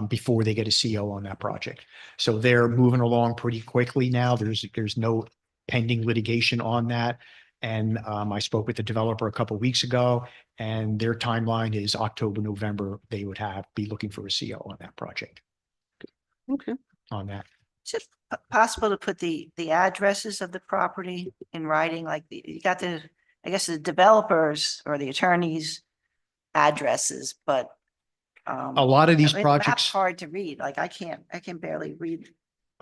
before they get a CO on that project. So they're moving along pretty quickly now. There's no pending litigation on that. And I spoke with the developer a couple of weeks ago, and their timeline is October, November. They would be looking for a CO on that project. Okay. On that. Is it possible to put the addresses of the property in writing? Like you got I guess the developers or the attorneys' addresses, but A lot of these the map's projects. hard to read. Like I can barely read.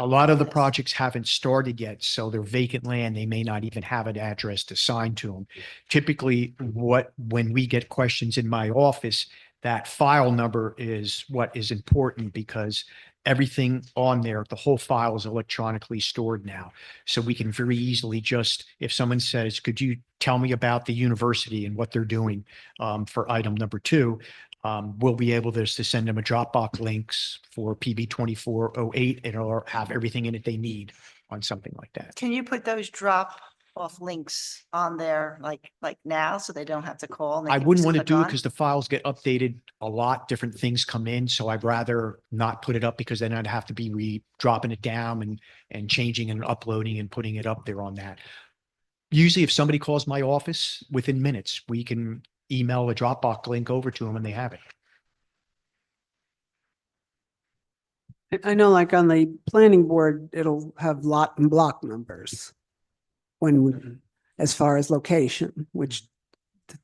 A lot of the Yes. projects haven't started yet, so they're vacant land. They may not even have an address assigned to them. Typically, when we get questions in my office, that file number is what is important because everything on there, the whole file is electronically stored now. So we can very easily if someone says, could you tell me about the university and what they're doing for item number 2? We'll be able to send them a Dropbox links for PB 2408 and it'll have everything in it they need on something like that. Can you put those drop off links on there like now so they don't have to call? and they I can wouldn't just want to click do it on? because the files get updated a lot, different things come in. So I'd rather not put it up because then I'd have to be dropping it down and changing and uploading and putting it up there on that. Usually if somebody calls my office within minutes, we can email a Dropbox link over to them and they have it. I know like on the planning board, it'll have lot and block numbers as far as location, which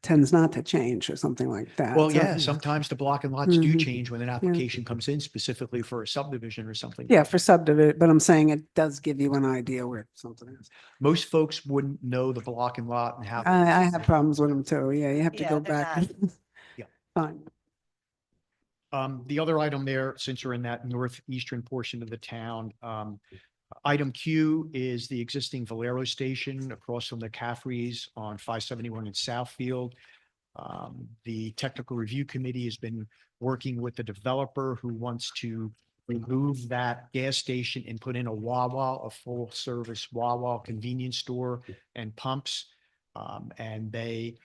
tends not to change or something like that. Well, So, yeah, sometimes the block and lots do Mhm. change when an application comes in specifically for a subdivision or something. Yeah, for subdivision, but I'm saying it does give you an idea where something is. Most folks wouldn't know the block and lot and how. I have problems with them too. Yeah, you have to Yeah, go they're back. not- Fine. The other item there, since you're in that northeastern portion of the town, item Q is the existing Valero station across from the Caffrey's on 571 in Southfield. The technical review committee has been working with the developer who wants to remove that gas station and put in a Wawa, a full service Wawa convenience store and pumps. And they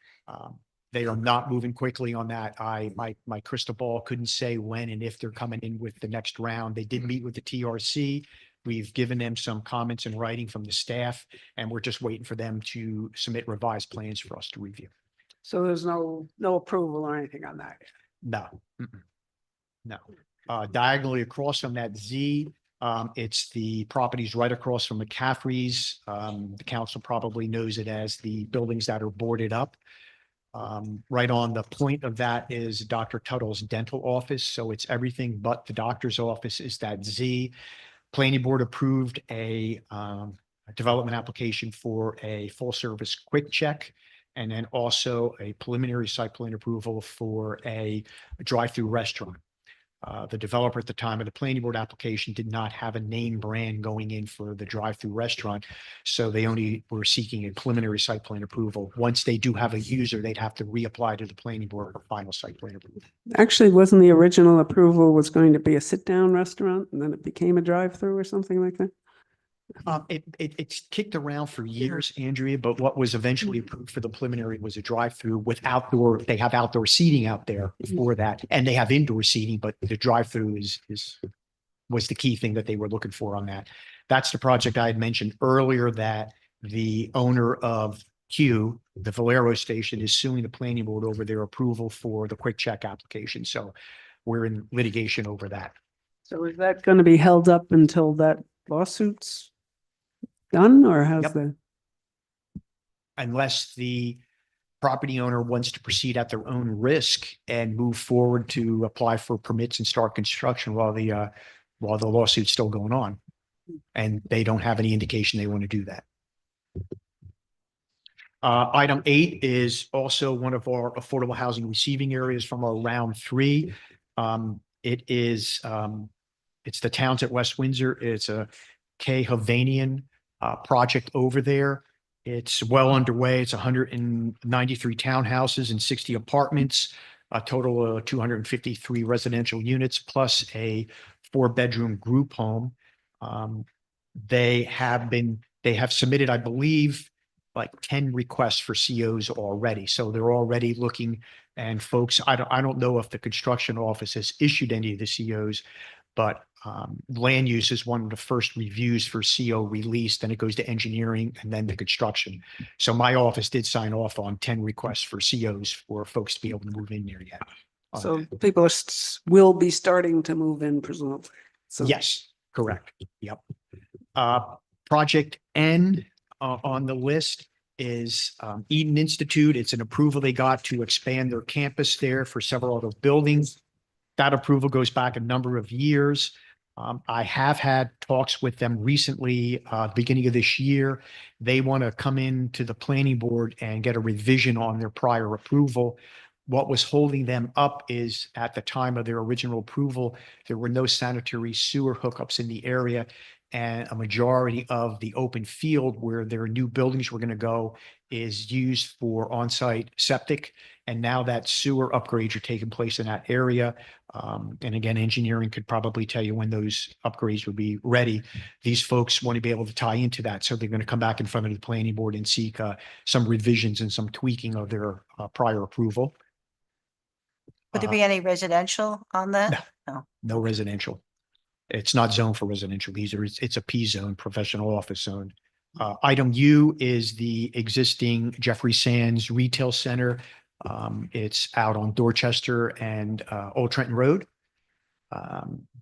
are not moving quickly on that. My crystal ball couldn't say when and if they're coming in with the next round. They did meet with the TRC. We've given them some comments in writing from the staff, and we're just waiting for them to submit revised plans for us to review. So there's no approval or anything on that. No. Mm-mm. No. Diagonally across from that Z, it's the properties right across from McCaffrey's. The council probably knows it as the buildings that are boarded up. Right on the point of that is Dr. Tuttle's dental office. So it's everything but the doctor's office is that Z. Planning board approved a development application for a full service quick check. And then also a preliminary site plan approval for a drive-through restaurant. The developer at the time of the planning board application did not have a name brand going in for the drive-through restaurant. So they only were seeking a preliminary site plan approval. Once they do have a user, they'd have to reapply to the planning board for final site plan approval. Actually, wasn't the original approval was going to be a sit-down restaurant and then it became a drive-through or something like that? It's kicked around for years, Andrea, but what was eventually approved for the preliminary was a drive-through with outdoor, they have outdoor seating out there for that, and they have indoor seating, but the drive-through was the key thing that they were looking for on that. That's the project I had mentioned earlier that the owner of Q, the Valero station, is suing the planning board over their approval for the quick check application. So we're in litigation over that. So is that going to be held up until that lawsuit's done, or how's Yep. the? Unless the property owner wants to proceed at their own risk and move forward to apply for permits and start construction while the lawsuit's still going on. And they don't have any indication they want to do that. Item 8 is also one of our affordable housing receiving areas from our round 3. It is, it's the towns at West Windsor. It's a K Havanian project over there. It's well underway. It's 193 townhouses and 60 apartments, a total of 253 residential units, plus a 4-bedroom group home. They have submitted, I believe, like 10 requests for COs already. So they're already looking, and folks, I don't know if the construction office has issued any of the COs, but land use is one of the first reviews for CO release. Then it goes to engineering and then the construction. So my office did sign off on 10 requests for COs for folks to be able to move in there yet. So people will be starting to move in presumably. So Yes, correct. Yep. Project N on the list is Eden Institute. It's an approval they got to expand their campus there for several other buildings. That approval goes back a number of years. I have had talks with them recently, beginning of this year. They want to come into the planning board and get a revision on their prior approval. What was holding them up is at the time of their original approval, there were no sanitary sewer hookups in the area, and a majority of the open field where their new buildings were going to go is used for on-site septic. And now that sewer upgrades are taking place in that area. And again, engineering could probably tell you when those upgrades would be ready. These folks want to be able to tie into that. So they're going to come back in front of the planning board and seek some revisions and some tweaking of their prior approval. Would there be any residential on that? No residential. It's not zoned for residential. It's a P zone, professional office zone. Item U is the existing Jeffrey Sands Retail Center. It's out on Dorchester and Old Trenton Road.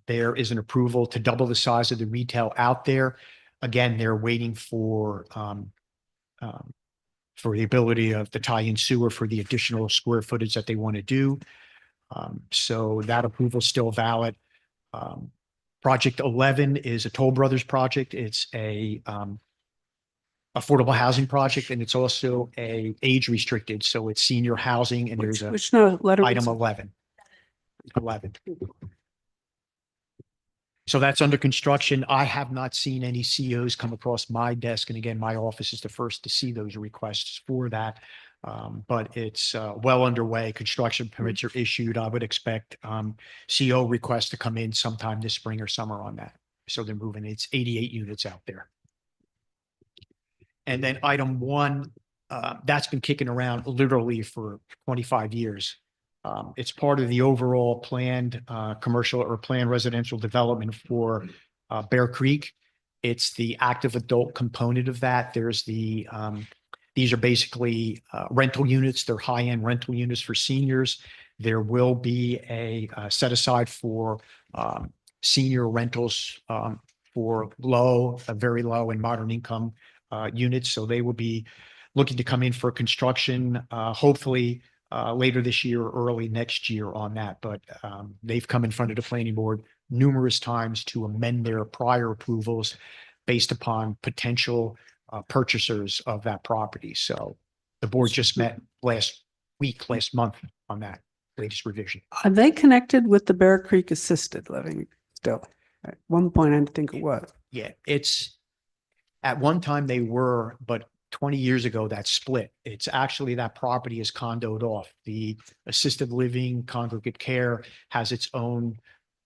There is an approval to double the size of the retail out there. Again, they're waiting for the ability of the tie-in sewer for the additional square footage that they want to do. So that approval is still valid. Project 11 is a Toll Brothers project. It's a affordable housing project, and it's also a age restricted, so it's senior housing, and there's a Which no letter. item 11. 11. So that's under construction. I have not seen any COs come across my desk. And again, my office is the first to see those requests for that. But it's well underway. Construction permits are issued. I would expect CO requests to come in sometime this spring or summer on that. So they're moving. It's 88 units out there. And then item 1, that's been kicking around literally for 25 years. It's part of the overall planned commercial or planned residential development for Bear Creek. It's the active adult component of that. There's the these are basically rental units. They're high-end rental units for seniors. There will be a set aside for senior rentals for very low and moderate income units. So they will be looking to come in for construction, hopefully later this year or early next year on that. But they've come in front of the planning board numerous times to amend their prior approvals based upon potential purchasers of that property. So the board just met last month on that latest revision. Are they connected with the Bear Creek Assisted Living still? At one point, I didn't think it was. Yeah, it's at one time they were, but 20 years ago that split. It's actually that property is condoed off. The assisted living congregate care has its own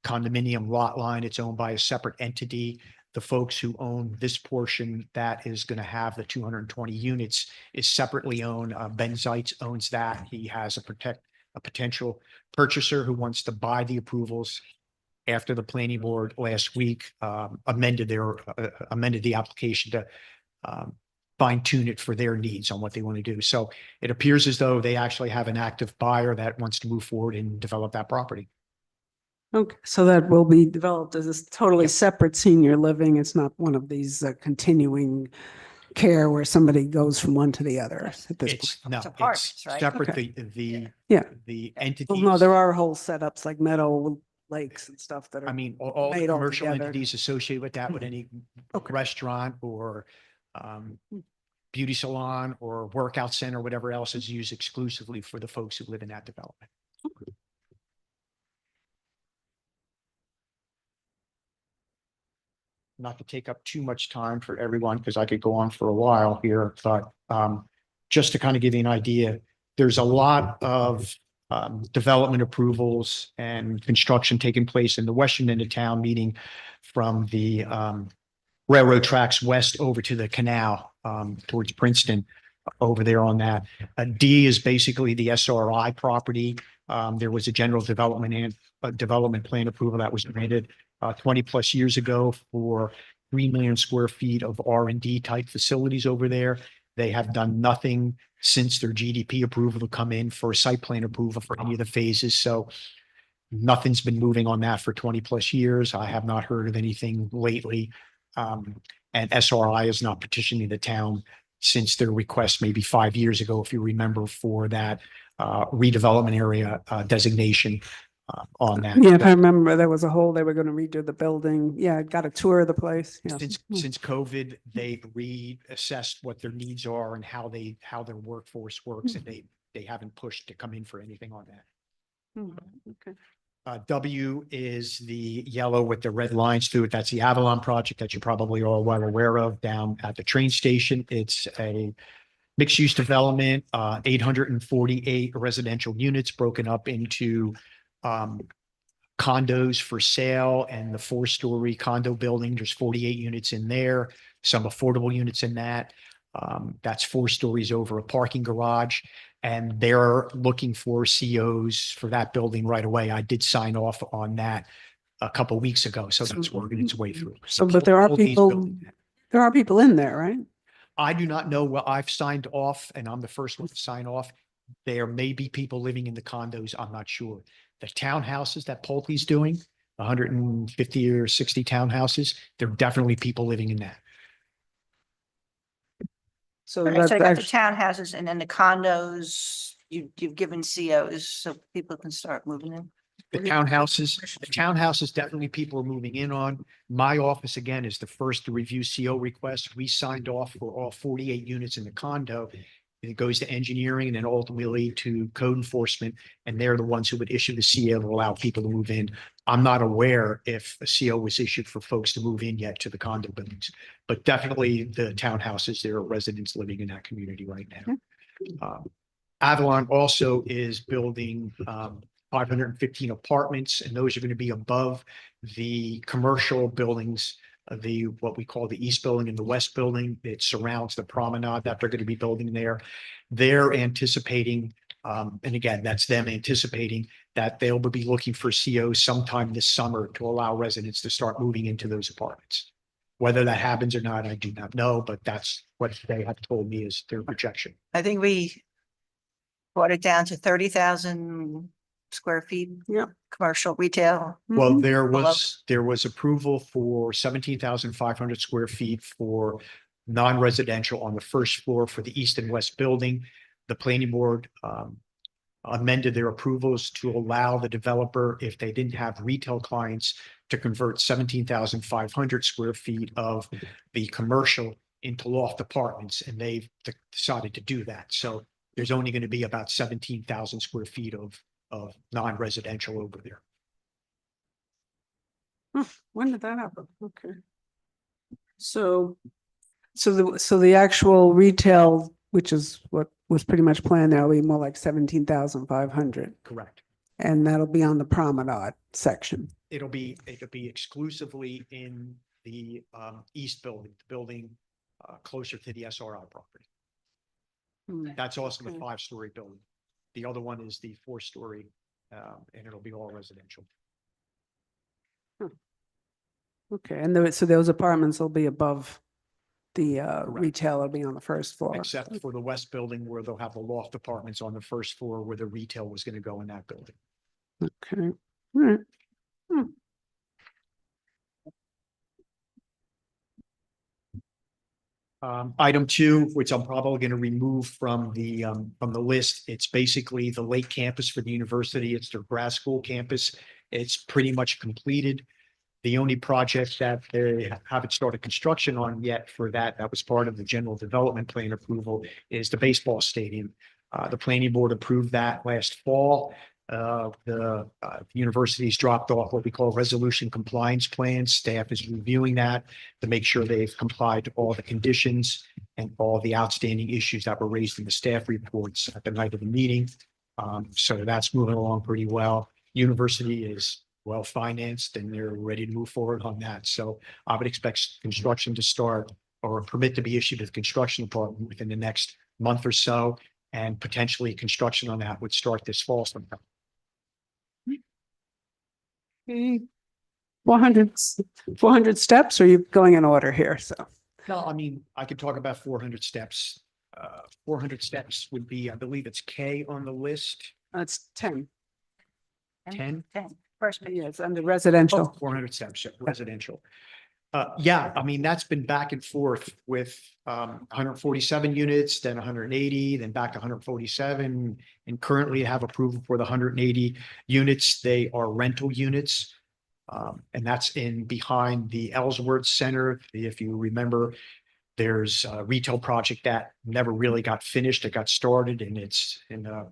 condominium lot line. It's owned by a separate entity. The folks who own this portion that is going to have the 220 units is separately owned. Ben Zeitz owns that. He has a potential purchaser who wants to buy the approvals after the planning board last week amended the application to fine tune it for their needs on what they want to do. So it appears as though they actually have an active buyer that wants to move forward and develop that property. Okay, so that will be developed as a totally separate senior living. It's not one of these continuing care where somebody goes from one to the other at this point. No, It's apartments, it's right? separate. Okay. The Well, entities. no, there are whole setups like Meadow Lakes and stuff that are. I mean, all the made all commercial together. entities associated with that, with any restaurant or beauty salon or workout center, whatever else is used exclusively for the folks who live in that development. Not to take up too much time for everyone, because I could go on for a while here, but just to kind of give you an idea, there's a lot of development approvals and construction taking place in the western end of town, meaning from the railroad tracks west over to the canal towards Princeton over there on that. D is basically the SRI property. There was a general development and development plan approval that was granted 20 plus years ago for 3 million square feet of R&D type facilities over there. They have done nothing since their GDP approval to come in for a site plan approval for any of the phases. So nothing's been moving on that for 20 plus years. I have not heard of anything lately. And SRI is not petitioning the town since their request maybe 5 years ago, if you remember, for that redevelopment area designation on that. Yeah, if I remember, there was a whole, they were going to redo the building. Yeah, I got a tour of the place. Yeah. Since COVID, they've reassessed what their needs are and how their workforce works, and they haven't pushed to come in for anything on that. Okay. W is the yellow with the red lines through it. That's the Avalon project that you're probably all well aware of down at the train station. It's a mixed-use development, 848 residential units broken up into condos for sale, and the 4-story condo building, there's 48 units in there, some affordable units in that. That's 4 stories over a parking garage, and they're looking for COs for that building right away. I did sign off on that a couple of weeks ago, so that's working its way through. So, but there are people in there, right? I do not know. Well, I've signed off and I'm the first one to sign off. There may be people living in the condos. I'm not sure. The townhouses that Pulte's doing, 150 or 60 townhouses, there are definitely people living in that. So Okay, that's so I got the actually, townhouses and then the condos, you've given COs so people can start moving in. The townhouses, definitely people are moving in on. My office, again, is the first to review CO requests. We signed off for all 48 units in the condo. It goes to engineering and then ultimately to code enforcement, and they're the ones who would issue the CO to allow people to move in. I'm not aware if a CO was issued for folks to move in yet to the condo buildings, but definitely the townhouses, there are residents living in that community right now. Avalon also is building 515 apartments, and those are going to be above the commercial buildings, what we call the East Building and the West Building. It surrounds the promenade that they're going to be building there. They're anticipating, and again, that's them anticipating that they'll be looking for COs sometime this summer to allow residents to start moving into those apartments. Whether that happens or not, I do not know, but that's what they have told me is their projection. I think we brought it down to 30,000 square feet. Yep. Commercial, retail. Well, Mhm. there was approval for 17,500 square feet for non-residential on the first floor for the east and west building. The planning board amended their approvals to allow the developer, if they didn't have retail clients, to convert 17,500 square feet of the commercial into loft apartments, and they've decided to do that. So there's only going to be about 17,000 square feet of non-residential over there. When did that happen? Okay. So the actual retail, which is what was pretty much planned, that'll be more like 17,500, Correct. and that'll be on the promenade section. It'll be exclusively in the east building, the building closer to the SRI property. That's also the Okay. 5-story building. The other one is the 4-story, and it'll be all residential. Okay, and so those apartments will be above the Correct. retail will be on the first floor. Except for the west building where they'll have the loft apartments on the first floor where the retail was going to go in that building. Okay. All right. Item 2, which I'm probably going to remove from the list. It's basically the lake campus for the university. It's their grad school campus. It's pretty much completed. The only project that they haven't started construction on yet for that was part of the general development plan approval, is the baseball stadium. The planning board approved that last fall. The university's dropped off what we call resolution compliance plans. Staff is reviewing that to make sure they've complied to all the conditions and all the outstanding issues that were raised in the staff reports at the night of the meeting. So that's moving along pretty well. University is well financed and they're ready to move forward on that. So I would expect construction to start, or a permit to be issued to the construction department within the next month or so, and potentially construction on that would start this fall sometime. 400 steps, or are you going in order here? So No, I mean, I could talk about 400 steps. 400 steps would be, I believe it's K on the list. that's 10. 10? 10. First page. Yeah, it's under residential. 400 steps, residential. Yeah, I mean, that's been back and forth with 147 units, then 180, then back to 147, and currently have approval for the 180 units. They are rental units. And that's in behind the Ellsworth Center. If you remember, there's a retail project that never really got finished. It got started and it's in a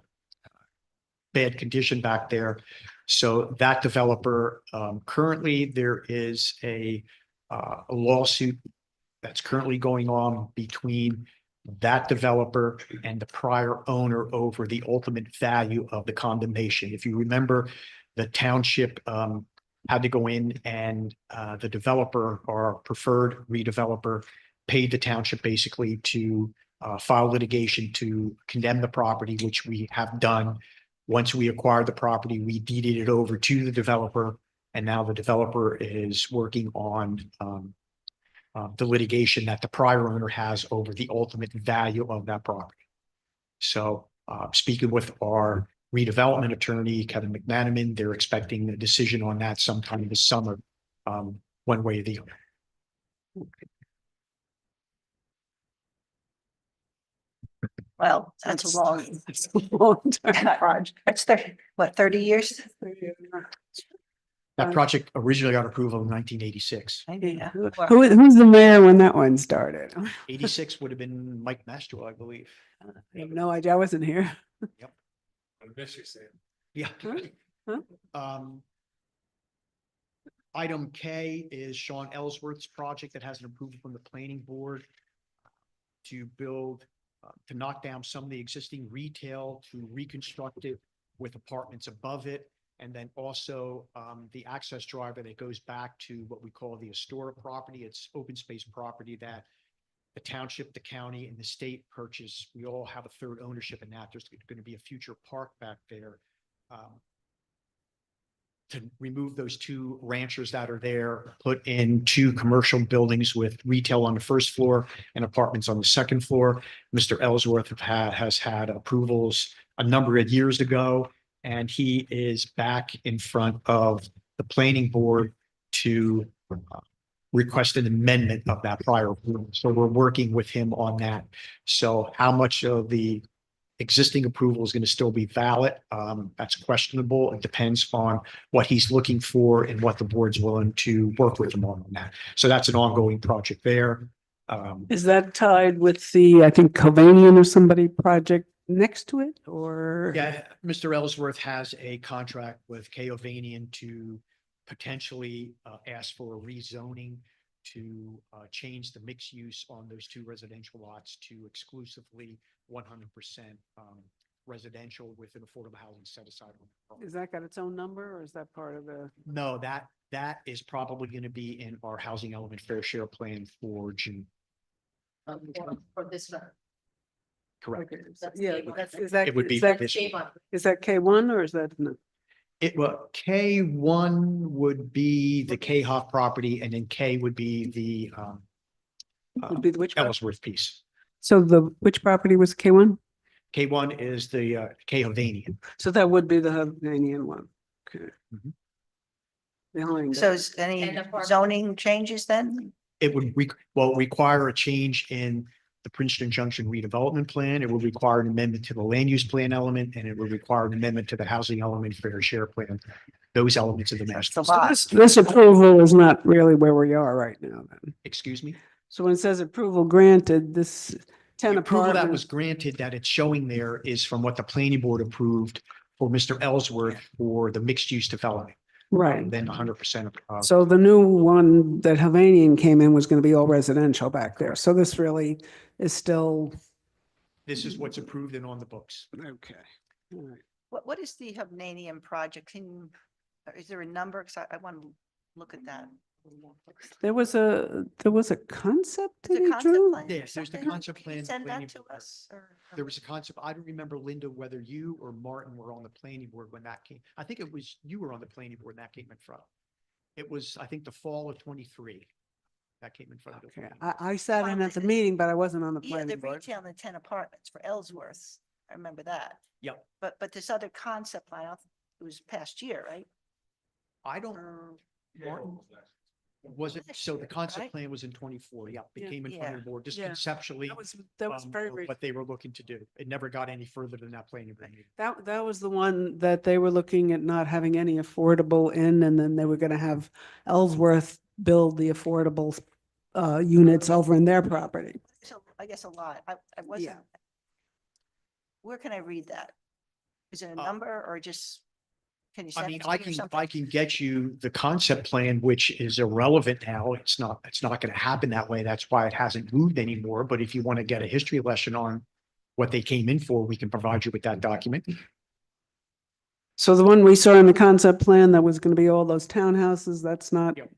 bad condition back there. So that developer, currently there is a lawsuit that's currently going on between that developer and the prior owner over the ultimate value of the condemnation. If you remember, the township had to go in and the developer or preferred redeveloper paid the township basically to file litigation to condemn the property, which we have done. Once we acquired the property, we deeded it over to the developer, and now the developer is working on the litigation that the prior owner has over the ultimate value of that property. So speaking with our redevelopment attorney, Kevin McManaman, they're expecting a decision on that sometime this summer, one way or the other. Well, that's a long, That's a long time project. that's 30, what, 30 years? That project originally got approval in 1986. Maybe, Yeah. yeah. Well, Who's the mayor when that one started? 86 would have been Mike Mastro, I believe. I have no idea. I wasn't here. I miss you, Sam. Yeah. Huh? Um, Item K is Sean Ellsworth's project that has an approval from the planning board to build, to knock down some of the existing retail, to reconstruct it with apartments above it. And then also the access driveway that goes back to what we call the Astoria property. It's open space property that the township, the county, and the state purchase. We all have a third ownership in that. There's going to be a future park back there. To remove those two ranchers that are there, put in two commercial buildings with retail on the first floor and apartments on the second floor. Mr. Ellsworth has had approvals a number of years ago, and he is back in front of the planning board to request an amendment of that prior approval. So we're working with him on that. So how much of the existing approval is going to still be valid? That's questionable. It depends on what he's looking for and what the board's willing to work with him on that. So that's an ongoing project there. Is that tied with the, I think, Covanian or somebody project next to it, or? Yeah, Mr. Ellsworth has a contract with K. Ovanian to potentially ask for a rezoning to change the mixed use on those two residential lots to exclusively 100% residential with an affordable housing set aside. Is that got its own number, or is that part of the? No, that is probably going to be in our housing element fair share plan for June. For this one. Correct. Okay, That's yeah, K1. is that, It would be is that, this- is that K1 or is that? No? It, well, K1 would be the K-Hop property, and then K would be the Would be the which? Ellsworth piece. So which property was K1? K1 is the K. Hovanian. So that would be the Hovnanian one. Okay. Mhm. Behind. So it. is any And apartment. zoning changes then? It would require a change in the Princeton Junction redevelopment plan. It would require an amendment to the land use plan element, and it would require an amendment to the housing element fair share plan. Those elements of the master. That's a lot. This approval is not really where we are right now then. Excuse me? So when it says approval granted, this 10 The approval that apartments. was granted that it's showing there is from what the planning board approved for Mr. Ellsworth for the mixed use development. Right. Then 100% of. So the new one that Hovnanian came in was going to be all residential back there. So this really is still. This is what's approved and on the books. Okay. All right. What is the Hovnanian project? Is there a number? Because I want to look at that. There was a concept The that he concept drew? plan or Yes, there's the something? concept Can you plan, Send planning that to board. us or? There was a concept. I don't remember, Linda, whether you or Martin were on the planning board when that came. I think it was you were on the planning board when that came in front. It was, I think, the fall of 23. That came in front of the. Okay, planning board. I sat in at the meeting, but I wasn't on the Yeah, the planning board. retail and the 10 apartments for Ellsworth. I remember that. Yep. But this other concept plan, it was past year, right? I don't, Martin, was it? So the concept plan was in 24. Yeah, Yeah. it came in front of the board just Yeah. conceptually. That was very, very, What they were looking to do. It never got any further than that planning board meeting. that was the one that they were looking at not having any affordable in, and then they were gonna have Ellsworth build the affordable units over in their property. So I guess a lot. I wasn't. Where can I read that? Is it a number or just? Can you I send mean, it to I me or can, something? I can get you the concept plan, which is irrelevant now. It's not going to happen that way. That's why it hasn't moved anymore. But if you want to get a history lesson on what they came in for, we can provide you with that document. So the one we saw in the concept plan that was gonna be all those townhouses, that's not. Yep.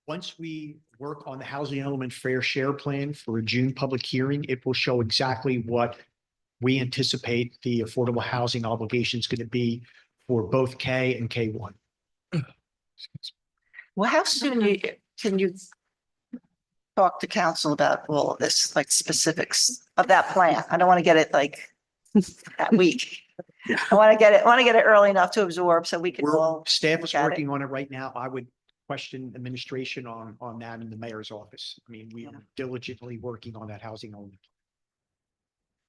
Once we work on the housing element fair share plan for a June public hearing, it will show exactly what we anticipate the affordable housing obligation is going to be for both K and K1. Well, how soon can you talk to council about all of this, like specifics of that plan? I don't want to get it like that week. I want to get it early enough to absorb so we can all. Staff is look at it. working on it right now. I would question administration on that in the mayor's office. I mean, we Yeah. are diligently working on that housing element.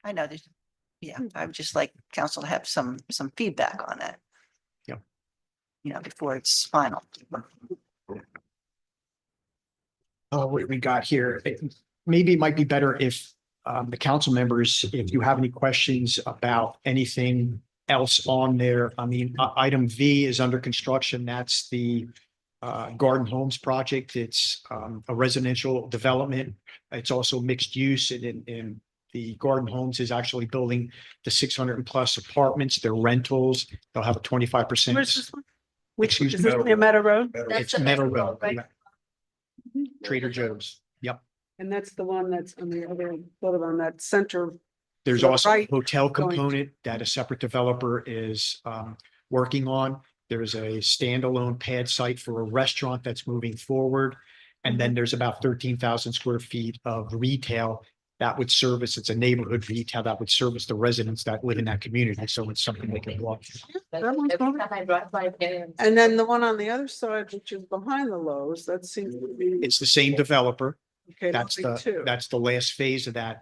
I know there's Yeah, I would just like council to have some feedback on that. Yeah. You know, before it's final. Oh, what we got here, maybe it might be better if the council members, if you have any questions about anything else on there. I mean, item V is under construction. That's the Garden Homes project. It's a residential development. It's also mixed use and the Garden Homes is actually building the 600 plus apartments. They're rentals. They'll have a 25%. Where's this one? Which, Excuse is me? this near Meadow Road? It's Meadow Road, right? Trader Joe's. Yep. And that's the one that's on the other, sort of on that center. There's To the also a right, hotel going- component that a separate developer is working on. There's a standalone pad site for a restaurant that's moving forward. And then there's about 13,000 square feet of retail that would service, it's a neighborhood retail that would service the residents that live in that community. So it's something they can walk. That one's Every moving. time I drive by there. And then the one on the other side, which is behind the Lowe's, that seems to be. It's the same developer. Okay, That's moving too. that's the last phase of that.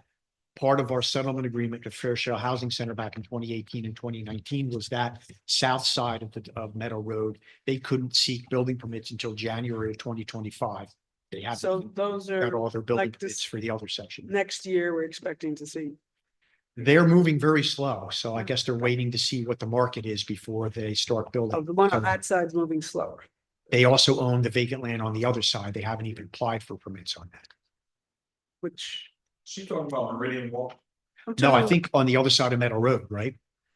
Part of our settlement agreement with Fair Share Housing Center back in 2018 and 2019 was that south side of Meadow Road. They couldn't seek building permits until January of 2025. They So haven't those got are, all their building like this- permits for the other section. next year, we're expecting to see. They're moving very slow, so I guess they're waiting to see what the market is before they start Oh, building. the one on So that side's moving slower. They also own the vacant land on the other side. They haven't even applied for permits on that. Which. She's talking about Meridian Walk. I'm No, I talking- think on the other side of Meadow Road, right?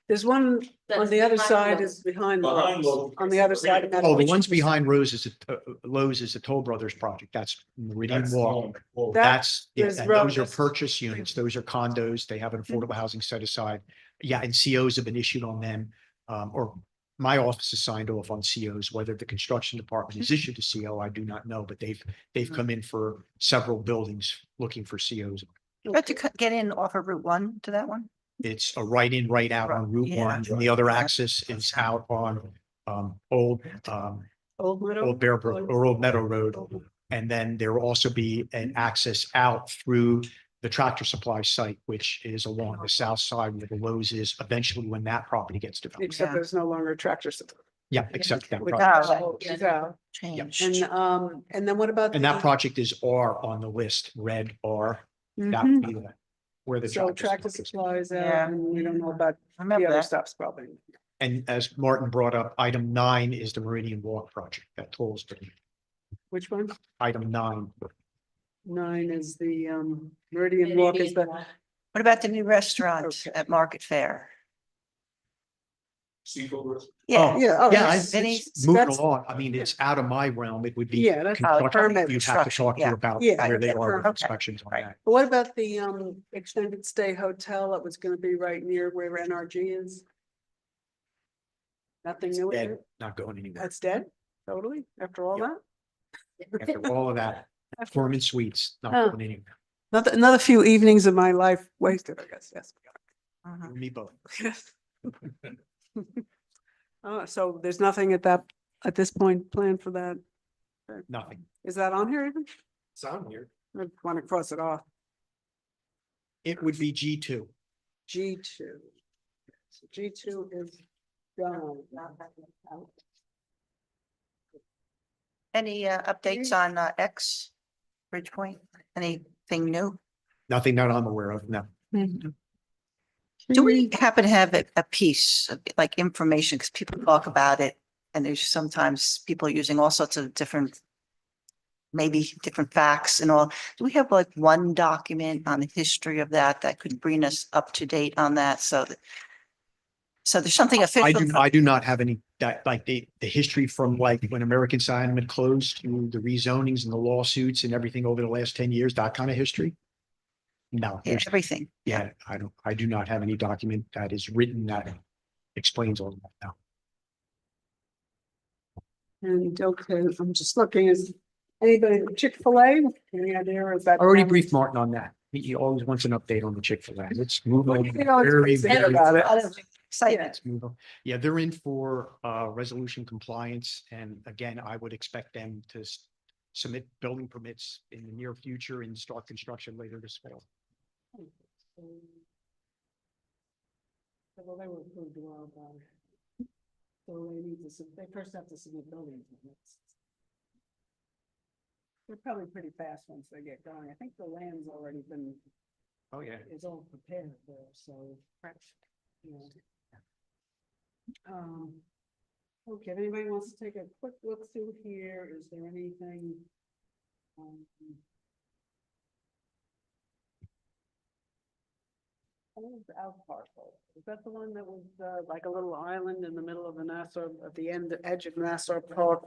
There's one on That's the other behind side Lowe's. is behind Behind Lowe's, Lowe's. on the other side of that. Oh, the ones behind Rose is Lowe's is the Toll Brothers project. That's Meridian That's the Walk. one. That- That's, yeah, there's and those are roads. purchase units. Those are condos. They have an affordable housing set aside. Yeah, and COs have been issued on them. Or my office has signed off on COs, whether the construction department has issued a CO, I do not know, but they've come in for several buildings looking for COs. You have to get in off of Route 1 to that one? It's a right in, right out on Route Yeah. 1, and the other axis is out on Old Old Meadow. Old Bear Brook or Old Meadow Road. And then there will also be an access out through the Tractor Supply site, which is along the south side where the Lowe's is eventually when that property gets developed. Except Yeah. there's no longer a tractor supply. Yeah, except that. Which- project. Oh, is out. Changed. And then what about? And that the- project is R on the list, red R. That Mhm. would be where the. So tractor supplies Yeah. out, and we don't know about I the remember other that. stuff's probably. And as Martin brought up, item 9 is the Meridian Walk project that tolls. Which one? Item 9. 9 is the Meridian Walk is the. What about the new restaurant Okay. at Market Fair? Seafood. Yeah. Yeah. oh, Yeah, that's- it's moving that's- along. I mean, it's out of my realm. It would be. Yeah, that's. construction. permit You'd have to talk to yeah. you about Yeah. where they are with Okay. inspections on Right. that. But what about the extended stay hotel that was gonna be right near where NRG is? Nothing new with Dead, it? not going anywhere. That's dead? Totally? After all Yeah. that? After all of that, Foreman Suites, not Oh. going anywhere. Another few evenings of my life wasted, I guess, yes. Mhm. Me both. Oh, so there's nothing at this point planned for that? Nothing. Is that on here even? It's on here. I want to cross it off. It would be G2. G2. So G2 is gone. Any updates on X Bridgepoint? Anything new? Nothing that I'm aware of, no. Do we happen to have a piece of like information? Because people talk about it and there's sometimes people using all sorts of different, maybe different facts and all. Do we have like one document on the history of that could bring us up to date on that? So there's something official. I do not have any, that, like the history from like when American Sign closed to the rezonings and the lawsuits and everything over the last 10 years, that kind of history. No, Yeah, there's, everything. yeah, I do not have any document that is written that explains all of that now. And okay, I'm just looking, is anybody, Chick-fil-A, any idea, or is that? I already briefed Martin on that. He always wants an update on the Chick-fil-A. It's moving You know, it's very, crazy very. about it. Excitement. It's moving. Yeah, they're in for resolution compliance. And again, I would expect them to submit building permits in the near future and start construction later this fall. Well, they were approved a while back. So they need to, they first have to submit building permits. They're probably pretty fast once they get going. I think the land's already been, Oh, yeah. is all prepared there, so. Yeah. Okay, if anybody wants to take a quick look through here, is there anything? um, What was the out parcel? Is that the one that was like a little island in the middle of the Nassau, at the end, edge of Nassau Park?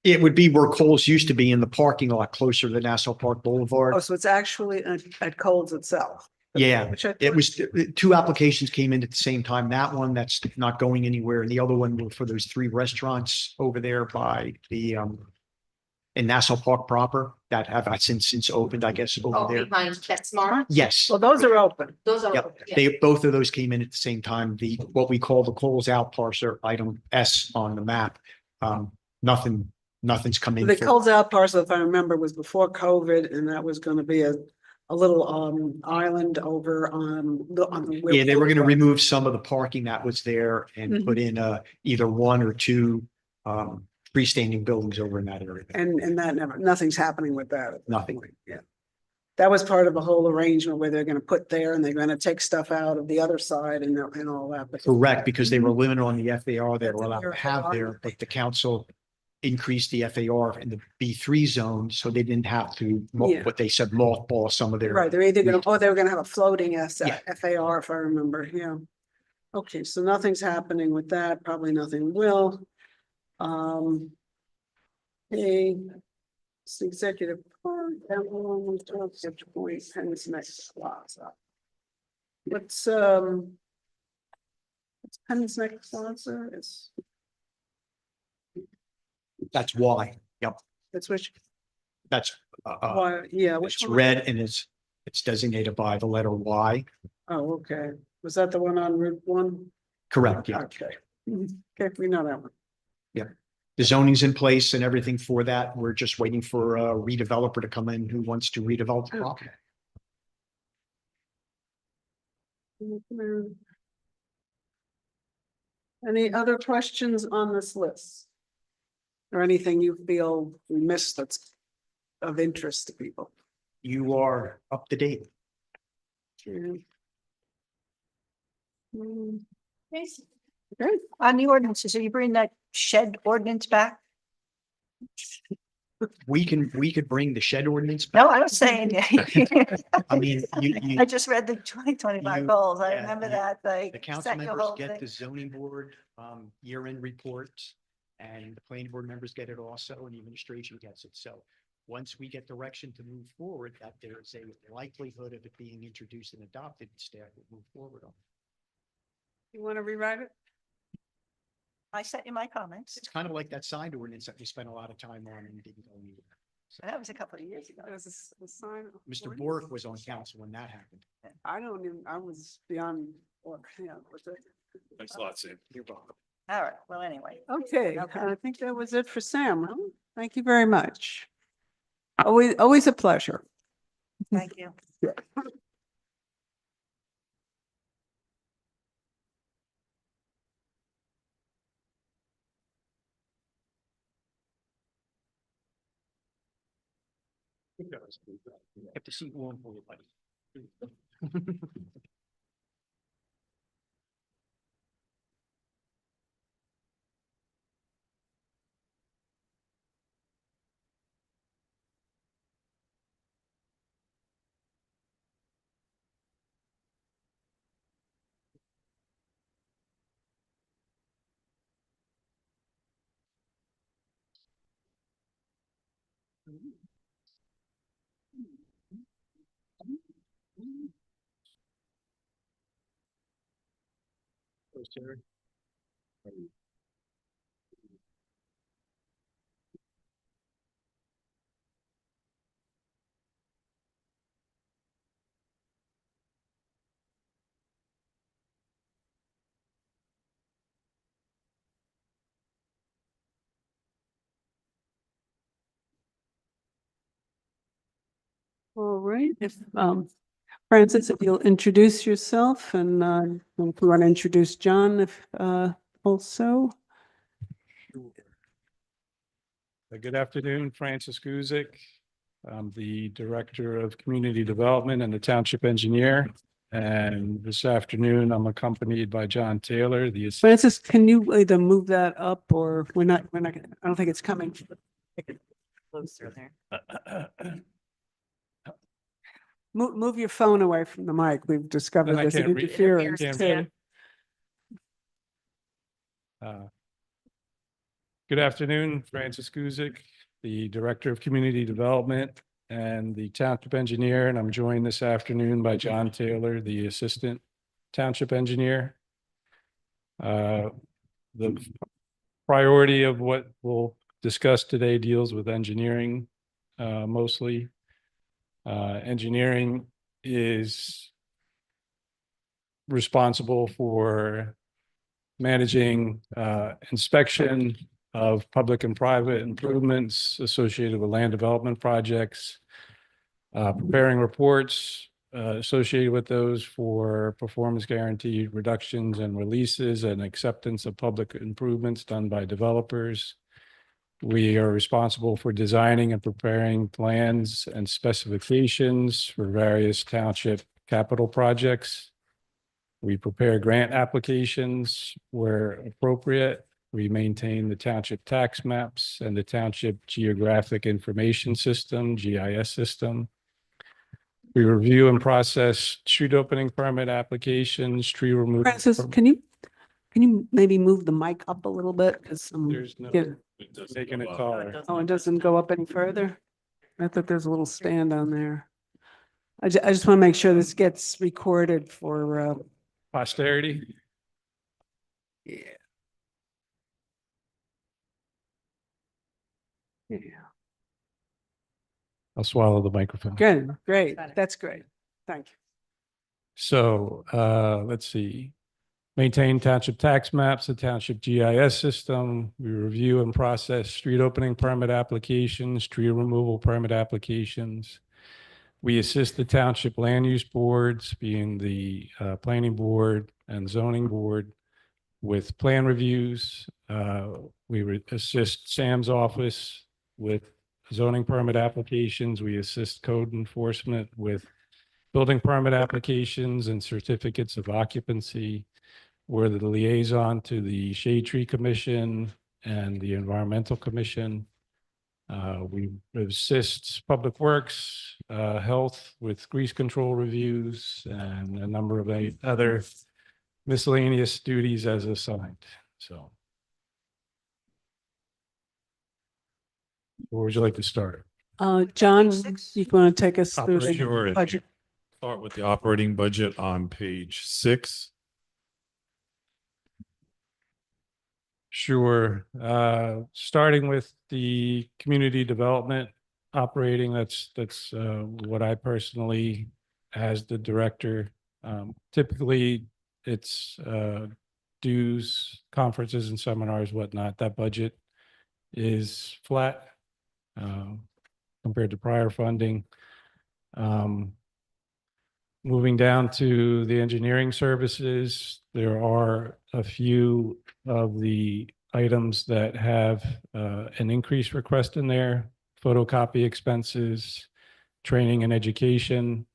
It would be where Coles used to be in the parking lot closer to Nassau Park Boulevard. Oh, so it's actually at Coles itself? Yeah, Which I it thought- was, two applications came in at the same time. That one that's not going anywhere, and the other one were for those three restaurants over there by the in Nassau Park proper that have since opened, I guess, over Oh, there. behind PetSmart? Yes. Well, those are open. Those are. Yep, open, yeah. they, both of those came in at the same time. The, what we call the Coles out parcel, item S on the map. Nothing's come in. The for- Coles out parcel, if I remember, was before COVID, and that was gonna be a little island over on the. Yeah, they were gonna remove some of the parking that was there and put in either one or two freestanding buildings over in that area. And that nothing's happening with that. at this Nothing. point. Yeah. That was part of the whole arrangement where they're gonna put there and they're gonna take stuff out of the other side and all that. But Correct, because they were limited on the FAR they That's were in allowed your to have FAR. there, but the council increased the FAR in the B3 zone, so they didn't have to, Yeah. what they said, mothball some of their. Right, they're either gonna, they were gonna have a floating Yeah. FAR, if I remember, yeah. Okay, so nothing's happening with that, probably nothing will. Hey, it's the executive part, that one, point, Penns Next Plaza. What's Penns Next Plaza? That's why, yep, It's which, that's, why, yeah, which it's one? red and it's designated by the letter Y. Oh, okay. Was that the one on Route 1? Correct, yeah. Okay. Okay, we know that one. The zoning's in place and everything for that. We're just waiting for a redeveloper to come in who wants to redevelop the property. Any other questions on this list? Or anything you feel we missed that's of interest to people? You are up to date. Yeah. Okay. On the ordinances, are you bringing that shed ordinance back? We could bring the shed ordinance back. No, I was saying. I mean, I just read the 2025 goals. I yeah, remember you- that, like. the council set your members whole get thing. the zoning board year-end reports, and the planning board members get it also, and the administration gets it. So once we get direction to move forward, that there's a likelihood of it being introduced and adopted, staff will move forward on. You want to rewrite it? I sent you my comments. It's kind of like that signed ordinance that we spent a lot of time on and didn't go anywhere. So That was a couple of years ago. There's a sign. Mr. Bork was on council when that happened. I don't even, I was beyond, or, yeah, was it? Thanks a lot, Sam. You're welcome. All right, well, anyway. Okay, Okay. I think that was it for Sam. Huh? Thank you very much. Always a pleasure. Thank you. Have to see one for you, buddy. All right, if Francis, if you'll introduce yourself and if we want to introduce John if also. Good afternoon, Francis Guzik. I'm the Director of Community Development and the Township Engineer. And this afternoon, I'm accompanied by John Taylor, the Francis, can you either move that up or we're not, I don't think it's coming. Closer there. Move your phone away from the mic. We've discovered And I there's an can't read- interference can't too. Good afternoon, Francis Guzik, the Director of Community Development and the Township Engineer, and I'm joined this afternoon by John Taylor, the Assistant Township Engineer. The priority of what we'll discuss today deals with engineering, mostly. Engineering is responsible for managing inspection of public and private improvements associated with land development projects, preparing reports associated with those for performance guarantee reductions and releases and acceptance of public improvements done by developers. We are responsible for designing and preparing plans and specifications for various township capital projects. We prepare grant applications where appropriate. We maintain the township tax maps and the township geographic information system, GIS system. We review and process street opening permit applications, tree removal. Francis, can you maybe move the mic up a little bit? Because There's no taking it taller. oh, it doesn't go up any further? I thought there's a little stand on there. I just want to make sure this gets recorded for Posterity. yeah. I'll swallow the microphone. Good, great. That's great. Thank you. So let's see. Maintain township tax maps, the township GIS system. We review and process street opening permit applications, tree removal permit applications. We assist the township land use boards, being the planning board and zoning board, with plan reviews. We assist Sam's office with zoning permit applications. We assist code enforcement with building permit applications and certificates of occupancy. We're the liaison to the Shade Tree Commission and the Environmental Commission. We assist Public Works, Health with grease control reviews and a number of other miscellaneous duties as assigned. So where would you like to start? John, Six. you want to take us through the Sure. budget? Start with the operating budget on page 6. Sure. Starting with the community development operating, that's what I personally, as the director, typically it's dues, conferences and seminars, whatnot. That budget is flat compared to prior funding. Moving down to the engineering services, there are a few of the items that have an increased request in there: photocopy expenses, training and education,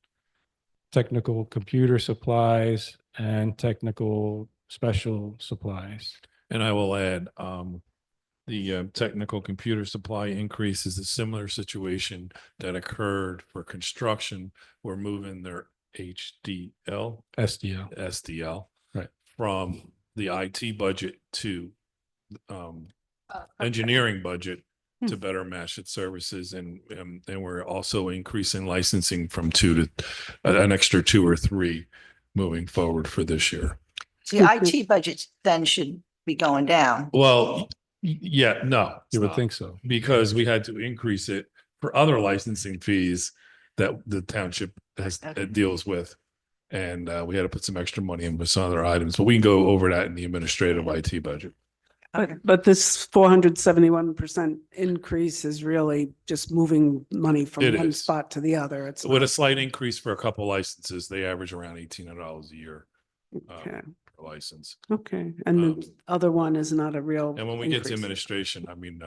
technical computer supplies, and technical special supplies. And I will add, the technical computer supply increase is a similar situation that occurred for construction. We're moving their SDL Right. from the IT budget to engineering budget to better match its services, and we're also increasing licensing from 2 to an extra 2 or 3 moving forward for this year. The IT budgets then should be going down. Well, yeah, no, You would it's not, think so. because we had to increase it for other licensing fees that the township deals with. And we had to put some extra money in with some other items, but we can go over that in the administrative IT budget. Okay. But this 471% increase is really just moving money from It one is. spot to the other. It's With a not- slight increase for a couple licenses, they average around $1,800 a year Okay, per license. okay. And Um, the other one is not a real And when we get to increase. administration, I mean,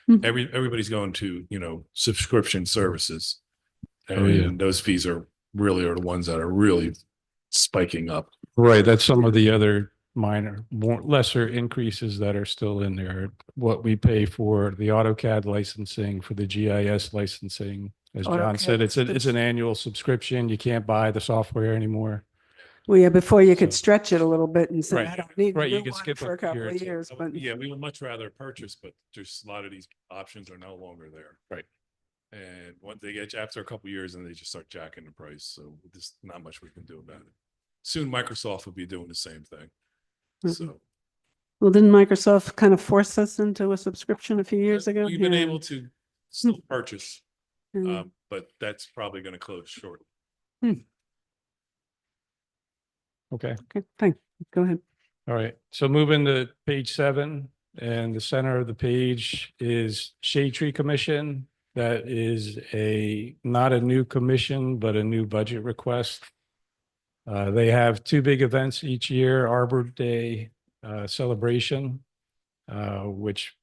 Mhm. everybody's going to, subscription services. Oh, yeah. And those fees are the ones that are really spiking up. Right, that's some of the other minor, more lesser increases that are still in there. What we pay for the AutoCAD licensing, for the GIS licensing. As John said, AutoCAD it's an annual subscription. You can't buy the software anymore. Well, yeah, before you could So- stretch it a little bit and say, Right, I don't need a right, you new could one skip for a a couple year or of two. years, but Yeah, we would much rather purchase, but there's a lot of these options are no longer there. Right. And once they get, after a couple of years, and they just start jacking the price. So there's not much we can do about it. Soon Microsoft will be doing the same thing. So well, didn't Microsoft kind of force us into a subscription a few years ago? we've been Yeah. able to still purchase, Yeah. but that's probably going to close short. Okay, Okay, thanks. Go ahead. all right. So moving to page 7, and the center of the page is Shade Tree Commission. That is not a new commission, but a new budget request. They have 2 big events each year: Arbor Day celebration, which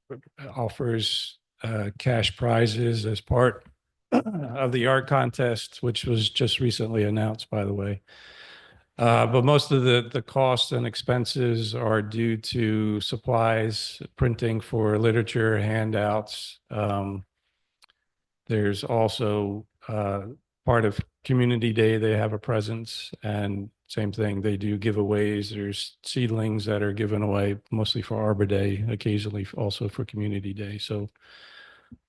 offers cash prizes as part of the art contest, which was just recently announced, by the way. But most of the costs and expenses are due to supplies, printing for literature, handouts. There's also part of Community Day, they have a presence, and same thing, they do giveaways. There's seedlings that are given away mostly for Arbor Day, occasionally also for Community Day. So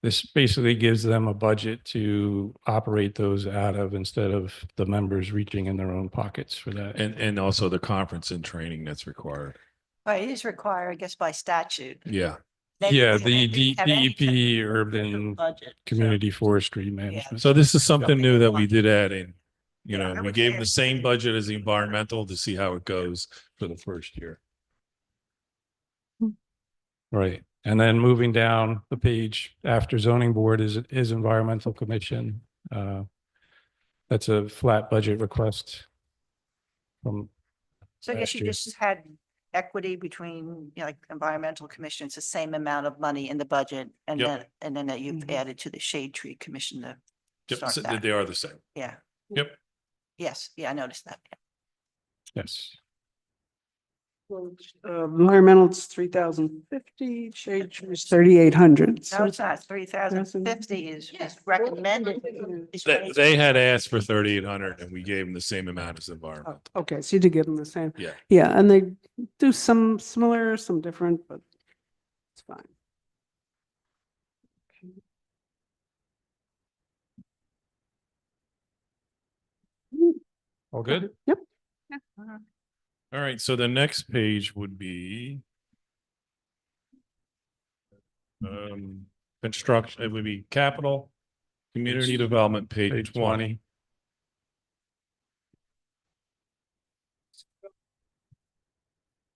this basically gives them a budget to operate those out of, instead of the members reaching in their own pockets for that. And also the conference and training that's required. Right, it is required, I guess, by statute. Yeah. They Yeah, didn't the have any DEP, urban budget, so- community forestry management. So this is something new that we did add in. Yeah, I We would gave say the same budget as the environmental to see how it goes for the first year. Right. And then moving down the page after zoning board is environmental commission. That's a flat budget request from, So I guess you last year. just had equity between, like environmental commission, it's the same amount of money in the budget. And Yep. then that you've Mhm. added to the shade tree commission to Yep, start so that. they are the same. Yeah. Yep. Yes, yeah, I noticed that. Yeah. yes. Environmental, it's 3,050, shade tree is 3,800. No, So it's not. 3,050 is recommended. is They had asked for 3,800 and we gave them the same amount as environmental. okay, so you did give them the same. Yeah. Yeah, and they do some similar, some different, but it's fine. All good? Yep. All right, so the next page would be construction, it would be capital, community development, page 20.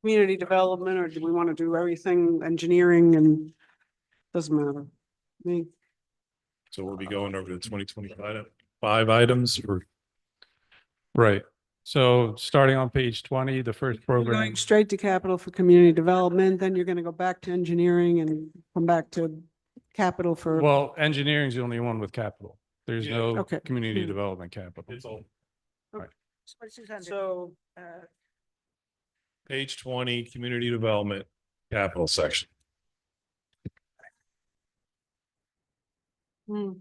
Community development, or do we want to do everything, engineering, and doesn't matter. I mean, So we'll be going over the 2025 items for Right. So starting on page 20, the first we're program. going straight to capital for community development, then you're going to go back to engineering and come back to capital for, Well, engineering is the only one with capital. There's Yeah. no Okay. community Yeah. development capital. it's all So this is under, so, page 20, community development, capital section. hmm,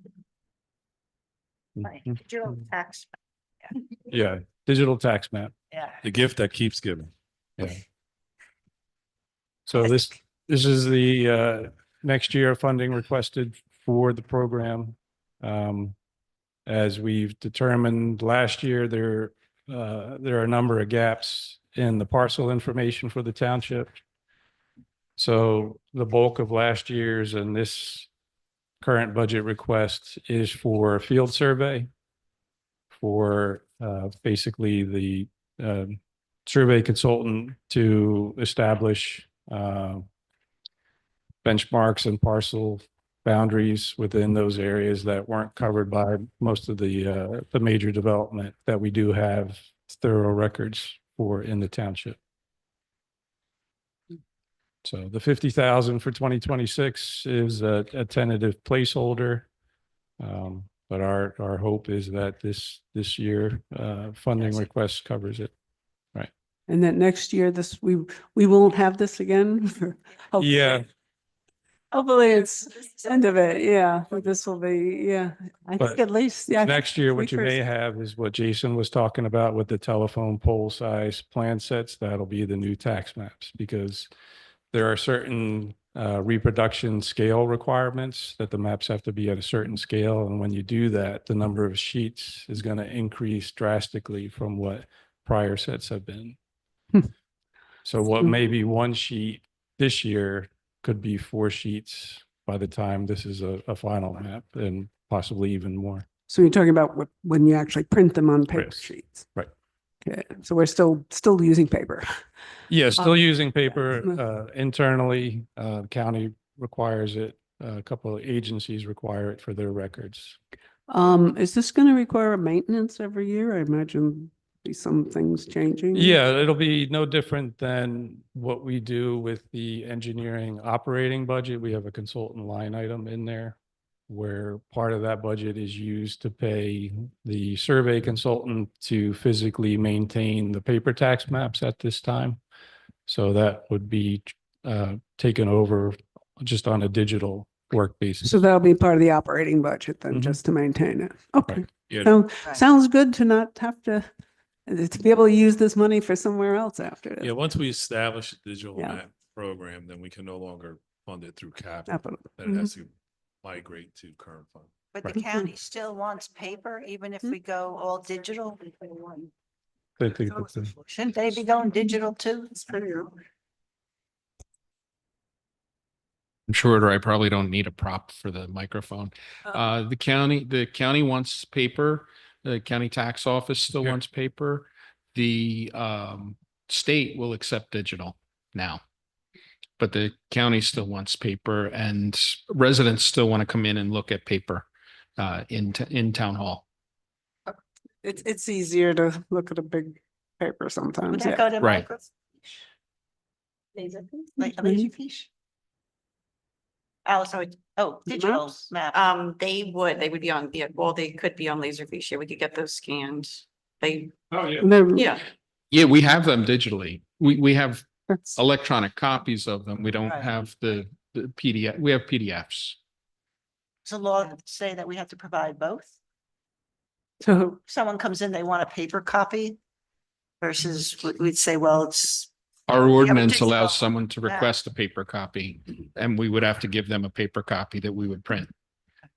right, Mhm. digital tax, Yeah, digital tax map. yeah. The gift that keeps giving. Yeah. So this is the next year funding requested for the program. As we've determined last year, there are a number of gaps in the parcel information for the township. So the bulk of last year's and this current budget request is for a field survey for basically the survey consultant to establish benchmarks and parcel boundaries within those areas that weren't covered by most of the major development that we do have thorough records for in the township. So the 50,000 for 2026 is a tentative placeholder. But our hope is that this year, funding request covers it. Right. And then next year, we won't have this again. Hopefully. Yeah. Hopefully it's end of it. Yeah, this will be, yeah, I think But at least, yeah. I think Next year, what you may first- have is what Jason was talking about with the telephone pole size plan sets. That'll be the new tax maps because there are certain reproduction scale requirements that the maps have to be at a certain scale. And when you do that, the number of sheets is going to increase drastically from what prior sets have been. So what may be one sheet this year could be 4 sheets by the time this is a final map and possibly even more. So you're talking about when you actually print them on paper Right. sheets. Right. Okay, so we're still using paper. Yeah, still Um, using paper internally. County requires it. A couple of agencies require it for their records. Is this going to require a maintenance every year? I imagine be some things changing. Yeah, it'll be no different than what we do with the engineering operating budget. We have a consultant line item in there where part of that budget is used to pay the survey consultant to physically maintain the paper tax maps at this time. So that would be taken over just on a digital work basis. So that'll be part of the operating budget then, Mhm. just to maintain it. Okay. Right. Yeah. Sounds good to not have to be able to use this money for somewhere else after this. Yeah, once we establish a digital Yeah. map program, then we can no longer fund it through capital. Capital. Then it has to migrate to current fund. But the county still wants paper, even if we go all digital? I think that's a- Shouldn't they be going digital too? I'm sure I probably don't need a prop for the microphone. The county wants paper. The county tax office still Here. wants paper. The state will accept digital now. But the county still wants paper and residents still want to come in and look at paper in town hall. It's easier to look at a big paper Would sometimes. that Yeah. go to Right. micro? Like a laserfiche? Oh, so it's, digital Maps? map. They would be on, yeah, well, they could be on Laserfiche. Yeah, we could get those scanned. They're- Yeah, Yeah, we have them digitally. We have that's- electronic copies of them. We don't Right. have the PDF. We have PDFs. Does the law say that we have to provide both? So Someone comes in, they want a paper copy versus we'd say, well, it's, Our ordinance digital allows someone to map. request a paper copy and we would have to give them a paper copy that we would print.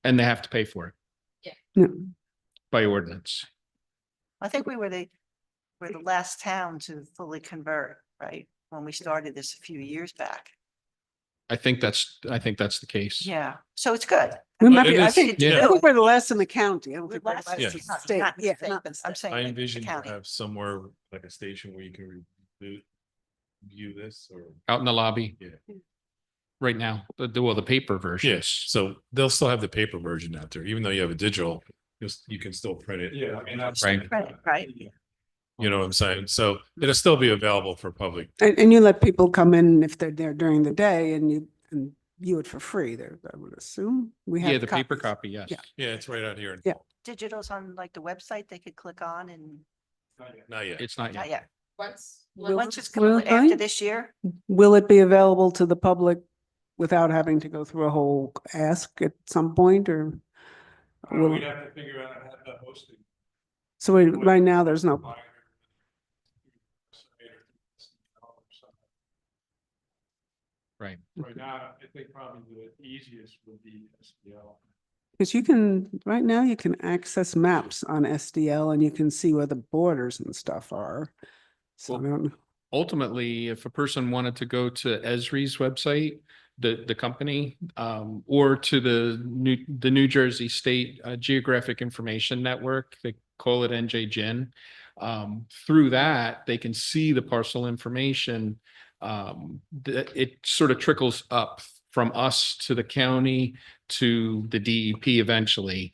And they have to pay for it. Yeah. By ordinance. I think we're the last town to fully convert, right? When we started this a few years back. I think that's the case. Yeah, so it's good. we might it be, I is- think, yeah. I think we're the last in the county. I don't We're think we're the last- last Yeah. in the not- state. not the Yeah, state, not but the I'm state. saying I the envision you county. have somewhere like a station where you can view this or. Out in the lobby. Yeah. Right now, the paper version. Yes, so they'll still have the paper version out there, even though you have a digital, you can still print it. Yeah, I mean, that's. Right. Right. You know what I'm saying? So it'll still be available for public. And you let people come in if they're there during the day and view it for free there, I would assume. We have Yeah, the paper copies. copy, yes. Yeah. Yeah, it's right out here. Yeah. Digital's on like the website they could click on and Not yet. It's not not yet. yet. Will- Once it's will complete it after be? this year, Will it be available to the public without having to go through a whole ask at some point or? will- We'd have to figure out how to host it. So right now, there's no, Right. Right now, I think probably the easiest would be SDL. because you can, right now you can access maps on SDL and you can see where the borders and stuff are. So I Well, don't know. Ultimately, if a person wanted to go to Esri's website, the company, or to the New Jersey State Geographic Information Network, they call it NJGIN. Through that, they can see the parcel information. It sort of trickles up from us to the county to the DEP eventually.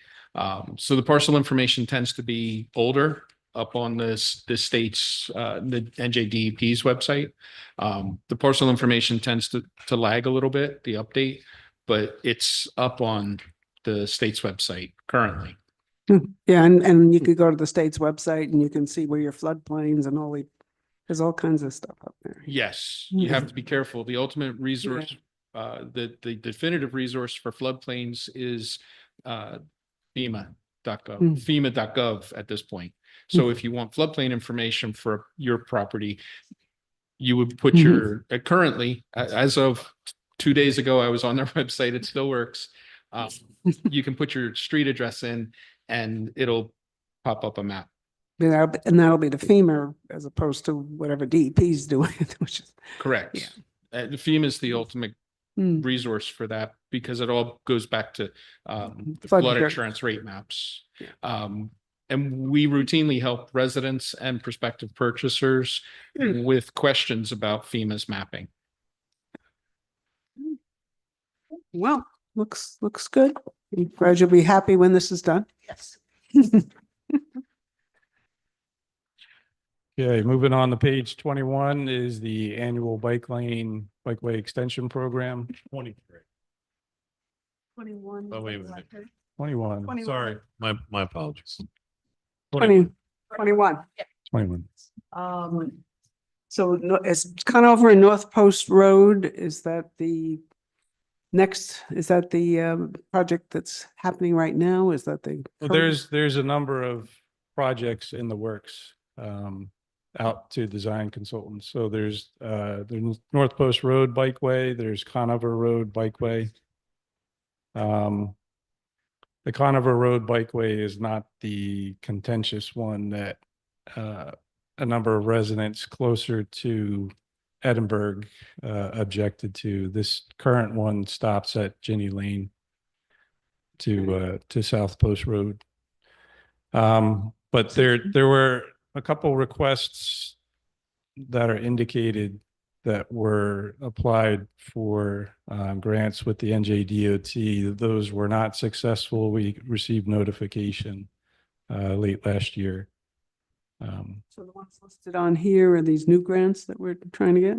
So the parcel information tends to be older up on the state's, the NJDEP's website. The parcel information tends to lag a little bit, the update, but it's up on the state's website currently. Yeah, and you could go to the state's website and you can see where your floodplains and there's all kinds of stuff up there. Yes, you have to be careful. The ultimate resource, the definitive resource for floodplains is FEMA.gov, FEMA.gov at this point. So if you want floodplain information for your property, you would put your, currently, as of 2 days ago, I was on their website, it still works. You can put your street address in and it'll pop up a map. Yeah, and that'll be the FEMA as opposed to whatever DEP is doing, which is. Correct. FEMA is the ultimate resource for that because it all goes back to the flood insurance rate maps. And we routinely help residents and prospective purchasers with questions about FEMA's mapping. Well, looks good. I'm glad you'll be happy when this is done. Yes. Okay, moving on to page 21 is the annual bikeway extension program. 23. 21. Oh, wait a minute. 21. Sorry, my apologies. 20, 21. 21. So it's Conover and North Post Road. Is that the project that's happening right now? Is that the? Well, there's a number of projects in the works out to design consultants. So there's the North Post Road Bikeway, there's Conover Road Bikeway. The Conover Road Bikeway is not the contentious one that a number of residents closer to Edinburgh objected to. This current one stops at Ginny Lane to South Post Road. But there were a couple requests that are indicated that were applied for grants with the NJDOT. Those were not successful. We received notification late last year. So the ones listed on here are these new grants that we're trying to get?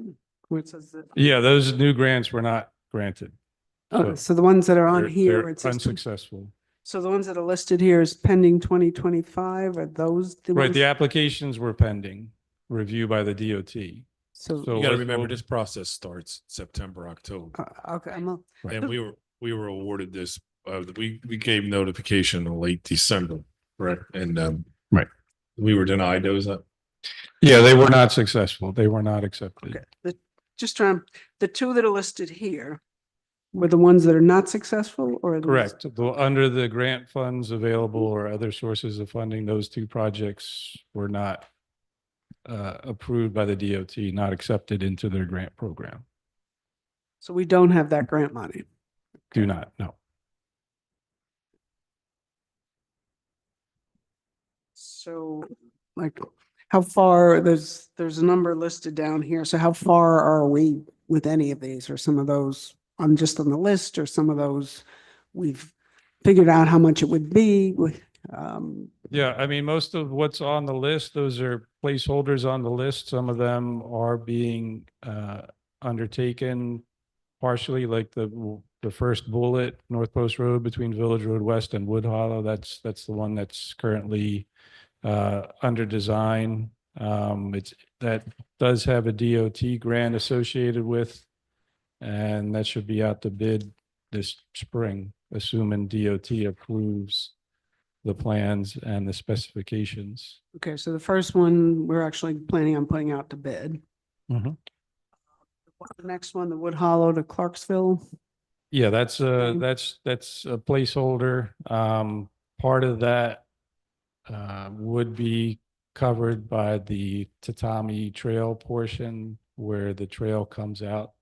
Where it says that. Yeah, those new grants were not granted. Oh, so the ones that are on here, They're it says unsuccessful. So the ones that are listed here is pending 2025, are those? Right, ones? the applications were pending review by the DOT. So You gotta let's remember, vote. this process starts September, October. Okay, And we were awarded this, we gave notification in late December, right? And right, we were denied those. Yeah, they were not successful. They were not accepted. okay. The two that are listed here were the ones that are not successful, or? Correct. Under the grant funds available or other sources of funding, those two projects were not approved by the DOT, not accepted into their grant program. So we don't have that grant money. Do not, no. So like how far, there's a number listed down here. So how far are we with any of these, or some of those just on the list, or some of those we've figured out how much it would be? Yeah, I mean, most of what's on the list, those are placeholders on the list. Some of them are being undertaken partially, like the first bullet, North Post Road between Village Road West and Wood Hollow. That's the one that's currently under design. That does have a DOT grant associated with, and that should be out to bid this spring, assuming DOT approves the plans and the specifications. Okay, so the first one, we're actually planning on putting out to bid. Mhm. The next one, the Wood Hollow to Clarksville. Yeah, that's a placeholder. Part of that would be covered by the Tatami Trail portion, where the trail comes out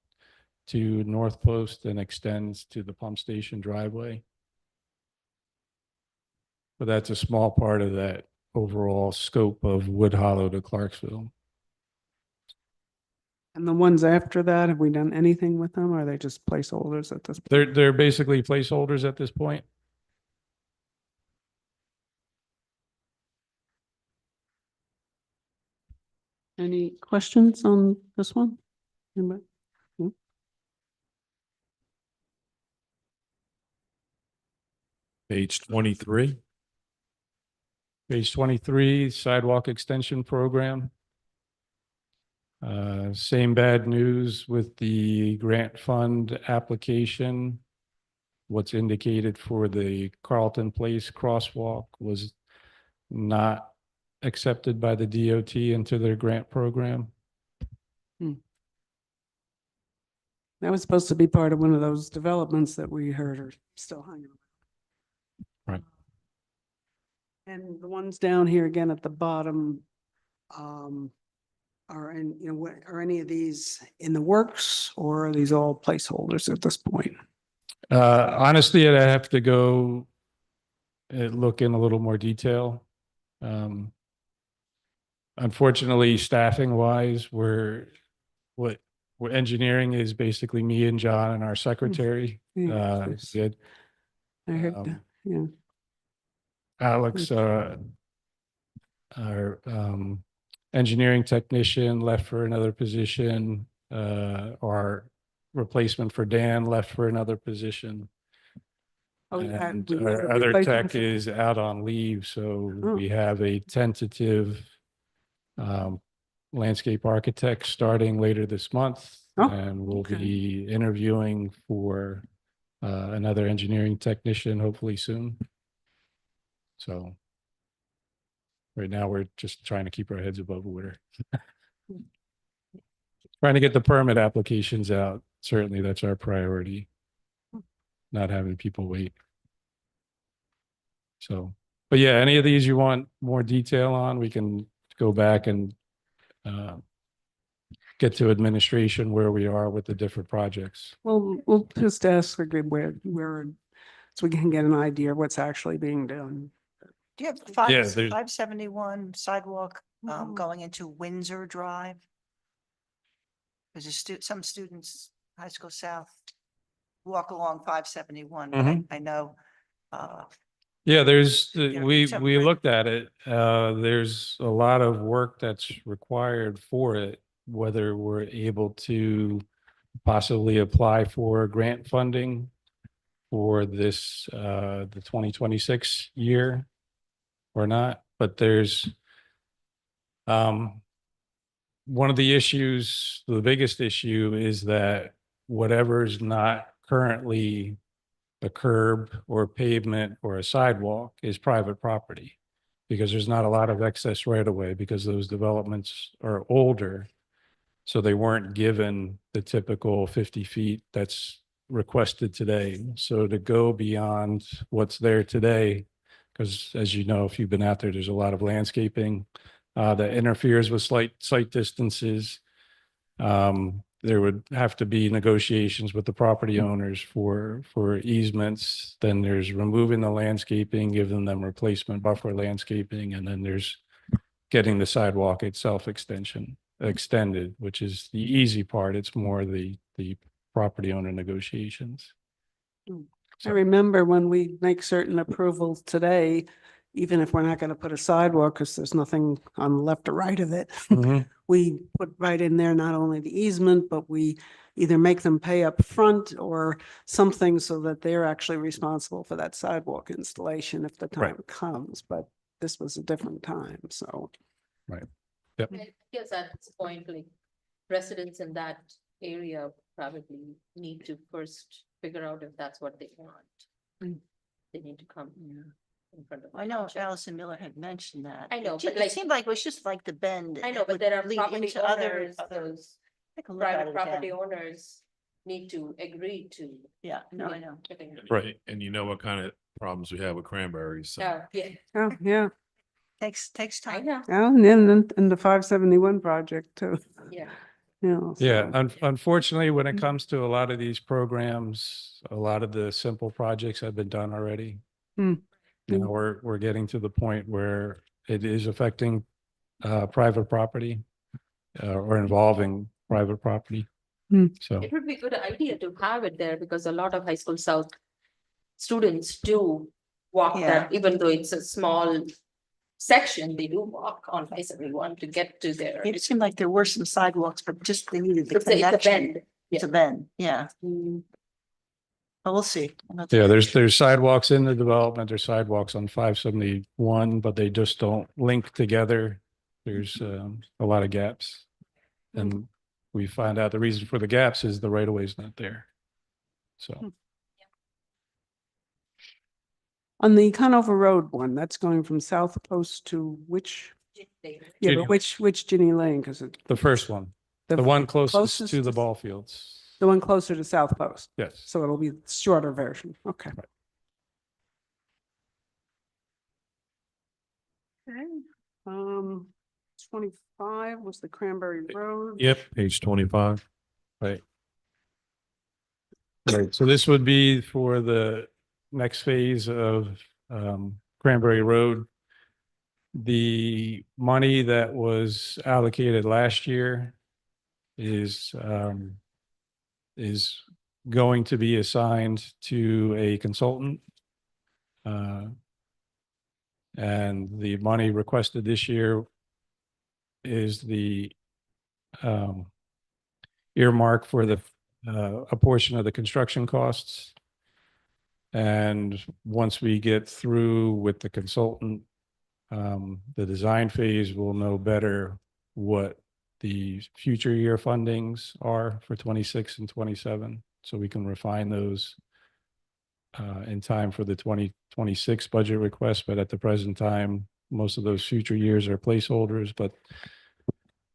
to North Post and extends to the pump station driveway. But that's a small part of that overall scope of Wood Hollow to Clarksville. And the ones after that, have we done anything with them? Or are they just placeholders at this? They're basically placeholders at this point. Any questions on this one? Anybody? Page 23. Page 23, sidewalk extension program. Same bad news with the grant fund application. What's indicated for the Carlton Place crosswalk was not accepted by the DOT into their grant program. That was supposed to be part of one of those developments that we heard are still hanging around. Right. And the ones down here again at the bottom, are any of these in the works, or are these all placeholders at this point? Honestly, I'd have to go look in a little more detail. Unfortunately, staffing wise, what engineering is basically me and John and our secretary. Yeah, Did. I heard, yeah. Alex, our engineering technician left for another position. Our replacement for Dan left for another position. Oh, And we have our a other replacement tech for- is out on leave, so Oh. we have a tentative landscape architect starting later this month. Oh, And we'll okay. be interviewing for another engineering technician hopefully soon. So right now, we're just trying to keep our heads above water. Trying to get the permit applications out. Certainly, that's our priority. Not having people wait. So, but yeah, any of these you want more detail on, we can go back and get to administration where we are with the different projects. Well, we'll just ask where, so we can get an idea of what's actually being done. Do you have Yeah, five, there's- 571 sidewalk Mhm. going into Windsor Drive? There's some students, High School South, walk along 571, but I know, Yeah, Yeah, we separate. looked at it. There's a lot of work that's required for it, whether we're able to possibly apply for grant funding for this, the 2026 year or not, but there's one of the issues, the biggest issue is that whatever's not currently a curb or pavement or a sidewalk is private property. Because there's not a lot of excess right of way because those developments are older. So they weren't given the typical 50 feet that's requested today. So to go beyond what's there today, because as you know, if you've been out there, there's a lot of landscaping that interferes with slight distances. There would have to be negotiations with the property owners for easements. Then there's removing the landscaping, giving them replacement buffer landscaping, and then there's getting the sidewalk itself extended, which is the easy part. It's more the property owner negotiations. I remember when we make certain approvals today, even if we're not going to put a sidewalk because there's nothing on the left or right of it, we put right in there not only the easement, but we either make them pay up front or something so that they're actually responsible for that sidewalk installation if the time comes. But this was a different time, so. Right. Yep. I guess at this point, like residents in that area probably need to first figure out if that's what they want. They need to come in front of. I know Allison Miller had mentioned that. I know, It but it like- seemed like it was just like the bend. I know, It but would there are lead property into other- owners, other- those Take a look at private it property again. owners need to agree to. Yeah, no, I know. Right. And you know what kind of problems we have with cranberries. So. Yeah, Oh, yeah. Takes I time. know, Oh, and then, and the 571 project too. yeah. Yeah, So- unfortunately, when it comes to a lot of these programs, a lot of the simple projects have been done already. Hmm. You know, we're getting to the point where it is affecting private property or involving private property. Hmm. So, It would be a good idea to have it there because a lot of high school south students do walk that, even though it's a small section, they do walk on 571 to get to their. It seemed like there were some sidewalks, but just they needed the It's a connection. bend. It's a bend, yeah. But we'll see. yeah, there's sidewalks in the development, there's sidewalks on 571, but they just don't link together. There's a lot of gaps. And we find out the reason for the gaps is the right of way is not there. So, On the Conover Road one, that's going from South Post to which? Yeah, Ginny but which Ginny Lane? Because it, the first one, the one closest to the ball fields. the one closer to South Post. Yes. So it'll be the shorter version. Okay. Okay. 25 was the Cranberry Road. Yep, page 25. Right. Right, so this would be for the next phase of Cranberry Road. The money that was allocated last year is going to be assigned to a consultant. And the money requested this year is the earmark for the a portion of the construction costs. And once we get through with the consultant, the design phase will know better what the future year fundings are for 26 and 27. So we can refine those in time for the 2026 budget request. But at the present time, most of those future years are placeholders. But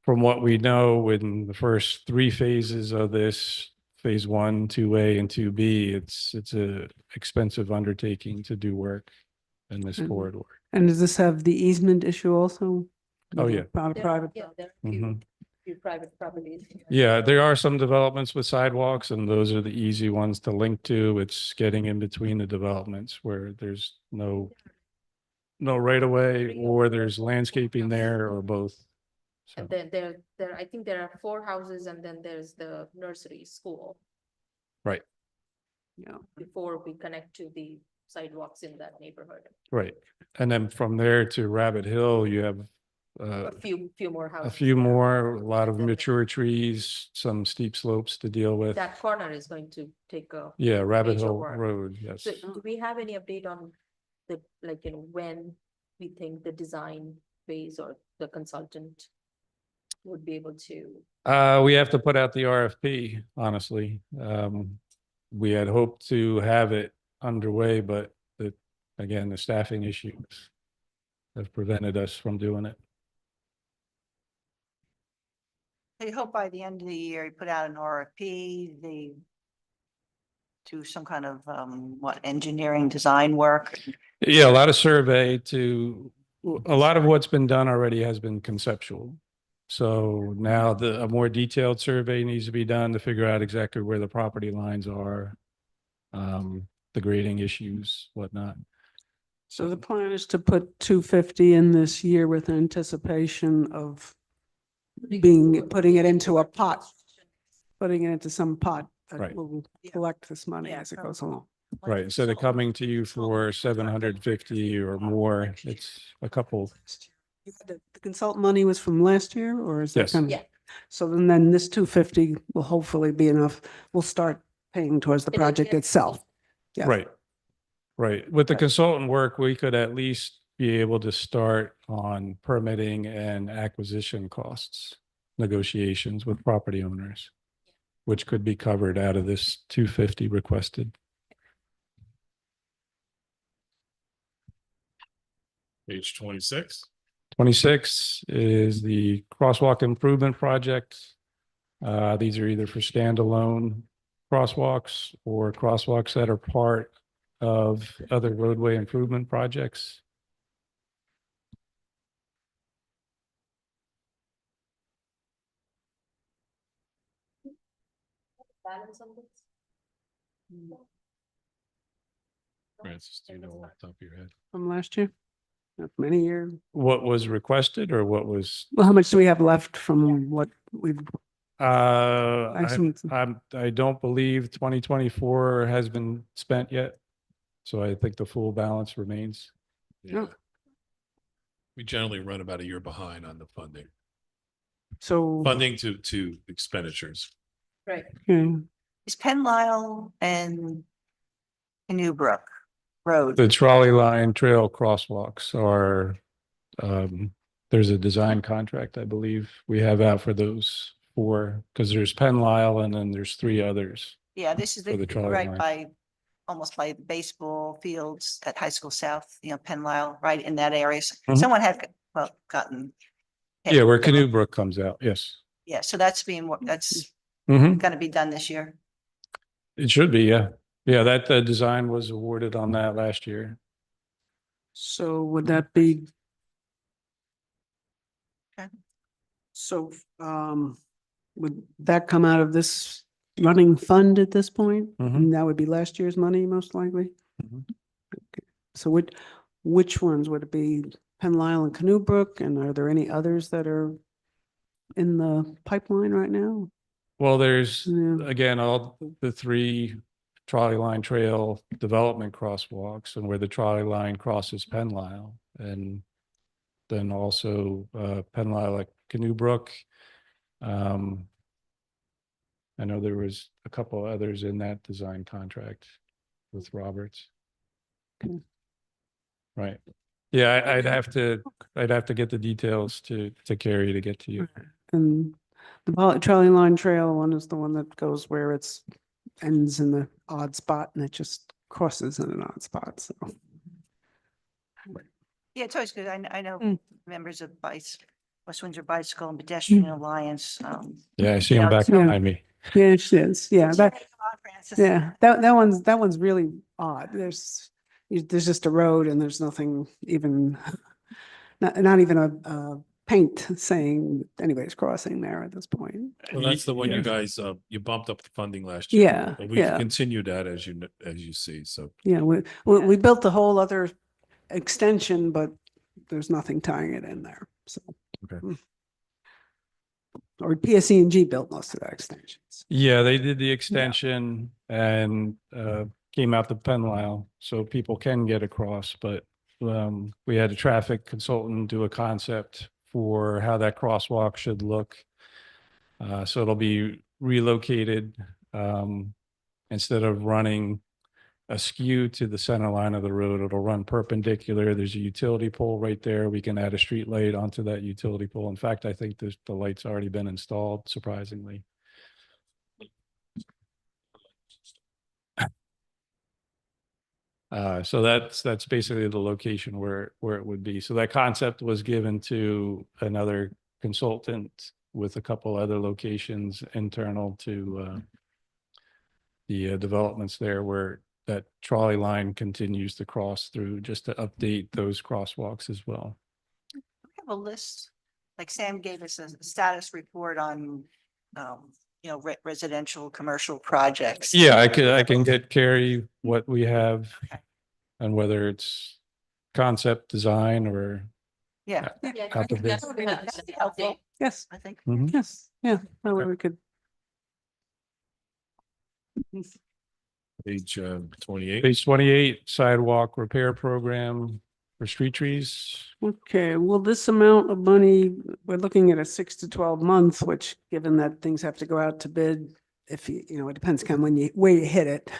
from what we know, in the first three phases of this, phase 1, 2A, and 2B, it's a expensive undertaking to do work in this corridor. And does this have the easement issue also? Oh, yeah. Private. Yeah, there are few private properties. Yeah, there are some developments with sidewalks, and those are the easy ones to link to. It's getting in between the developments where there's no right of way, or there's landscaping there, or both. So, And then there, I think there are 4 houses and then there's the nursery school right, Yeah. before we connect to the sidewalks in that neighborhood. right. And then from there to Rabbit Hill, you have A few more a houses. few there. more, a lot of And then mature trees, some steep slopes to deal with. That corner is going to take a. Yeah, Rabbit major Hill work. Road, yes. So do we have any update on the, like, when we think the design phase or the consultant would be able to? We have to put out the RFP, honestly. We had hoped to have it underway, but again, the staffing issues have prevented us from doing it. They hope by the end of the year, you put out an RFP, they do some kind of, engineering design work. Yeah, a lot of a lot of what's been done already has been conceptual. So now a more detailed survey needs to be done to figure out exactly where the property lines are, the grading issues, whatnot. So the plan is to put 250 in this year with anticipation of putting it into a pot, putting it into some pot that Right. will collect this money Yeah, as it from- goes along. Right, instead of coming to you for 750 or more, it's a couple. You had the consultant money was from last year, or is that Yes. kind of? Yeah. So then this 250 will hopefully be enough. We'll start paying towards the project itself. Yeah. Right. Right. With the Right. consultant work, we could at least be able to start on permitting and acquisition costs, negotiations with property owners, which could be covered out of this 250 requested. Page 26. 26 is the crosswalk improvement project. These are either for standalone crosswalks or crosswalks that are part of other roadway improvement projects. Balance on this? Francis, do you know off the top of your head? From last year? Not many years. What was requested or what was, Well, how much do we have left from what we've I don't believe 2024 has been spent yet. So I think the full balance remains. Yeah. We generally run about a year behind on the funding, So, to expenditures. Right. okay, Is Penn Lyle and Newbrook Road? The trolley line trail crosswalks are, there's a design contract, I believe we have out for those four, because there's Penn Lyle and then there's three others. Yeah, this is For the trolley right line. by, almost by the baseball fields at High School South, Penn Lyle, right in that area. Mhm. Someone had, well, gotten. hit. Yeah, where Canoe Brook comes out, yes. Yeah, so that's that's Mhm. gonna be done this year. It should be, yeah. Yeah, that design was awarded on that last year. so would that be? Okay. So, would that come out of this running fund at this point? Mhm. And that would be last year's money, most likely? Mhm. Okay. So which ones would it be? Penn Lyle and Canoe Brook, and are there any others that are in the pipeline right now? Well, there's, Yeah. again, all the three trolley line trail development crosswalks and where the trolley line crosses Penn Lyle. And then also Penn Lyle at Canoe Brook. I know there was a couple others in that design contract with Roberts. Okay. Right. Yeah, I'd have to get the details to Carrie to get to you. And the trolley line trail one is the one that goes where it's ends in the odd spot and it just crosses in an odd spot, so. Yeah, it's always good. I know Mm. members of West Windsor Bicycle and Pedestrian Alliance. Yeah, I see You him know, back Yeah. behind me. Yeah, she is, yeah, Come that, on, Francis. yeah, that one's really odd. There's just a road and there's nothing even, not even a paint saying anybody's crossing there at this point. Well, that's the one Yeah. you guys, you bumped up the funding last year. Yeah, But we can yeah. continue that as you see, so. Yeah, we built the whole other extension, but there's nothing tying it in there, so. Okay. Or PSE&G built most of that extensions. Yeah, they did the extension and came out to Penn Lyle, so people can get across, but we had a traffic consultant do a concept for how that crosswalk should look. So it'll be relocated, instead of running askew to the center line of the road, it'll run perpendicular. There's a utility pole right there. We can add a street light onto that utility pole. In fact, I think the light's already been installed, surprisingly. So that's basically the location where it would be. So that concept was given to another consultant with a couple other locations internal to the developments there, where that trolley line continues to cross through, just to update those crosswalks as well. We have a list, like Sam gave us a status report on, residential, commercial projects. Yeah, I can get Carrie what we have and whether it's concept design or Yeah. out to bid. That'd be helpful, Yes, I think. Mhm. yes, yeah, that way we could. Page 28. Page 28, sidewalk repair program for street trees. Okay, well, this amount of money, we're looking at a 6 to 12 months, which given that things have to go out to bid, if it depends kind of where you hit it,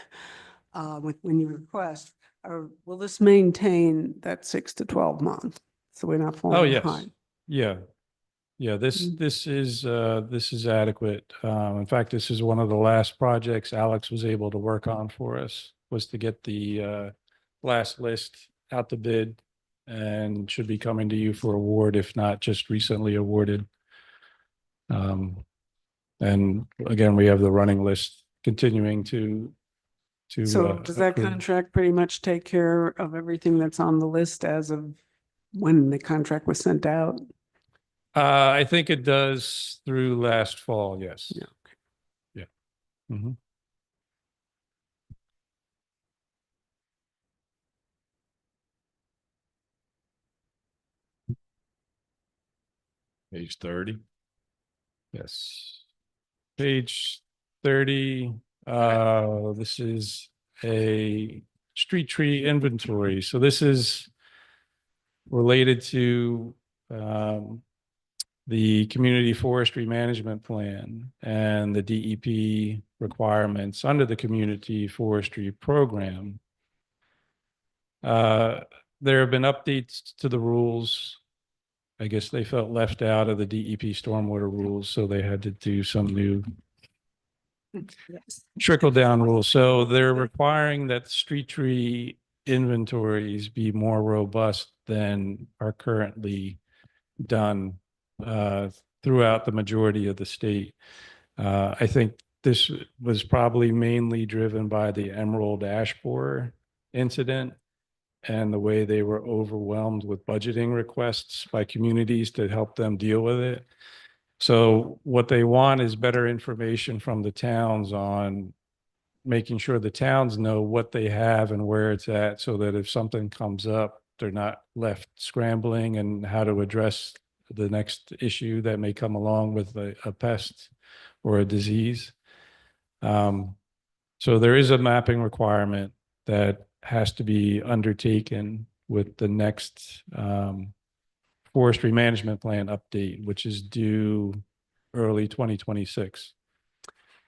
when you request, or will this maintain that 6 to 12 months? So we're not Oh, falling yes. behind. Yeah. Yeah, this is adequate. In fact, this is one of the last projects Alex was able to work on for us, was to get the last list out to bid, and should be coming to you for award, if not just recently awarded. And again, we have the running list continuing to. So does that approve. contract pretty much take care of everything that's on the list as of when the contract was sent out? I think it does through last fall, yes. Yeah. Yeah. Mhm. Page 30. Yes. Page 30, this is a street tree inventory. So this is related to the Community Forestry Management Plan and the DEP requirements under the Community Forestry Program. There have been updates to the rules. I guess they felt left out of the DEP stormwater rules, so they had to do some new trickle down rules. So they're requiring that street tree inventories be more robust than are currently done throughout the majority of the state. I think this was probably mainly driven by the Emerald ash borer incident and the way they were overwhelmed with budgeting requests by communities to help them deal with it. So what they want is better information from the towns on making sure the towns know what they have and where it's at, so that if something comes up, they're not left scrambling and how to address the next issue that may come along with a pest or a disease. So there is a mapping requirement that has to be undertaken with the next forestry management plan update, which is due early 2026.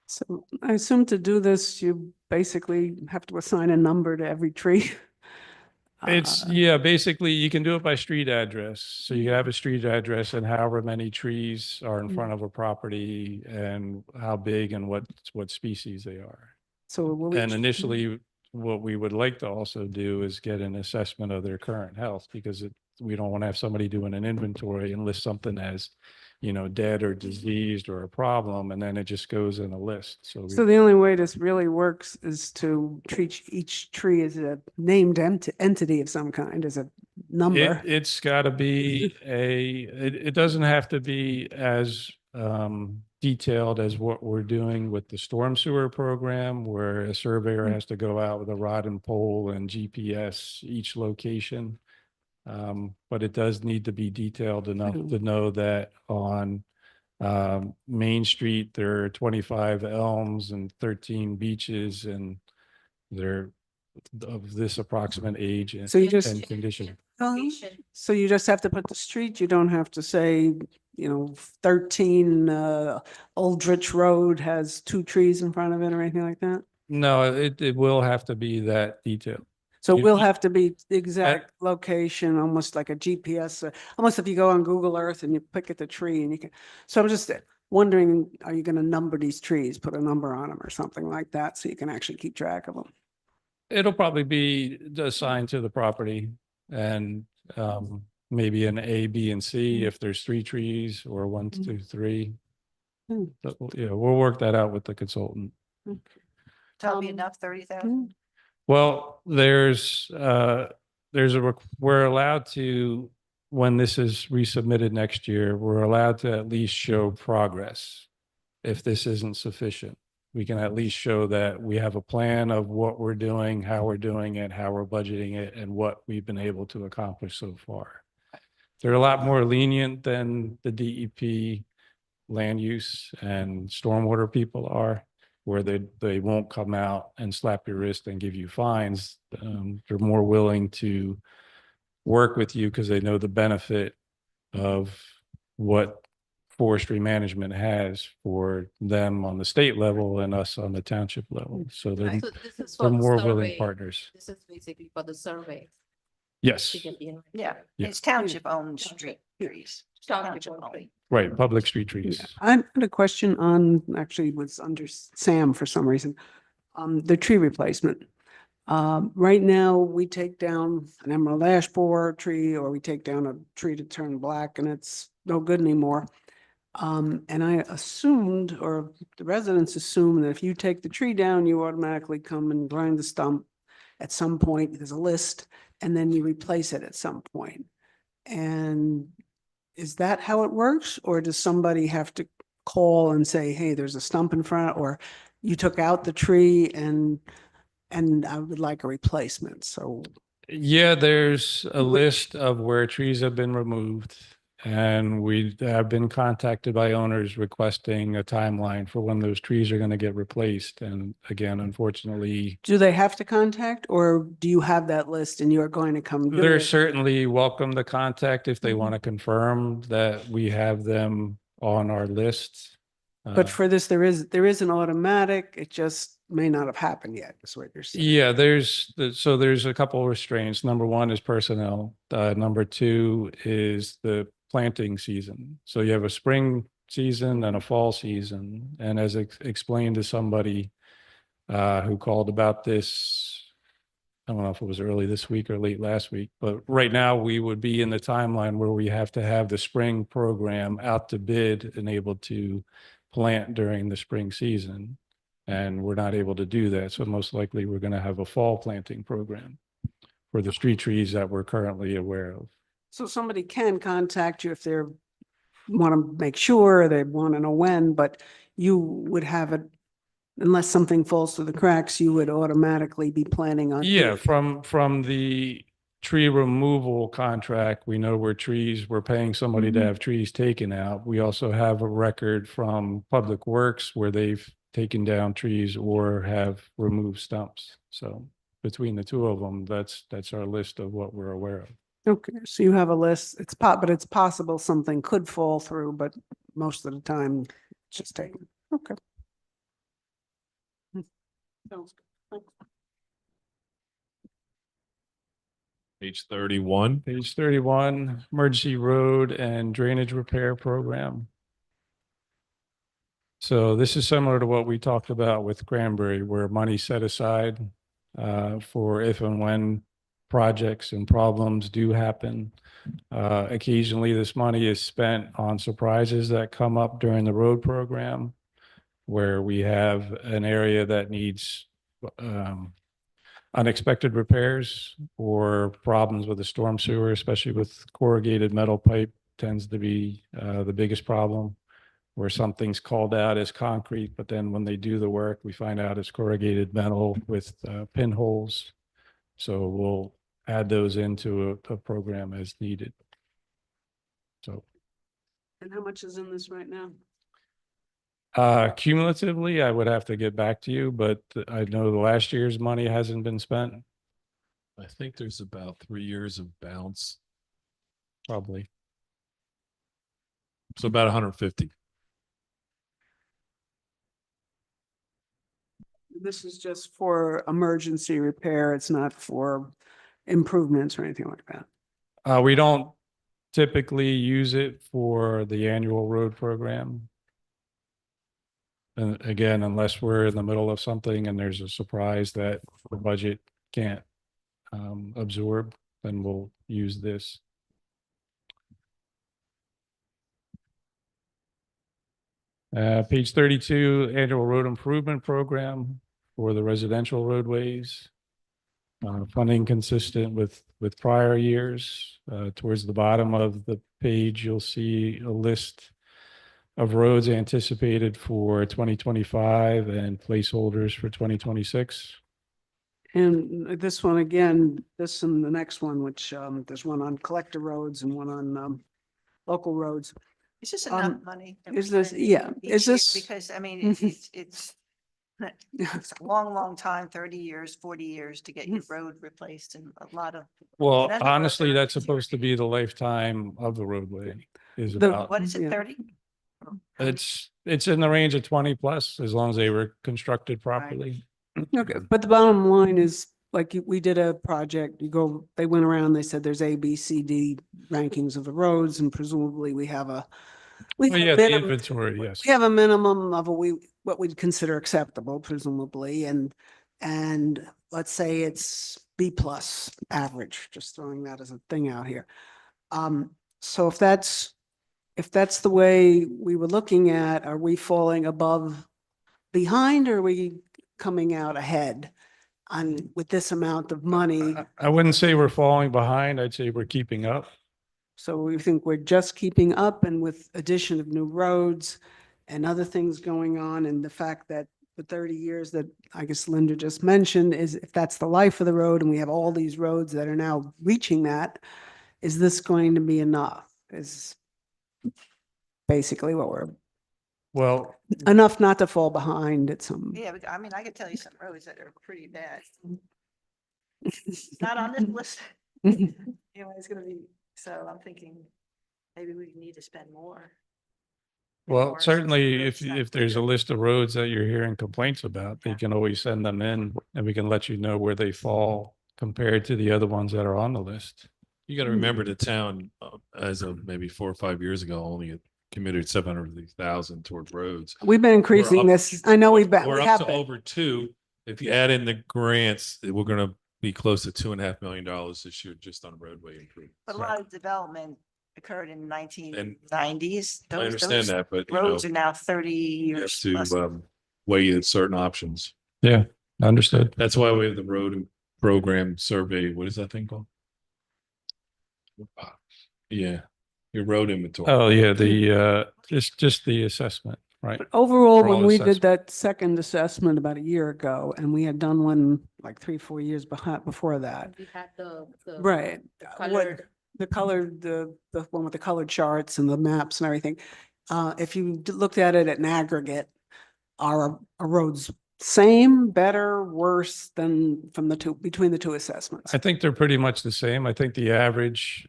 So I assume to do this, you basically have to assign a number to every tree. It's, yeah, basically you can do it by street address. So you have a street address and however many trees are in front of a property and how big and what species they are. So will And initially, what we would like to also do is get an assessment of their current health, because we don't want to have somebody doing an inventory and list something as, dead or diseased or a problem, and then it just goes in a list. So the only way this really works is to treat each tree as a named entity of some kind, as a number. It's got to be it doesn't have to be as detailed as what we're doing with the storm sewer program, where a surveyor has to go out with a rod and pole and GPS each location. But it does need to be detailed enough to know that on Main Street, there are 25 elms and 13 beeches, and they're of this approximate age and, So you just- and condition. So you just have to put the street, you don't have to say, 13 Aldrich Road has 2 trees in front of it or anything like that? No, it will have to be that detailed. So You- we'll have to be the exact location, almost like a GPS, almost if you go on Google Earth and you pick at the tree and you can, so I'm just wondering, are you going to number these trees, put a number on them or something like that, so you can actually keep track of them? It'll probably be assigned to the property, and maybe an A, B, and C if there's 3 trees, or 1, 2, 3. Mm. But, yeah, we'll work that out with the consultant. Tell me enough, 30,000? Well, we're allowed to, when this is resubmitted next year, we're allowed to at least show progress. If this isn't sufficient, we can at least show that we have a plan of what we're doing, how we're doing it, how we're budgeting it, and what we've been able to accomplish so far. They're a lot more lenient than the DEP land use and stormwater people are, where they won't come out and slap your wrist and give you fines. They're more willing to work with you because they know the benefit of what forestry management has for them on the state level and us on the township level. So they're This is they're for the more willing survey. partners. This is basically for the survey. Yes, To get the Yeah, Yeah. it's township-owned street trees. Township Township-owned. right, public street trees. I had a question on, actually was under Sam for some reason, the tree replacement. Right now, we take down an emerald ash borer tree, or we take down a tree to turn black and it's no good anymore. And I assumed, or the residents assume, that if you take the tree down, you automatically come and grind the stump at some point. There's a list, and then you replace it at some point. And is that how it works? Or does somebody have to call and say, hey, there's a stump in front, or you took out the tree and I would like a replacement? So Yeah, there's a list of where trees have been removed, And we have been contacted by owners requesting a timeline for when those trees are going to get replaced. And again, unfortunately, Do they have to contact, or do you have that list and you're going to come do they're it? certainly welcome to contact if they Mhm. want to confirm that we have them on our list. But for this, there is an automatic, it just may not have happened yet, is what you're saying. Yeah, there's a couple of restraints. Number one is personnel. Number two is the planting season. So you have a spring season and a fall season. And as explained to somebody who called about this, I don't know if it was early this week or late last week, but right now we would be in the timeline where we have to have the spring program out to bid and able to plant during the spring season. And we're not able to do that. So most likely we're going to have a fall planting program for the street trees that we're currently aware of. So somebody can contact you if they're, want to make sure, they want to know when, but you would have it, unless something falls through the cracks, you would automatically be planning on. Yeah, from the tree removal contract, we know where trees, we're paying somebody to Mhm. have trees taken out. We also have a record from Public Works where they've taken down trees or have removed stumps. So between the two of them, that's our list of what we're aware of. Okay, so you have a list, but it's possible something could fall through, but most of the time, it's just taken, okay. Sounds good. Thanks. Page 31. Page 31, emergency road and drainage repair program. So this is similar to what we talked about with Cranberry, where money set aside for if and when projects and problems do happen. Occasionally, this money is spent on surprises that come up during the road program, where we have an area that needs unexpected repairs or problems with the storm sewer, especially with corrugated metal pipe tends to be the biggest problem, where something's called out as concrete, but then when they do the work, we find out it's corrugated metal with pinholes. So we'll add those into a program as needed. So And how much is in this right now? cumulatively, I would have to get back to you, but I know the last year's money hasn't been spent, I think there's about 3 years of bounce. probably. So about 150. This is just for emergency repair, it's not for improvements or anything like that. We don't typically use it for the annual road program. And again, unless we're in the middle of something and there's a surprise that the budget can't absorb, then we'll use this. Page 32, annual road improvement program for the residential roadways. Funding consistent with prior years. Towards the bottom of the page, you'll see a list of roads anticipated for 2025 and placeholders for 2026. And this one again, this and the next one, which there's one on collector roads and one on local roads. Is this enough money? that Is we're this, spending yeah, each is year? this? Because I mean, it's a long, long time, 30 years, 40 years to get your road replaced and a lot of. Well, And then the roads honestly, are that's easier supposed to to be the lifetime of the roadway is The- about, What is it, Yeah. 30? it's in the range of 20 plus, as long as they were constructed properly. Okay, but the bottom line is, like, we did a project, they went around, they said there's A, B, C, D rankings of the roads, and presumably we have a. Well, yeah, the inventory, yes. We have a minimum of what we'd consider acceptable presumably, and let's say it's B plus average, just throwing that as a thing out here. So if that's the way we were looking at, are we falling behind, or are we coming out ahead with this amount of money? I wouldn't say we're falling behind. I'd say we're keeping up. So we think we're just keeping up, and with addition of new roads and other things going on, and the fact that the 30 years that I guess Linda just mentioned is, if that's the life of the road and we have all these roads that are now reaching that, is this going to be enough? basically what we're, Well, enough not to fall behind at some. Yeah, I mean, I could tell you some roads that are pretty bad. Not on this list. You know, it's gonna be, so I'm thinking maybe we need to spend more. well, Or certainly roads not if there's a clear. list of roads that you're hearing complaints about, you Yeah. can always send them in and we can let you know where they fall compared to the other ones that are on the list. You got to remember the town, as of maybe 4 or 5 years ago, only committed 700,000 toward roads. We've been increasing up- this. I know we've been, We're we up have to been. over 2. If you add in the grants, we're going to be close to $2.5 million this year just on roadway improvements. But a lot of development occurred in 1990s. I understand that, but you know, Roads are now 30 you have years to plus. weigh certain options. Yeah, understood. That's why we have the road program survey. What is that thing called? Yeah, your road inventory. Oh, yeah, the, just the assessment, right? But overall, when Overall we did assessment. that second assessment about a year ago, and we had done one like 3-4 years before that. We had the. Right. colored- The colored, the one with the colored charts and the maps and everything. If you looked at it in aggregate, are roads same, better, worse than from between the two assessments? I think they're pretty much the same. I think the average,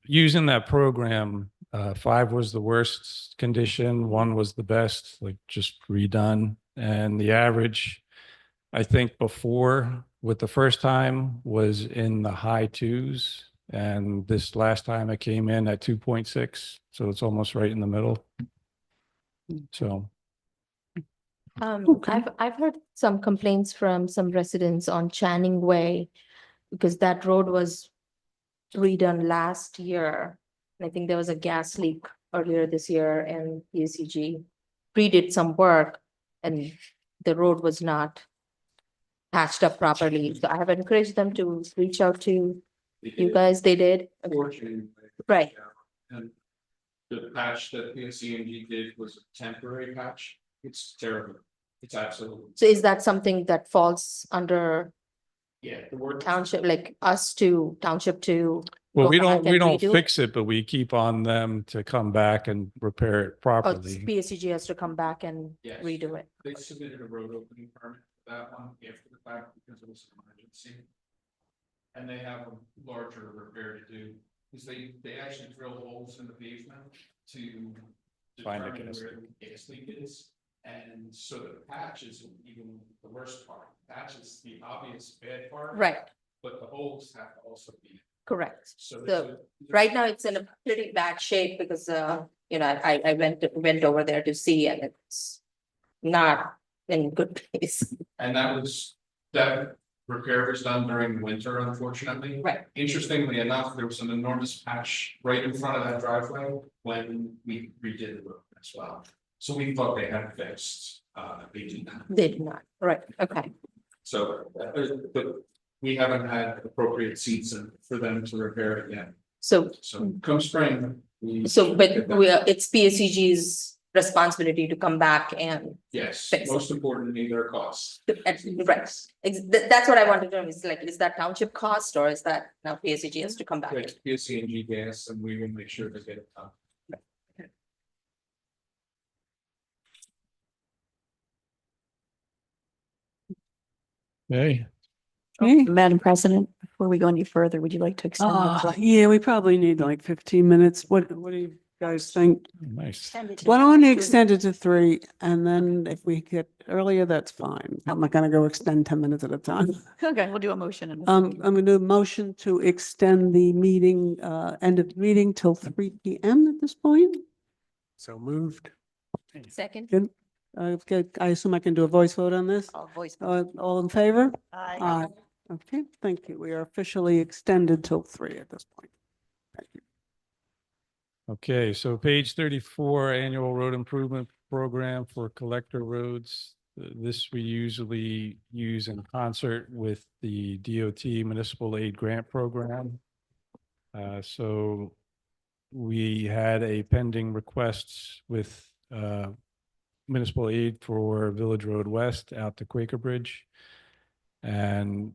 using that program, 5 was the worst condition, 1 was the best, like just redone. And the average, I think before, with the first time, was in the high 2s. And this last time it came in at 2.6, so it's almost right in the middle. So, Okay. I've heard some complaints from some residents on Channing Way because that road was redone last year. And I think there was a gas leak earlier this year and PSEG redid some work and the road was not patched up properly. So I have encouraged them to reach out to you guys. They did? Okay. Fortunately. Right. And the patch that PSCNG did was a temporary patch. It's terrible. It's absolutely. So is that something that falls under Yeah, the word. township, like township to? well, go we back don't and redo? fix it, but we keep on them to come back and repair it Oh, properly. PSEG has to come back and Yes. redo it. They submitted a road opening permit for that one after the fact because it was an emergency. And they have a larger repair to do, because they actually drill holes in the pavement to Find the determine gas where the gas leak is. And so the patch isn't even the worst part. Patch is the obvious bad part. Right, But the holes have to also be, correct. so. So right now it's in a pretty bad shape because, I went over there to see and it's not in good place. And that repair was done during the winter, unfortunately. Right. Interestingly enough, there was an enormous patch right in front of that driveway when we redid the road as well. So we thought they had fixed, they did not. They did not, right, okay. So, but we haven't had appropriate seats for them to repair it yet. So, So come spring. but it's PSEG's responsibility to come back and, Yes, fix it. most importantly, their costs. right. That's what I wanted to know, is like, is that township cost or is that now PSEG has to come back? It's PSCNG gas and we will make sure to get it done. Hey, Okay. Madam President, before we go any further, would you like to extend? the Yeah, we probably need like 15 minutes. What do you guys think? nice. Extend it to Why don't we 2. extend it to 3 and then if we get earlier, that's fine. I'm not gonna go extend 10 minutes at a time. Okay, we'll do a motion. I'm gonna do a motion to extend the meeting, end of the meeting till 3 PM at this point. So moved. Second? Good. Okay, I assume I can do a voice vote on this? All voice. All in favor? Aye. Okay, thank you. We are officially extended till 3 at this point. Thank you. Okay, so page 34, annual road improvement program for collector roads. This we usually use in concert with the DOT Municipal Aid Grant Program. So we had a pending request with municipal aid for Village Road West out to Quaker Bridge. And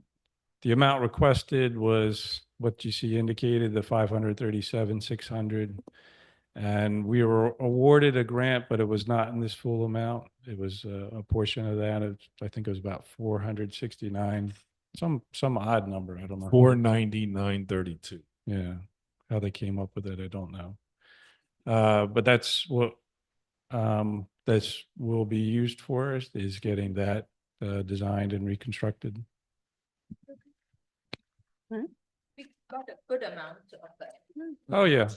the amount requested was what you see indicated, the 537,600. And we were awarded a grant, but it was not in this full amount. It was a portion of that. I think it was about 469, some odd number. I don't know. 499.32. Yeah, how they came up with it, I don't know. But that's what this will be used for, is getting that designed and reconstructed. We got a good amount of that. Oh, yeah.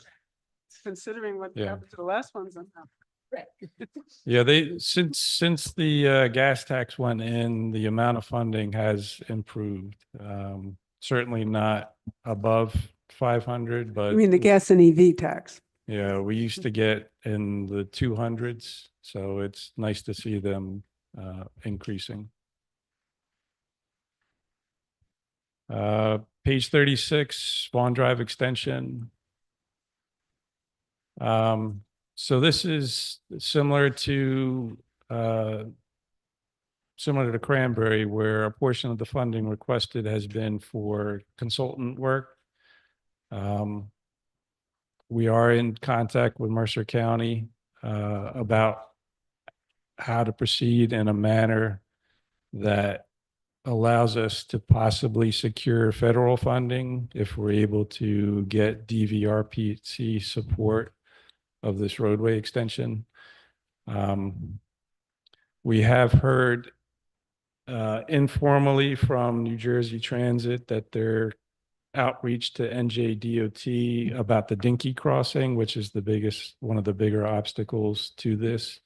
Considering what Yeah. happened to the last ones. Right. Yeah, since the gas tax went in, the amount of funding has improved. Certainly not above 500, I but mean, the gas and EV tax. yeah, we used to get in the 200s, so it's nice to see them increasing. Page 36, Vaughn Drive extension. So this is similar to Cranberry, where a portion of the funding requested has been for consultant work. We are in contact with Mercer County about how to proceed in a manner that allows us to possibly secure federal funding if we're able to get DVRPC support of this roadway extension. We have heard informally from New Jersey Transit that their outreach to NJDOT about the Dinky crossing, which is one of the bigger obstacles to this.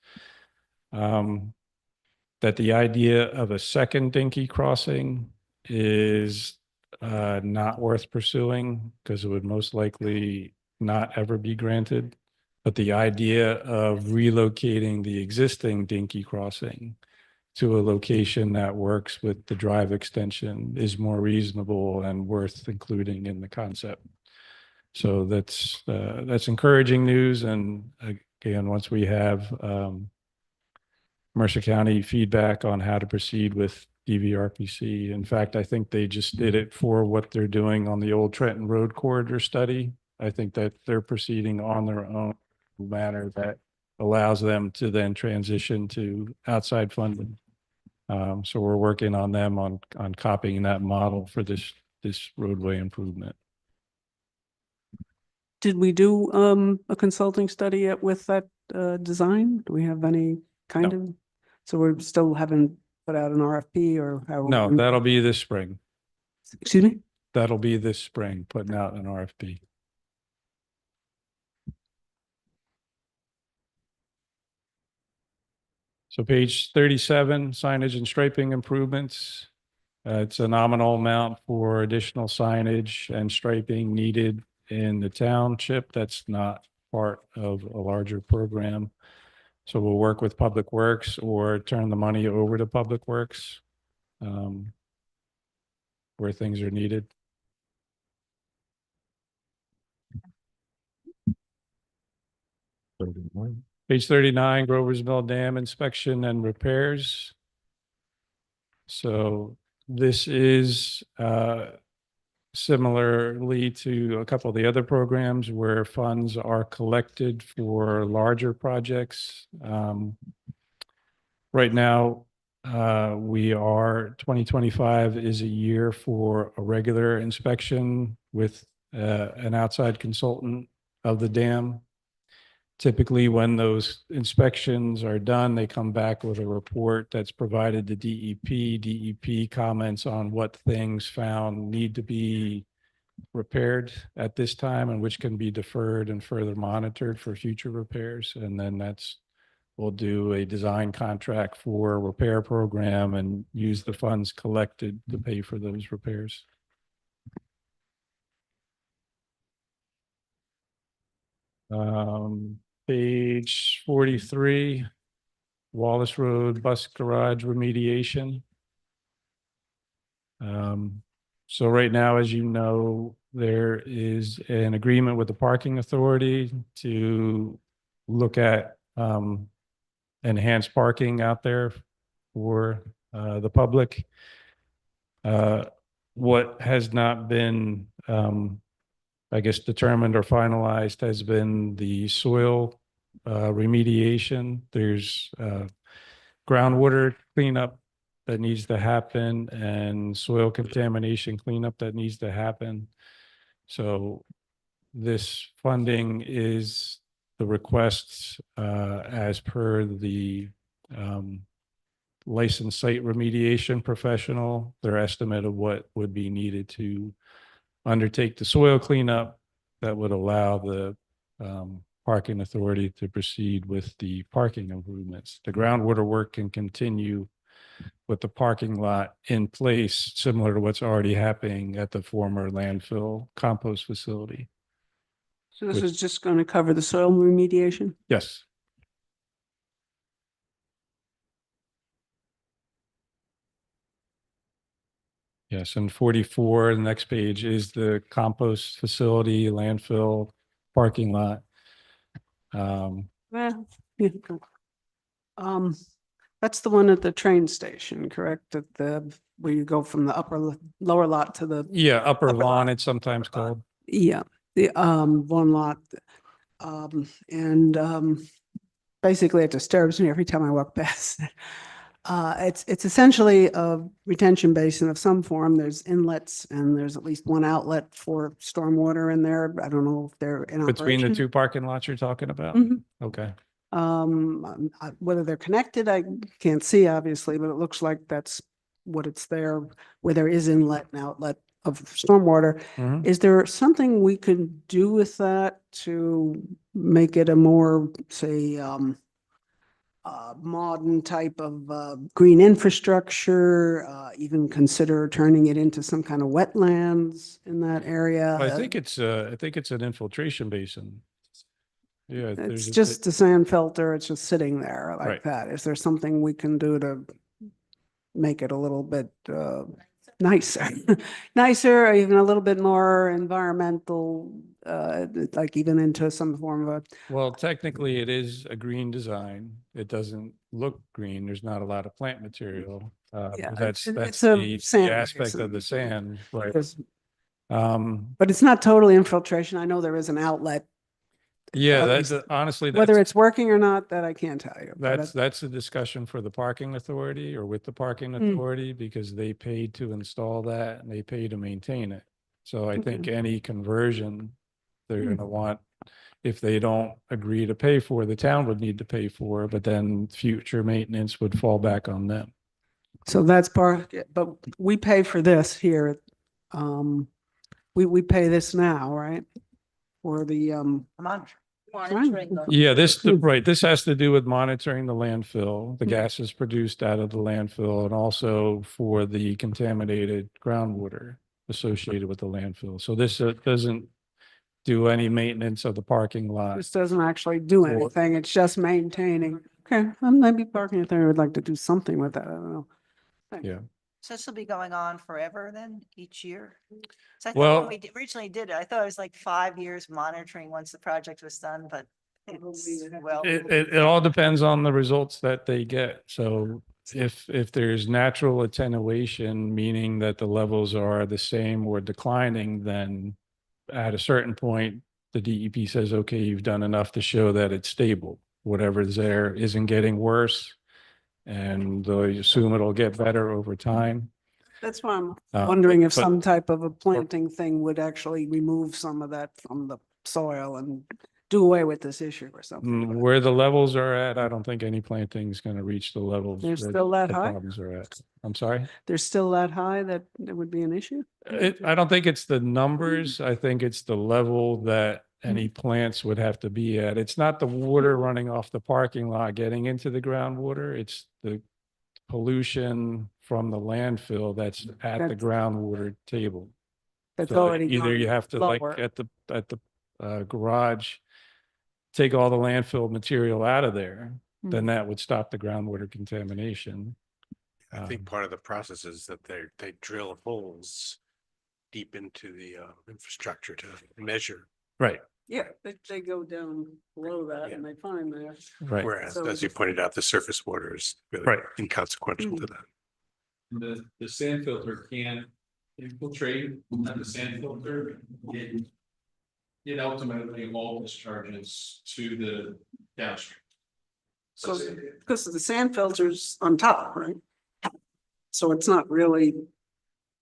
That the idea of a second Dinky crossing is not worth pursuing because it would most likely not ever be granted. But the idea of relocating the existing Dinky crossing to a location that works with the drive extension is more reasonable and worth including in the concept. So that's encouraging news. And again, once we have Mercer County feedback on how to proceed with DVRPC. In fact, I think they just did it for what they're doing on the old Trenton Road Corridor study. I think that they're proceeding on their own manner that allows them to then transition to outside funding. So we're working on them on copying that model for this roadway improvement. Did we do a consulting study with that design? Do we have any kind of? So we still haven't put out an RFP or how? No, that'll be this spring. Excuse me? That'll be this spring, putting out an RFP. So page 37, signage and striping improvements. It's a nominal amount for additional signage and striping needed in the township. That's not part of a larger program. So we'll work with Public Works or turn the money over to Public Works where things are needed. Page 39, Grover's Mill Dam inspection and repairs. So this is similarly to a couple of the other programs where funds are collected for larger projects. Right now, 2025 is a year for a regular inspection with an outside consultant of the dam. Typically, when those inspections are done, they come back with a report that's provided to DEP. DEP comments on what things found need to be repaired at this time and which can be deferred and further monitored for future repairs. And then we'll do a design contract for a repair program and use the funds collected to pay for those repairs. Page 43, Wallace Road Bus Garage remediation. So right now, as you know, there is an agreement with the parking authority to look at enhanced parking out there for the public. What has not been I guess, determined or finalized has been the soil remediation. There's groundwater cleanup that needs to happen and soil contamination cleanup that needs to happen. So this funding is the requests as per the licensed site remediation professional, their estimate of what would be needed to undertake the soil cleanup that would allow the parking authority to proceed with the parking improvements. The groundwater work can continue with the parking lot in place, similar to what's already happening at the former landfill compost facility. So this is just going to cover the soil remediation? Yes. Yes, and 44, the next page is the compost facility, landfill, parking lot. Well, yeah. That's the one at the train station, correct? At the, where you go from the lower lot to the, Yeah, upper Upper lawn, lot. it's sometimes called. yeah, the, one lot. Basically it disturbs me every time I walk past. It's essentially a retention basin of some form. There's inlets and there's at least one outlet for stormwater in there. I don't know if they're in Between the operation. two parking lots you're talking about? Mhm. Okay. Whether they're connected, I can't see obviously, but it looks like that's what it's there, where there is inlet and outlet of stormwater. Mhm. Is there something we could do with that to make it a more, say, modern type of green infrastructure, even consider turning it into some kind of wetlands in that area? I think it's an infiltration basin. Yeah, It's just a sand filter. It's just sitting there like Right. that. Is there something we can do to make it a little bit nicer, nicer, or even a little bit more environmental, like even into some form of a, Well, technically it is a green design. It doesn't look green. There's not a lot of plant material. Yeah, But that's it's a the sand aspect of basin. the sand, right? There's- Um, But it's not totally infiltration. I know there is an outlet. yeah, At that's least honestly, whether that's it's working or not, that I can't tell you. But that's a discussion for the parking authority or with the parking Mm. authority because they paid to install that and they pay to maintain it. So I think Okay. any conversion they're Mm. gonna want, if they don't agree to pay for, the town would need to pay for, but then future maintenance would fall back on them. So that's part, but we pay for this here. We pay this now, right? For the, Monitoring. Yeah, right, this has to do with monitoring the landfill. The gas is produced out of the landfill and also for the contaminated groundwater associated with the landfill. So this doesn't do any maintenance of the parking lot. this doesn't actually do anything. It's just maintaining. Okay, well, maybe parking authority would like to do something with that. I don't know. Yeah. So this will be going on forever then, each year? So I thought Well- when we originally did it, I thought it was like 5 years monitoring once the project was done, but it's, well, It all depends on the results that they get. So if there's natural attenuation, meaning that the levels are the same or declining, then at a certain point, the DEP says, okay, you've done enough to show that it's stable. Whatever's there isn't getting worse. And they assume it'll get better over time. That's why I'm Uh, wondering if but- some type of a planting thing would actually remove some of that from the soil and do away with this issue or something. Where the levels are at, I don't think any planting is going to reach the levels. They're still that the high? Problems are at. I'm sorry? They're still that high that it would be an issue? I don't think it's the numbers. I think it's the level that any plants would have to be at. It's not the water running off the parking lot getting into the groundwater. It's the pollution from the landfill that's at the That's- groundwater table. That's So already either you gone have to like lower. at the garage, take all the landfill material out of there, then Mhm. that would stop the groundwater contamination. I think part of the process is that they drill holes deep into the infrastructure to measure. Right, Yeah, they go down below that and they find there. right. Whereas, So as you just- pointed out, the surface water is really Right. inconsequential to that. The sand filter can't infiltrate, and the sand filter, it it ultimately all discharges to the downstream. So, because the sand filter's on top, right? So it's not really.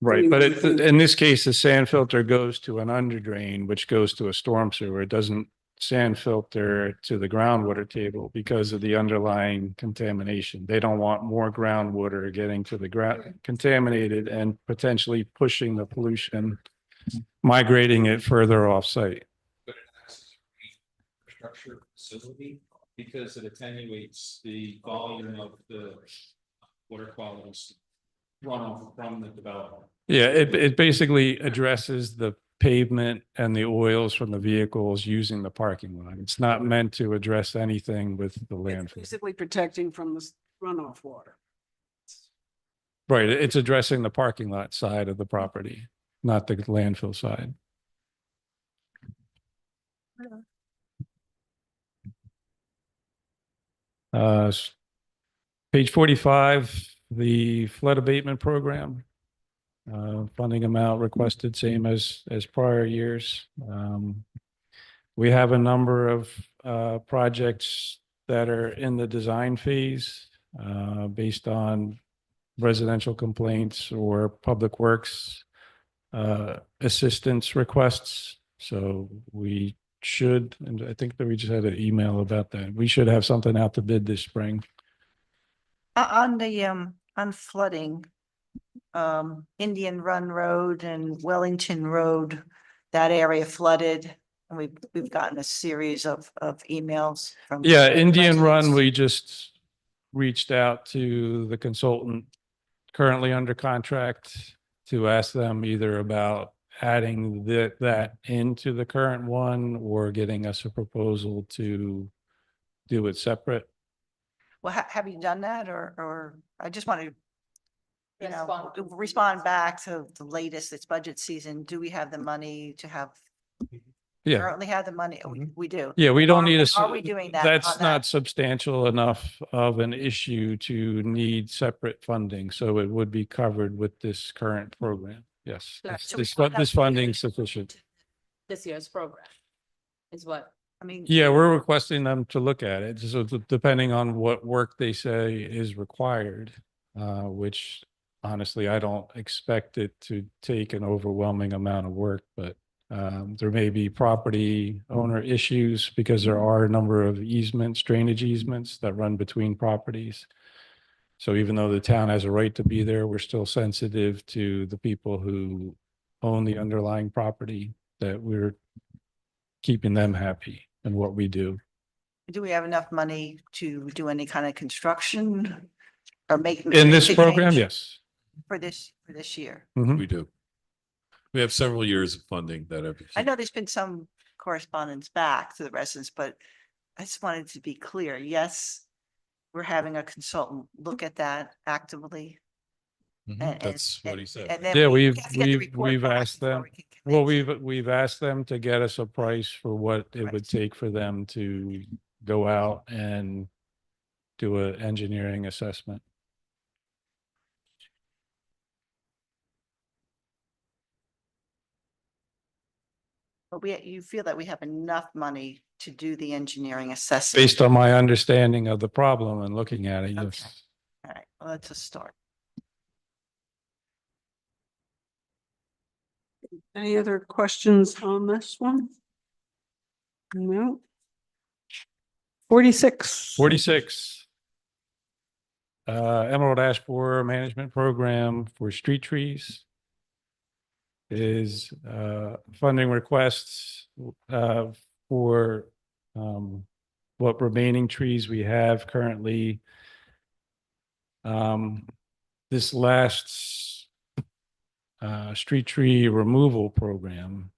Right, but in this case, the sand filter goes to an underdrain, which goes to a storm sewer. It doesn't sand filter to the groundwater table because of the underlying contamination. They don't want more groundwater getting to the ground contaminated and potentially pushing the pollution, migrating it further off-site. But it has a infrastructure facility because it attenuates the volume of the water qualities runoff from the development. Yeah, it basically addresses the pavement and the oils from the vehicles using the parking lot. It's not meant to address anything with the It's landfill. basically protecting from the runoff water. Right, it's addressing the parking lot side of the property, not the landfill side. Page 45, the flood abatement program. Funding amount requested same as prior years. We have a number of projects that are in the design phase based on residential complaints or public works assistance requests. So we should, and I think that we just had an email about that. We should have something out to bid this spring. On flooding, Indian Run Road and Wellington Road, that area flooded. And we've gotten a series of emails from. Yeah, Indian Run, residents. we just reached out to the consultant currently under contract to ask them either about adding that into the current one or getting us a proposal to do it separate. Well, have you done that or I just want to, you know, Respond. respond back to the latest, it's budget season. Do we have the money to have? Yeah. Currently have the money? We do. Yeah, we don't need Are we doing that? That's on that? not substantial enough of an issue to need separate funding. So it would be covered with this current program. Yes, Right. So this funding sufficient. This year's program is what, I mean. Yeah, we're requesting them to look at it. So depending on what work they say is required, which honestly, I don't expect it to take an overwhelming amount of work, but there may be property owner issues because there are a number of easements, drainage easements that run between properties. So even though the town has a right to be there, we're still sensitive to the people who own the underlying property, that we're keeping them happy in what we do. Do we have enough money to do any kind of construction or make? In this make a program, change yes. For this year? Mhm. We do. We have several years of funding that have. I know there's been some correspondence back to the residents, but I just wanted to be clear. Yes, we're having a consultant look at that actively. and- That's what he and said. then Yeah, we we've have to get the report back asked before them. we can Well, commit. we've asked them to get us a price for what it would Right. take for them to go out and do an engineering assessment. But you feel that we have enough money to do the engineering assessment? Based on my understanding of the problem and looking at it, Okay. yes. All right, well, that's a start. Any other questions on this one? No. 46. 46. Emerald Ash Borer Management Program for street trees is funding requests for what remaining trees we have currently. This last street tree removal program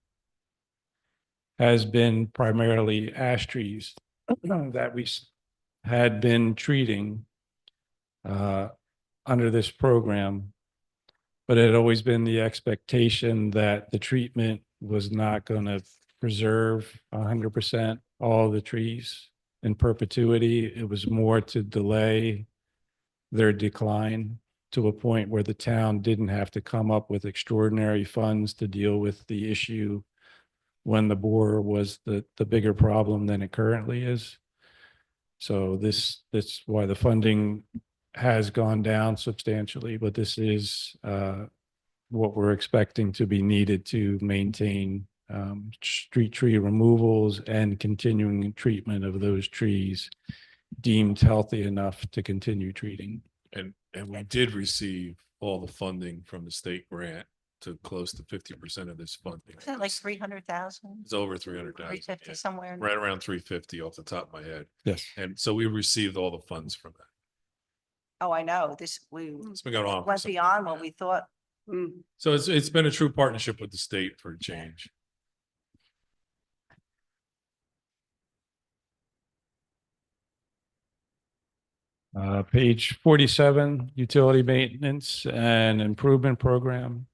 has been primarily ash trees that we had been treating under this program, but it had always been the expectation that the treatment was not going to preserve 100% all the trees in perpetuity. It was more to delay their decline to a point where the town didn't have to come up with extraordinary funds to deal with the issue when the bore was the bigger problem than it currently is. So that's why the funding has gone down substantially, but this is what we're expecting to be needed to maintain street tree removals and continuing treatment of those trees deemed healthy enough to continue treating. And we did receive all the funding from the state grant to close to 50% of this funding. Is that like 300,000? It's over 300,000. 350 somewhere? Right around 350 off the top of my head. Yes. And so we received all the funds from that. Oh, I know. We It's been going on. for went some- beyond what we thought. So it's been a true partnership with the state for a change. Page 47, utility maintenance and improvement program.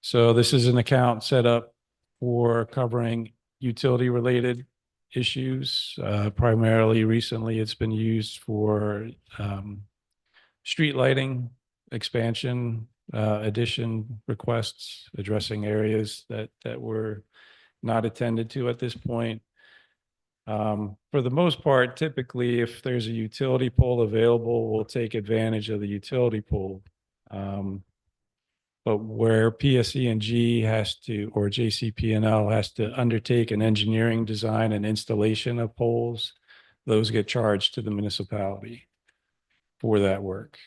So this is an account set up for covering utility related issues. Primarily recently, it's been used for street lighting, expansion, addition requests, addressing areas that were not attended to at this point. For the most part, typically, if there's a utility pole available, we'll take advantage of the utility pole. But where PSE&G has to, or JCP&L has to undertake an engineering design and installation of poles, those get charged to the municipality for that work.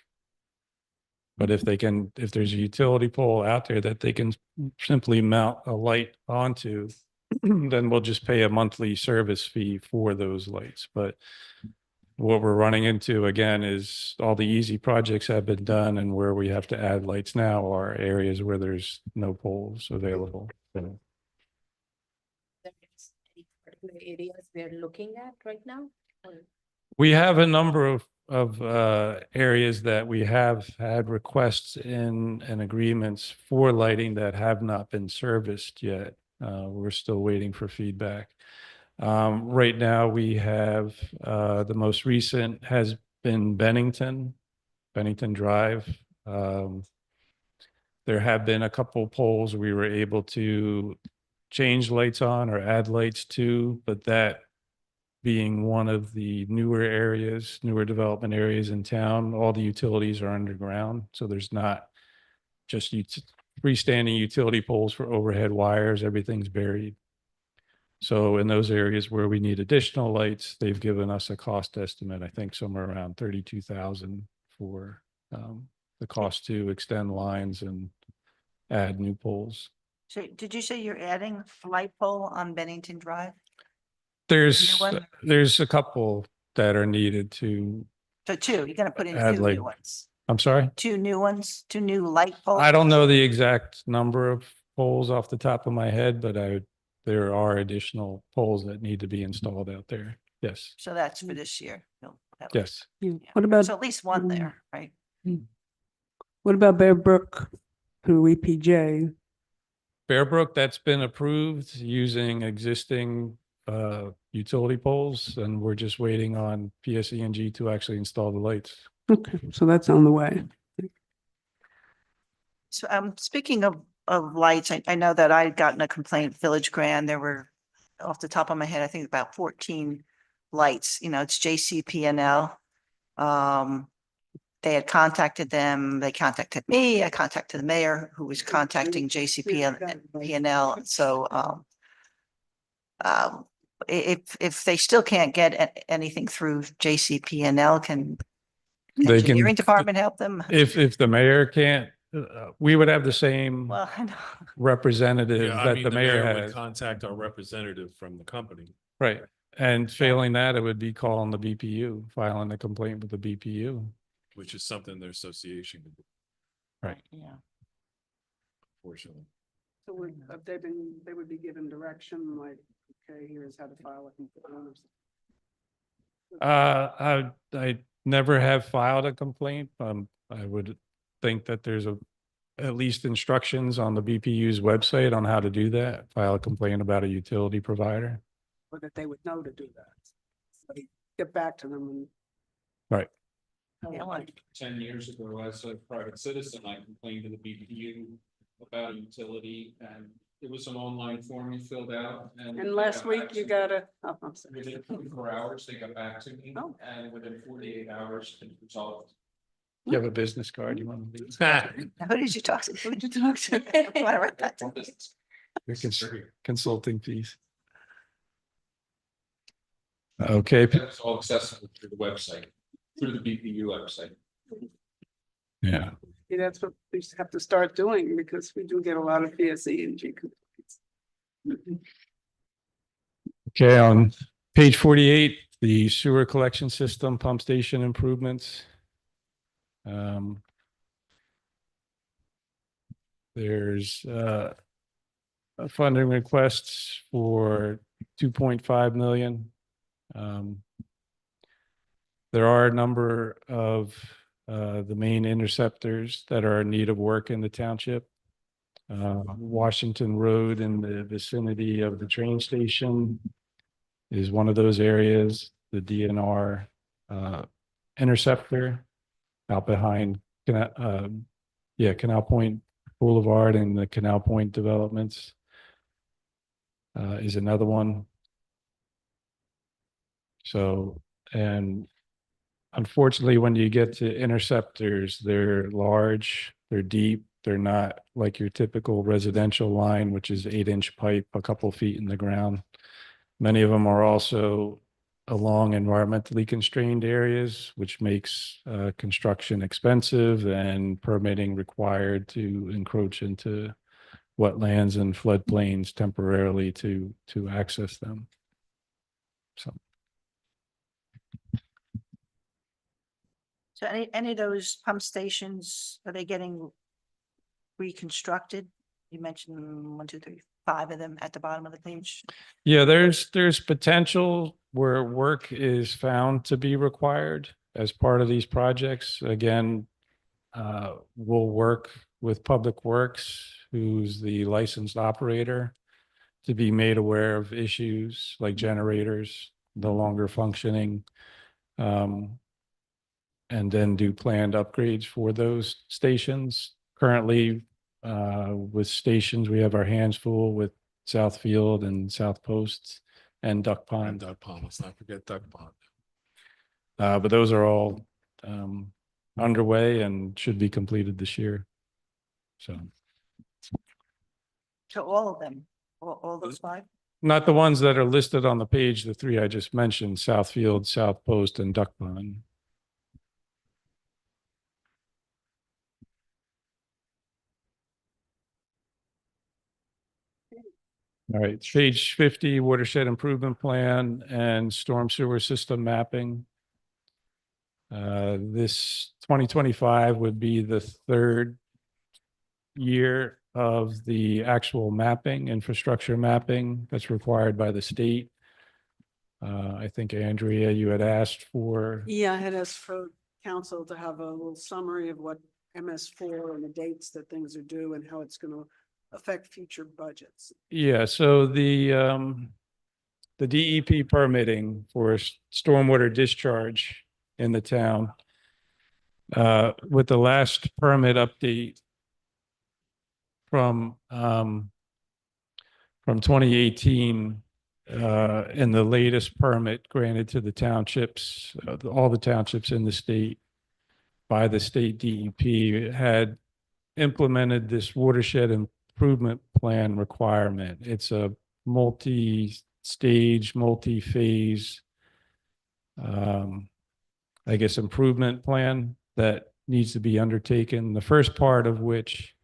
But if there's a utility pole out there that they can simply mount a light onto, then we'll just pay a monthly service fee for those lights. But what we're running into again is all the easy projects have been done, and where we have to add lights now are areas where there's no poles available. So There's any particular areas we are looking at right now? we have a number of areas that we have had requests in and agreements for lighting that have not been serviced yet. We're still waiting for feedback. Right now, we have the most recent has been Bennington Drive. There have been a couple poles we were able to change lights on or add lights to, but that being one of the newer development areas in town, all the utilities are underground. So there's not just freestanding utility poles for overhead wires, everything's buried. So in those areas where we need additional lights, they've given us a cost estimate, I think somewhere around 32,000 for the cost to extend lines and add new poles. So did you say you're adding a light pole on Bennington Drive? There's New one? there's a couple that are needed to So two, you're gonna put in add two light. new ones, I'm sorry? two new ones, two new light poles? I don't know the exact number of poles off the top of my head, but there are additional poles that need to be installed out there. Yes, So that's for this year. yes. Yeah. Yeah. What about, So at least one there, right? what about Bear Brook through EPJ? Bear Brook, that's been approved using existing utility poles, and we're just waiting on PSE&G to actually install the lights. Okay, so that's on the way. So speaking of lights, I know that I had gotten a complaint, Village Grand, there were off the top of my head, I think about 14 lights, it's JCP&L. They had contacted them, they contacted me, I contacted the mayor who was contacting JCP&L. So if they still can't get anything through JCP&L, can They can- engineering department help them? If the mayor can't, we would have the same Well, I know. representative Yeah, I that mean, the mayor would has. contact our representative from the company. Right. And failing that, it would be calling the BPU, filing a complaint with the BPU. Which is something their association can do, Right. Yeah. fortunately. So they would be given direction, like, okay, here's how to file a complaint. I never have filed a complaint. I would think that there's at least instructions on the BPU's website on how to do that, file a complaint about a utility provider. Or that they would know to do that. So get back to them and. Right. Yeah, like- 10 years ago, as a private citizen, I complained to the BPU about a utility, and It was an online form you filled out and. And last week you got a, oh, I'm sorry. Within 24 hours, they got back to me Oh. and within 48 hours, it resolved. You have a business card you want to leave? Now, who did you talk to? Who did you talk to? I wanna write that down. Your consulting fees. Okay, It's all accessible through the website, through the BPU website. yeah. See, that's what we have to start doing because we do get a lot of PSE and G complaints. Okay, on page 48, the sewer collection system pump station improvements. There's a funding requests for 2.5 million. There are a number of the main interceptors that are in need of work in the township. Washington Road in the vicinity of the train station is one of those areas. The DNR interceptor out behind Canal Point Boulevard and the Canal Point developments is another one. So, and unfortunately, when you get to interceptors, they're large, they're deep, they're not like your typical residential line, which is 8-inch pipe, a couple feet in the ground. Many of them are also along environmentally constrained areas, which makes construction expensive and permitting required to encroach into wetlands and floodplains temporarily to access them. So. So any of those pump stations, are they getting reconstructed? You mentioned 1, 2, 3, 5 of them at the bottom of the page. Yeah, there's potential where work is found to be required as part of these projects. Again, we'll work with Public Works, who's the licensed operator, to be made aware of issues like generators no longer functioning. And then do planned upgrades for those stations. Currently, with stations, we have our hands full with Southfield and South Post and Duck Pond. Duck Pond, let's not forget Duck Pond. But those are all underway and should be completed this year. So. So all of them, all those 5? Not the ones that are listed on the page, the 3 I just mentioned, Southfield, South Post, and Duck Pond. All right, page 50, watershed improvement plan and storm sewer system mapping. This 2025 would be the 3rd year of the actual mapping, infrastructure mapping that's required by the state. I think Andrea, you had asked for. Yeah, I had asked for council to have a little summary of what MS4 and the dates that things are due and how it's going to affect future budgets. Yeah, so the DEP permitting for stormwater discharge in the town, with the last permit update from 2018, and the latest permit granted to the townships, all the townships in the state by the state DEP had implemented this watershed improvement plan requirement. It's a multi-stage, multi-phase, I guess, improvement plan that needs to be undertaken. The first part of which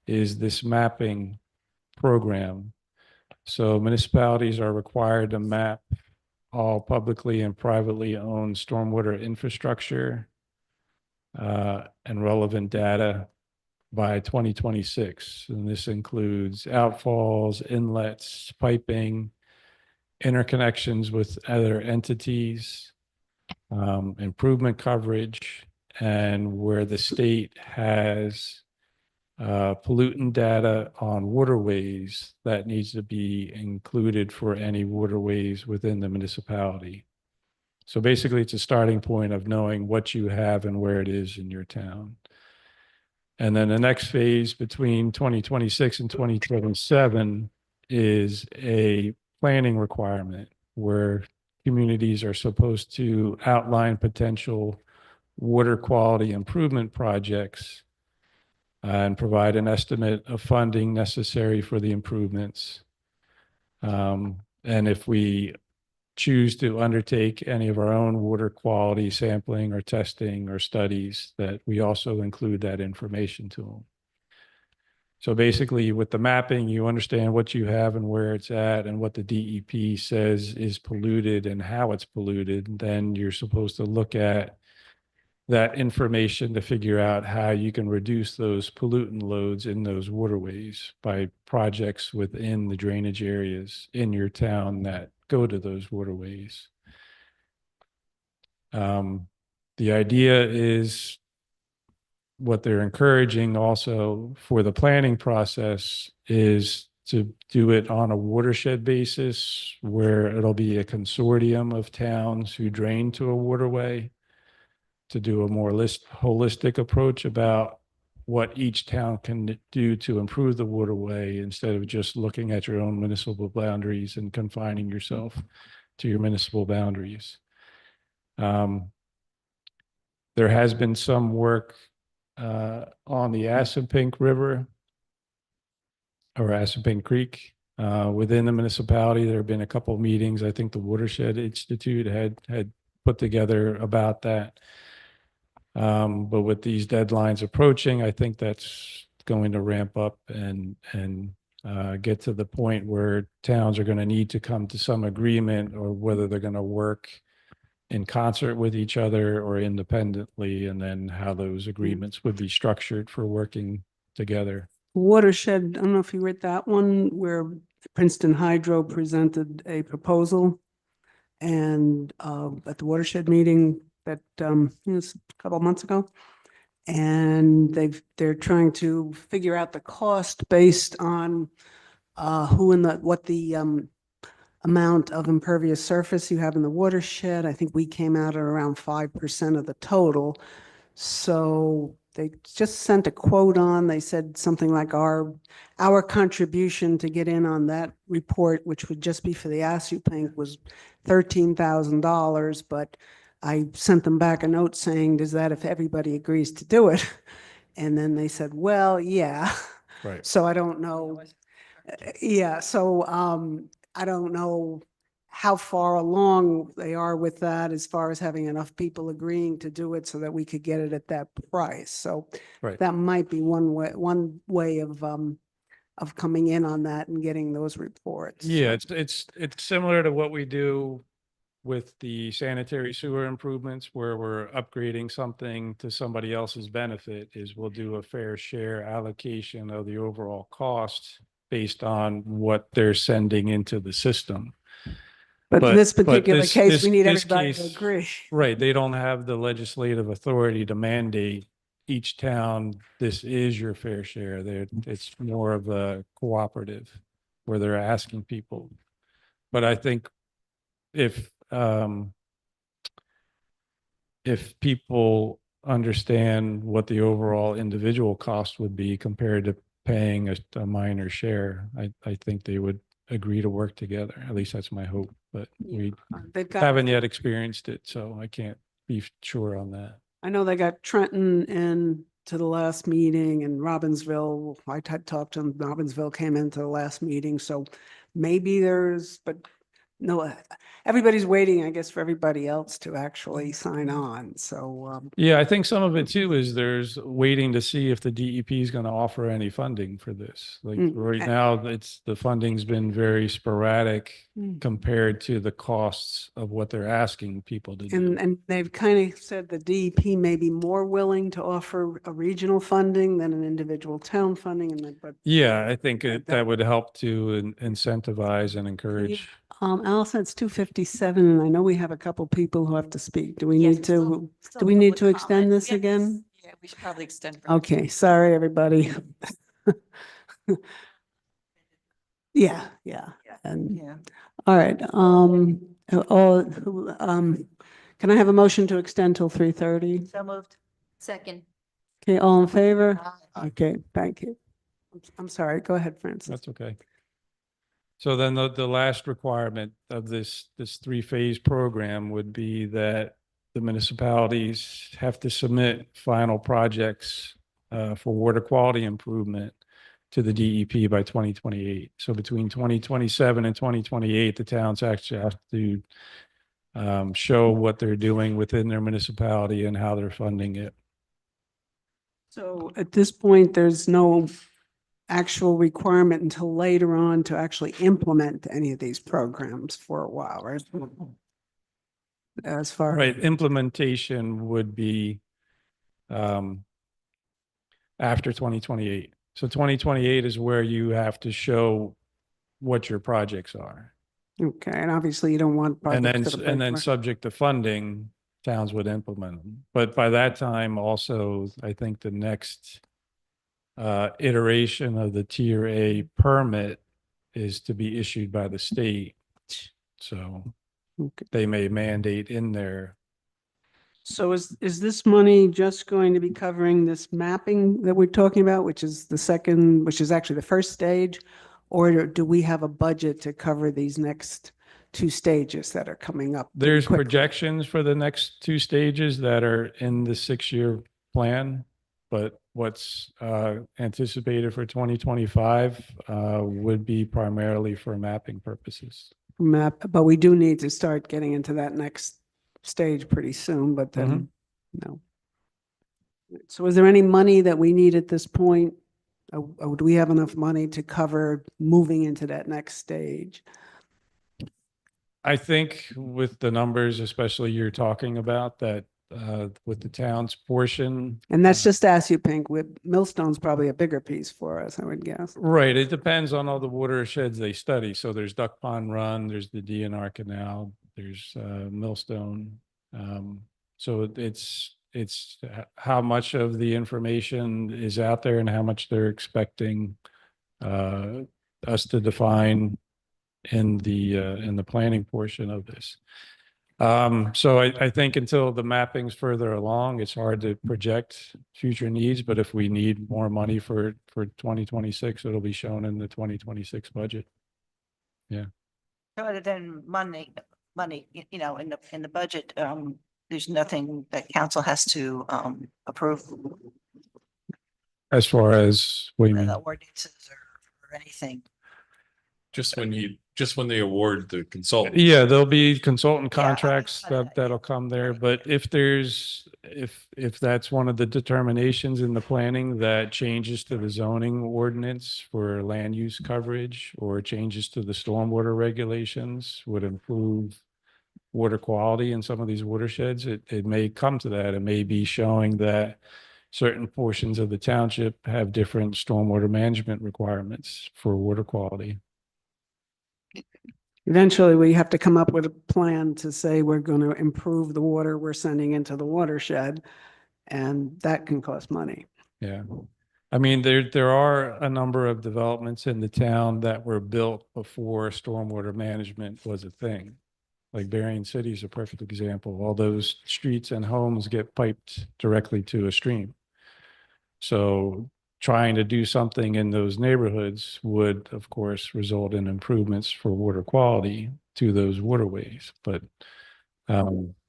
is this mapping program. So municipalities are required to map all publicly and privately owned stormwater infrastructure and relevant data by 2026. And this includes outfalls, inlets, piping, interconnections with other entities, improvement coverage, and where the state has pollutant data on waterways that needs to be included for any waterways within the municipality. So basically, it's a starting point of knowing what you have and where it is in your town. And then the next phase between 2026 and 2027 is a planning requirement where communities are supposed to outline potential water quality improvement projects and provide an estimate of funding necessary for the improvements. And if we choose to undertake any of our own water quality sampling or testing or studies, that we also include that information to them. So basically with the mapping, you understand what you have and where it's at and what the DEP says is polluted and how it's polluted. Then you're supposed to look at that information to figure out how you can reduce those pollutant loads in those waterways by projects within the drainage areas in your town that go to those waterways. The idea is what they're encouraging also for the planning process is to do it on a watershed basis where it'll be a consortium of towns who drain to a waterway, to do a more holistic approach about what each town can do to improve the waterway instead of just looking at your own municipal boundaries and confining yourself to your municipal boundaries. There has been some work on the Assunpink River or Assunpink Creek within the municipality. There have been a couple of meetings. I think the Watershed Institute had put together about that. But with these deadlines approaching, I think that's going to ramp up and get to the point where towns are going to need to come to some agreement, or whether they're going to work in concert with each other or independently, and then how those agreements would be structured for working together. Watershed, I don't know if you read that one where Princeton Hydro presented a proposal, and at the watershed meeting that was a couple of months ago, and they're trying to figure out the cost based on what the amount of impervious surface you have in the watershed. I think we came out at around 5% of the total. So they just sent a quote on, they said something like our contribution to get in on that report, which would just be for the Assunpink, was $13,000. But I sent them back a note saying, does that if everybody agrees to do it? And then they said, well, yeah. Right. So I don't know. Yeah. So I don't know how far along they are with that as far as having enough people agreeing to do it so that we could get it at that price. So Right. that might be one way of coming in on that and getting those reports. Yeah, it's similar to what we do with the sanitary sewer improvements, where we're upgrading something to somebody else's benefit. Is we'll do a fair share allocation of the overall cost based on what they're sending into the system. But in this particular case, we need this everybody to case, agree. Right, they don't have the legislative authority to mandate each town, this is your fair share. It's more of a cooperative where they're asking people. But I think if people understand what the overall individual cost would be compared to paying a minor share, I think they would agree to work together. At least that's my hope, but we haven't yet experienced it, so I can't be sure on that. I know they got Trenton in to the last meeting, and Robbinsville, I talked to them, Robbinsville came into the last meeting, so maybe but no, everybody's waiting, I guess, for everybody else to actually sign on. So yeah, I think some of it too is there's waiting to see if the DEP is going to offer any funding for this. Like right now, the funding's been very sporadic compared to the costs of what they're asking people to do. And they've kind of said the DEP may be more willing to offer a regional funding than an individual town funding. But yeah, I think that would help to incentivize and encourage. Allison, it's 2:57, and I know we have a couple people who have to speak. Do we Yes, need still do we need to public extend comment. this Yes. again? Yeah, we should probably extend. Okay, sorry, everybody. Yeah. And Yeah. all right. Can I have a motion to extend till 3:30? So moved. Second. Okay, all in favor? Okay, thank you. I'm sorry, go ahead, Francis. That's okay. So then the last requirement of this three-phase program would be that the municipalities have to submit final projects for water quality improvement to the DEP by 2028. So between 2027 and 2028, the towns actually have to show what they're doing within their municipality and how they're funding it. So at this point, there's no actual requirement until later on to actually implement any of these programs for a while, right? As far. Right, implementation would be after 2028. So 2028 is where you have to show what your projects are. Okay, and obviously you don't want. And projects that are then big. subject to funding, towns would implement them. But by that time, also, I think the next iteration of the Tier A permit is to be issued by the state. So Okay. they may mandate in there. So is this money just going to be covering this mapping that we're talking about, which is the second, which is actually the first stage? Or do we have a budget to cover these next two stages that are coming up? pretty There's quickly? projections for the next two stages that are in the 6-year plan, but what's anticipated for 2025 would be primarily for mapping purposes. Map, but we do need to start getting into that next stage pretty soon, but then, no. So is there any money that we need at this point? Or do we have enough money to cover moving into that next stage? I think with the numbers, especially you're talking about that with the town's portion. And that's just Assupink. With Millstone's probably a bigger piece for us, I would guess. Right. It depends on all the watersheds they study. So there's Duck Pond Run, there's the DNR Canal, there's Millstone. So it's how much of the information is out there and how much they're expecting us to define in the planning portion of this. So I think until the mapping's further along, it's hard to project future needs, but if we need more money for 2026, it'll be shown in the 2026 budget. Yeah. Other than money, you know, in the budget, there's nothing that council has to approve. As far as, what do you mean? The ordinances or anything. Just when they award the consultant. Yeah, there'll be consultant Yeah, I mean, contracts that'll come there, but if that's one of the determinations in the planning that changes to the zoning ordinance for land use coverage or changes to the stormwater regulations would improve water quality in some of these watersheds, it may come to that. It may be showing that certain portions of the township have different stormwater management requirements for water quality. Eventually, we have to come up with a plan to say we're going to improve the water we're sending into the watershed, and that can cost money. Yeah. I mean, there are a number of developments in the town that were built before stormwater management was a thing. Like Berrien City is a perfect example. All those streets and homes get piped directly to a stream. So trying to do something in those neighborhoods would, of course, result in improvements for water quality to those waterways. But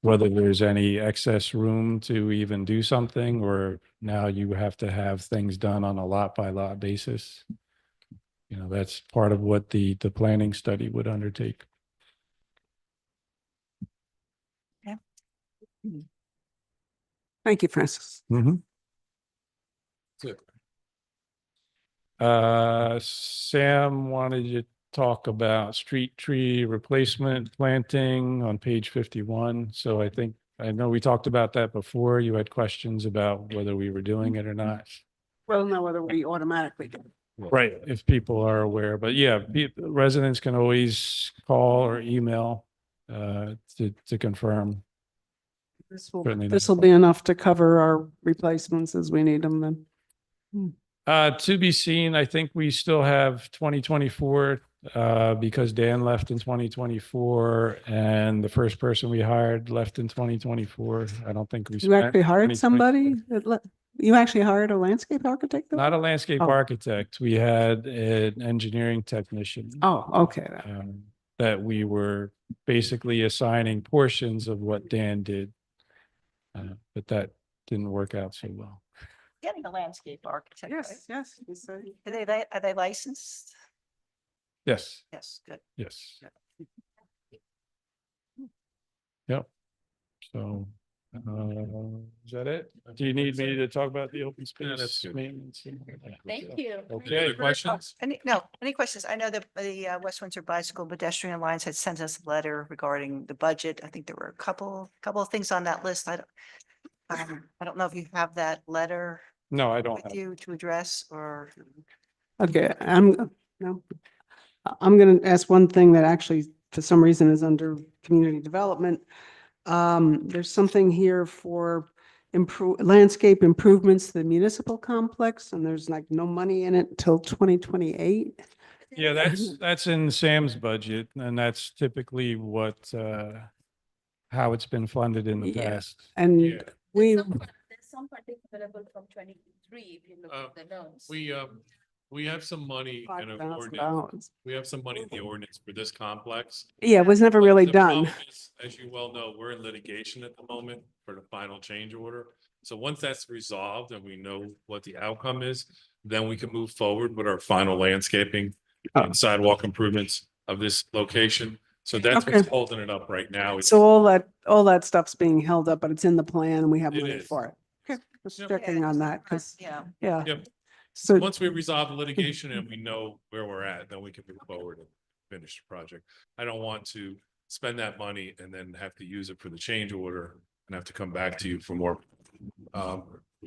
whether there's any excess room to even do something, or now you have to have things done on a lot by lot basis, you know, that's part of what the planning study would undertake. Thank you, Francis. Sam wanted you to talk about street tree replacement planting on page 51. So I know we talked about that before. You had questions about whether we were doing it or not. Well, no, whether we automatically do. Right, if people are aware, but yeah, residents can always call or email to confirm. Certainly not. This will be enough to cover our replacements as we need them then. To be seen. I think we still have 2024 because Dan left in 2024 and the first person we hired left in 2024. I don't think we You actually hired 2024. somebody? You actually hired a landscape architect? though? Not a landscape Oh. architect. We had an engineering technician. Oh, okay. That we were basically assigning portions of what Dan did. But that didn't work out so well. Getting a landscape architect, right? Yes. Are they licensed? Yes, Yes, good. yes. Yep. So, is that it? Do you need me to talk about the open that's space good. maintenance? Thank you. Any other Okay. questions? Any questions? I know that the West Windsor Bicycle Pedestrian Alliance had sent us a letter regarding the budget. I think there were a couple of things on that list. I don't know if you have that letter No, I don't with have. you to address or. Okay, no. I'm going to ask one thing that actually, for some reason, is under community development. There's something here for landscape improvements to the municipal complex, and there's like no money in it till 2028. Yeah, that's in Sam's budget, and that's typically what, how it's been funded in the Yeah. past. And Yeah. we, There's some funding available from 23, if you look at the notes. We have some money in an ordinance. $5,000. We have some money in the ordinance for this complex. Yeah, it was never But really the done. problem is, as you well know, we're in litigation at the moment for the final change order. So once that's resolved and we know what the outcome is, then we can move forward with our final landscaping and sidewalk improvements of this location. So that's what's Okay. holding it up right now. So all that stuff's being held up, but it's in the plan and we have It money is. for it. Okay, just Yep. checking on that, because, Yeah. yeah. Yep. So, Once we resolve the litigation and we know where we're at, then we can move forward and finish the project. I don't want to spend that money and then have to use it for the change order and have to come back to you for more. I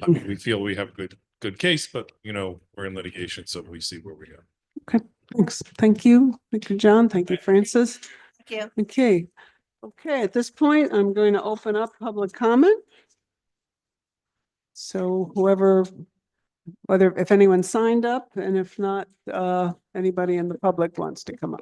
mean, we feel we have a good case, but we're in litigation, so we see where we are. okay, thanks. Thank you. Thank you, John. Thank you, Francis. Thank you. Okay, at this point, I'm going to open up public comment. So if anyone signed up, and if not, anybody in the public wants to come up.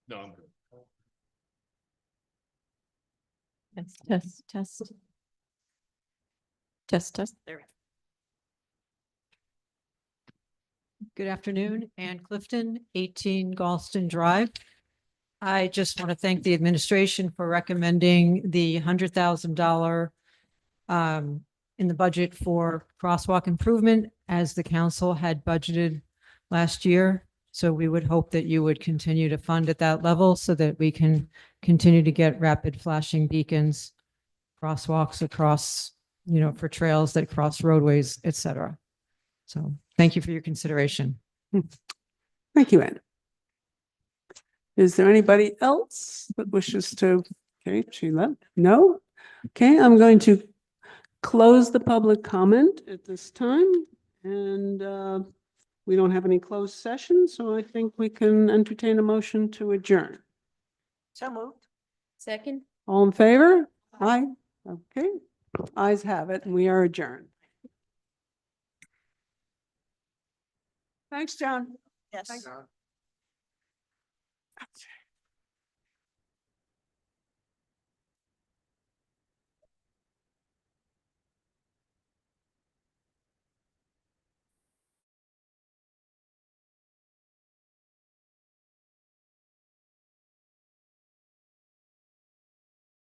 No, I'm good. Test. There. Good afternoon, Ann Clifton, 18 Galston Drive. I just want to thank the administration for recommending the $100,000 in the budget for crosswalk improvement as the council had budgeted last year. So we would hope that you would continue to fund at that level so that we can continue to get rapid flashing beacons, crosswalks across, for trails that cross roadways, et cetera. So thank you for your consideration. Thank you, Ann. Is there anybody else that wishes to? Okay, she left. No? Okay, I'm going to close the public comment at this time. And we don't have any closed session, so I think we can entertain a motion to adjourn. So moved. Second? All in favor? Aye. Okay, ayes have it, and we are adjourned. Thanks, John. Yes. Thanks.